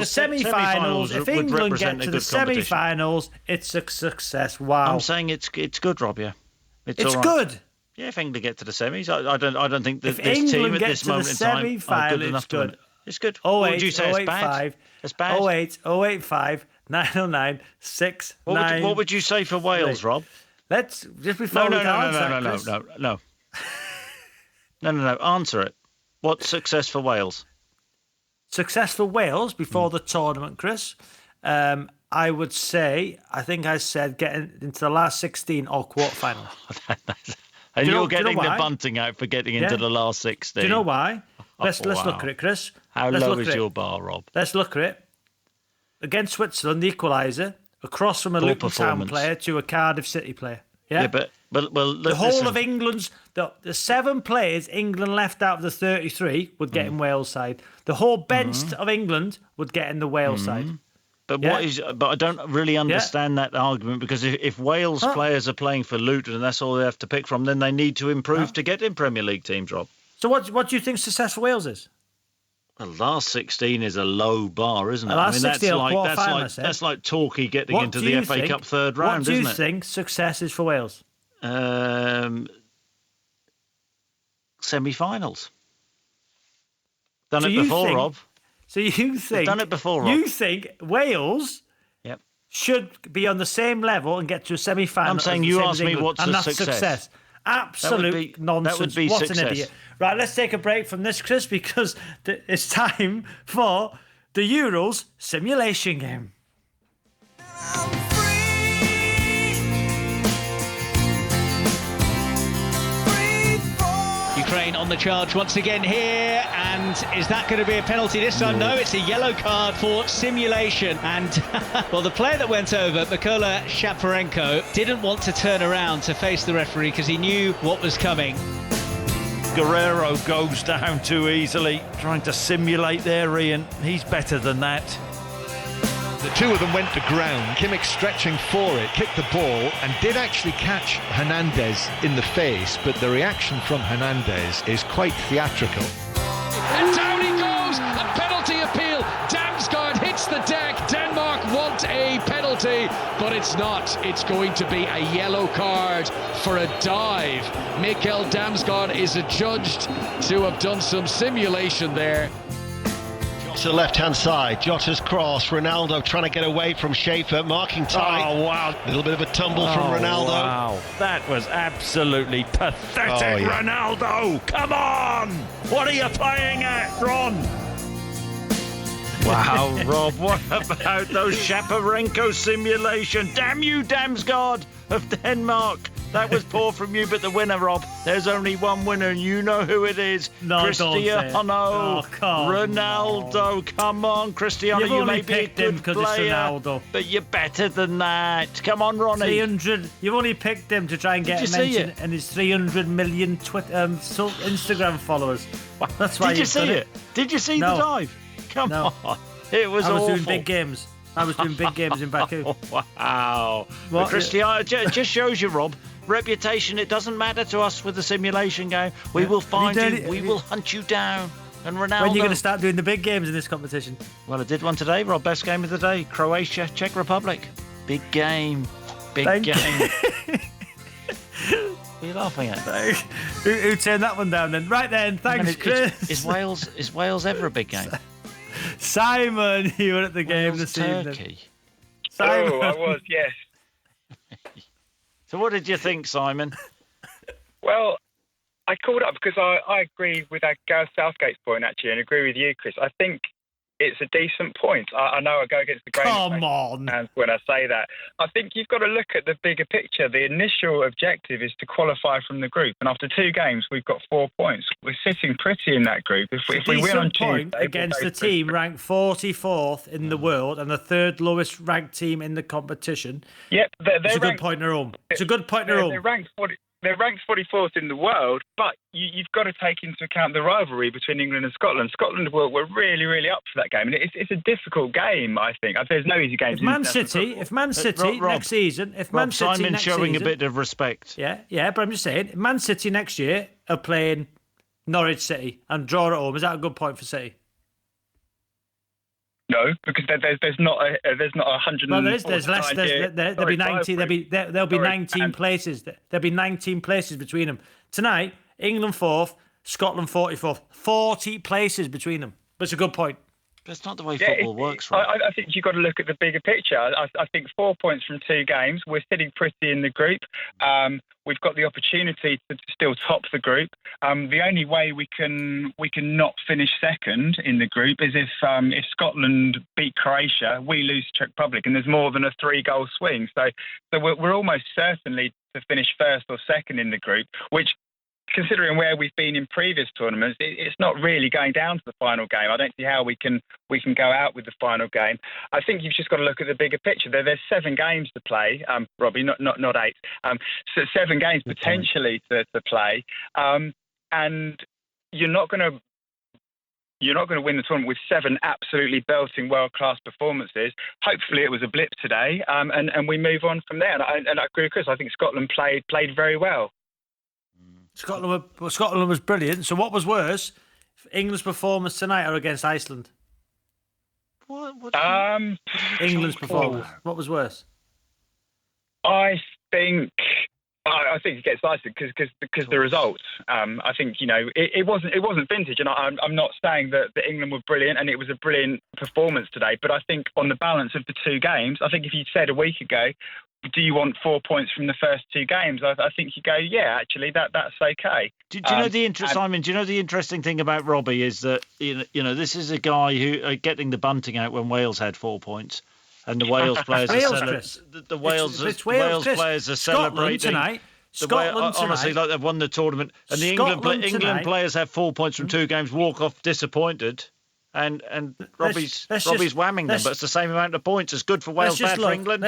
semi-finals. If England get to the semi-finals, it's a success. Wow. I'm saying it's good, Rob. Yeah, it's all right. Good. Yeah, if England get to the semis, I don't think that if this England team at this moment in time are good enough to win it. It's good. What would you say? It's bad. It's bad. 085 909 699. What would you say for Wales, Rob? Let's just before No. Answer it. What's success for Wales? Success for Wales before the tournament, Chris. I would say, I think I said getting into the last 16 or quarterfinal. And you're getting the bunting out for getting into the last 16. Do you know why? Let's look at it, Chris. How low is your bar, Rob? Let's look at it. Against Switzerland, the equaliser, across from a Luton Town player to a Cardiff City player. Yeah, but the whole of England's the 7 players England left out of the 33 would get in Wales side. The whole bench of England would get in the Wales side. But But I don't really understand that argument, because if Wales players are playing for Luton and that's all they have to pick from, then they need to improve to get in Premier League teams, Rob. So what do you think success for Wales is? The last 16 is a low bar, isn't it? The last 16 that's like Torquay getting into the FA Cup third round, isn't it? What do you think success is for Wales? Semi-finals. Done it before, Rob. So you think... We've done it before, Rob. You think Wales should be on the same level and get to a semi-final. I'm saying you asked me what's a success. Absolute nonsense. That would be what success. An idiot. Right, let's take a break from this, Chris, because it's time for the Euros simulation game. Ukraine on the charge once again here, and is that going to be a penalty this time? No, it's a yellow card for simulation. And well, the player that went over, Mykola Shaparenko, didn't want to turn around to face the referee because he knew what was coming. Guerrero goes down too easily, trying to simulate there, Ian. He's better than that. The two of them went to ground. Kimmich stretching for it, kicked the ball and did actually catch Hernandez in the face, but the reaction from Hernandez is quite theatrical. And down he goes! A penalty appeal! Damsgaard hits the deck! Denmark want a penalty, but it's not. It's going to be a yellow card for a dive. Mikkel Damsgaard is adjudged to have done some simulation there. To the left-hand side, Jota's cross, Ronaldo trying to get away from Schaefer, marking tight. Oh, wow. A little bit of a tumble from Ronaldo. Wow, that was absolutely pathetic, Ronaldo! Come on! What are you playing at, Ron? Wow, Rob, what about those Shaparenko simulation? Damn you, Damsgaard of Denmark! That was poor from you, but the winner, Rob. There's only one winner, and you know who it is. No, Cristiano Ronaldo. Come on, Cristiano. You may be a good player, but you're better than that. Come on, Ronnie. 300. You've only picked him to try and get a mention and his 300 million Instagram followers. That's why Did you see it? Did you see the dive? Come on. It was awful. I was doing big games. I was doing big games in Baku. Wow. But Cristiano just shows you, Rob. Reputation, it doesn't matter to us with the simulation game. We will find you, we will hunt you down. And Ronaldo. When are you going to start doing the big games in this competition? Well, I did one today, Rob. Best game of the day. Croatia, Czech Republic. Big game. Big game. What are you laughing at? Who turned that one down then? Right then, thanks, Chris. Is Wales ever a big game? Simon, you were at the game this evening. Simon. Oh, I was, yes. So what did you think, Simon? Well, I called up because I agree with Gareth Southgate's point, actually, and agree with you, Chris. I think it's a decent point. I know I go against the grain fans when I say that. I think you've got to look at the bigger picture. The initial objective is to qualify from the group, and after 2 games, we've got 4 points. We're sitting pretty in that group. If we win on Tuesday, against the team ranked 44th in the world and the 3rd lowest ranked team in the competition. Yep, it's a good point in their own. It's a good point in their own. They're ranked 44th in the world, but you've got to take into account the rivalry between England and Scotland. Scotland were really, really up for that game, and it's a difficult game. I think there's no easy games. If Man City next season, Simon's showing a bit of respect. Yeah, but I'm just saying, if Man City next year are playing Norwich City and draw at home, is that a good point for City? No, because there's not a 100. Well, there's less. There'll be 19. There'll be 19 places. There'll be 19 places between them tonight. England 4th, Scotland 44th. 40 places between them. But it's a good point. That's not the way football works, right? I think you've got to look at the bigger picture. I think 4 points from 2 games. We're sitting pretty in the group. We've got the opportunity to still top the group. The only way we can not finish second in the group is if Scotland beat Croatia, we lose Czech Republic, and there's more than a 3-goal swing. So we're almost certainly to finish first or second in the group, which, considering where we've been in previous tournaments, it's not really going down to the final game. I don't see how we can go out with the final game. I think you've just got to look at the bigger picture. There's 7 games to play, Robbie, not 8. So 7 games potentially to play, and you're not going to win the tournament with 7 absolutely belting world-class performances. Hopefully it was a blip today, and we move on from there. And I agree with Chris. I think Scotland played very well. Scotland was brilliant. So what was worse, England's performance tonight or against Iceland? England's performance. What was worse? I think I think it gets lighter because the results. I think it wasn't vintage, and I'm not saying that England were brilliant and it was a brilliant performance today. But I think on the balance of the two games, I think if you said a week ago, do you want 4 points from the first two games? I think you go, yeah, actually that's okay. Do you know the Simon? Do you know the interesting thing about Robbie is that this is a guy who getting the bunting out when Wales had 4 points. And the Wales players Wales players are celebrating tonight. Scotland honestly, tonight. like they've won the tournament. And the England players have 4 points from two games, walk off disappointed. And Robbie's whamming them, but it's the same amount of points. It's good for Wales, bad for England.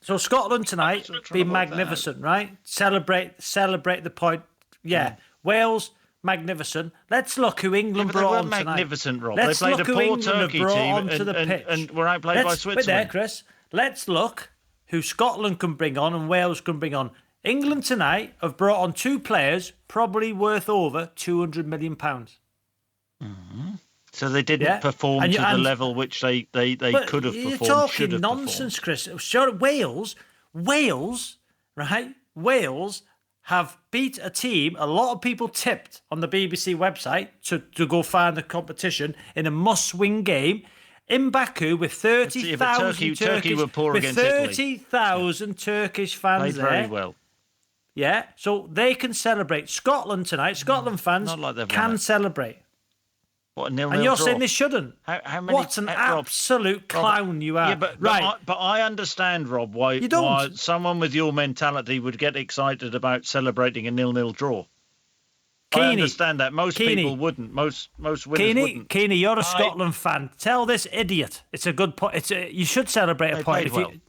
So Scotland tonight, be magnificent, right? Celebrate the point. Yeah, Wales. Magnificent. Let's look who England brought on tonight. Magnificent, Rob. Let's they played look a who poor England Turkey brought team onto the pitch. And were outplayed by Switzerland. Wait there, Chris. Let's look who Scotland can bring on and Wales can bring on. England tonight have brought on two players probably worth over £200 million. Mm-hmm. So they didn't perform to the level which they could have performed. You're talking nonsense, Chris. Sure, Wales, right? Wales have beat a team a lot of people tipped on the BBC website to go find the competition in a must-win game in Baku with 30,000 Turkey were poor against Italy. 30,000 Turkish fans played there. Very well. Yeah, so they can celebrate. Scotland tonight, Scotland fans can celebrate. What, a 0-0 and you're draw? saying they shouldn't. How many, what an absolute clown you are. Yeah, but I understand, Rob, why someone with your mentality would get excited about celebrating a 0-0 draw. I understand that. Most people wouldn't. Most winners wouldn't. Keeney, you're a Scotland fan. Tell this idiot it's a good point. You should celebrate a point.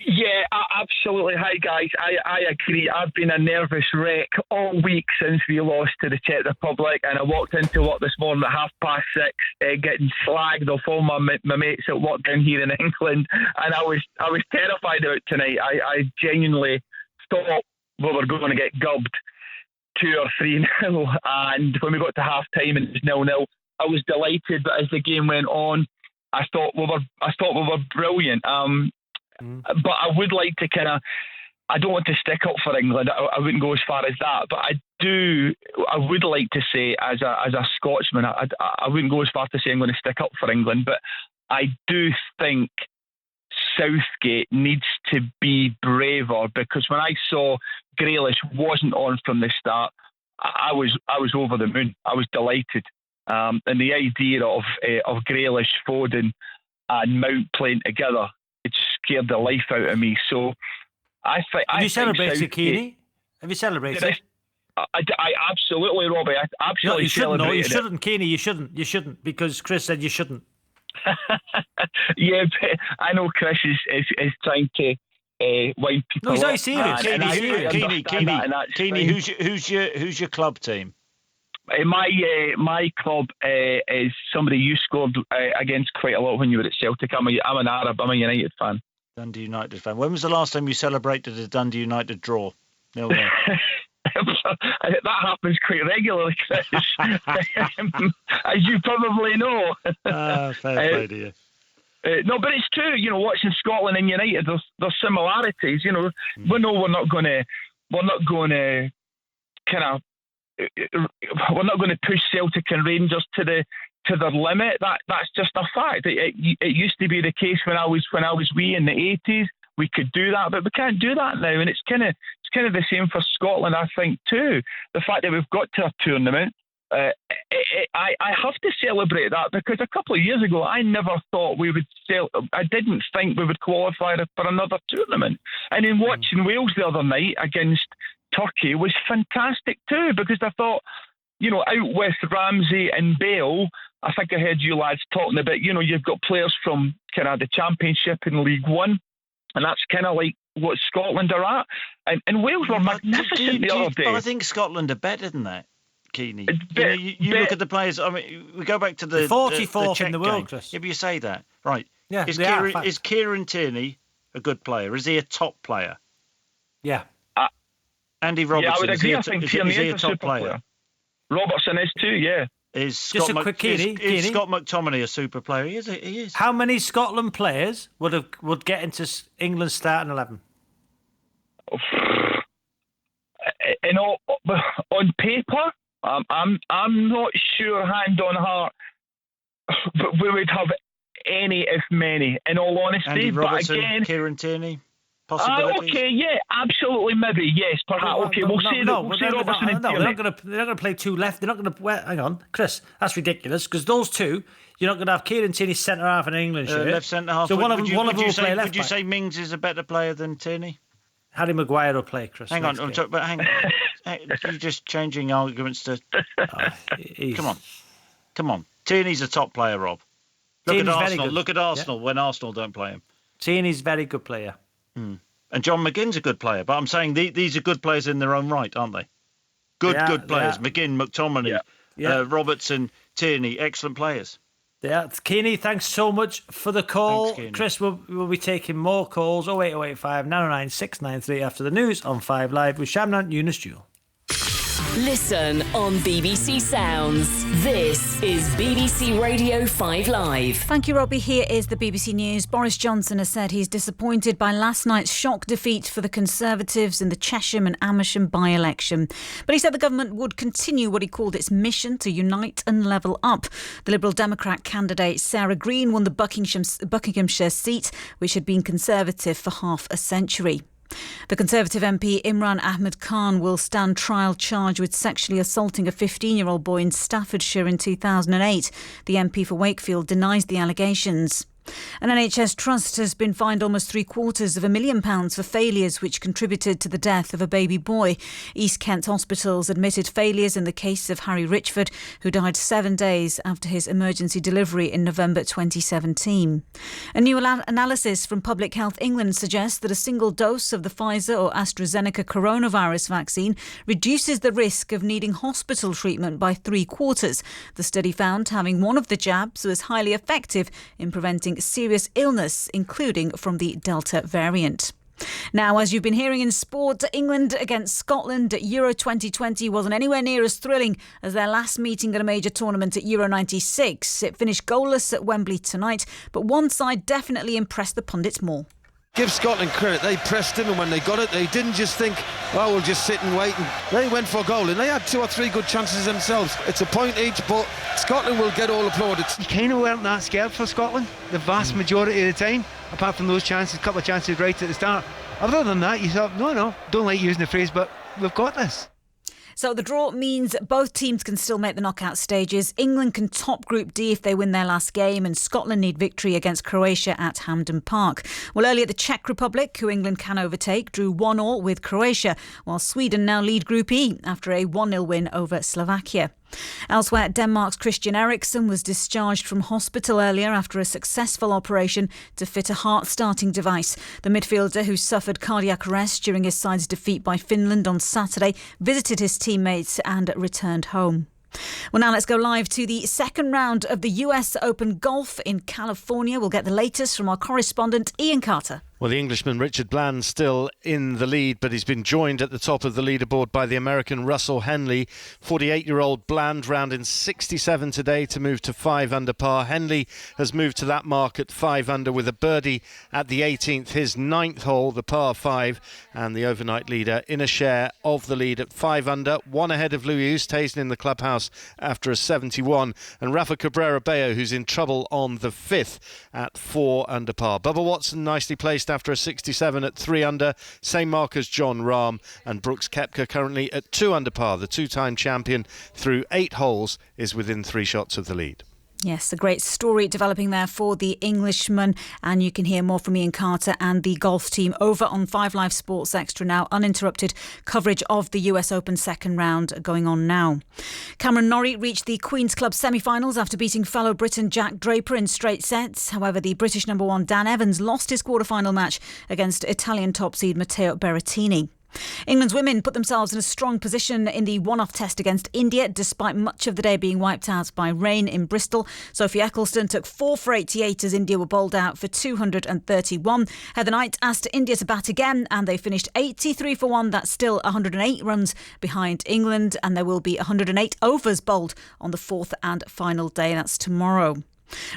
Yeah, absolutely. Hi, guys. I agree. I've been a nervous wreck all week since we lost to the Czech Republic, and I walked into work this morning at 6:30, getting slagged off all my mates at work down here in England, and I was terrified about tonight. I genuinely thought we were going to get gubbed 2 or 3-0, and when we got to half time and it was 0-0, I was delighted. But as the game went on, I thought we were brilliant. But I would like to I don't want to stick up for England. I wouldn't go as far as that. But I would like to say, as a Scotsman, I wouldn't go as far to say I'm going to stick up for England. But I do think Southgate needs to be braver, because when I saw Grealish wasn't on from the start, I was over the moon. I was delighted. And the idea of Grealish, Foden and Mount playing together, it scared the life out of me. So I think. Have you celebrated, Keeney? Have you celebrated? I absolutely, Robbie. I absolutely you shouldn't. celebrated. No, you shouldn't, Keeney. You shouldn't, because Chris said you shouldn't. Yeah, but I know Chris is trying to wind people. No, he's not serious. Keeney, who's your club team? My club is somebody you scored against quite a lot when you were at Celtic. I'm an Arab. I'm a United fan. Dundee United fan. When was the last time you celebrated a Dundee United draw? 0-0. That happens quite regularly, Chris. As you probably know. Fair play to you. No, but it's true. Watching Scotland and United, there's similarities. We know we're not going to push Celtic and Rangers to their limit. That's just a fact. It used to be the case when I was wee in the 80s. We could do that, but we can't do that now. And it's kind of the same for Scotland, I think, too. The fact that we've got to a tournament, I have to celebrate that, because a couple of years ago I never thought we would I didn't think we would qualify for another tournament. And in watching Wales the other night against Turkey was fantastic too, because I thought, out with Ramsey and Bale, I think I heard you lads talking about, you've got players from kind of the Championship and League One, and that's kind of like what Scotland are at. And Wales were magnificent the other day. I think Scotland are better than that, Keeney. You look at the players. I mean, we go back to the 44th the in the world, Chris. Yeah, but you say that, right? Yeah, is Kieran Tierney a good player? Is he a top player? Yeah. Andy Robertson, I would agree. I think Tierney is he a top player? Robertson is too, yeah. Is Scott McTominay a super player? He is. How many Scotland players would get into England's starting 11? on paper, I'm not sure, hand on heart, we would have any, if many, in all honesty. Andy Robertson, but again, Kieran Tierney, possibilities. Okay, yeah, absolutely, maybe, yes, perhaps. We'll say Robertson and Tierney. They're not going to play two left. They're not going to. Hang on, Chris, that's ridiculous because those two. You're not going to have Kieran Tierney centre half in England shirt. Left centre half. So one of them will play left. Would you say Mings is a better player than Tierney? Harry Maguire will play, Chris. Hang on, hang on. You're just changing arguments to. Come on. Tierney's a top player, Rob. Look at Arsenal when Arsenal don't play him. Tierney's a very good player. And John McGinn's a good player, but I'm saying these are good players in their own right, aren't they? Good players. McGinn, McTominay, Robertson, Tierney, excellent players. Yeah, Keeney, thanks so much for the call. Thanks, Chris, we'll be taking more calls. 08085 909 693 after the news on 5 Live with Shamnan Yunus Jewel. Listen on BBC Sounds. This is BBC Radio 5 Live. Thank you, Robbie. Here is the BBC News. Boris Johnson has said he's disappointed by last night's shock defeat for the Conservatives in the Chesham and Amersham by-election. But he said the government would continue what he called its mission to unite and level up. The Liberal Democrat candidate Sarah Green won the Buckinghamshire seat, which had been Conservative for half a century. The Conservative MP Imran Ahmed Khan will stand trial charged with sexually assaulting a 15-year-old boy in Staffordshire in 2008. The MP for Wakefield denies the allegations. An NHS trust has been fined almost £750,000 for failures which contributed to the death of a baby boy. East Kent Hospitals admitted failures in the case of Harry Richford, who died 7 days after his emergency delivery in November 2017. A new analysis from Public Health England suggests that a single dose of the Pfizer or AstraZeneca coronavirus vaccine reduces the risk of needing hospital treatment by 3/4. The study found having one of the jabs was highly effective in preventing serious illness, including from the Delta variant. Now, as you've been hearing in sport, England against Scotland at Euro 2020 wasn't anywhere near as thrilling as their last meeting at a major tournament at Euro 96. It finished goalless at Wembley tonight, but one side definitely impressed the pundits more. Give Scotland credit, they pressed him, and when they got it, they didn't just think, well, we'll just sit and wait. And they went for a goal, and they had 2 or 3 good chances themselves. It's a point each, but Scotland will get all applauded. You kind of weren't that scared for Scotland, the vast majority of the time, apart from those chances, a couple of chances right at the start. Other than that, you thought, no, don't like using the phrase, but we've got this. So the draw means both teams can still make the knockout stages. England can top Group D if they win their last game, and Scotland need victory against Croatia at Hampden Park. Well, earlier the Czech Republic, who England can overtake, drew 1-1 with Croatia, while Sweden now lead Group E after a 1-0 win over Slovakia. Elsewhere, Denmark's Christian Eriksen was discharged from hospital earlier after a successful operation to fit a heart-starting device. The midfielder, who suffered cardiac arrest during his side's defeat by Finland on Saturday, visited his teammates and returned home. Well, now let's go live to the second round of the US Open Golf in California. We'll get the latest from our correspondent Ian Carter. Well, the Englishman Richard Bland still in the lead, but he's been joined at the top of the leaderboard by the American Russell Henley. 48-year-old Bland round in 67 today to move to 5 under par. Henley has moved to that mark at 5 under with a birdie at the 18th, his 9th hole, the par 5, and the overnight leader in a share of the lead at 5 under, 1 ahead of Louis Oosthuizen in the clubhouse after a 71, and Rafa Cabrera Bello, who's in trouble on the 5th at 4 under par. Bubba Watson nicely placed after a 67 at 3 under, same mark as John Rahm, and Brooks Koepka currently at 2 under par. The two-time champion through 8 holes is within 3 shots of the lead. Yes, a great story developing there for the Englishman, and you can hear more from Ian Carter and the golf team over on 5 Live Sports Extra now. Uninterrupted coverage of the US Open second round going on now. Cameron Norrie reached the Queen's Club semi-finals after beating fellow Briton Jack Draper in straight sets. However, the British number 1 Dan Evans lost his quarter-final match against Italian top seed Matteo Berrettini. England's women put themselves in a strong position in the one-off test against India, despite much of the day being wiped out by rain in Bristol. Sophie Eccleston took 4 for 88 as India were bowled out for 231. Heather Knight asked India to bat again, and they finished 83 for 1. That's still 108 runs behind England, and there will be 108 overs bowled on the 4th and final day. That's tomorrow.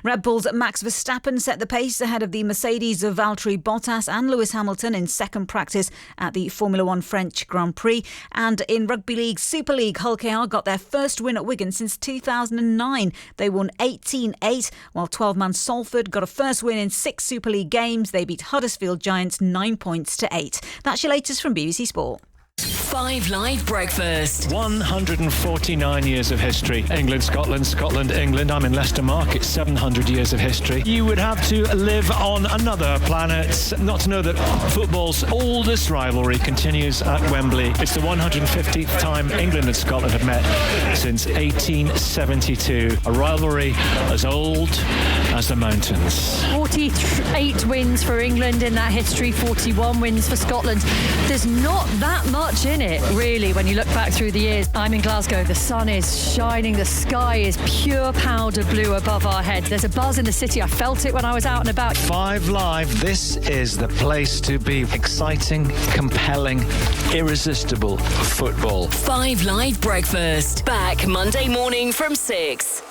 Red Bull's Max Verstappen set the pace ahead of the Mercedes of Valtteri Bottas and Lewis Hamilton in second practice at the Formula One French Grand Prix. And in Rugby League Super League, Hull KR got their first win at Wigan since 2009. They won 18-8, while 12-man Salford got a first win in 6 Super League games. They beat Huddersfield Giants 9 points to 8. That's your latest from BBC Sport. 5 Live Breakfast. 149 years of history. England, Scotland, Scotland, England. I'm in Leicester Market. 700 years of history. You would have to live on another planet not to know that football's oldest rivalry continues at Wembley. It's the 150th time England and Scotland have met since 1872. A rivalry as old as the mountains. 48 wins for England in that history, 41 wins for Scotland. There's not that much in it, really, when you look back through the years. I'm in Glasgow. The sun is shining. The sky is pure powder blue above our heads. There's a buzz in the city. I felt it when I was out and about. 5 Live. This is the place to be. Exciting, compelling, irresistible football. 5 Live Breakfast. Back Monday morning from 6.